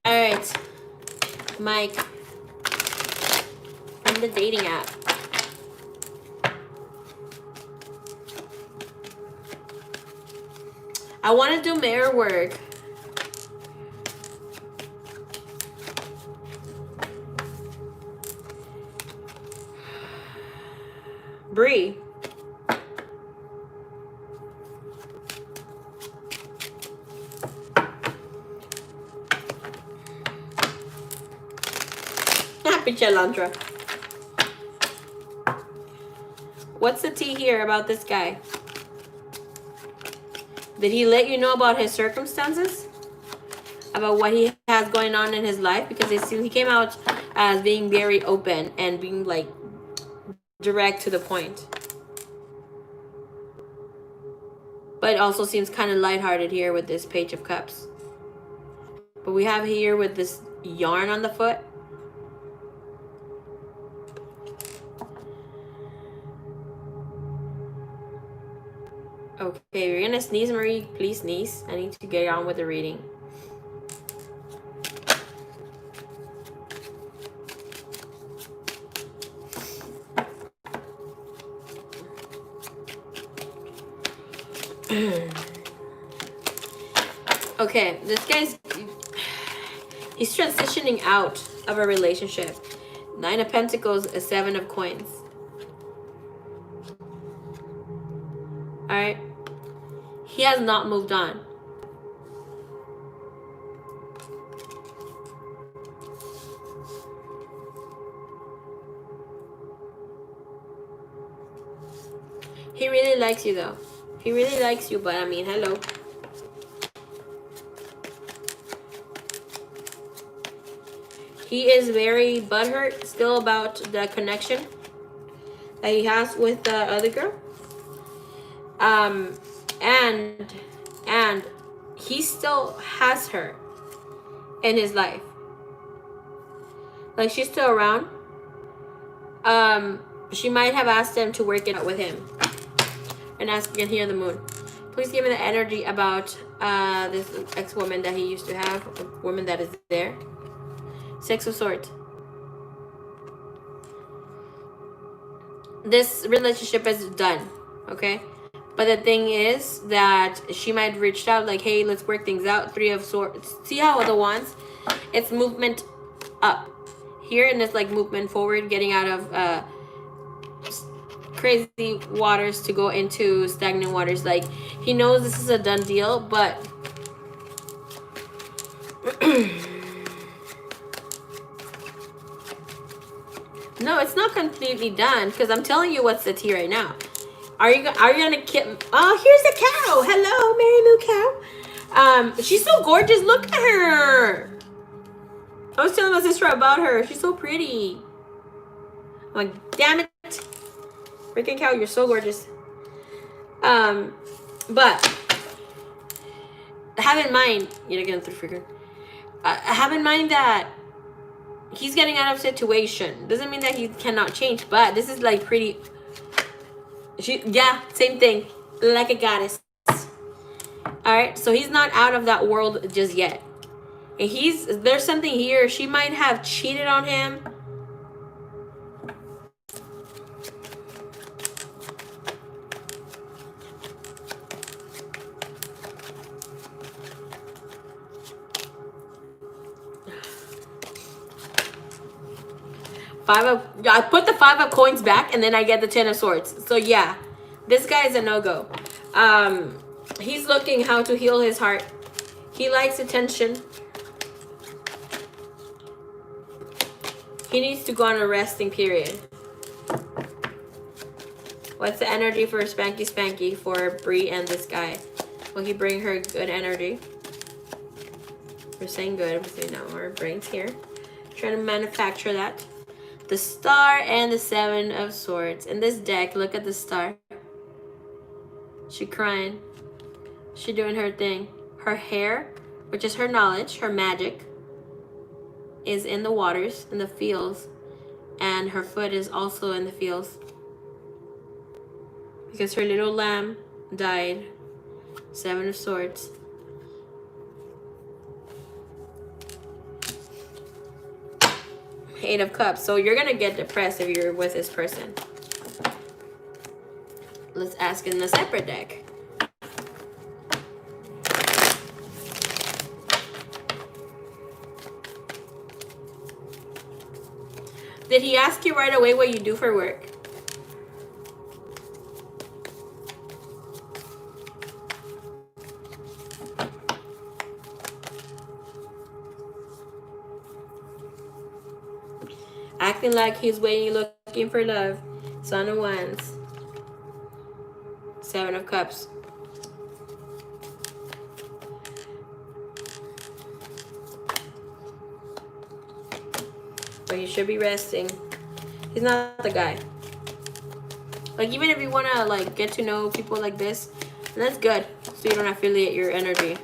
Alright, Mike, from the dating app. I want to do mirror work. Bree. Happy Chalandra. What's the tea here about this guy? Did he let you know about his circumstances? About what he has going on in his life? Because he came out as being very open and being like direct to the point. But it also seems kind of lighthearted here with this Page of Cups. But we have here with this yarn on the foot. Okay, we're gonna sneeze, Marie. Please sneeze. I need to get on with the reading. Okay, this guy's... He's transitioning out of a relationship. 9 of Pentacles, a 7 of Coins. Alright? He has not moved on. He really likes you though. He really likes you, but I mean, hello. He is very butthurt still about the connection that he has with the other girl. And he still has her in his life. Like, she's still around. She might have asked him to work it out with him. And ask again here, the moon. Please give me the energy about this ex-woman that he used to have, a woman that is there. 6 of Swords. This relationship is done, okay? But the thing is that she might have reached out like, hey, let's work things out. 3 of Swords. See how the wands? It's movement up. Here, and it's like movement forward, getting out of crazy waters to go into stagnant waters. Like, he knows this is a done deal, but no, it's not completely done, because I'm telling you what's the tea right now. Are you gonna keep... Oh, here's the cow. Hello, Mary Moo cow. She's so gorgeous. Look at her. I was telling my sister about her. She's so pretty. I'm like, damn it. Freaking cow, you're so gorgeous. But have in mind, you're getting through freaking. Have in mind that he's getting out of situation. Doesn't mean that he cannot change, but this is like pretty. Yeah, same thing. Like a goddess. Alright, so he's not out of that world just yet. And there's something here. She might have cheated on him. I put the 5 of Coins back, and then I get the 10 of Swords. So yeah, this guy is a no-go. He's looking how to heal his heart. He likes attention. He needs to go on a resting period. What's the energy for Spanky Spanky for Bree and this guy? Will he bring her good energy? We're saying good. We're saying no. Our brain's here. Trying to manufacture that. The Star and the 7 of Swords. In this deck, look at the Star. She crying. She doing her thing. Her hair, which is her knowledge, her magic, is in the waters, in the fields. And her foot is also in the fields. Because her little lamb died. 7 of Swords. Eight of Cups. So you're gonna get depressed if you're with this person. Let's ask in the separate deck. Did he ask you right away what you do for work? Acting like he's waiting, looking for love. Son of Wands. 7 of Cups. But he should be resting. He's not the guy. Like, even if you want to, like, get to know people like this, that's good. So you don't affiliate your energy.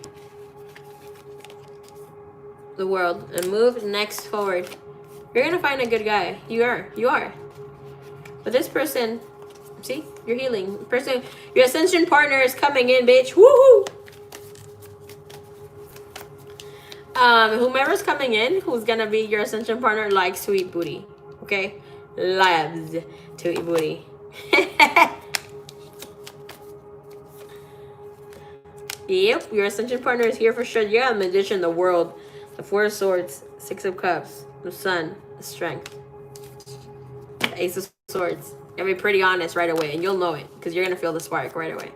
The world. And move next forward. You're gonna find a good guy. You are. But this person, see, you're healing. Person, your ascension partner is coming in, bitch. Woohoo! Whomever's coming in, who's gonna be your ascension partner, likes to eat booty. Okay, loves to eat booty. Yep, your ascension partner is here for sure. You're a magician, the world, the Four of Swords, Six of Cups, the Sun, the Strength, the Ace of Swords. You'll be pretty honest right away, and you'll know it because you're gonna feel the spark right away.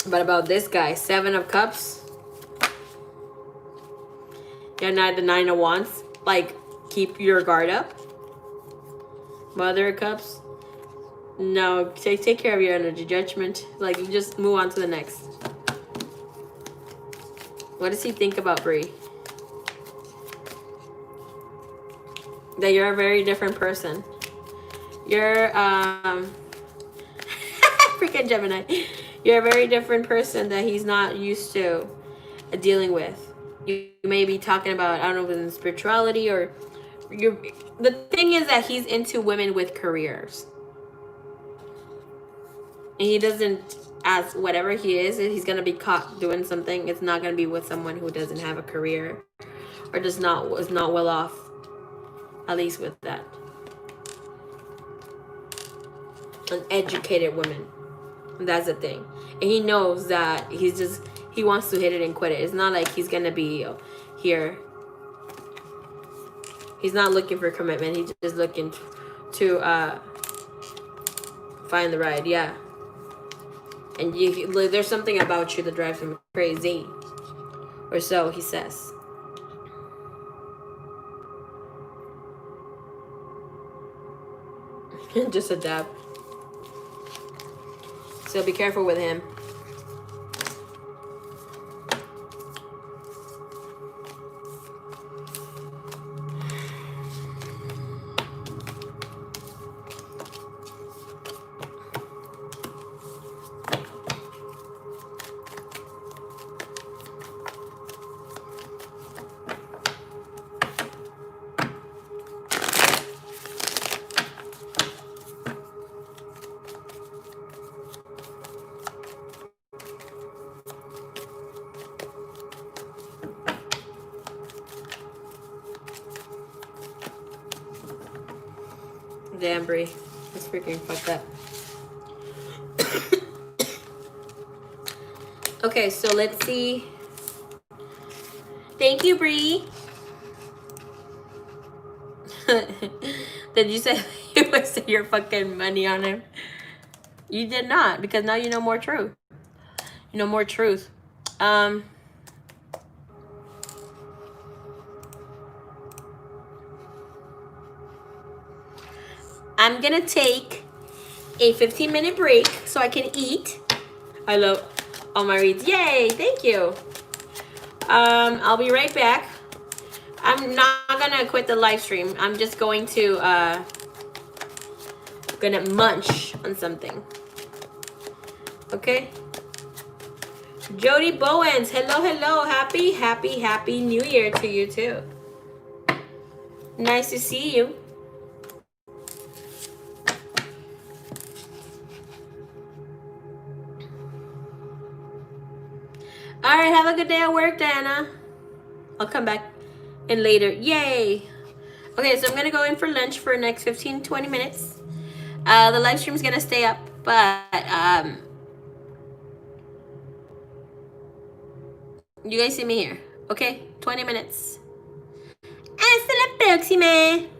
But about this guy, Seven of Cups. You're not the Nine of Wands. Like, keep your guard up. Mother of Cups. No, take care of your energy. Judgment. Like, you just move on to the next. What does he think about Bree? That you're a very different person. You're, freaking Gemini. You're a very different person that he's not used to dealing with. You may be talking about, I don't know, within spirituality or you're, the thing is that he's into women with careers. And he doesn't, as whatever he is, if he's going to be caught doing something, it's not going to be with someone who doesn't have a career or is not well off, at least with that. An educated woman. That's the thing. And he knows that he wants to hit it and quit it. It's not like he's going to be here. He's not looking for commitment. He's just looking to find the ride. Yeah. And there's something about you that drives him crazy. Or so he says. Just a dab. So be careful with him. Damn, Brie. It's freaking fucked up. Okay, so let's see. Thank you, Brie. Did you say you wasted your fucking money on him? You did not, because now you know more truth. You know more truth. I'm gonna take a 15-minute break so I can eat. I love all my reads. Yay, thank you. I'll be right back. I'm not gonna quit the live stream. I'm just going to gonna munch on something. Okay. Jody Bowens, hello. Happy New Year to you too. Nice to see you. All right, have a good day at work, Diana. I'll come back in later. Yay. Okay, so I'm gonna go in for lunch for the next 15-20 minutes. The live stream is gonna stay up, but you guys see me here. Okay, 20 minutes. Hasta la próxima.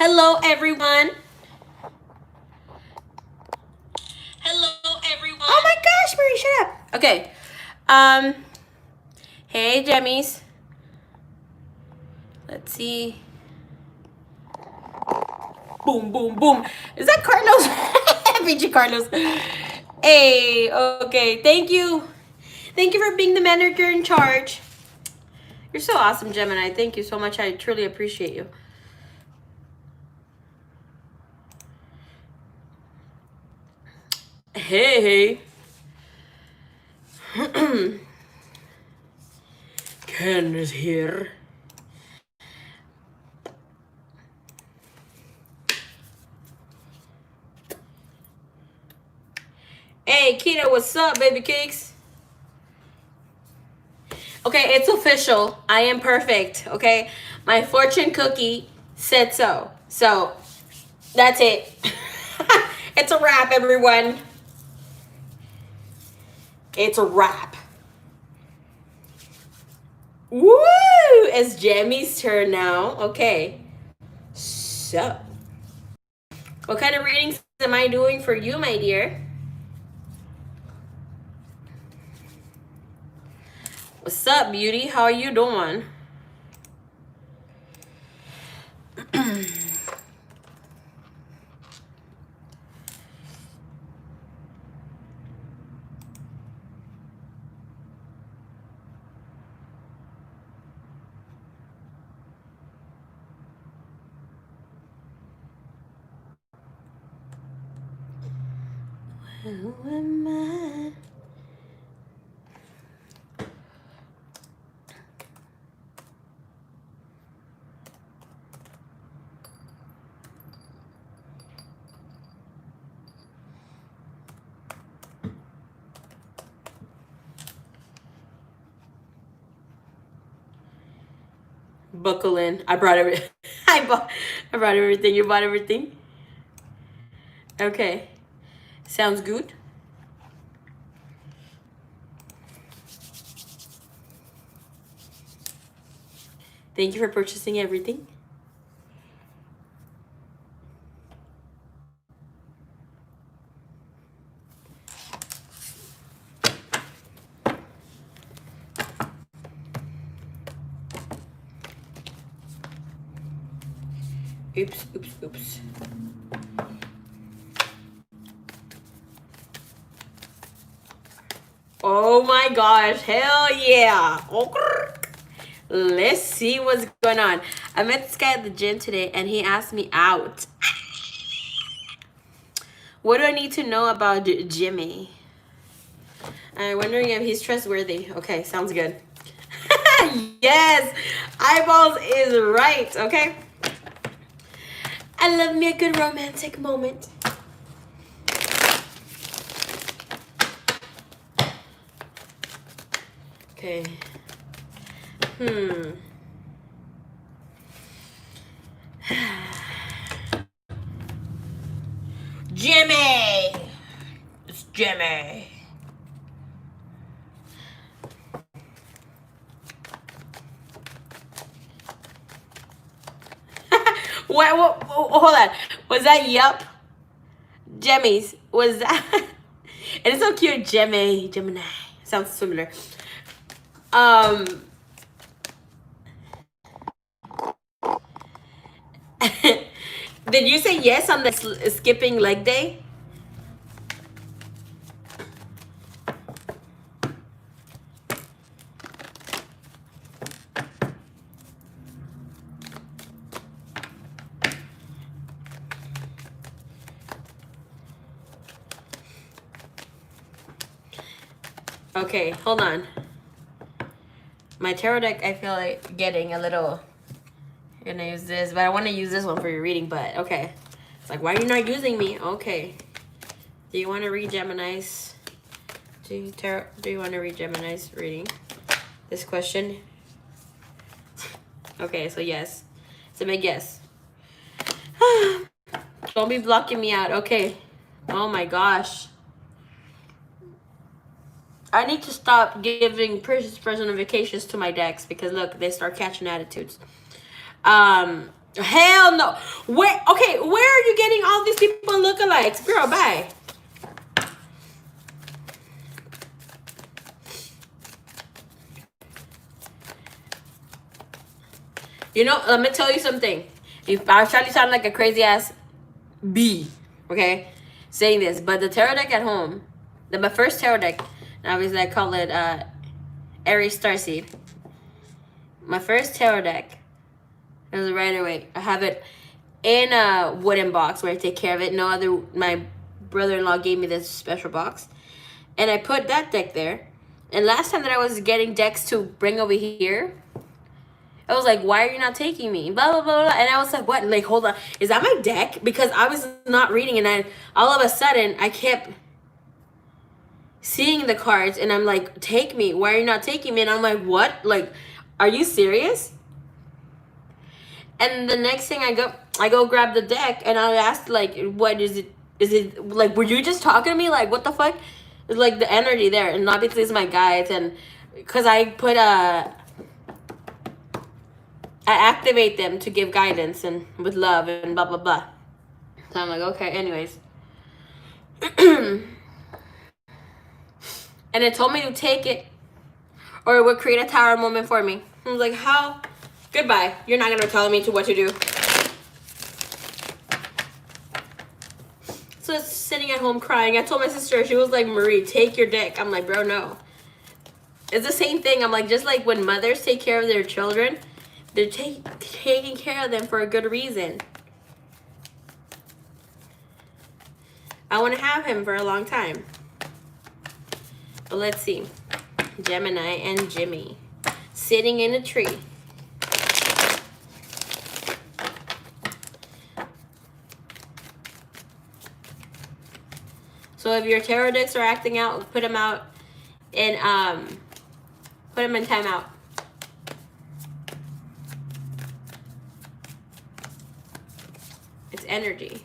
Hello, everyone. Hello, everyone. Oh my gosh, Marie, shut up. Okay. Hey, Jemmies. Let's see. Boom, boom, boom. Is that Carlos? VG Carlos. Hey, okay. Thank you. Thank you for being the manager in charge. You're so awesome, Gemini. Thank you so much. I truly appreciate you. Hey. Ken is here. Hey, Kita, what's up, baby cakes? Okay, it's official. I am perfect, okay? My fortune cookie said so. So, that's it. It's a wrap, everyone. It's a wrap. Woo! It's Jemmy's turn now. Okay. So, what kind of readings am I doing for you, my dear? What's up, beauty? How are you doing? Who am I? Buckle in. I brought everything. I brought everything. You bought everything? Okay. Sounds good. Thank you for purchasing everything. Oops, oops, oops. Oh my gosh, hell yeah. Let's see what's going on. I met this guy at the gym today and he asked me out. What do I need to know about Jimmy? I'm wondering if he's trustworthy. Okay, sounds good. Yes, eyeballs is right, okay? I love me a good romantic moment. Okay. Jimmy! It's Jimmy. What, hold on. Was that yup? Jimmy's. Was that? And it's so cute. Gemini. Sounds similar. Did you say yes on the skipping leg day? Okay, hold on. My tarot deck, I feel like getting a little... I'm gonna use this, but I want to use this one for your reading, but okay. It's like, why are you not using me? Okay. Do you want to read Gemini's? Do you want to read Gemini's reading? This question? Okay, so yes. It's a big yes. Don't be blocking me out. Okay. Oh my gosh. I need to stop giving personifications to my decks because look, they start catching attitudes. Hell no. Where? Okay, where are you getting all these people lookalikes? Girl, bye. You know, let me tell you something. If I try to sound like a crazy ass bee, okay, saying this, but the tarot deck at home, my first tarot deck, obviously I call it Aries Starseed. My first tarot deck, it was right away. I have it in a wooden box where I take care of it. My brother-in-law gave me this special box, and I put that deck there. And last time that I was getting decks to bring over here, I was like, why are you not taking me? Blah, blah, blah, blah. And I was like, what? Like, hold on. Is that my deck? Because I was not reading. And then all of a sudden, I kept seeing the cards. And I'm like, take me. Why are you not taking me? And I'm like, what? Like, are you serious? And the next thing I go grab the deck. And I asked, like, what is it? Is it, like, were you just talking to me? Like, what the fuck? It's like the energy there. And obviously, it's my guides. And because I put I activate them to give guidance and with love and blah, blah, blah. So I'm like, okay, anyways. And it told me to take it or it would create a tower moment for me. I was like, how? Goodbye. You're not going to tell me to what to do. So it's sitting at home crying. I told my sister, she was like, Marie, take your deck. I'm like, bro, no. It's the same thing. I'm like, just like when mothers take care of their children, they're taking care of them for a good reason. I want to have him for a long time. But let's see. Gemini and Jimmy sitting in a tree. So if your tarot decks are acting out, put them out in timeout. It's energy.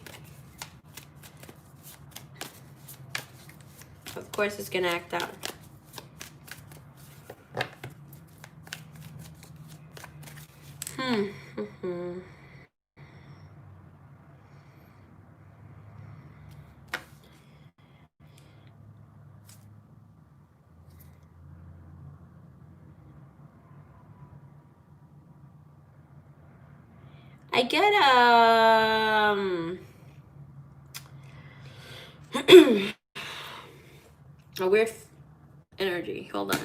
Of course it's gonna act out. I get a weird energy. Hold on.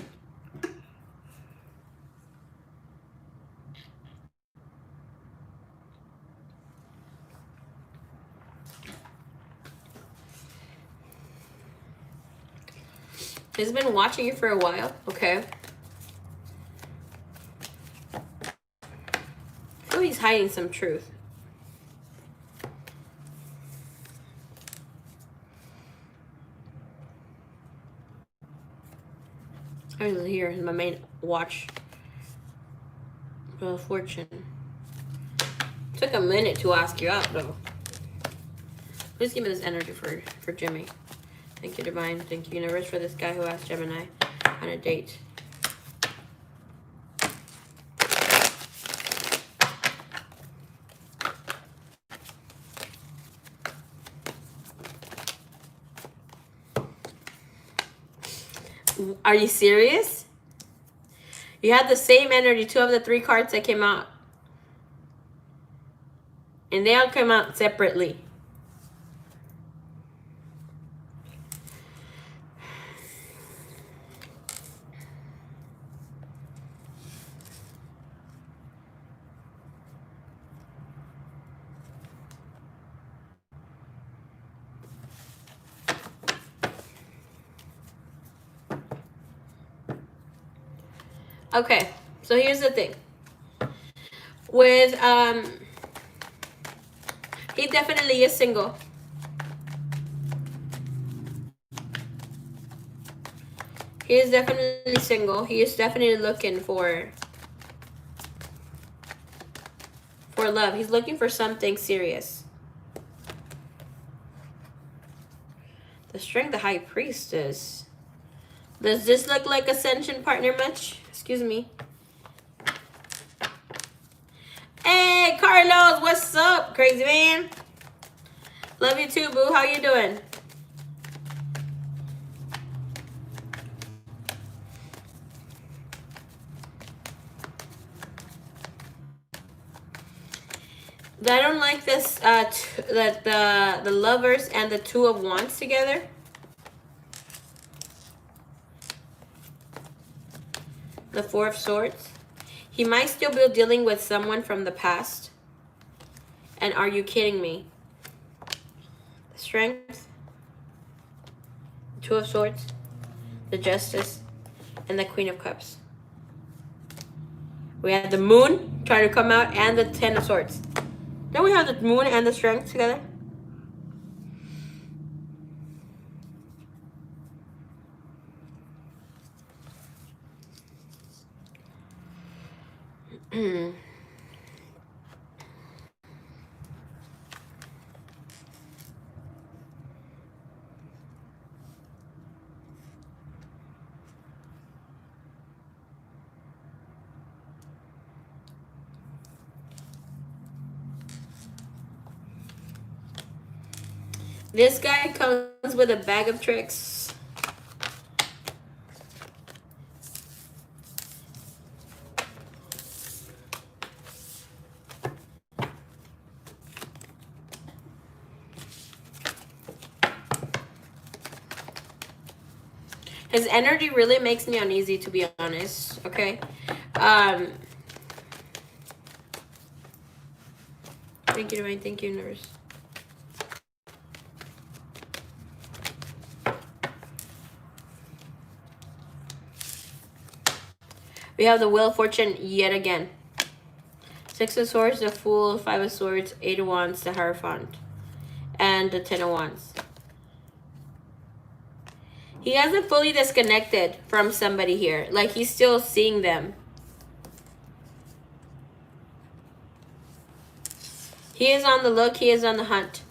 He's been watching you for a while, okay? I feel he's hiding some truth. I was here in my main watch. Wheel of Fortune. Took a minute to ask you out though. Please give me this energy for Jimmy. Thank you, Divine. Thank you, Universe, for this guy who asked Gemini on a date. Are you serious? You had the same energy, 2 of the 3 cards that came out. And they all came out separately. Okay, so here's the thing. With, he definitely is single. He is definitely single. He is definitely looking for love. He's looking for something serious. The Strength, the High Priestess. Does this look like Ascension partner much? Excuse me. Hey, Carlos, what's up, crazy man? Love you too, boo. How you doing? I don't like this, that the lovers and the two of wands together. The four of swords. He might still be dealing with someone from the past. And are you kidding me? Strength. Two of swords. The justice. And the queen of cups. We had the moon trying to come out and the 10 of swords. Then we have the moon and the strength together. This guy comes with a bag of tricks. His energy really makes me uneasy, to be honest. Okay. Thank you, Divine. Thank you, Universe. We have the Wheel of Fortune yet again. Six of Swords, the Fool, Five of Swords, Eight of Wands, the Hierophant, and the 10 of Wands. He hasn't fully disconnected from somebody here. Like, he's still seeing them. He is on the look. He is on the hunt.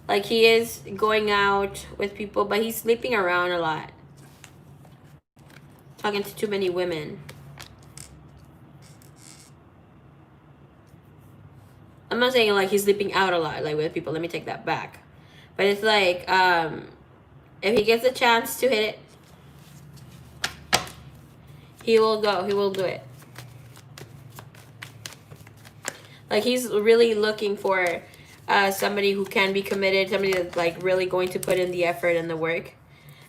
Like, he is going out with people, but he's sleeping around a lot. Talking to too many women. I'm not saying, like, he's sleeping out a lot, like, with people. Let me take that back. But it's like, if he gets a chance to hit it, he will go. He will do it. Like, he's really looking for somebody who can be committed, somebody that's, like, really going to put in the effort and the work.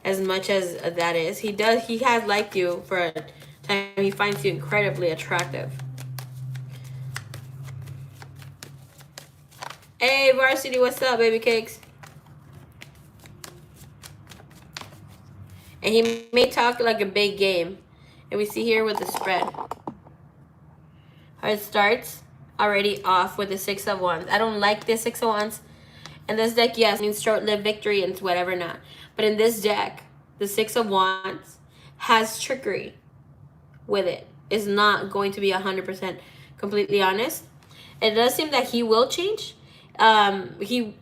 As much as that is. He has liked you for a time. He finds you incredibly attractive. Hey, Varsity, what's up, baby cakes? And he may talk like a big game. And we see here with the spread. How it starts already off with the Six of Wands. I don't like this Six of Wands. And this deck, yes, means short-lived victory and whatever not. But in this deck, the Six of Wands has trickery with it. It's not going to be 100% completely honest. It does seem that he will change. He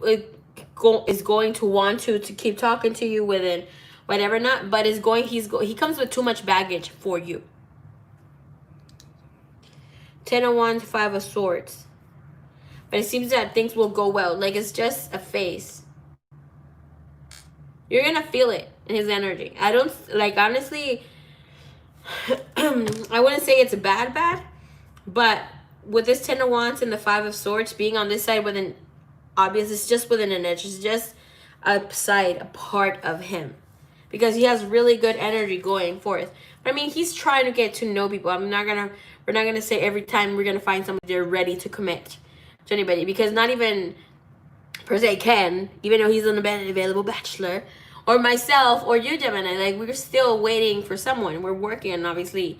is going to want to keep talking to you within whatever not, but he comes with too much baggage for you. 10 of Wands, 5 of Swords. But it seems that things will go well. Like, it's just a phase. You're gonna feel it in his energy. I don't, like, honestly, I wouldn't say it's bad, but with this 10 of Wands and the 5 of Swords being on this side within, obvious, it's just within an edge. It's just a side, a part of him. Because he has really good energy going forth. But I mean, he's trying to get to know people. we're not gonna say every time we're gonna find somebody they're ready to commit to anybody. Because not even per se Ken, even though he's an available bachelor, or myself, or you, Gemini, like, we're still waiting for someone. We're working, obviously,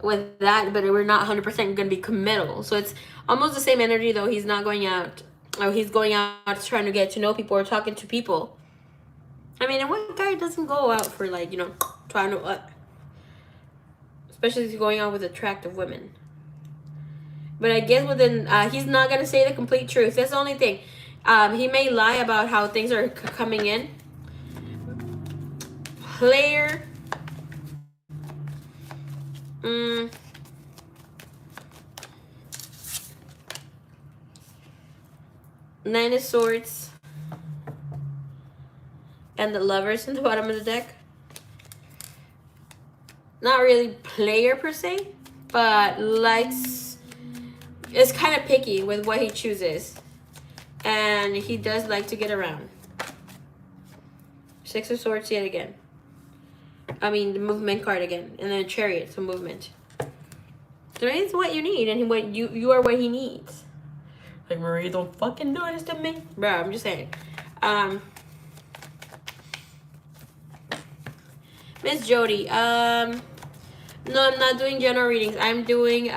with that, but we're not 100% going to be committal. So it's almost the same energy, though. He's not going out, or he's going out trying to get to know people or talking to people. I mean, and what guy doesn't go out for, like, you know, trying to, especially if he's going out with attractive women. But I guess within, he's not going to say the complete truth. That's the only thing. He may lie about how things are coming in. Player. Nine of Swords, and the Lovers in the bottom of the deck. Not really player per se, but likes, is kind of picky with what he chooses. And he does like to get around. Six of Swords yet again. I mean, the movement card again. And then Chariot, so movement. So it's what you need, and what you are what he needs. Like, Marie, don't fucking do this to me. Bro, I'm just saying. Miss Jody, no, I'm not doing general readings. I'm doing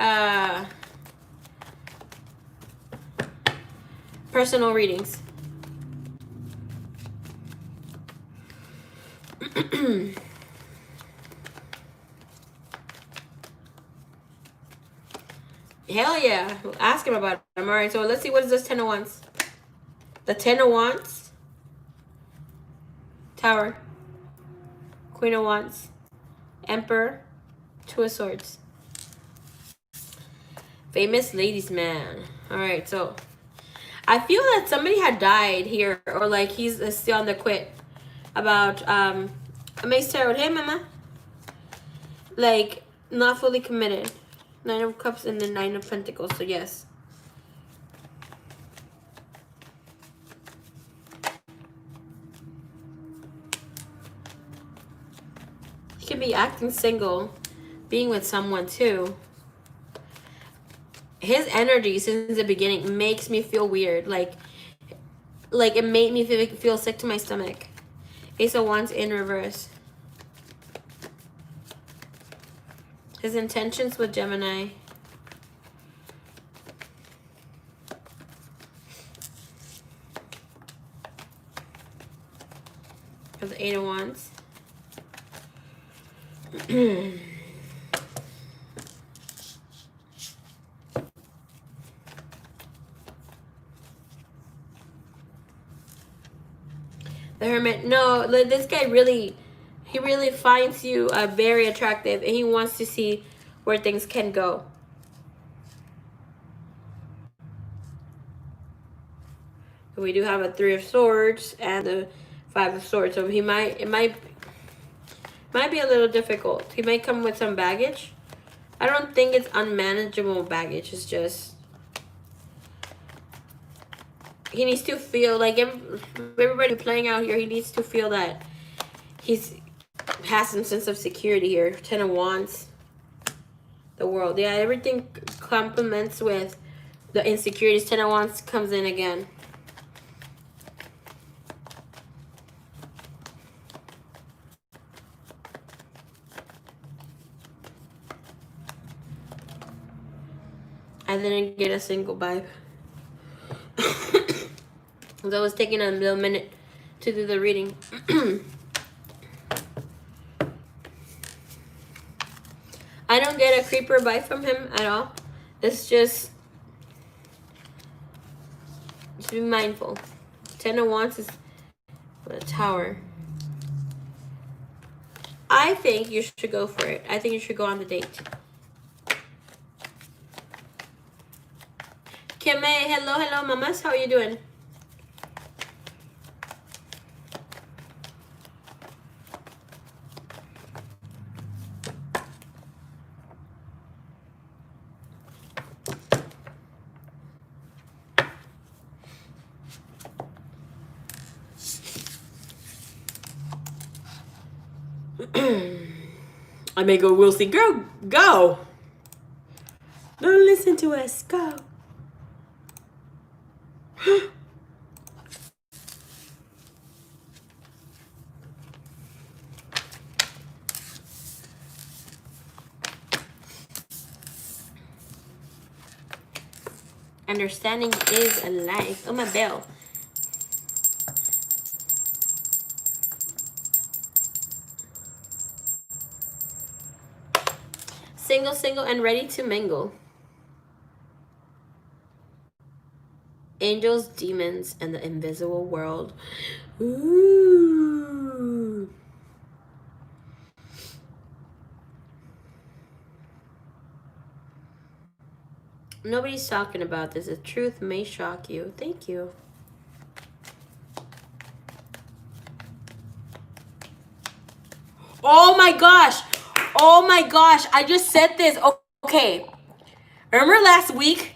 personal readings. Hell yeah. Ask him about it. Alright, so let's see, what is this 10 of Wands? The 10 of Wands. Tower. Queen of Wands. Emperor. Two of Swords. Famous ladies man. Alright, so I feel that somebody had died here, or like he's still on the quit about Mace Tarot. Hey mama. Like, not fully committed. Nine of Cups and the Nine of Pentacles, so yes. He could be acting single, being with someone too. His energy since the beginning makes me feel weird. Like it made me feel sick to my stomach. Ace of Wands in reverse. His intentions with Gemini. Of the Eight of Wands. The Hermit. No, this guy really, he really finds you very attractive, and he wants to see where things can go. We do have a Three of Swords and the Five of Swords, so it might be a little difficult. He might come with some baggage. I don't think it's unmanageable baggage. It's just he needs to feel like everybody playing out here. He needs to feel that has some sense of security here. Ten of Wands. The World. Yeah, everything complements with the insecurities. Ten of Wands comes in again. I didn't get a single vibe. So I was taking a little minute to do the reading. I don't get a creeper vibe from him at all. It's just be mindful. Ten of Wands is a Tower. I think you should go for it. I think you should go on the date. Kime, hello, mamas. How are you doing? I may go, we'll see. Girl, go. Don't listen to us. Go. Understanding is a life. Oh, my bell. Single, and ready to mingle. Angels, demons, and the invisible world. Ooh. Nobody's talking about this. The truth may shock you. Thank you. Oh my gosh. Oh my gosh. I just said this. Okay. Remember last week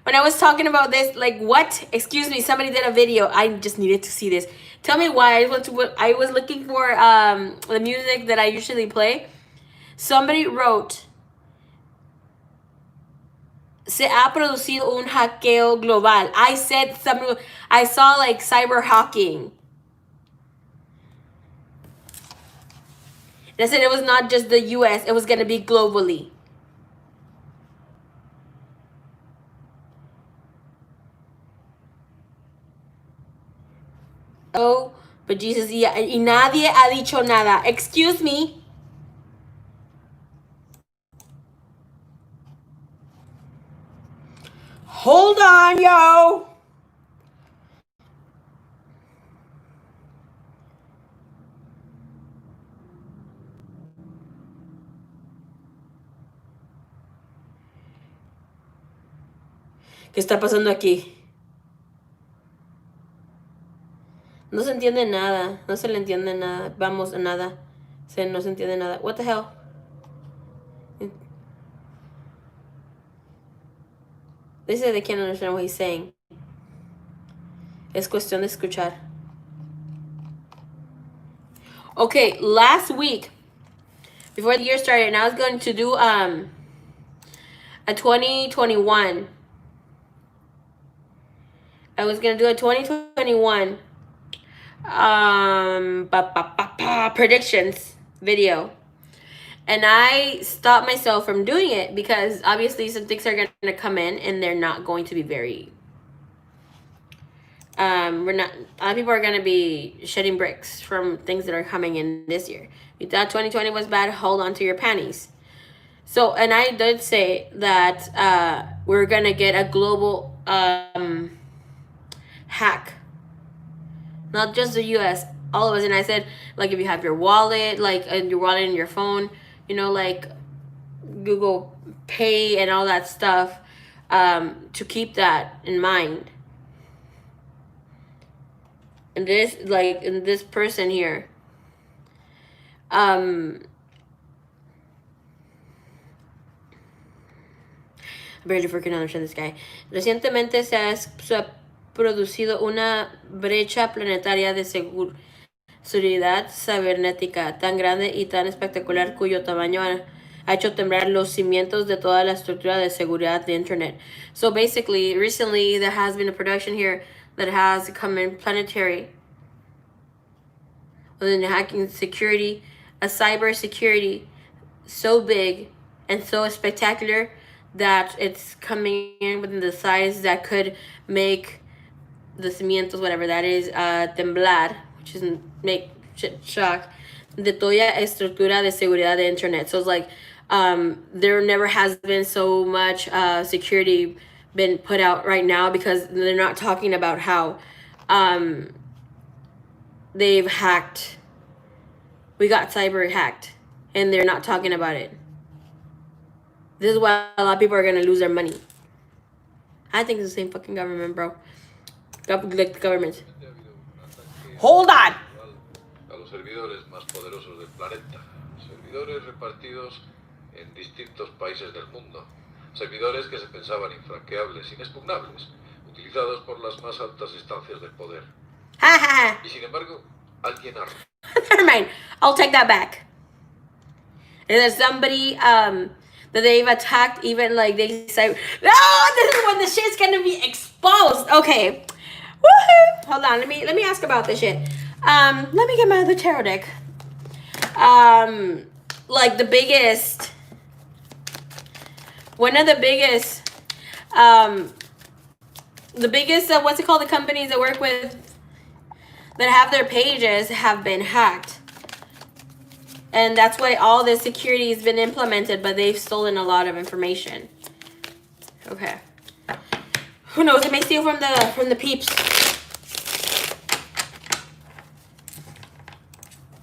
when I was talking about this? Like, what? Excuse me. Somebody did a video. I just needed to see this. Tell me why. I was looking for the music that I usually play. Somebody wrote, se ha producido un hackeo global. I said something. I saw like cyber hacking. And I said it was not just the US, it was going to be globally. Oh, but Jesus, y nadie ha dicho nada. Excuse me. Hold on, yo. ¿Qué está pasando aquí? No se entiende nada. No se le entiende nada. Vamos, nada. No se entiende nada. What the hell? They say they can't understand what he's saying. Es cuestión de escuchar. Okay, last week, before the year started, and I was going to do a 2021. I was going to do a 2021 predictions video. And I stopped myself from doing it because obviously some things are going to come in and they're not going to be very a lot of people are going to be shedding bricks from things that are coming in this year. You thought 2020 was bad, hold on to your panties. So, and I did say that we're going to get a global hack. Not just the US, all of us. And I said, like, if you have your wallet, like your wallet in your phone, you know, like Google Pay and all that stuff, to keep that in mind. And this, like, in this person here, barely freaking understand this guy. Recientemente se ha producido una brecha planetaria de seguridad cibernética tan grande y tan espectacular cuyo tamaño ha hecho temblar los cimientos de toda la estructura de seguridad de Internet. So basically, recently there has been a production here that has come in planetary within the hacking security, a cyber security so big and so spectacular that it's coming in within the size that could make the cimientos, whatever that is, temblar, which is make shock, de toda estructura de seguridad de Internet. So it's like there never has been so much security been put out right now because they're not talking about how they've hacked. We got cyber hacked, and they're not talking about it. This is why a lot of people are gonna lose their money. I think it's the same fucking government, bro. Like the government. Hold on. A los servidores más poderosos del planeta. Servidores repartidos en distintos países del mundo. Servidores que se pensaban infranqueables, inexpugnables, utilizados por las más altas instancias del poder. Y sin embargo, alguien ha... Never mind. I'll take that back. And there's somebody that they've attacked, even like they say, oh, this is when the shit's gonna be exposed. Okay. Woohoo! Hold on, let me ask about this shit. Let me get my other tarot deck. Like the biggest, one of the biggest, what's it called? The companies that work with, that have their pages have been hacked. And that's why all this security has been implemented, but they've stolen a lot of information. Okay. Who knows? It may steal from the peeps.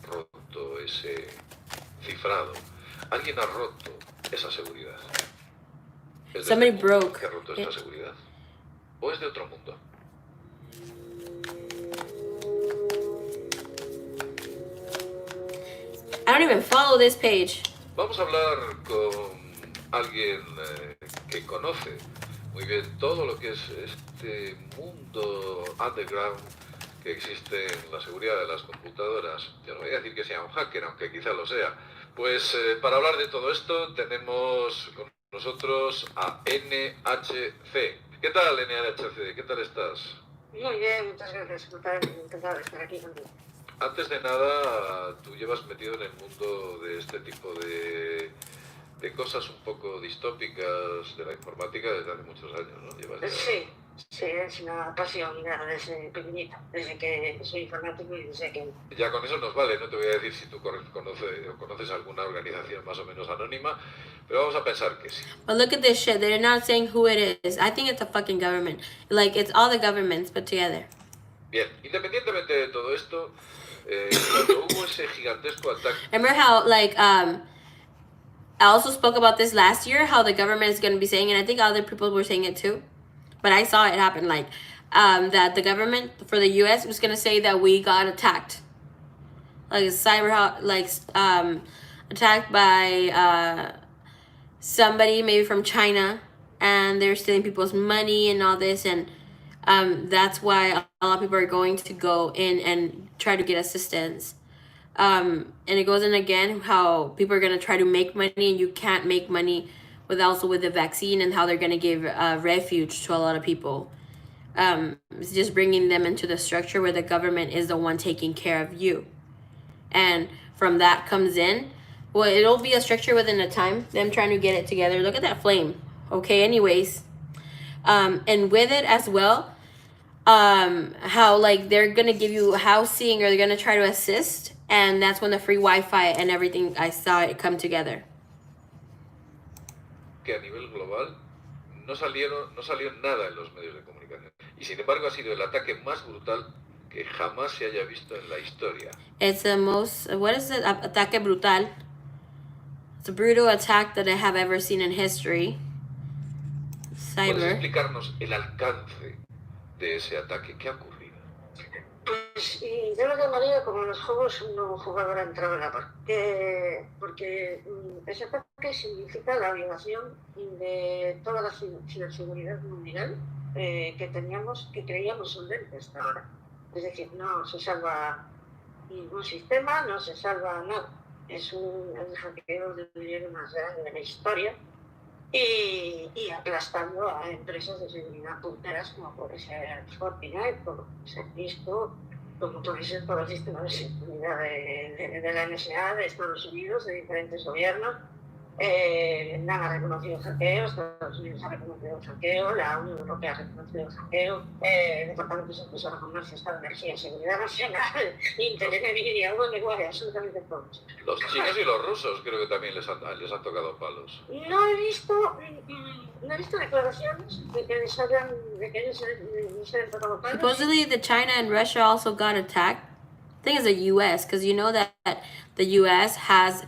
Roto ese cifrado. Alguien ha roto esa seguridad. Somebody broke. ¿Que ha roto esta seguridad? ¿O es de otro mundo? I don't even follow this page. Vamos a hablar con alguien que conoce muy bien todo lo que es este mundo underground que existe en la seguridad de las computadoras. Yo no voy a decir que sea un hacker, aunque quizá lo sea. Pues para hablar de todo esto tenemos con nosotros a NHC. ¿Qué tal, NHC? ¿Qué tal estás? Muy bien, muchas gracias. Encantado de estar aquí contigo. Antes de nada, tú llevas metido en el mundo de este tipo de cosas un poco distópicas de la informática desde hace muchos años, ¿no? Llevas ya... Sí, es una pasión ya desde pequeñita, desde que soy informático y desde que... Ya con eso nos vale, no te voy a decir si tú conoces alguna organización más o menos anónima, pero vamos a pensar que sí. But look at this shit. They're not saying who it is. I think it's the fucking government. Like, it's all the governments put together. Bien, independientemente de todo esto, cuando hubo ese gigantesco ataque... Remember how, like, I also spoke about this last year, how the government is going to be saying, and I think other people were saying it too, but I saw it happen, like, that the government for the U.S. was going to say that we got attacked. Like, attacked by somebody maybe from China, and they're stealing people's money and all this, and that's why a lot of people are going to go in and try to get assistance. And it goes in again how people are going to try to make money, and you can't make money with the vaccine, and how they're going to give refuge to a lot of people. It's just bringing them into the structure where the government is the one taking care of you. And from that comes in, well, it'll be a structure within a time, them trying to get it together. Look at that flame. Okay, anyways. And with it as well, how like they're going to give you housing, or they're going to try to assist. And that's when the free Wi-Fi and everything, I saw it come together. Que a nivel global no salió nada en los medios de comunicación. Y sin embargo ha sido el ataque más brutal que jamás se haya visto en la historia. It's the most, what is it? Ataque brutal. It's a brutal attack that I have ever seen in history. ¿Puedes Cyber. explicarnos el alcance de ese ataque? ¿Qué ha ocurrido? Pues yo lo llamaría como los juegos no jugador entrado en la parte. Porque ese ataque significa la violación de toda la ciberseguridad mundial que creíamos solvente hasta ahora. Es decir, no se salva ningún sistema, no se salva nada. Es el hackeo del dinero más grande de la historia. Y aplastando a empresas de seguridad punteras como puede ser Fortinet, como puede ser Cisco, como puede ser todo el sistema de seguridad de la NSA, de Estados Unidos, de diferentes gobiernos. NAN ha reconocido el hackeo, Estados Unidos ha reconocido el hackeo, la Unión Europea ha reconocido el hackeo, el Departamento de Secretos de Comercio, Estado de Energía, Seguridad Nacional, Intel, Nvidia, igual, absolutamente todos. Los chinos y los rusos creo que también les han tocado palos. No he visto declaraciones de que ellos hayan tocado palos. Supposedly the China and Russia also got attacked. I think it's the U.S. because you know that the U.S. has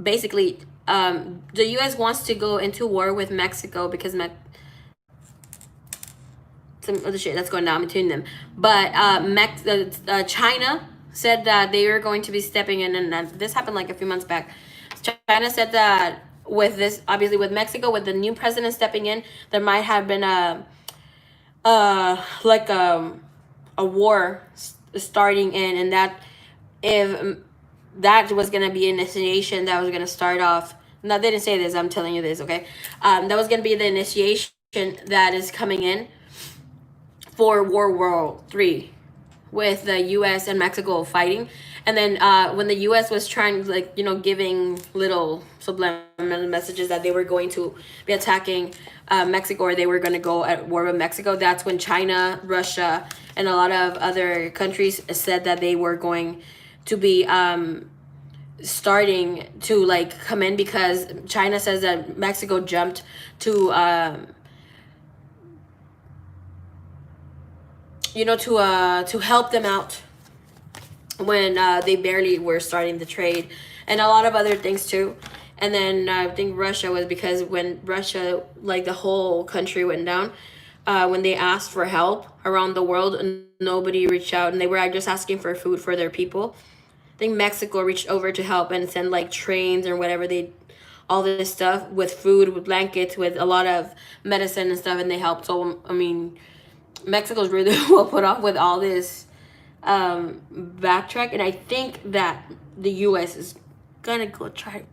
basically the U.S. wants to go into war with Mexico because some other shit that's going down between them. But China said that they were going to be stepping in, and this happened like a few months back. China said that with this, obviously with Mexico, with the new president stepping in, there might have been a war starting in, and that if that was going to be an initiation that was going to start off. No, they didn't say this. I'm telling you this, okay? That was going to be the initiation that is coming in for World War III with the U.S. and Mexico fighting. And then when the U.S. was trying, like, you know, giving little subliminal messages that they were going to be attacking Mexico, or they were going to go at war with Mexico, that's when China, Russia, and a lot of other countries said that they were going to be starting to like come in, because China says that Mexico jumped to to help them out when they barely were starting the trade, and a lot of other things too. And then I think Russia was because when Russia, like the whole country went down, when they asked for help around the world, nobody reached out, and they were just asking for food for their people. I think Mexico reached over to help and send like trains or whatever all this stuff with food, with blankets, with a lot of medicine and stuff, and they helped. So I mean, Mexico's really well put off with all this backtrack, and I think that the U.S. is gonna go try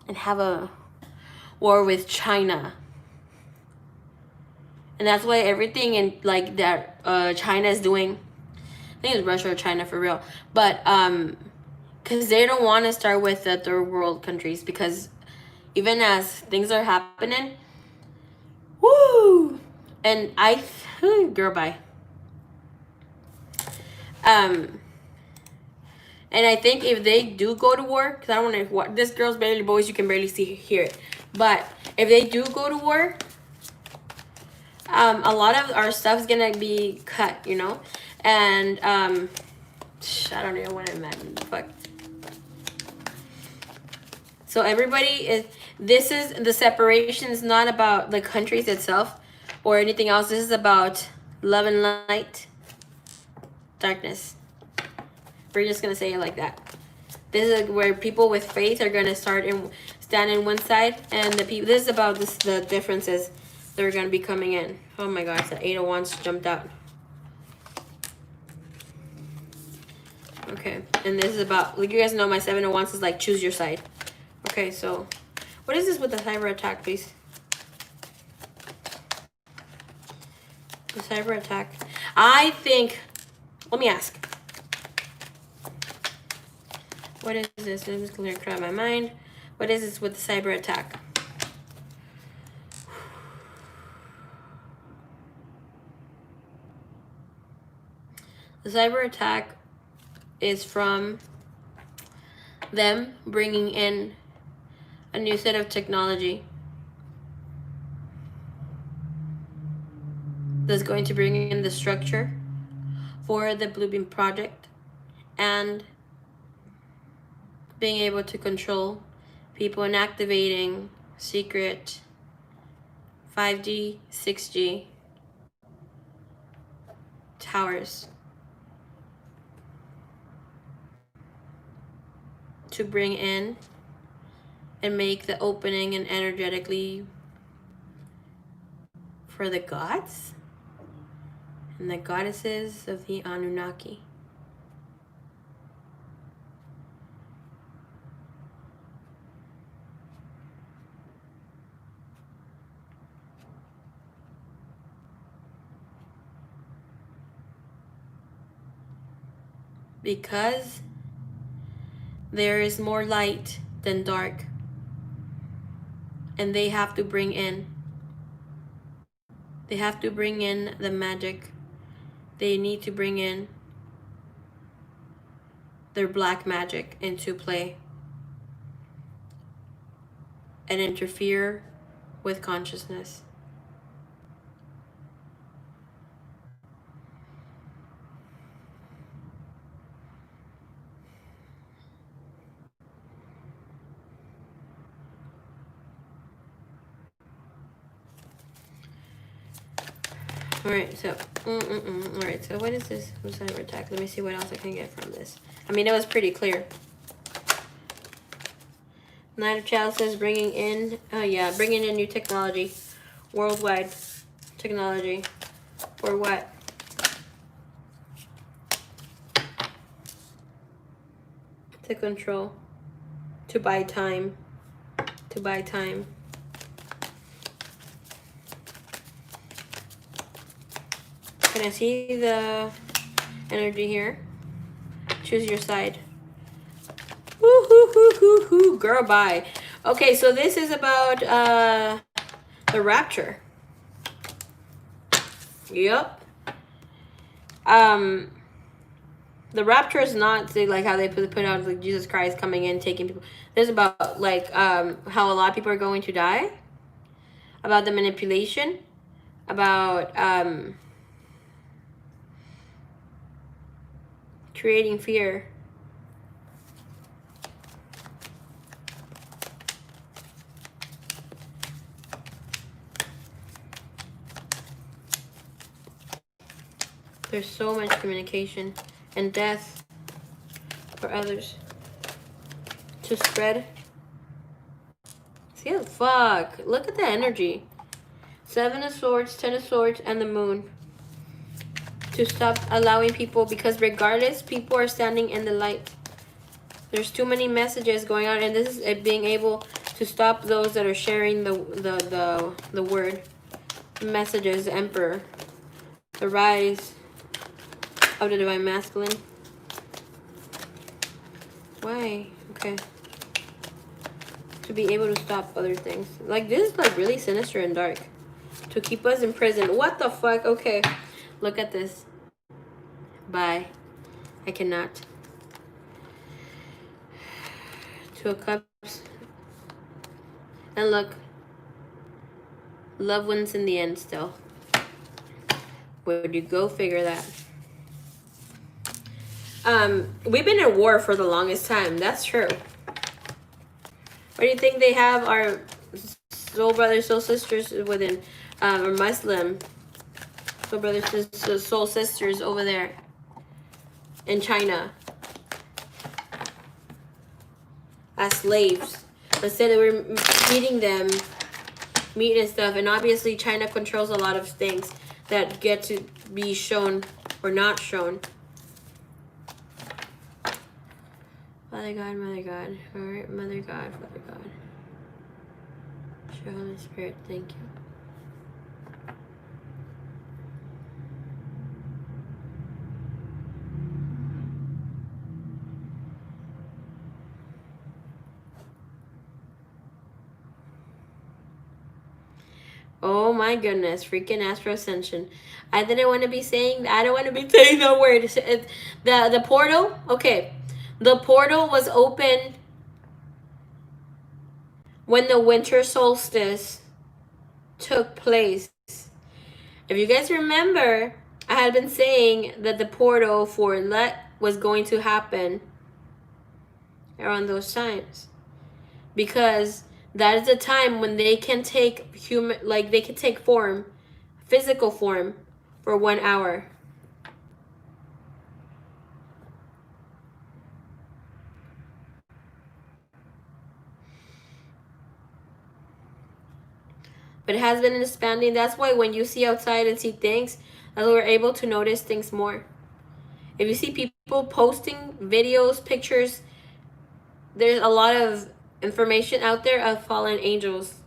and have a war with China, and that's why everything in like that China is doing. I think it's Russia or China for real, but because they don't want to start with the third world countries, because even as things are happening, woo, and girl, bye. And I think if they do go to war, because I don't want to, this girl's barely voice, you can barely hear it, but if they do go to war, a lot of our stuff's gonna be cut, you know, and I don't even want to imagine. Fuck. So everybody this is the separation is not about the countries itself or anything else. This is about love and light, darkness. We're just gonna say it like that. This is where people with faith are gonna stand in one side, and the people. This is about the differences that are gonna be coming in. Oh my gosh, the 8 of Wands jumped out. Okay, and this is about, like, you guys know my 7 of Wands is like choose your side. Okay, so what is this with the cyber attack, please? The cyber attack. I think, let me ask. What is this? I'm just going to clear my mind. What is this with the cyber attack? The cyber attack is from them bringing in a new set of technology that's going to bring in the structure for the Bluebeam project and being able to control people and activating secret 5G, 6G towers to bring in and make the opening and energetically for the gods and the goddesses of the Anunnaki. Because there is more light than dark, and they have to bring in the magic. They need to bring in their black magic into play and interfere with consciousness. Alright, so, alright, so what is this? Cyber attack. Let me see what else I can get from this. I mean, it was pretty clear. Knight of Chalices bringing in, bringing in new technology. Worldwide technology. For what? To control. To buy time. To buy time. Can I see the energy here? Choose your side. Woo hoo hoo hoo hoo, girl, bye. Okay, so this is about the rapture. Yep. The rapture is not like how they put out like Jesus Christ coming in taking people. This is about like how a lot of people are going to die. About the manipulation. About creating fear. There's so much communication and death. for others to spread. See, fuck. Look at the energy. 7 of Swords, 10 of Swords, and the Moon. To stop allowing people, because regardless, people are standing in the light. There's too many messages going on, and this is it being able to stop those that are sharing the word. Messages, Emperor. The rise of the Divine Masculine. Why? Okay. To be able to stop other things. Like, this is like really sinister and dark. To keep us in prison. What the fuck? Okay. Look at this. Bye. I cannot. 2 of Cups. And look. Love wins in the end still. Would you go figure that? We've been at war for the longest time. That's true. What do you think they have our soul brothers, soul sisters within, or Muslim soul brothers, soul sisters over there in China as slaves? Let's say that we're feeding them meat and stuff, and obviously China controls a lot of things that get to be shown or not shown. Father God, Mother God. Alright, Mother God, Father God. Show Holy Spirit, thank you. Oh my goodness, freaking Astro Ascension. I didn't want to be saying, I don't want to be saying that word. The portal, okay. The portal was open when the winter solstice took place. If you guys remember, I had been saying that the portal for Let was going to happen around those times. Because that is the time when they can take human, like they can take form, physical form, for 1 hour. But it has been expanding. That's why when you see outside and see things, that we're able to notice things more. If you see people posting videos, pictures, there's a lot of information out there of fallen angels.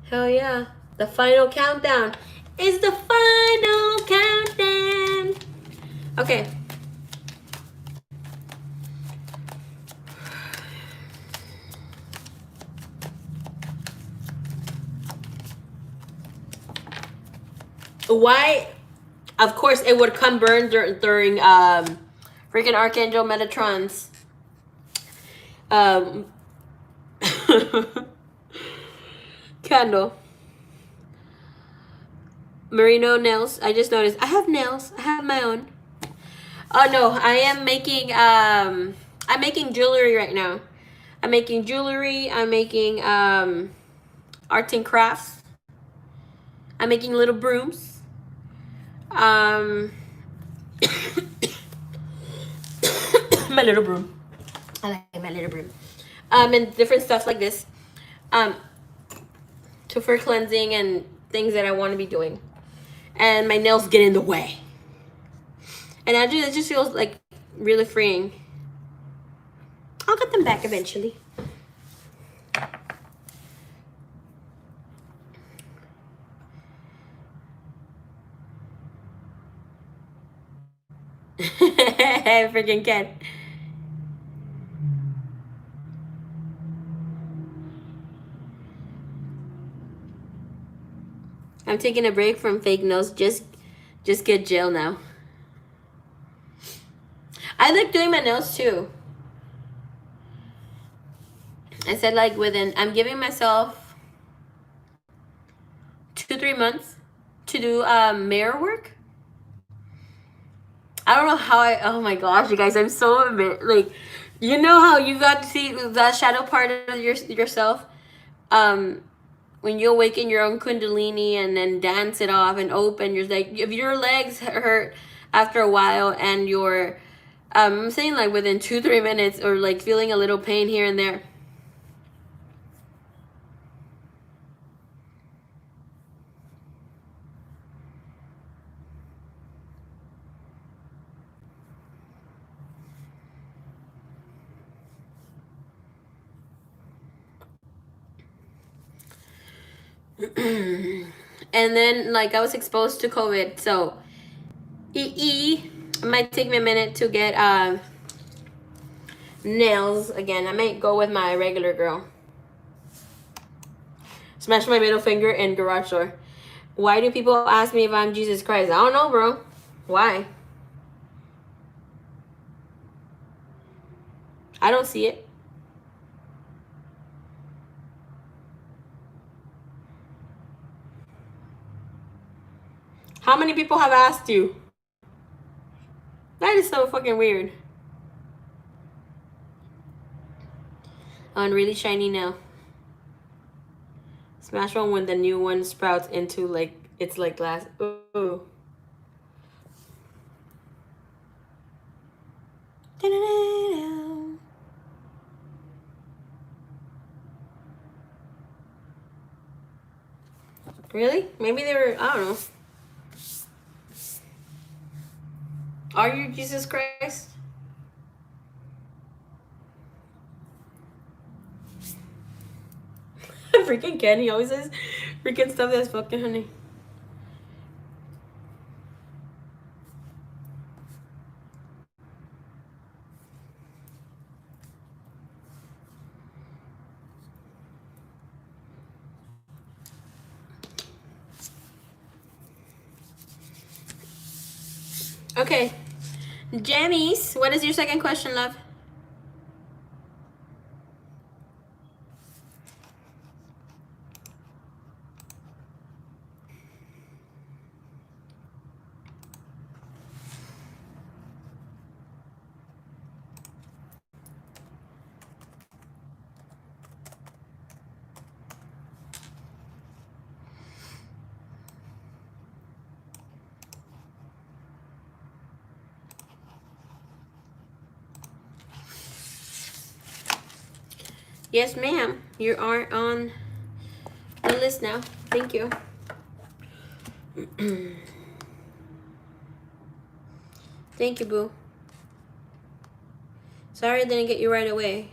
Hell yeah. The final countdown. It's the final countdown. Okay. Why? Of course, it would come burn during freaking Archangel Metatron's candle. Merino nails. I just noticed. I have nails. I have my own. Oh no, I am making I'm making jewelry right now. I'm making jewelry. I'm making arts and crafts. I'm making little brooms. My little broom. I like my little broom. And different stuff like this. For cleansing and things that I want to be doing. And my nails get in the way. And it just feels like really freeing. I'll get them back eventually. Freaking cat. I'm taking a break from fake nails. Just get gel now. I like doing my nails too. I said like I'm giving myself 2-3 months to do mirror work. I don't know how oh my gosh, you guys, I'm so like, you know how you got to see that shadow part of yourself? When you awaken your own kundalini and then dance it off and open, you're like, if your legs hurt after a while and your I'm saying like within 2-3 minutes, or like feeling a little pain here and there. And then like I was exposed to COVID, so it might take me a minute to get nails again. I might go with my regular girl. Smash my middle finger in garage door. Why do people ask me if I'm Jesus Christ? I don't know, bro. Why? I don't see it. How many people have asked you? That is so fucking weird. On really shiny nail. Smash one when the new one sprouts into like, it's like glass. Ooh. Really? Maybe they were, I don't know. Are you Jesus Christ? Freaking Ken, he always says freaking stuff that's fucking honey. Okay. Jammies, what is your second question, love? Yes, ma'am. You are on the list now. Thank you. Thank you, boo. Sorry I didn't get you right away.